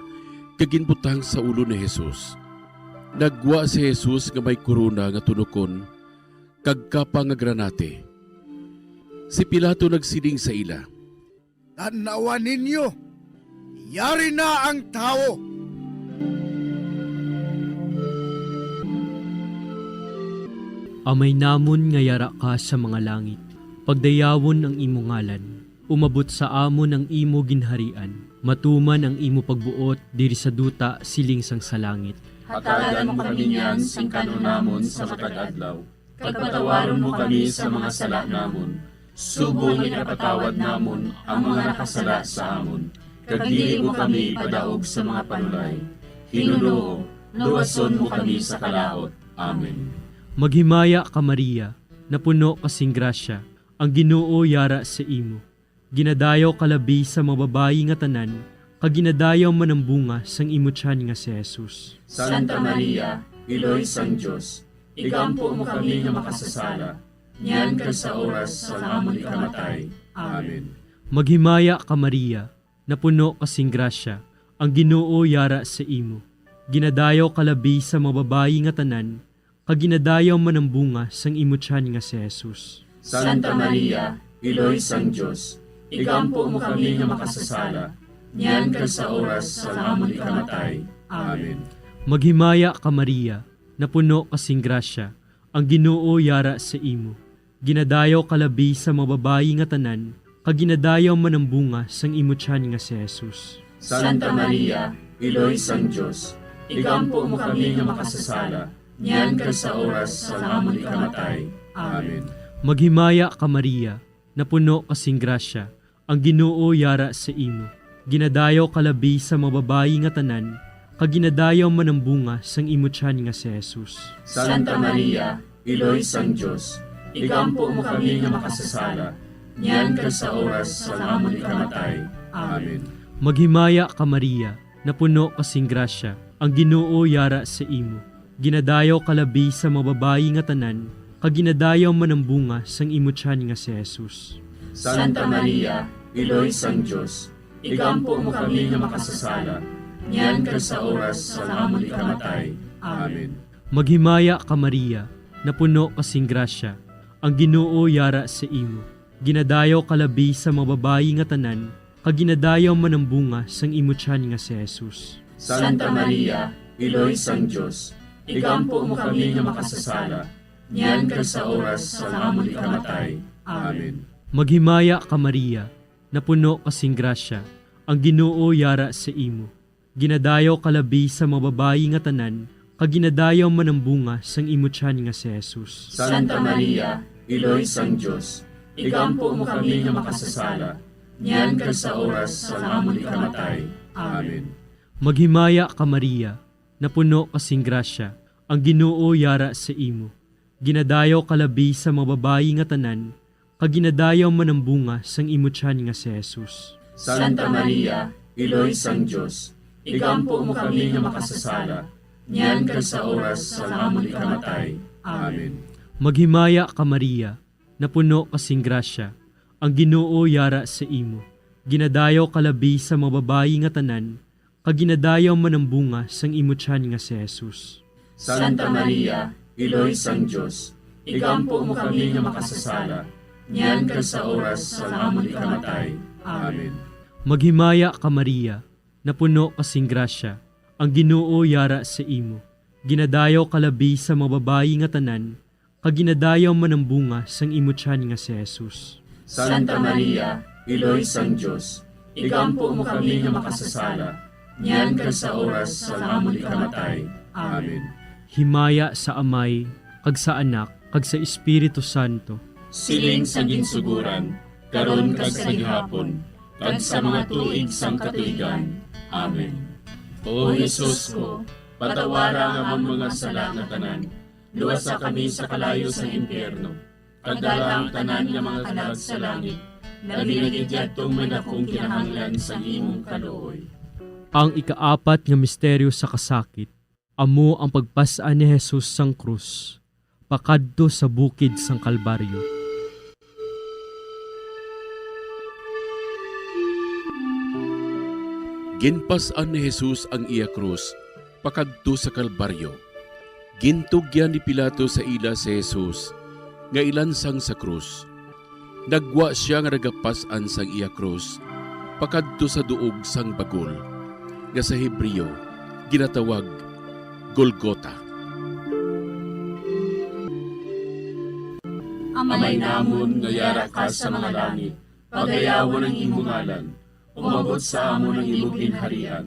kaginbutang sa ulo ni Jesus. Nagwa si Jesus nga may kuruna nga tunokon kag kapa nga granate. Si Pilato nagsiling sa ila, Tanawan ninyo, yari na ang tao. Amay namon nga yara ka sa mga langit, pagdayawon ang imo ngalan, umabot sa amon ang imo ginharian, matuman ang imo pagbuot diri sa duta siling sang sa langit. Hatagan mo kami niyan sing kanunamon sa matag adlaw, kag patawaron mo kami sa mga sala namon, subong ipatawad namon ang mga nakasala sa amon, kag dili mo kami padaog sa mga panulay. Hinunoo, luwason mo kami sa kalaot. Amen. Maghimaya ka Maria, napuno kasing grasya, ang Ginoo yara sa imo. Ginadayaw kalabi sa mga babayi nga tanan, kag ginadayaw man ang bunga sang imo tiyan nga si Jesus. Santa Maria, Iloy sang Dios, igampo mo kami nga makasasala, niyan kag sa oras sa amon ikamatay. Amen. Maghimaya ka Maria, napuno kasing grasya, ang Ginoo yara sa imo. Ginadayaw kalabi sa mga babayi nga tanan, kag ginadayaw man ang bunga sang imutyan nga si Jesus. Santa Maria, Iloy sang Diyos, igampo mo kami nga makasasala, niyan ka sa oras sa amon ikamatay. Amen. Maghimaya ka Maria, napuno kasing grasya, ang Ginoo yara sa imo. Ginadayaw kalabi sa mga babayi nga tanan, kag ginadayaw man ang bunga sang imutyan nga si Jesus. Santa Maria, Iloy sang Diyos, igampo mo kami nga makasasala, niyan ka sa oras sa amon ikamatay. Amen. Maghimaya ka Maria, napuno kasing grasya, ang Ginoo yara sa imo. Ginadayaw kalabi sa mga babayi nga tanan, kag ginadayaw man ang bunga sang imutyan nga si Jesus. Santa Maria, Iloy sang Diyos, igampo mo kami nga makasasala, niyan ka sa oras sa amon ikamatay. Amen. Maghimaya ka Maria, napuno kasing grasya, ang Ginoo yara sa imo. Ginadayaw kalabi sa mga babayi nga tanan, kag ginadayaw man ang bunga sang imutyan nga si Jesus. Santa Maria, Iloy sang Diyos, igampo mo kami nga makasasala, niyan ka sa oras sa amon ikamatay. Amen. Maghimaya ka Maria, napuno kasing grasya, ang Ginoo yara sa imo. Ginadayaw kalabi sa mga babayi nga tanan, kag ginadayaw man ang bunga sang imutyan nga si Jesus. Santa Maria, Iloy sang Diyos, igampo mo kami nga makasasala, niyan ka sa oras sa amon ikamatay. Amen. Maghimaya ka Maria, napuno kasing grasya, ang Ginoo yara sa imo. Ginadayaw kalabi sa mga babayi nga tanan, kag ginadayaw man ang bunga sang imutyan nga si Jesus. Santa Maria, Iloy sang Diyos, igampo mo kami nga makasasala, niyan ka sa oras sa amon ikamatay. Amen. Maghimaya ka Maria, napuno kasing grasya, ang Ginoo yara sa imo. Ginadayaw kalabi sa mga babayi nga tanan, kag ginadayaw man ang bunga sang imutyan nga si Jesus. Santa Maria, Iloy sang Diyos, igampo mo kami nga makasasala, niyan ka sa oras sa amon ikamatay. Amen. Maghimaya ka Maria, napuno kasing grasya, ang Ginoo yara sa imo. Ginadayaw kalabi sa mga babayi nga tanan, kag ginadayaw man ang bunga sang imutyan nga si Jesus. Santa Maria, Iloy sang Diyos, igampo mo kami nga makasasala, niyan ka sa oras sa amon ikamatay. Amen. Maghimaya ka Maria, napuno kasing grasya, ang Ginoo yara sa imo. Ginadayaw kalabi sa mga babayi nga tanan, kag ginadayaw man ang bunga sang imutyan nga si Jesus. Santa Maria, Iloy sang Diyos, igampo mo kami nga makasasala, niyan ka sa oras sa amon ikamatay. Amen. Himaya sa Amay, kag sa Anak, kag sa Espiritu Santo. Siling sa ginsuguran, karon kag sa gihapon, kag sa mga tuig sang katuigan. Amen. O Jesus ko, patawara nga among mga sala nga tanan, luwasa kami sa kalayo sa impyerno, kag dala ang tanan nga mga kalag sa langit, labi na gidyadtong man akong kinahanglan sa imong kaluoy. Ang ikaapat nga misteryo sa kasakit, amo ang pagpasaan ni Jesus sang krus, pakadto sa bukid sang Kalbaryo. Ginpasan ni Jesus ang iya krus, pakadto sa Kalbaryo. Gintugyan ni Pilato sa ila si Jesus, nga ilansang sa krus. Nagwa siya nga nagapasan sang iya krus, pakadto sa duog sang bagol, nga sa Hebreo, ginatawag Golgota. Amay namon nga yara ka sa mga langit, pagayawan ang imong ngalan, umabot sa amon ang imong ginharian,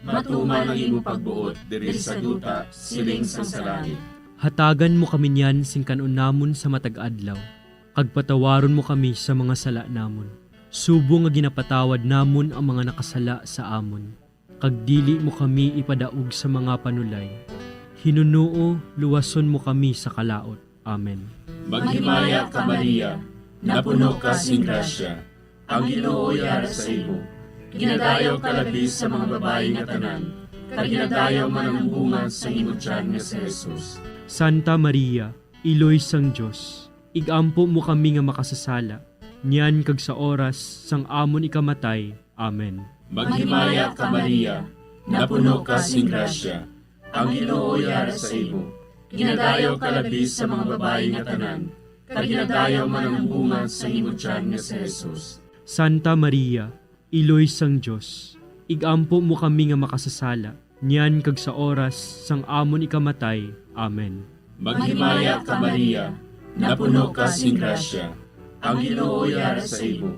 matuman ang imong pagbuot diri sa duta siling sa langit. Hatagan mo kami niyan sing kanon namon sa matag adlaw, kag patawaron mo kami sa mga sala namon. Subo nga ginapatawad namon ang mga nakasala sa amon, kag dili mo kami ipadaog sa mga panulay. Hinunuo, luwason mo kami sa kalaot. Amen. Maghimaya ka Maria, napuno ka sing grasya, ang Ginoo yara sa imo. Ginadayaw ka labi sa mga babayi nga tanan, kag ginadayaw man ang bunga sa imong tiyan nga si Jesus. Santa Maria, Iloy sang Diyos, igampo mo kami nga makasasala, niyan kag sa oras sang amon ikamatay. Amen. Maghimaya ka Maria, napuno ka sing grasya, Ang Ginoo yara sa imo. Ginadayaw ka labis sa mga babae nga tanan, kag ginadayaw man ang bunga sa imo tiyan nga si Jesus. Santa Maria, Iloy sang Diyos, igampo mo kami nga makasasala, niyan kag sa oras sang amon ikamatay. Amen. Maghimaya ka Maria, napuno ka sing grasya. Ang Ginoo yara sa imo.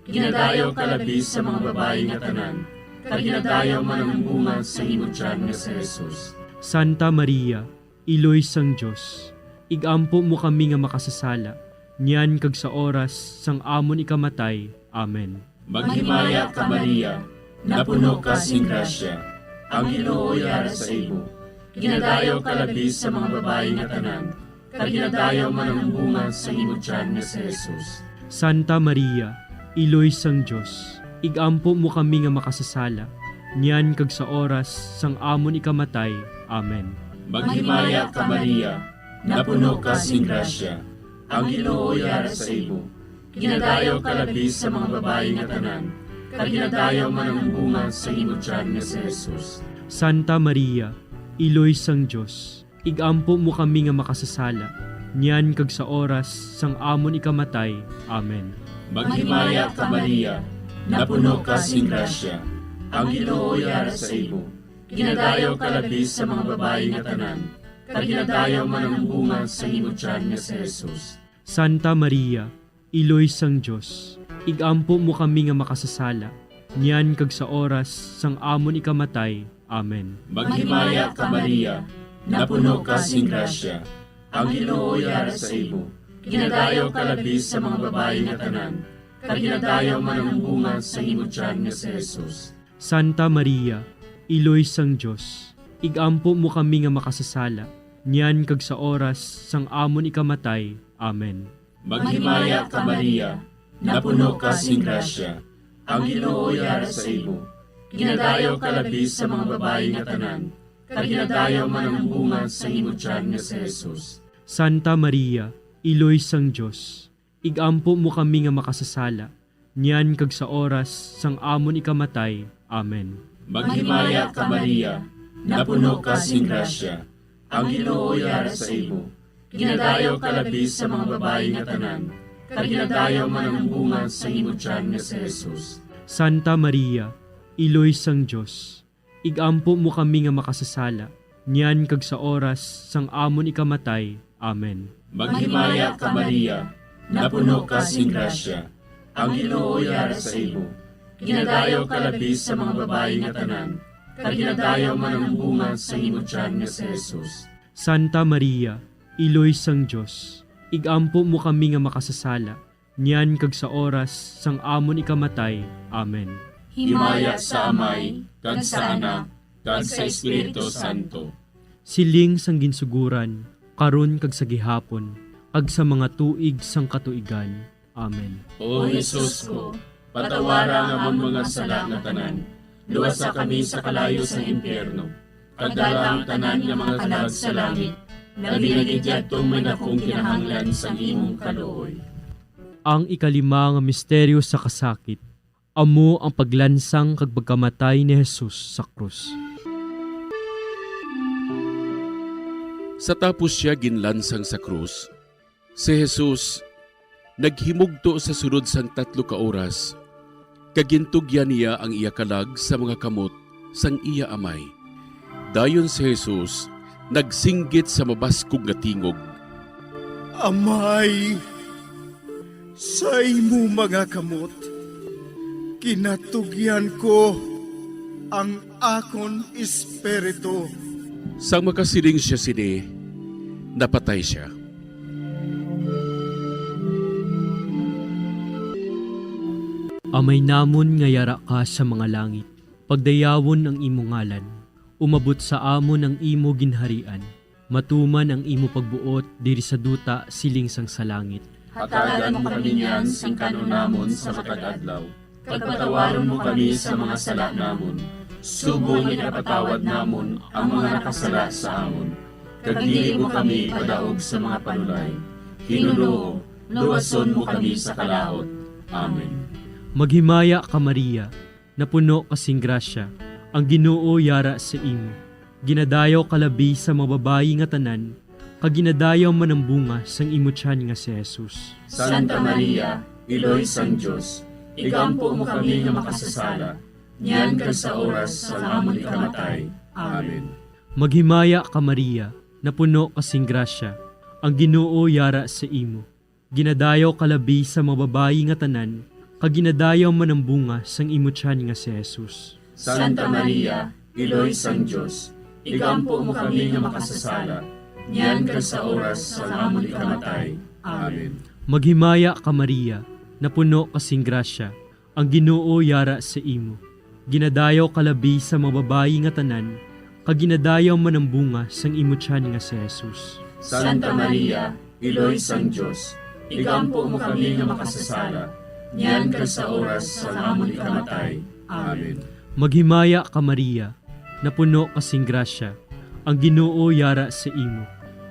Ginadayaw ka labis sa mga babae nga tanan, kag ginadayaw man ang bunga sa imo tiyan nga si Jesus. Santa Maria, Iloy sang Diyos, igampo mo kami nga makasasala, niyan kag sa oras sang amon ikamatay. Amen. Maghimaya ka Maria, napuno ka sing grasya. Ang Ginoo yara sa imo. Ginadayaw ka labis sa mga babae nga tanan, kag ginadayaw man ang bunga sa imo tiyan nga si Jesus. Santa Maria, Iloy sang Diyos, igampo mo kami nga makasasala, niyan kag sa oras sang amon ikamatay. Amen. Maghimaya ka Maria, napuno ka sing grasya. Ang Ginoo yara sa imo. Ginadayaw ka labis sa mga babae nga tanan, kag ginadayaw man ang bunga sa imo tiyan nga si Jesus. Santa Maria, Iloy sang Diyos, igampo mo kami nga makasasala, niyan kag sa oras sang amon ikamatay. Amen. Maghimaya ka Maria, napuno ka sing grasya. Ang Ginoo yara sa imo. Ginadayaw ka labis sa mga babae nga tanan, kag ginadayaw man ang bunga sa imo tiyan nga si Jesus. Santa Maria, Iloy sang Diyos, igampo mo kami nga makasasala, niyan kag sa oras sang amon ikamatay. Amen. Maghimaya ka Maria, napuno ka sing grasya. Ang Ginoo yara sa imo. Ginadayaw ka labis sa mga babae nga tanan, kag ginadayaw man ang bunga sa imo tiyan nga si Jesus. Santa Maria, Iloy sang Diyos, igampo mo kami nga makasasala, niyan kag sa oras sang amon ikamatay. Amen. Maghimaya ka Maria, napuno ka sing grasya. Ang Ginoo yara sa imo. Ginadayaw ka labis sa mga babae nga tanan, kag ginadayaw man ang bunga sa imo tiyan nga si Jesus. Santa Maria, Iloy sang Diyos, igampo mo kami nga makasasala, niyan kag sa oras sang amon ikamatay. Amen. Maghimaya ka Maria, napuno ka sing grasya. Ang Ginoo yara sa imo. Ginadayaw ka labis sa mga babae nga tanan, kag ginadayaw man ang bunga sa imo tiyan nga si Jesus. Santa Maria, Iloy sang Diyos, igampo mo kami nga makasasala, niyan kag sa oras sang amon ikamatay. Amen. Maghimaya ka Maria, napuno ka sing grasya. Ang Ginoo yara sa imo. Ginadayaw ka labis sa mga babae nga tanan, kag ginadayaw man ang bunga sa imo tiyan nga si Jesus. Santa Maria, Iloy sang Diyos, igampo mo kami nga makasasala, niyan kag sa oras sang amon ikamatay. Amen. Himaya sa Amay, kag sa Anak, kag sa Espiritu Santo. Siling sang ginsuguran, karon kag sa gihapon, kag sa mga tuig sang katuigan. Amen. O Jesus ko, patawara nga mong mga sala nga tanan, luwasa kami sa kalayo sa impyerno, kag dala ang tanan nga mga kalag sa langit, nabinagidyatong man akong kinahanglan sa imong kaluoy. Ang ikalima nga misteryo sa kasakit, amo ang paglansang kag pagkamatay ni Jesus sa krus. Sa tapos siya ginlansang sa krus, si Jesus naghimugto sa sunod sang 3 ka oras, kagintugyan niya ang iya kalag sa mga kamot sang iya amay. Dayon si Jesus nagsinggit sa mabaskog nga tingog. Amay, sa imo mga kamot, kinatugyan ko ang akon espiritu. Sang makasiling siya sini, napatay siya. Amay namon nga yara ka sa mga langit, pagdayawon ang imo ngalan, umabot sa amon ang imo ginharian, matuman ang imo pagbuot diri sa duta siling sang sa langit. Hatagan mo kami niyan sing kanunamon sa matag adlaw, pagpatawaron mo kami sa mga sala namon, subong inapatawad namon ang mga nakasala sa amon. Kag dili mo kami padaog sa mga panulay, hinunoo, luwason mo kami sa kalaot. Amen. Maghimaya ka Maria, napuno kasing grasya, ang Ginoo yara sa imo. Ginadayaw kalabi sa mga babayi nga tanan, kag ginadayaw man ang bunga sang imo tiyan nga si Jesus. Santa Maria, Iloy sang Diyos, igampo mo kami nga makasasala, niyan ka sa oras sa amon ikamatay. Amen. Maghimaya ka Maria, napuno kasing grasya, ang Ginoo yara sa imo. Ginadayaw kalabi sa mga babayi nga tanan, kag ginadayaw man ang bunga sang imo tiyan nga si Jesus. Santa Maria, Iloy sang Diyos, igampo mo kami nga makasasala, niyan ka sa oras sa amon ikamatay. Amen. Maghimaya ka Maria, napuno kasing grasya, ang Ginoo yara sa imo. Ginadayaw kalabi sa mga babayi nga tanan, kag ginadayaw man ang bunga sang imo tiyan nga si Jesus. Santa Maria, Iloy sang Diyos, igampo mo kami nga makasasala, niyan ka sa oras sa amon ikamatay. Amen. Maghimaya ka Maria, napuno kasing grasya, ang Ginoo yara sa imo.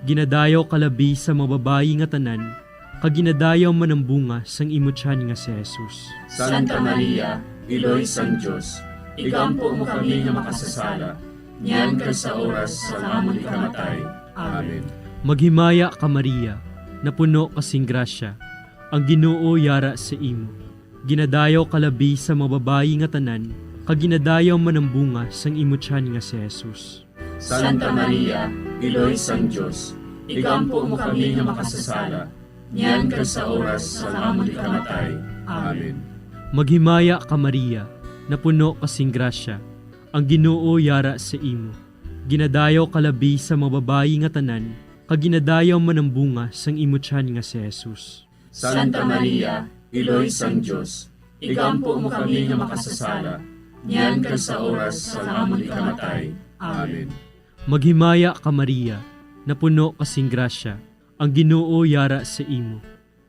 Ginadayaw kalabi sa mga babayi nga tanan, kag ginadayaw man ang bunga sang imo tiyan nga si Jesus. Santa Maria, Iloy sang Diyos, igampo mo kami nga makasasala, niyan ka sa oras sa amon ikamatay. Amen. Maghimaya ka Maria, napuno kasing grasya, ang Ginoo yara sa imo. Ginadayaw kalabi sa mga babayi nga tanan, kag ginadayaw man ang bunga sang imo tiyan nga si Jesus. Santa Maria, Iloy sang Diyos, igampo mo kami nga makasasala, niyan ka sa oras sa amon ikamatay. Amen. Maghimaya ka Maria, napuno kasing grasya, ang Ginoo yara sa imo. Ginadayaw kalabi sa mga babayi nga tanan, kag ginadayaw man ang bunga sang imo tiyan nga si Jesus. Santa Maria, Iloy sang Diyos, igampo mo kami nga makasasala, niyan ka sa oras sa amon ikamatay. Amen. Maghimaya ka Maria, napuno kasing grasya, ang Ginoo yara sa imo.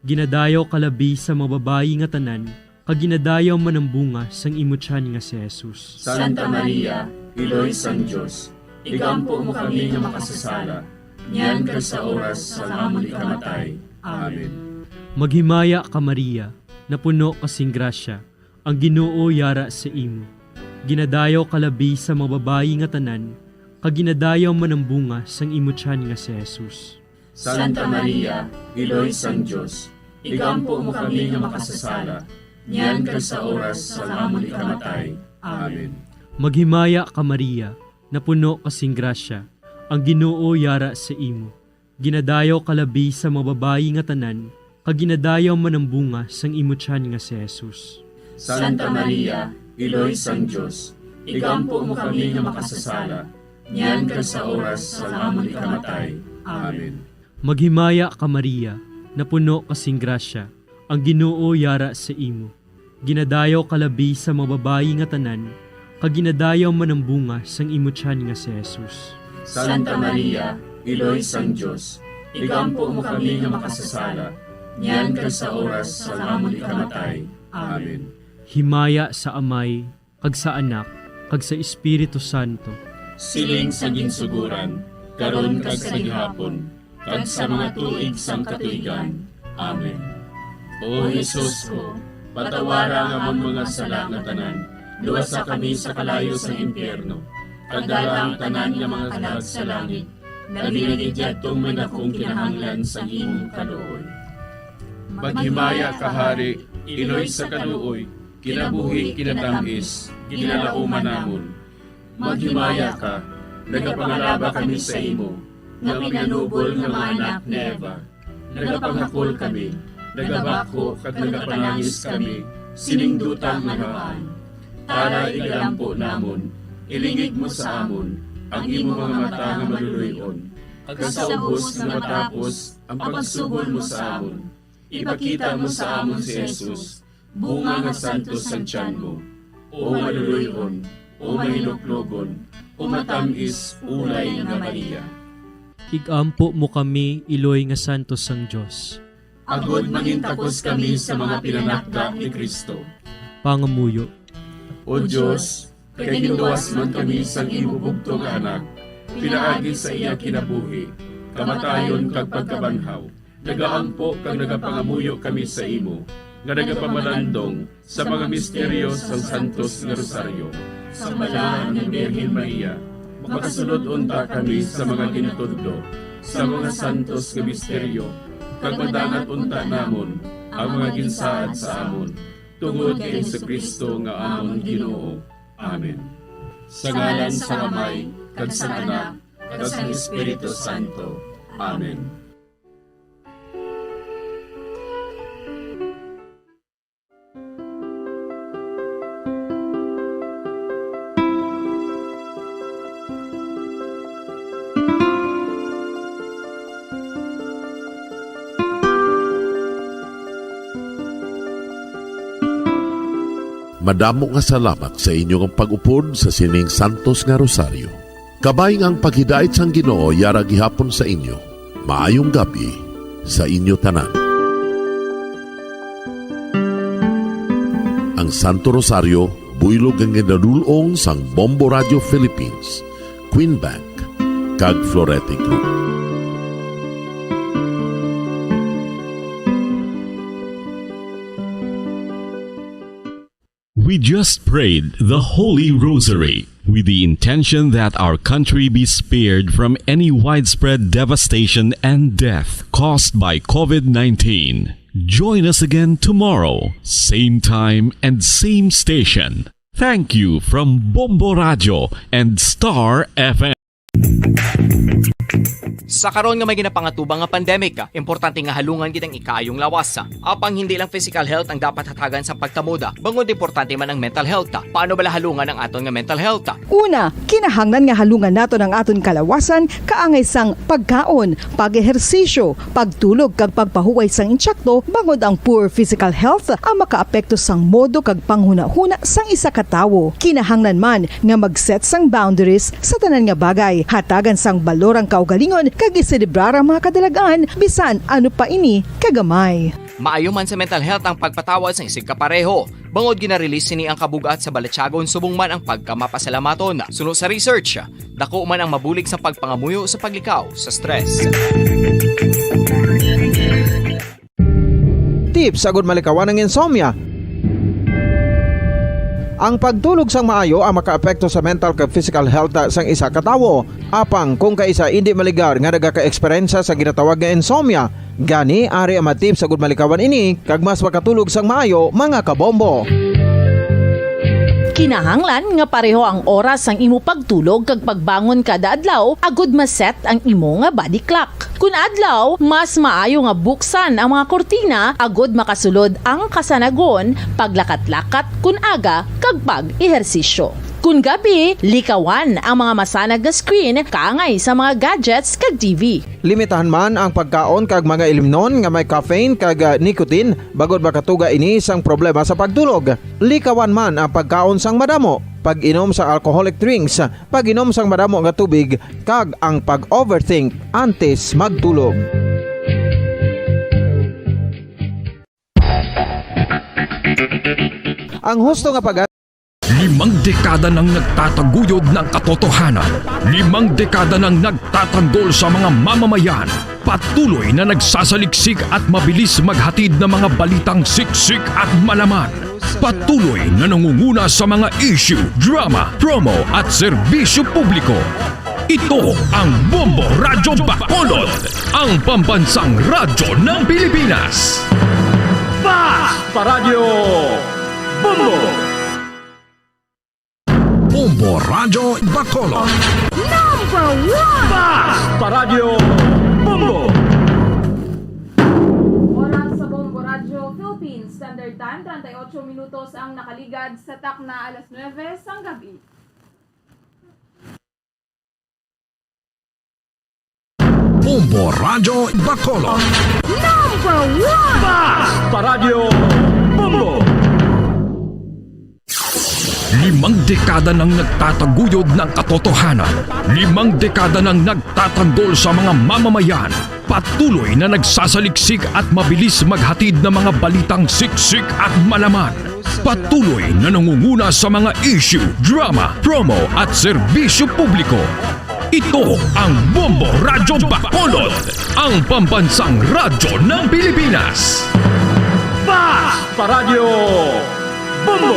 Ginadayaw kalabi sa mga babayi nga tanan, kag ginadayaw man ang bunga sang imo tiyan nga si Jesus. Santa Maria, Iloy sang Diyos, igampo mo kami nga makasasala, niyan ka sa oras sa amon ikamatay. Amen. Maghimaya ka Maria, napuno kasing grasya, ang Ginoo yara sa imo. Ginadayaw kalabi sa mga babayi nga tanan, kag ginadayaw man ang bunga sang imo tiyan nga si Jesus. Santa Maria, Iloy sang Diyos, igampo mo kami nga makasasala, niyan ka sa oras sa amon ikamatay. Amen. Maghimaya ka Maria, napuno kasing grasya, ang Ginoo yara sa imo. Ginadayaw kalabi sa mga babayi nga tanan, kag ginadayaw man ang bunga sang imo tiyan nga si Jesus. Santa Maria, Iloy sang Diyos, igampo mo kami nga makasasala, niyan ka sa oras sa amon ikamatay. Amen. Maghimaya ka Maria, napuno kasing grasya, ang Ginoo yara sa imo. Ginadayaw kalabi sa mga babayi nga tanan, kag ginadayaw man ang bunga sang imo tiyan nga si Jesus. Santa Maria, Iloy sang Diyos, igampo mo kami nga makasasala, niyan ka sa oras sa amon ikamatay. Amen. Himaya sa Amay, kag sa Anak, kag sa Espiritu Santo. Siling sa ginsuguran, karon kag sa gihapon, kag sa mga tuig sang katuigan. Amen. O Jesus ko, patawara nga among mga sala nga tanan, luwasa kami sa kalayo sa impyerno, kag dala ang tanan nga mga kalag sa langit, nabinigidjatong may nakong kinahanglan sa imong kaluoy. Maghimaya ka Hari, Iloy sa kaluoy, kinabuhi kinatamis, ginalauman namon. Maghimaya ka, nagapangalaba kami sa imo, nga pinanubol nga mga anak ni Eva. Nagapangakol kami, nagabako kag nagapanangis kami, siningdutang nagamaan. Para igalampo namon, ilingig mo sa amon, ang imo mga mata nga maluluyon. Kag sa ubos nga matapos, ang pagsugod mo sa amon. Ipakita mo sa amon si Jesus, bunga nga santos ang tiyan mo. O maluluyon, o mahiloklogon, o matamis, ulay nga Maria. Igampo mo kami, Iloy nga santos sang Dios. Agod mangintapos kami sa mga pinanakda ni Kristo. Pangamuyo. O Diyos, kay ginuwas man kami sang imo bugtong nga anak, pinaagi sa iya kinabuhi, kamatayon kag pagkabanhaw, nagaampo kag nagapangamuyo kami sa imo, nga nagapamalandong sa mga misteryo sang santos nga rosaryo. Sa balahan ng Birhen Maria, makasulod unta kami sa mga ginatudlo, sa mga santos nga misteryo, kag madangat unta namon ang mga ginsaad sa amon, tungod kay Jesucristo nga amon Ginoo. Amen. Sa ngalan sa Amay, kag sa Anak, kag sa Espiritu Santo. Amen. Madamo nga salamat sa inyong pag-upod sa sining Santos nga Rosario. Kabay ang paghidait sang Ginoo yara gihapon sa inyo. Maayong gabi sa inyo tanan. Ang Santo Rosario buylog ang ginadulong sang Bombo Radio Philippines, Queen Bank, kag Florete Group. We just prayed the Holy Rosary with the intention that our country be spared from any widespread devastation and death caused by COVID-19. Join us again tomorrow, same time and same station. Thank you from Bombo Radio and Star FM. Sa karon nga may ginapangatubang nga pandemic, importante nga halungan kitang ikaayong lawas. Apang hindi lang physical health ang dapat hatagan sa pagtamuda, bangod importante man ang mental health. Paano bala halungan ang aton nga mental health? Una, kinahanglan nga halungan nato ng aton kalawasan kaangay sang pagkaon, pag-ehersisyo, pagtulog kag pagpahuway sang insyakto bangod ang poor physical health ang makaapekto sang modo kag panghuna-huna sang isa ka tawo. Kinahanglan man nga mag-set sang boundaries sa tanan nga bagay, hatagan sang balorang kaugalingon kag iselebrar ang mga kadalagaan bisan ano pa ini kagamay. Maayo man sa mental health ang pagpatawad sa isig kapareho. Bangod gina-release ni ang kabugat sa Balatsyagon subong man ang pagkamapasalamaton. Sunod sa research, dako man ang mabulig sa pagpangamuyo sa paglikaw sa stress. Tips agud malikawan ng insomnia. Ang pagtulog sang maayo ang makaapekto sa mental kag physical health sang isa ka tawo. Apang kung kaisa hindi maligar nga nagaka-eksperyensya sa ginatawag nga insomnia, gani ari ang matip sa gud malikawan ini kag mas makatulog sang maayo mga kabombo. Kinahanglan nga pareho ang oras ang imo pagtulog kag pagbangon kada adlaw agud maset ang imo nga body clock. Kun adlaw, mas maayo nga buksan ang mga kortina agud makasulod ang kasanagon, paglakat-lakat kun aga kag pag-ehersisyo. Kun gabi, likawan ang mga masanag na screen kaangay sa mga gadgets kag TV. Limitahan man ang pagkaon kag mga ilimnon nga may caffeine kag nicotine bagod makatuga ini sang problema sa pagtulog. Likawan man ang pagkaon sang madamo, pag-inom sa alcoholic drinks, pag-inom sang madamo nga tubig kag ang pag-overthink antes magtulog. Ang husto nga pag 5 dekada nang nagtataguyod ng katotohanan. 5 dekada nang nagtatanggol sa mga mamamayan. Patuloy na nagsasaliksik at mabilis maghatid ng mga balitang siksik at malaman. Patuloy na nangunguna sa mga issue, drama, promo at serbisyo publiko. Ito ang Bombo Radyo Bacolod, ang pambansang radyo ng Pilipinas. Fast Paradio Bombo! Bombo Radyo Bacolod. Number 1! Fast Paradio Bombo! Oras sa Bombo Radio Philippines Standard Time, 38 minutos ang nakaligad sa takna alas 9 sang gabi. Bombo Radyo Bacolod. Number 1! Fast Paradio Bombo! 5 dekada nang nagtataguyod ng katotohanan. 5 dekada nang nagtatanggol sa mga mamamayan. Patuloy na nagsasaliksik at mabilis maghatid ng mga balitang siksik at malaman. Patuloy na nangunguna sa mga issue, drama, promo at serbisyo publiko. Ito ang Bombo Radyo Bacolod, ang pambansang radyo ng Pilipinas. Fast Paradio Bombo!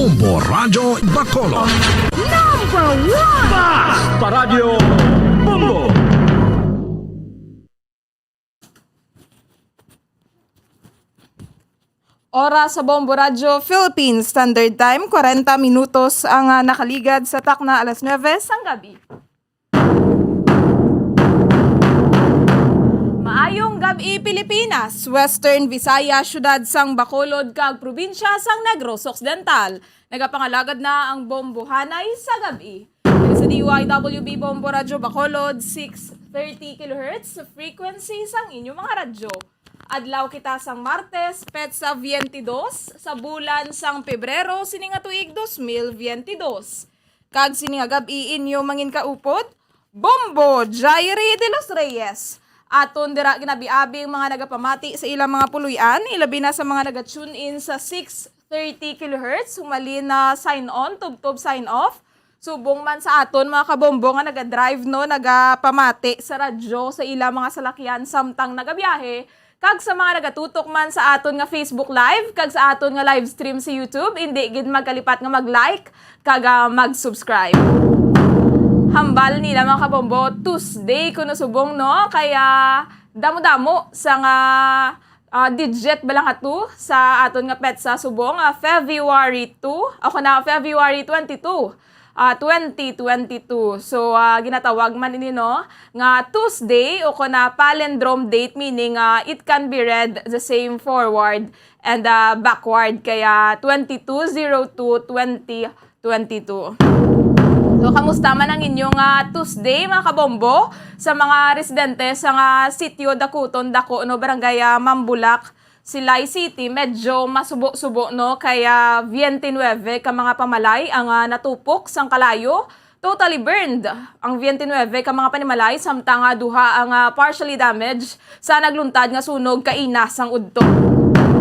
Bombo Radio Bacolod. Number 1! Basta Radio Bombo! Oras sa Bombo Radio Philippines Standard Time, 40 minutos ang nakaligad sa takna 9:00 ng gabi. Maayong gabi Pilipinas, Western Visaya, syudad sang Bacolod kag probinsya sang Negros Occidental. Nagapangalagad na ang bombohanay sa gabi. Sa DYWB Bombo Radio Bacolod 630 kHz frequency sang inyong mga radyo. Adlaw kita sang Martes, petsa 22, sa bulan sang Pebrero, sininga tuig 2022. Kag sininga gabi inyo mangin kaupod, Bombo Jairi de los Reyes. Aton dira ginabi-abi mga nagapamati sa ilang mga puluyan, ilabi na sa mga naga-tune in sa 630 kHz, humali na sign on, tub-tub sign off. Subong man sa aton mga kabombo nga naga-drive no, nagapamati sa radyo sa ilang mga salakyan samtang nagabiyahe. Kag sa mga nagatutok man sa aton nga Facebook Live, kag sa aton nga live stream sa YouTube, hindi gid magkalipat nga mag-like, kag mag-subscribe. Hambal nila mga kabombo, Tuesday kuno subong no, kaya damo-damo sa nga digit balang atu sa aton nga petsa subong, February 2, ako na February 22. 2022. So, ginatawag man ini no, nga Tuesday o na palindrome date, meaning it can be read the same forward and backward. Kaya 22/02/2022. So, kamusta man ang inyong Tuesday, mga kabombo, sa mga residente sa sitio Dakuton, Dako, no, barangay Mambulak, Silay City, medyo masubo-subo no, kaya 29 ka mga pamalay ang natupok sang kalayo. Totally burned ang 29 ka mga panimalay, samtang duha ang partially damaged sa nagluntad nga sunog kaina sang udto.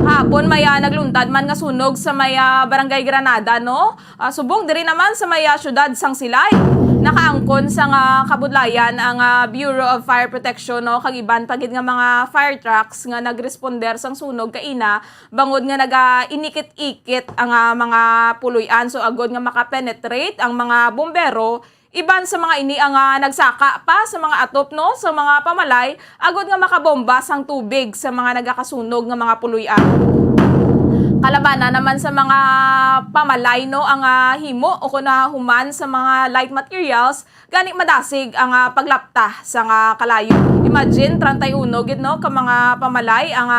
Hapon maya nagluntad man nga sunog sa maya barangay Granada no. Subong diri naman sa maya syudad sang Silay. Nakaangkon sa kabudlayan ang Bureau of Fire Protection no, kag iban pagid nga mga fire trucks nga nagresponder sang sunog kaina, bangod nga inikit-ikit ang mga puloy-an, so agod nga makapenetrate ang mga bombero. Iban sa mga ini ang nagsaka pa sa mga atop no, sa mga pamalay, agod nga makabomba sang tubig sa mga nagakasunog nga mga puloy-an. Kalabanan naman sa mga pamalay no, ang himo o kuna human sa mga light materials, gani madasig ang paglapta sa kalayo. Imagine 31 gid no ka mga pamalay ang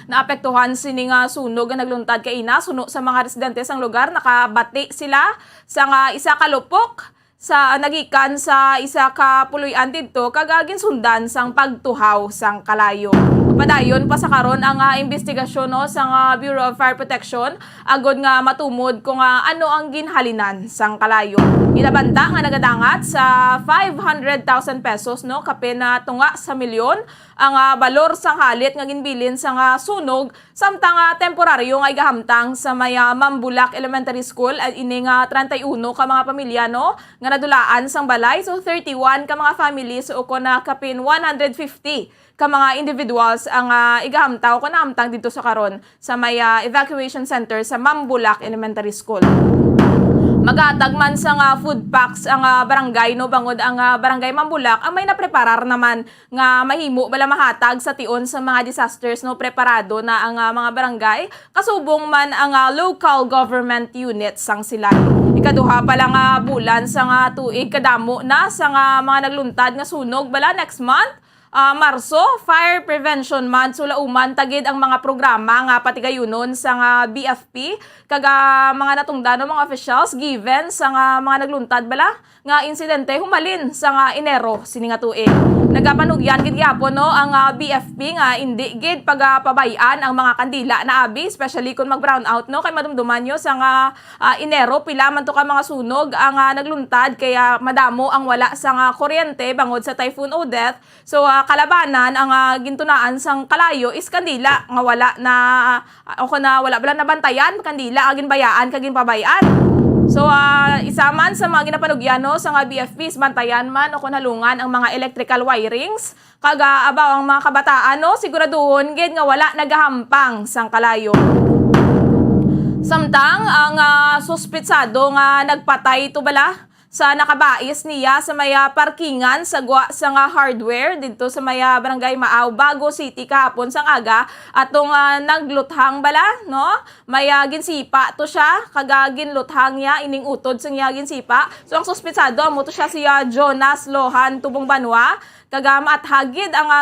naapektuhan sining sunog nga nagluntad kaina, suno sa mga residente sang lugar, nakabati sila sa isa ka lupok sa nagikan sa isa ka puloy-an didto, kag ginsundan sang pagtuhaw sang kalayo. Padayon pa sa karon ang investigasyon no, sa Bureau of Fire Protection, agod nga matumod kung ano ang ginhalinan sang kalayo. Ginabanta nga nagadangat sa 500,000 pesos no, kapin na tunga sa milyon ang balor sang halit nga ginbilin sa sunog, samtang temporaryo nga igahamtang sa maya Mambulak Elementary School at ini nga 31 ka mga pamilya no, nga nadulaan sang balay. So 31 ka mga families o na kapin 150 ka mga individuals ang igahamtaw ko na hamtang dito sa karon sa may evacuation center sa Mambulak Elementary School. Magatag man sa food packs ang barangay no, bangod ang barangay Mambulak ang may napreparar naman nga mahimo bala mahatag sa tion sa mga disasters no, preparado na ang mga barangay, kasubong man ang local government units sang sila. Ikaduha pa lang bulan sa tuig kadamo na sa mga nagluntad nga sunog bala next month. Marso, Fire Prevention Month, so lauman tagid ang mga programa nga patigayunon sa BFP kag mga natungdan mga officials given sa mga nagluntad bala nga insidente humalin sa Enero sini nga tuig. Nagapanugyan gid gyapon no ang BFP nga indi gid pagapabayan ang mga kandila na abi, especially kung mag-brown out no, kay madumduman nyo sa Enero pila man to ka mga sunog ang nagluntad, kaya madamo ang wala sa kuryente bangod sa Typhoon Odette. So kalabanan ang gintunaan sang kalayo is kandila nga wala na wala bala nabantayan, kandila agin bayaan kagin pabayaan. So isa man sa mga ginapanugyan no, sa BFPs bantayan man o halungan ang mga electrical wirings kag abaw ang mga kabataan no, siguraduhon gid nga wala nagahampang sang kalayo. Samtang ang suspitsado nga nagpatay ito bala sa nakabais niya sa maya parkingan sa nga hardware dito sa maya barangay Maaw, Bago City kahapon sang aga atong nagluthang bala no maya ginsipa to siya kagagin luthang niya ining utod sang iya ginsipa. So ang suspitsado amo to siya siya Jonas Lohan Tubong Banwa kagama at hagid ang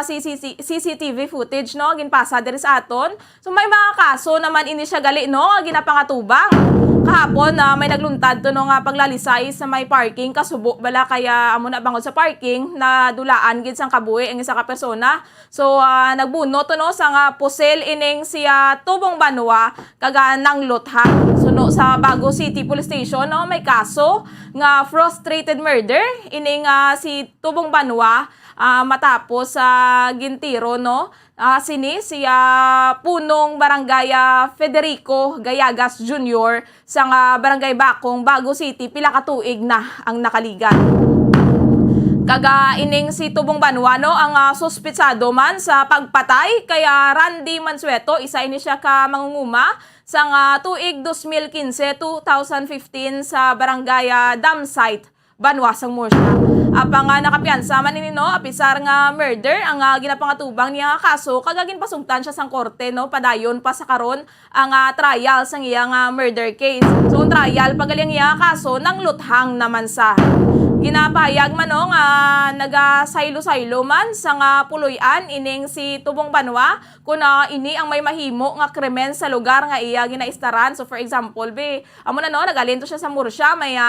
CCTV footage no ginpasa diri sa aton. So may mga kaso naman ini siya gali no ginapangatubang. Kahapon may nagluntad to no nga paglalisay sa may parking kasubo bala kaya amo na bangod sa parking na dulaan gid sang kabuhi ang isa ka persona. So nagbuno to no sa nga pusel ining siya Tubong Banwa kaga nang luthang. So no sa Bago City Police Station no may kaso nga frustrated murder ining si Tubong Banwa matapos gintiro no sini siya punong barangay Federico Gayagas Jr. sa barangay Bakong, Bago City, pila ka tuig na ang nakaligan. Kaga ining si Tubong Banwa no ang suspitsado man sa pagpatay kaya Randy Mansueto isa ini siya ka mangunguma sa tuig 2015 sa barangay Dam Site Banwa sang Murcia. Apang nakapiyansa man ini no apisar nga murder ang ginapangatubang niya nga kaso kagagin pasugtan siya sang korte no padayon pa sa karon ang trial sang iyang murder case. So ang trial pagaling iya kaso nang luthang naman sa ginapahayag man no nga nagasaylo-saylo man sa puloy-an ining si Tubong Banwa kun ini ang may mahimo nga krimen sa lugar nga iya ginaistaran. So for example amo na no nagalin to siya sa Murcia may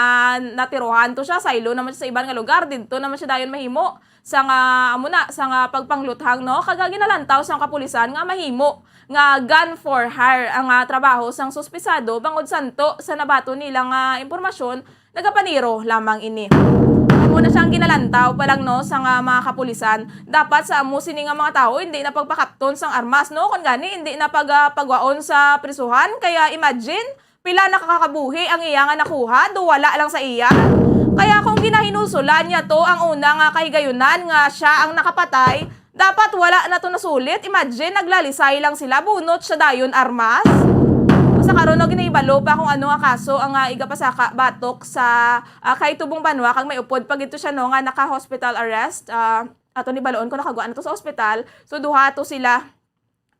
natiruhan to siya saylo naman siya sa ibang nga lugar dito naman siya dayon mahimo sa amo na sa pagpangluthang no kagagi nalantaw sa kapulisan nga mahimo nga gun for hire ang trabaho sang suspisado bangod santo sa nabato nilang impormasyon nagapaniro lamang ini. Muna siyang ginalantaw pa lang no sa mga kapulisan dapat sa amo sini nga mga tao hindi na pagpakapton sang armas no kun gani hindi na pagwaon sa prisuhan kaya imagine pila nakakabuhi ang iya nga nakuha do wala lang sa iya. Kaya kung ginahinusulan niya to ang una nga kahigayunan nga siya ang nakapatay, dapat wala na to nasulit. Imagine, naglalisay lang sila, bunot siya dayon armas. Sa karon no ginaibalo pa kung ano nga kaso ang igapasaka batok sa kay Tubong Banwa kag may upod pag ito siya no nga naka-hospital arrest. Ato ni baloon ko nakaguan to sa ospital. So duha to sila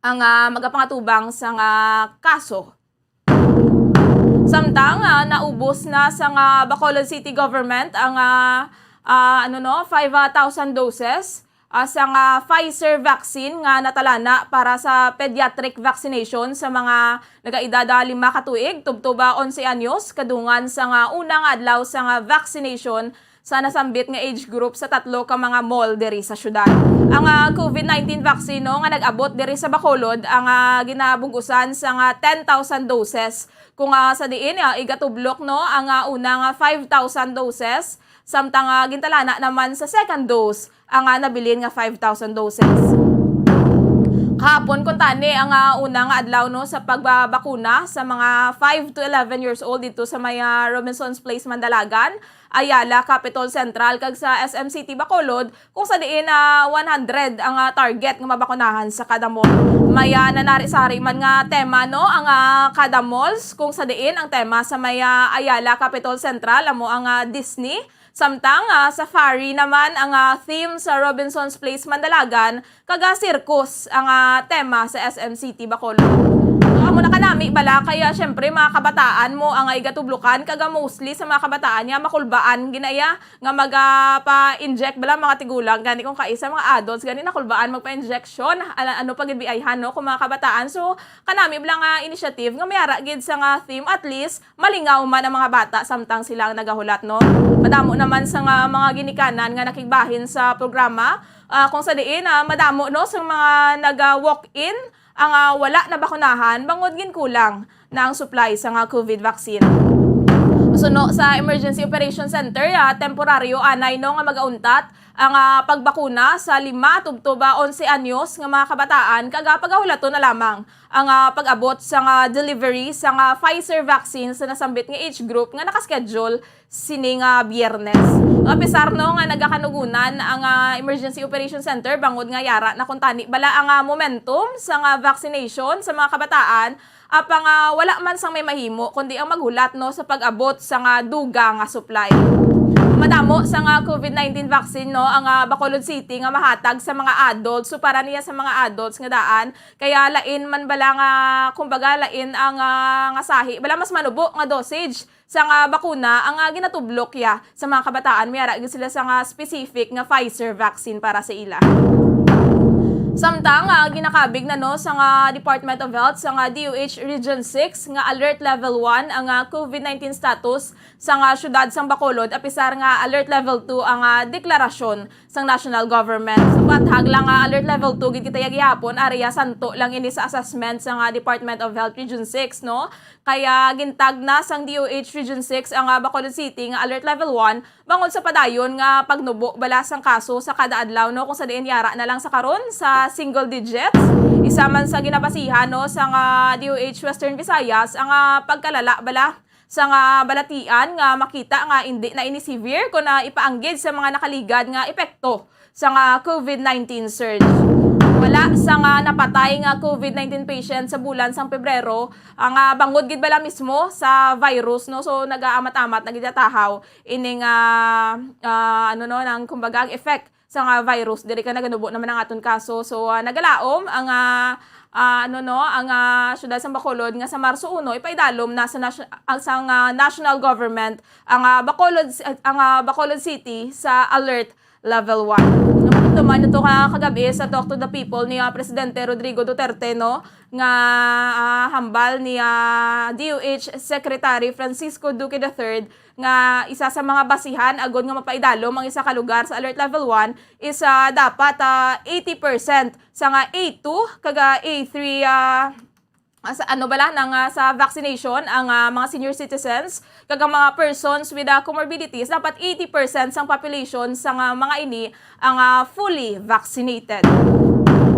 ang magapangatubang sa kaso. Samtang naubos na sa Bacolod City Government ang 5,000 doses sa Pfizer vaccine nga natalana para sa pediatric vaccination sa mga nagaedad 5 ka tuig tubtuba 11 anyos kadungan sa unang adlaw sa vaccination sa nasambit nga age group sa 3 ka mga mall diri sa syudad. Ang COVID-19 vaccine no, nga nag-abot diri sa Bacolod ang ginabugusan sa 10,000 doses. Kung sa diin igatublok no ang unang 5,000 doses samtang gintalana naman sa second dose ang nabilin nga 5,000 doses. Kahapon kun tani ang unang adlaw no sa pagbabakuna sa mga 5 to 11 years old dito sa may Robinson's Place Mandalagan, Ayala, Capitol Central kag sa SM City Bacolod kung sa diin 100 ang target nga mabakunahan sa kada mall. May nanari-sari man nga tema no ang kada malls kung sa diin ang tema sa may Ayala, Capitol Central amo ang Disney. Samtang safari naman ang theme sa Robinson's Place Mandalagan kaga circus ang tema sa SM City Bacolod. Amo na kanami bala kaya syempre mga kabataan mo ang igatublukan kaga mostly sa mga kabataan niya makulbaan ginaya nga magpa-inject bala mga tigulang gani kung kaisa mga adults gani nakulbaan magpa-injection ano pag gibiayhan no kung mga kabataan. So kanami bala nga initiative nga mayara gid sa nga theme at least malingaw man ang mga bata samtang sila ang nagahulat no. Madamo naman sa mga ginikanan nga nakigbahin sa programa kung sa diin madamo no sa mga naga-walk-in ang wala na bakunahan bangod gin kulang na ang supply sa COVID vaccine. So no, sa Emergency Operation Center temporaryo anay no nga magauntat ang pagbakuna sa 5 tubtuba 11 anyos nga mga kabataan kaga pagahulaton na lamang ang pag-abot sa delivery sa Pfizer vaccine sa nasambit nga age group nga nakaschedule sining Biyernes. Apisar no nga nagakanugunan ang Emergency Operation Center bangod nga yara na kuntani bala ang momentum sa vaccination sa mga kabataan apang wala man sang may mahimo kundi ang maghulat no sa pag-abot sa nga duga nga supply. Madamo sa nga COVID-19 vaccine no ang Bacolod City nga mahatag sa mga adults, so para niya sa mga adults nga daan kaya lain man bala nga kumbaga lain ang nga sahi bala mas manubo nga dosage sa nga bakuna ang ginatublok ya sa mga kabataan mayara gyud sila sa nga specific nga Pfizer vaccine para sa ila. Samtang ginakabig na no sa nga Department of Health sa nga DOH Region 6 nga Alert Level 1 ang COVID-19 status sa nga syudad sang Bacolod apisar nga Alert Level 2 ang deklarasyon sang national government. So pathag lang Alert Level 2 gid kita gihapon area santo lang ini sa assessment sa nga Department of Health Region 6 no. Kaya gintag na sang DOH Region 6 ang Bacolod City nga Alert Level 1 bangod sa padayon nga pagnubo bala sang kaso sa kada adlaw no kung sa diin yara na lang sa karon sa single digits. Isa man sa ginabasihan no sa nga DOH Western Visayas ang pagkalala bala sa nga balatian nga makita nga hindi na ini severe kung ipaanggid sa mga nakaligad nga epekto sa nga COVID-19 surge. Wala sa nga napatay nga COVID-19 patient sa bulan sang Pebrero ang bangod gid bala mismo sa virus no so nagaamat-amat nagidatahaw ining ano no nang kumbaga ang effect sa nga virus diri ka naganubo naman ang aton kaso so nagalaom ang ang syudad sa Bacolod nga sa Marso 1 ipaidalom na sa national government ang Bacolod City sa alert level 1. Naman ito kagabi sa Talk to the People ni Presidente Rodrigo Duterte no nga hambal ni DOH Secretary Francisco Duque III nga isa sa mga basihan agod nga mapaidalom ang isa ka lugar sa alert level 1 is dapat 80% sa nga A2 kaga A3 sa sa vaccination ang mga senior citizens kag mga persons with comorbidities dapat 80% sang population sa mga ini ang fully vaccinated.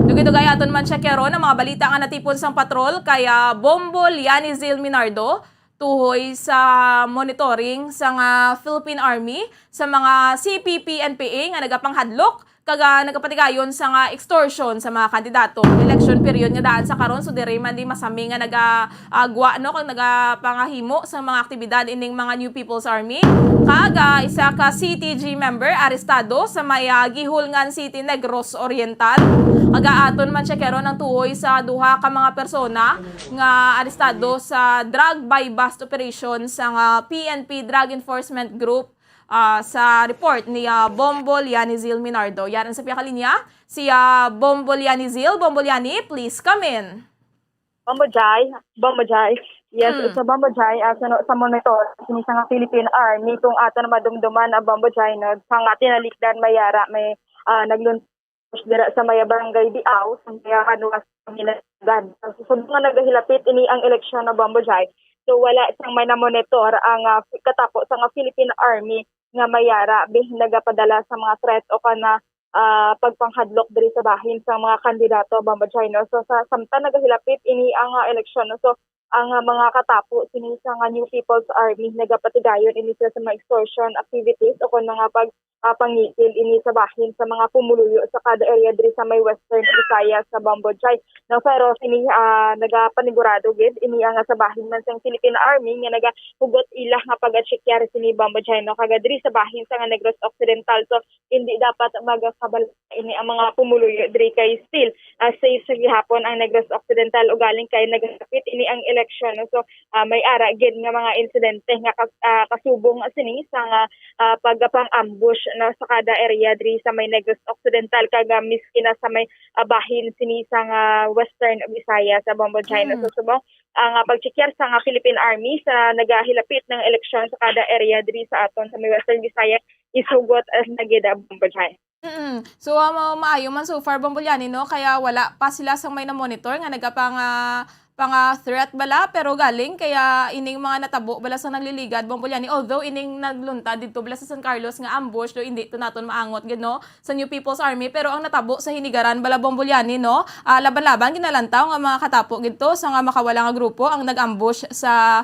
Dugay-dugay aton man check karon ang mga balita nga natipon sang patrol kaya Bombo Lianizil Minardo tuhoy sa monitoring sa nga Philippine Army sa mga CPP-NPA nga nagapanghadlok kaga nagapatigayon sa nga extortion sa mga kandidato. Election period nga daan sa karon so dire man di masami nga nagaagwa no kag nagapangahimo sa mga aktibidad ining mga New People's Army. Kaga isa ka CTG member arestado sa may Gihulngan City, Negros Oriental. Kaga aton man siya karon ang tuhoy sa duha ka mga persona nga arestado sa drug buy bust operation sa nga PNP Drug Enforcement Group. Sa report ni Bombo Lianizil Minardo. Yan ang sa piyakalinya, si Bombo Lianizil. Bombo Liani, please come in. Bombo Jai. Yes, sa Bombo Jai, sa monitor, sinisang nga Philippine Army, kung ato na madumduman ang Bombo Jai, pangati na likdan mayara, may nagluntos dira sa may barangay Diaw, sa kaya kanuwas minagad. So, nga naghilapit ini ang eleksyon na Bombo Jai. So, wala isang may na-monitor ang katapo sa nga Philippine Army nga mayara nagapadala sa mga threat o kana pagpanghadlok diri sa bahin sa mga kandidato Bambajay no. So sa samtang nagahilapit ini ang eleksyon no. So ang mga katapo sini sa nga New People's Army nagapatigayon ini sa mga extortion activities o kun mga pangitil ini sa bahin sa mga pumuluyo sa kada area diri sa may Western Visayas sa Bambojay. No, pero sini nagapanigurado gid ini ang sa bahin man sang Philippine Army nga nagahugot ila nga pag-checkar sini Bambojay no kaga diri sa bahin sa nga Negros Occidental. So hindi dapat magkabal ini ang mga pumuluyo diri kay still safe sa gihapon ang Negros Occidental o galing kay nagasapit ini ang election no. So may ara gid nga mga insidente nga kasubong sini sa nga pagpang-ambush na sa kada area diri sa may Negros Occidental kaga miski na sa may bahin sini sa Western Visayas sa Bambojay no. So subong ang pagcheckar sa nga Philippine Army sa nagahilapit ng eleksyon sa kada area diri sa aton sa may Western Visayas isugot as nagida Bambojay. So maayo man so far Bombolyani no kaya wala pa sila sa may na monitor nga nagapang threat bala pero galing kaya ining mga natabo bala sa nagliligad Bombolyani although ining nagluntad dito bala sa San Carlos nga ambush do hindi to naton maangot gid no sa New People's Army pero ang natabo sa hinigaran bala Bombolyani no laban-laban ginalantaw nga mga katapo gidto sa nga makawala nga grupo ang nag-ambush sa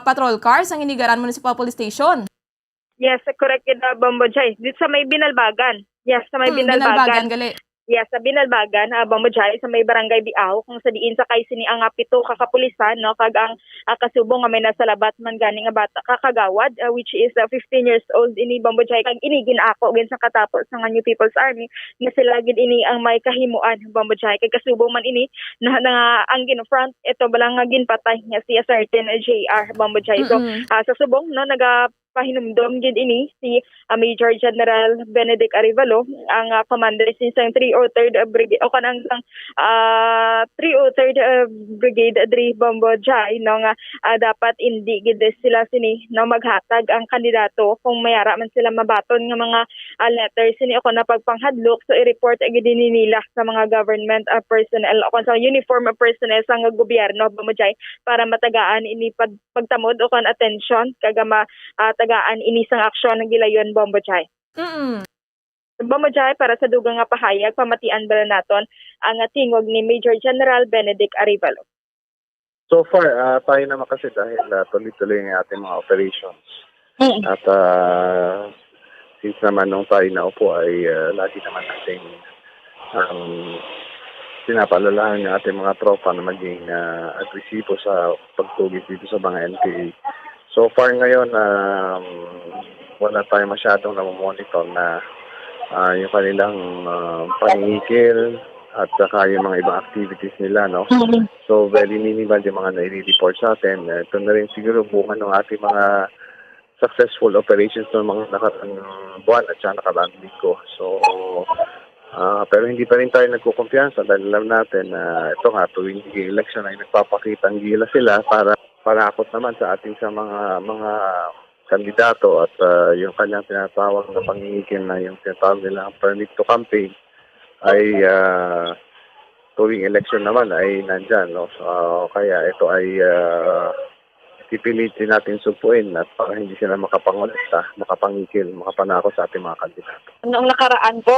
patrol car sa hinigaran Municipal Police Station. Yes, correct gid Bombojay. Dito sa may Binalbagan. Yes, sa may Binalbagan. Gali. Yes, sa Binalbagan, Bamojay, sa may barangay Biao, kung sa diin sa kay sini ang pito kakapulisan, no, kag ang kasubong nga may nasa labat man gani nga bata kakagawad, which is 15 years old ini Bamojay, kag ini ginako gin sa katapos nga New People's Army, nga sila gid ini ang may kahimuan Bamojay, kag kasubong man ini na ang ginfront ito balang nga ginpatay nga si certain JR Bamojay. So sa subong no pahinumdom gid ini si Major General Benedict Arevalo, ang commander sinsang 303rd Brigade o kanang 303rd Brigade Adri Bambojay no nga dapat hindi gid sila sini no maghatag ang kandidato kung mayara man sila mabaton nga mga letters sini o na pagpanghadlok, so i-report gid nila sa mga government personnel o sa uniform personnel sa gobyerno Bambojay para matagaan ini pagtamod o kan attention kaga tagaan inisang aksyon ng gilayon Bambojay. Bambojay, para sa dugang nga pahayag, pamatian bala naton ang tingog ni Major General Benedict Arevalo. So far, tayo naman kasi dahil tuloy-tuloy ang ating mga operations. At since naman nung tayo naupo ay lagi naman nating pinapaalalahan ng ating mga tropa na maging agresibo sa pagtugis dito sa mga NPA. So far ngayon, wala tayong masyadong namomonitor na yung kanilang pangingikil at saka yung mga ibang activities nila, no? So very minimal yung mga nai-report sa atin. Ito na rin siguro bunga ng ating mga successful operations ng mga nakaraang buwan at saka nakaraang linggo. So, pero hindi pa rin tayo nagkukumpiyansa dahil alam natin na ito nga, tuwing election ay nagpapakita ang gila sila para panakot naman sa ating sa mga kandidato at yung kanyang tinatawag na pangingikil na yung tinatawag nila permit to campaign ay tuwing election naman ay nandyan, no? So, kaya ito ay pipilitin natin supuin at para hindi sila makapangolekta, makapangikil, makapanakot sa ating mga kandidato. Noong nakaraan po,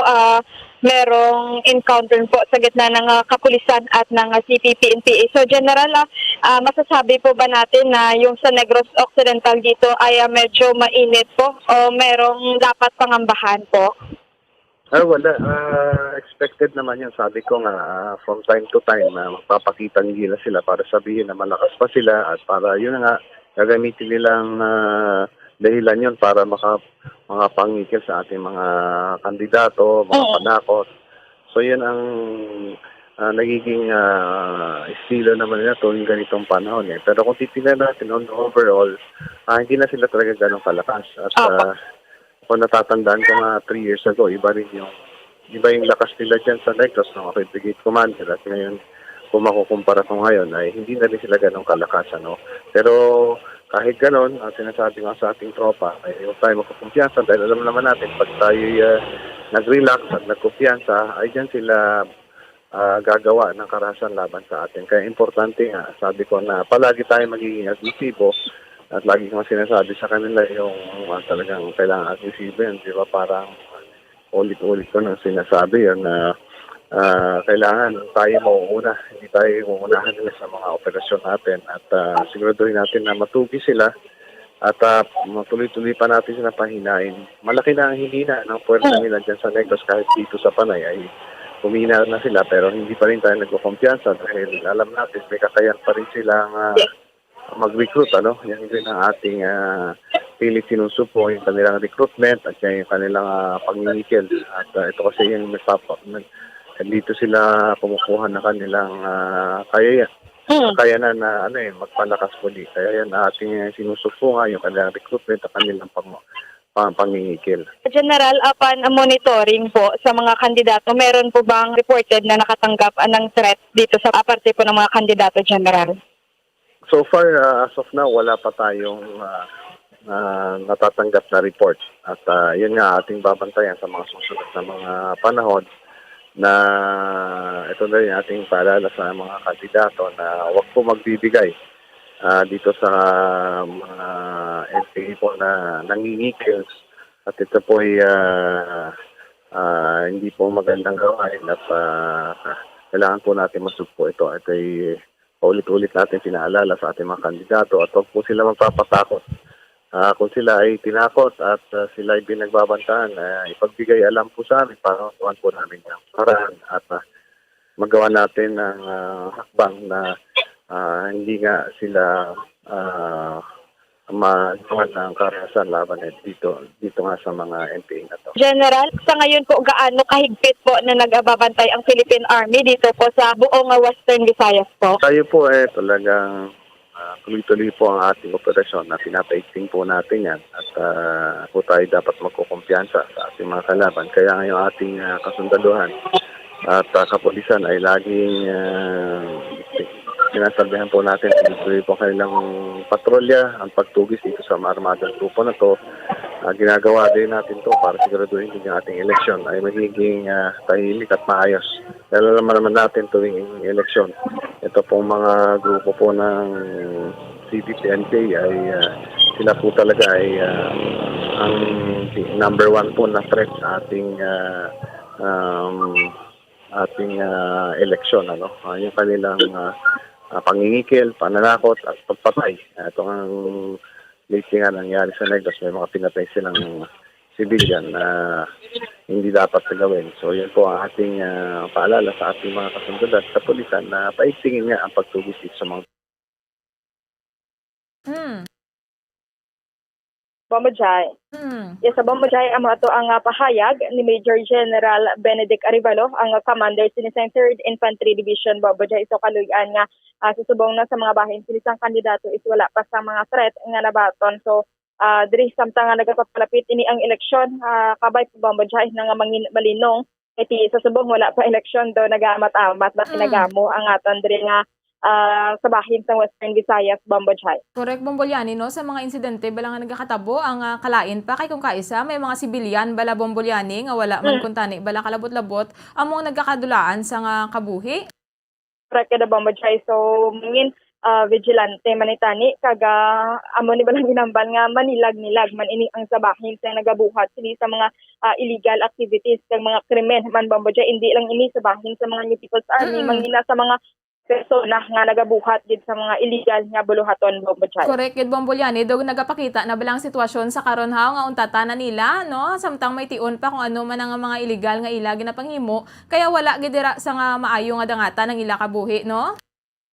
merong encounter po sa gitna ng kapulisan at ng CPP-NPA. So General, masasabi po ba natin na yung sa Negros Occidental dito ay medyo mainit po o merong dapat pangambahan po? Wala. Expected naman yan. Sabi ko nga, from time to time, magpapakita nila sila para sabihin na malakas pa sila at para yun nga, gagamitin nilang dahilan yun para makapangikil sa ating mga kandidato, mga panakot. So yun ang nagiging estilo naman nila tuwing ganitong panahon. Pero kung titignan natin on overall, hindi na sila talaga ganong kalakas. At kung natatandaan ko nga 3 years ago, iba yung lakas nila dyan sa Negros ng mga brigade commander at ngayon kung makukumpara ko ngayon ay hindi na rin sila ganong kalakas, ano. Pero kahit ganon, sinasabi nga sa ating tropa ay huwag tayo magkukumpiyansa dahil alam naman natin pag tayo nag-relax at nagkumpiyansa ay dyan sila gagawa ng karahasan laban sa atin. Kaya importante nga, sabi ko na palagi tayo magiging agresibo. At lagi kong sinasabi sa kanila yung talagang kailangan agresibo yan. Di ba parang ulit-ulit ko nang sinasabi yan na kailangan tayo mauuna. Hindi tayo mauunahan nila sa mga operasyon natin. At siguraduhin natin na matugi sila at matuloy-tuloy pa natin sila pahinain. Malaki na ang hinina ng puwersa nila dyan sa Negros kahit dito sa Panay ay humina na sila pero hindi pa rin tayo nagkukumpiyansa dahil alam natin may kakayan pa rin silang mag-recruit, ano? Yan din ang ating pilit sinusupo, yung kanilang recruitment at yung kanilang pangingikil. At ito kasi yung dito sila kumukuha ng kanilang kakayanan na magpalakas muli. Kaya yan ating sinusupo nga, yung kanilang recruitment at kanilang pangingikil. General, upon monitoring po sa mga kandidato, meron po bang reported na nakatanggap ng threat dito sa parte po ng mga kandidato, General? So far, as of now, wala pa tayong natatanggap na report. At yun nga, ating babantayan sa mga susunod na mga panahon na ito na rin ating paalala sa mga kandidato na huwag po magbibigay dito sa mga NPA po na nangingikil. At ito po ay hindi po magandang gawain at kailangan po natin masugpo ito. Ito ay ulit-ulit natin pinaalala sa ating mga kandidato at huwag po sila magpapatakot kung sila ay tinakot at sila ay binagbabantaan, ipagbigay alam po sa amin para matuwan po namin ang paraan at magawa natin ng hakbang na hindi nga sila magawa ng karahasan laban dito nga sa mga NPA na to. General, sa ngayon po gaano kahigpit po na nagbabantay ang Philippine Army dito po sa buong Western Visayas po? Tayo po talagang tuloy-tuloy po ang ating operasyon na pinapaigting po natin yan at po tayo dapat magkukumpiyansa sa ating mga kalaban. Kaya ngayong ating kasundaluhan at kapulisan ay laging sinasabihan po natin tuloy po kanilang patrolya, ang pagtugis dito sa armadang grupo na to. Ginagawa din natin to para siguraduhin din yung ating eleksyon ay magiging tahimik at maayos. Dahil naman natin tuwing eleksyon, ito pong mga grupo po ng CBP-NPA ay sila po talaga ay ang number one po na threat sa ating eleksyon. Yung kanilang pangingikil, pananakot at pagpatay. Ito ang lately nga nangyari sa Negros. May mga pinatay silang civilian na hindi dapat gawin. So yun po ang ating paalala sa ating mga kasundulan sa pulisan na paigtingin nga ang pagtugis sa mga Bombajay. Yes, sa Bombajay, ang mga to ang pahayag ni Major General Benedict Arivalo, ang commander sa 3rd Infantry Division Bombajay. So kaluyan nga susubong na sa mga bahin silisang kandidato is wala pa sa mga threat nga nabaton. So diri samtang nga nagapapalapit ini ang eleksyon, kabay po Bombajay nga mangin malinong iti sa subong wala pa eleksyon do nagamat-amat na tinagamo ang aton diri nga sa bahin sa Western Visayas, Bombajay. Correct, Bombolyani, no? Sa mga insidente, bala nga nagkakatabo, ang kalain pa, kay kung kaisa, may mga sibilyan, bala Bombolyani, nga wala man kuntani, bala kalabot-labot, among nagkakadulaan sa nga kabuhi. Correct kada Bombajay. So, mungin vigilante manitani, kaga amo ni balang ginambal nga manilag-nilag man ini ang sa bahin sa nagabuhat sili sa mga illegal activities, kag mga krimen man Bombajay, hindi lang ini sa bahin sa mga New People's Army, mangina sa mga persona nga nagabuhat gid sa mga illegal nga buluhaton Bombajay. Correct, gid Bombolyani, dog nagapakita na balang sitwasyon sa karon nga untata na nila, no? Samtang may tion pa kung ano man ang mga illegal nga ila ginapanghimo, kaya wala gid dira sa nga maayo nga dangata ng ila kabuhi, no?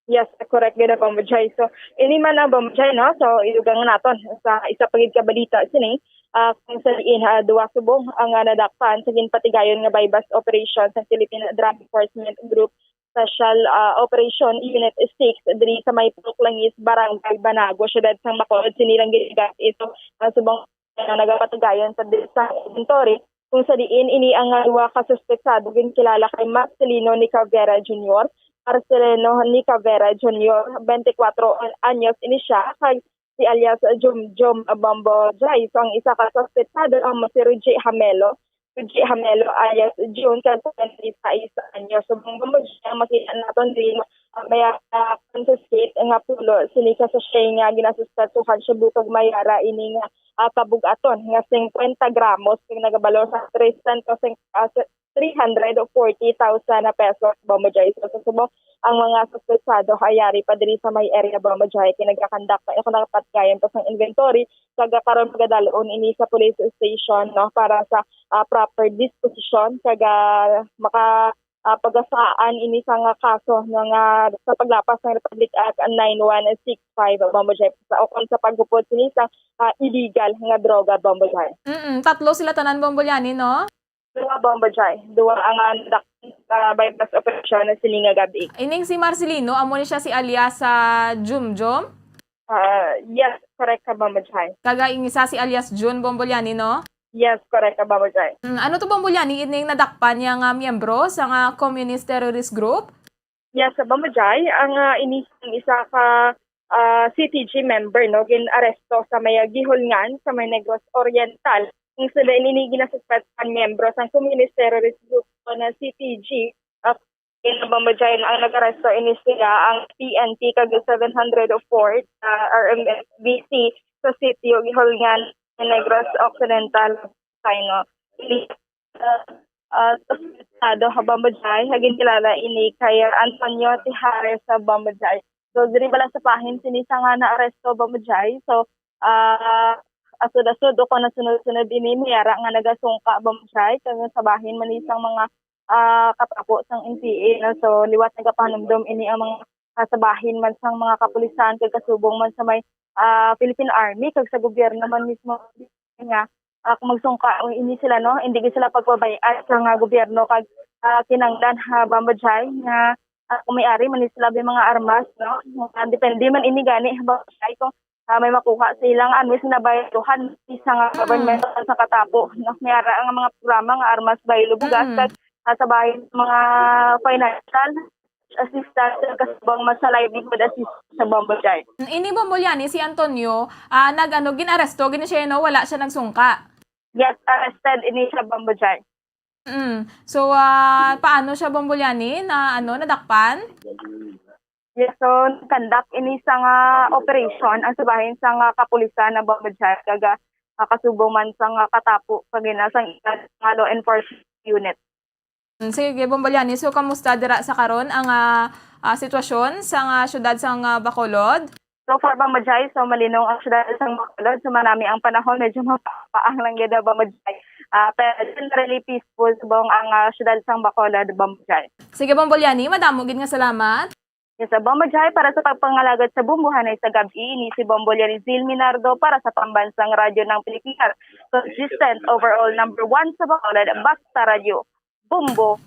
Yes, correct gid Bombajay. So ini man na Bombajay, no? So idugang naton sa isa pa gid ka balita sini. Kung sa diin duwa subong ang nadakpan sa ginpatigayon nga bypass operation sa Philippine Drug Enforcement Group Special Operation Unit 6 diri sa may Puklangis, Barangay Banago, siyudad sang Bacolod. Sinilang gigas ito subong nagapatigayon sa inventory kung sa diin ini ang duwa ka suspetsado kilala kay Marcelino Nicavera Jr. Marcelino Nicavera Jr. 24 anyos ini siya kay si alias Jum Bombajay. So ang isa ka suspetsado ang si Ruji Hamelo alias June, kasi 26 anyos. So, Bombajay, makita natin din, may confiscate nga pulo, sinika sa siya nga ginasuspatuhan siya butog mayara ini nga kabugaton, nga 50 gramos, kung nagabalor sa 340,000 na pesos Bombajay. So, subong ang mga suspetsado hayari pa diri sa may area Bombajay, kinagakandak na nakapatgayon pa sa inventory, kagakaroon pagadaloon ini sa police station, no, para sa proper disposition, kaga pagasaan ini sa nga kaso ng sa paglapas ng Republic Act 9165 Bombajay sa okon sa paggupod sini sa illegal nga droga Bombajay. Tatlo sila tanan Bombolyani, no? Duwa Bombajay, duwa ang bypass operation na sininga gabi. Ining si Marcelino, amo ni siya si alias sa Jumjum? Yes, correct ka Bombajay. Kaga isa si alias June Bombolyani, no? Yes, correct ka Bombajay. Ano to Bombolyani, ining nadakpan niya nga miyembro sa nga communist terrorist group? Yes, sa Bombajay, ang isa ka CTG member, no, gin-aresto sa may Gihulngan, sa may Negros Oriental. Kung sila ini ginasuspetsan miyembro sa communist terrorist group na CTG, Bombajay ang nag-aresto ini sila ang PNP kag 704 RMSBC sa sitio Gihulngan, Negros Occidental, China. Suspetsado Bombajay, hagin kilala ini kay Antonio Tijares sa Bombajay. So diri bala sa pahin sinisa nga na aresto Bombajay. So asod-asod o kung nasunod-sunod ini mayara nga nagasungka bamsay kag sa bahin man isang mga katapo sang NPA no? So liwat nagapahanumdom ini ang mga kasabahin man sang mga kapulisan kag kasubong man sa may Philippine Army kag sa gobyerno man mismo nga kung magsungka ini sila no, hindi sila pagbabayad sa nga gobyerno kag kinanglan bambajay nga kung may-ari man sila may mga armas no, depende man ini gani bambajay kung may makuha silang anwis na bayluhan isang government sa katapo no, may ara nga mga programa nga armas baylo bugas kag sa bahin mga financial assistance kasubang mas sa livelihood assistance sa Bambajay. Ini Bombolyani si Antonio ginaresto gini siya no, wala siya nagsungka. Yes, arrested ini siya Bambajay. So paano siya Bombolyani na nadakpan? Yes, so conduct ini sang operation ang sabahin sang kapulisan na Bambajay kaga kasubong man sang katapo pag ginasang law enforcement unit. Sige Bombolyani, so kamusta dira sa karon ang sitwasyon sa syudad sang Bacolod? So far Bambajay, so malinong ang syudad sang Bacolod, so marami ang panahon medyo mapaang lang gyud Bambajay. Pero generally peaceful subong ang syudad sang Bacolod Bambajay. Sige Bombolyani, madamo gid nga salamat. Yes, sa Bambajay para sa pagpangalagad sa bumbuhanay sa gabi ini si Bombolyani Zil Minardo para sa Pambansang Radyo ng Pilipinas. Consistent overall number 1 sa Bacolod, Basta Radio. Bumbo.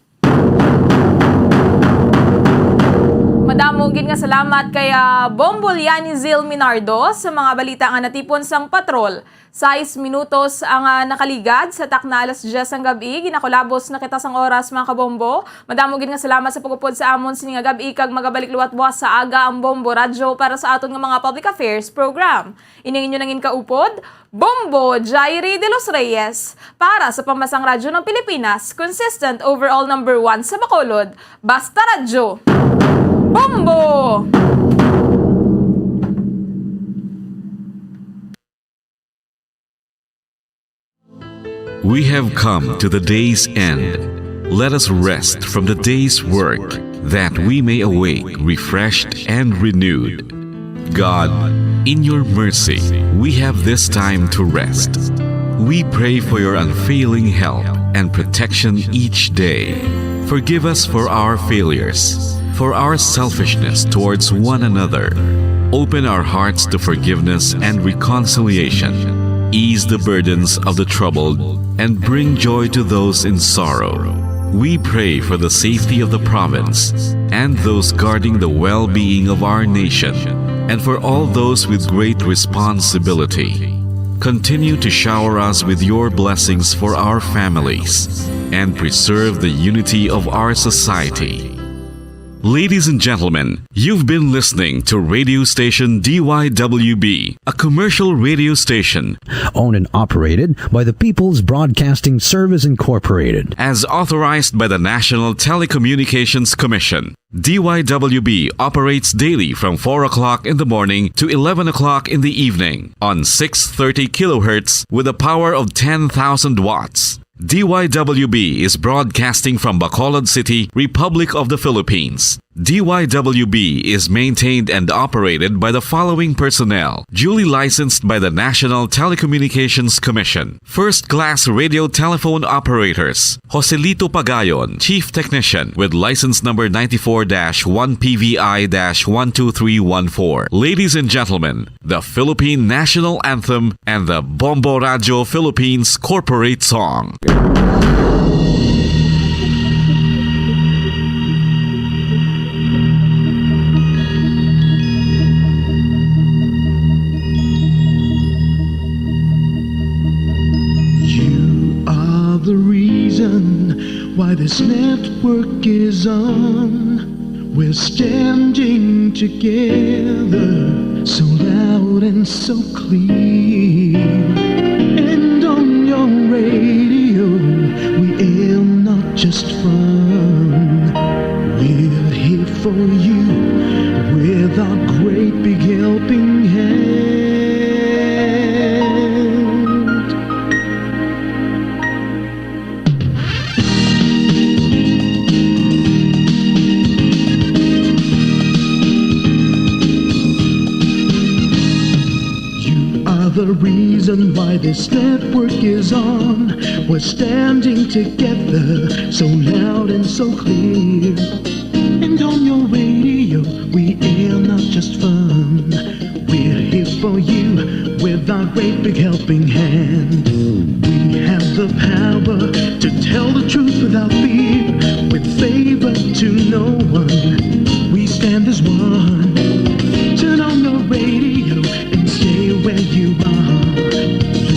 Madamo gid nga salamat kay Bombolyani Zil Minardo sa mga balita nga natipon sang patrol. 6 minutos ang nakaligad sa takna alas 10 ang gabi. Ginakulabos na kita sang oras mga kabombo. Madamo gid nga salamat sa pagupod sa amon sini nga gabi kag magabalik luwat buwas sa aga ang Bombo Radyo para sa aton nga mga public affairs program. Ining inyo nangin kaupod, Bombo Jairi de los Reyes para sa Pambansang Radyo ng Pilipinas, consistent overall number 1 sa Bacolod, Basta Radyo. Bombo! We have come to the day's end. Let us rest from the day's work, that we may awake refreshed and renewed. God, in your mercy, we have this time to rest. We pray for your unfailing help and protection each day. Forgive us for our failures, for our selfishness towards one another. Open our hearts to forgiveness and reconciliation. Ease the burdens of the troubled and bring joy to those in sorrow. We pray for the safety of the province and those guarding the well-being of our nation, and for all those with great responsibility. Continue to shower us with your blessings for our families and preserve the unity of our society. Ladies and gentlemen, you've been listening to radio station DYWB, a commercial radio station owned and operated by the People's Broadcasting Service Incorporated, as authorized by the National Telecommunications Commission. DYWB operates daily from 4 o'clock in the morning to 11 o'clock in the evening on 630 kilohertz with a power of 10,000 watts. DYWB is broadcasting from Bacolod City, Republic of the Philippines. DYWB is maintained and operated by the following personnel, duly licensed by the National Telecommunications Commission. First-class radio telephone operators, Joselito Pagayon, Chief Technician with license number 94-1PVI-12314. Ladies and gentlemen, the Philippine National Anthem and the Bombo Radio Philippines Corporate Song. The reason why this network is on, we're standing together so loud and so clear. And on your radio we aim not just fun, we're here for you with our great big helping hand. this network is on. We're standing together, so loud and so clear. And on your radio, we air not just fun. We're here for you with our great big helping hand. We have the power to tell the truth without fear, with favor to no one. We stand as one. Turn on your radio and stay where you are.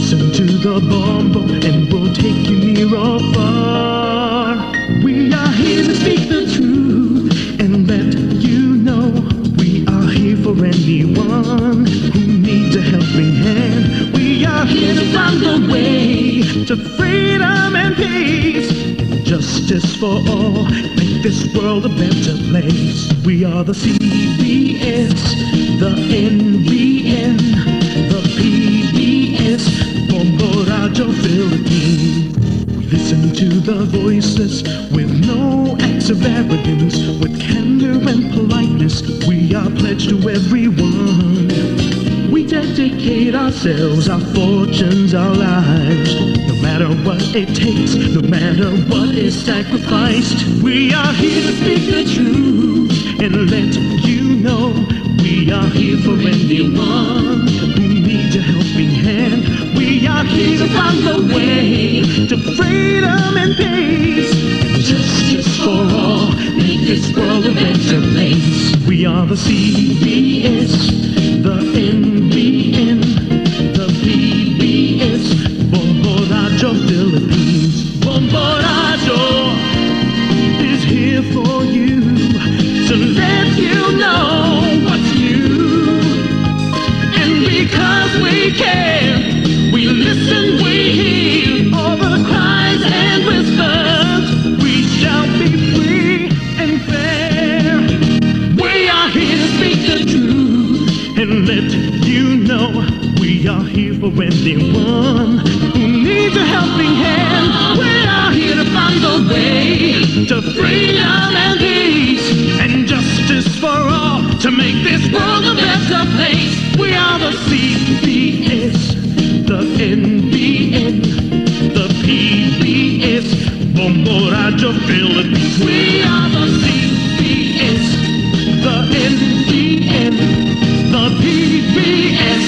Listen to the Bombo and we'll take you near or far. We are here to speak the truth and let you know. We are here for anyone who needs a helping hand. We are here to find the way to freedom and peace and justice for all. Make this world a better place. We are the CBS, the NBN, the PBS, Bombo Radio Philippines. We listen to the voices with no acts of arrogance, with candor and politeness. We are pledged to everyone. We dedicate ourselves, our fortunes, our lives. No matter what it takes, no matter what is sacrificed. We are here to speak the truth and let you know. We are here for anyone who needs a helping hand. We are here to find the way to freedom and peace and justice for all. Make this world a better place. We are the CBS, the NBN, the PBS, Bombo Radio Philippines. Bombo Radio is here for you, to let you know what's new. And because we care, we listen, we hear all the cries and whispers. We shall be free and fair. We are here to speak the truth and let you know. We are here for anyone who needs a helping hand. We are here to find the way to freedom and peace and justice for all, to make this world a better place. We are the CBS, the NBN, the PBS, Bombo Radio Philippines. We are the CBS, the NBN, the PBS,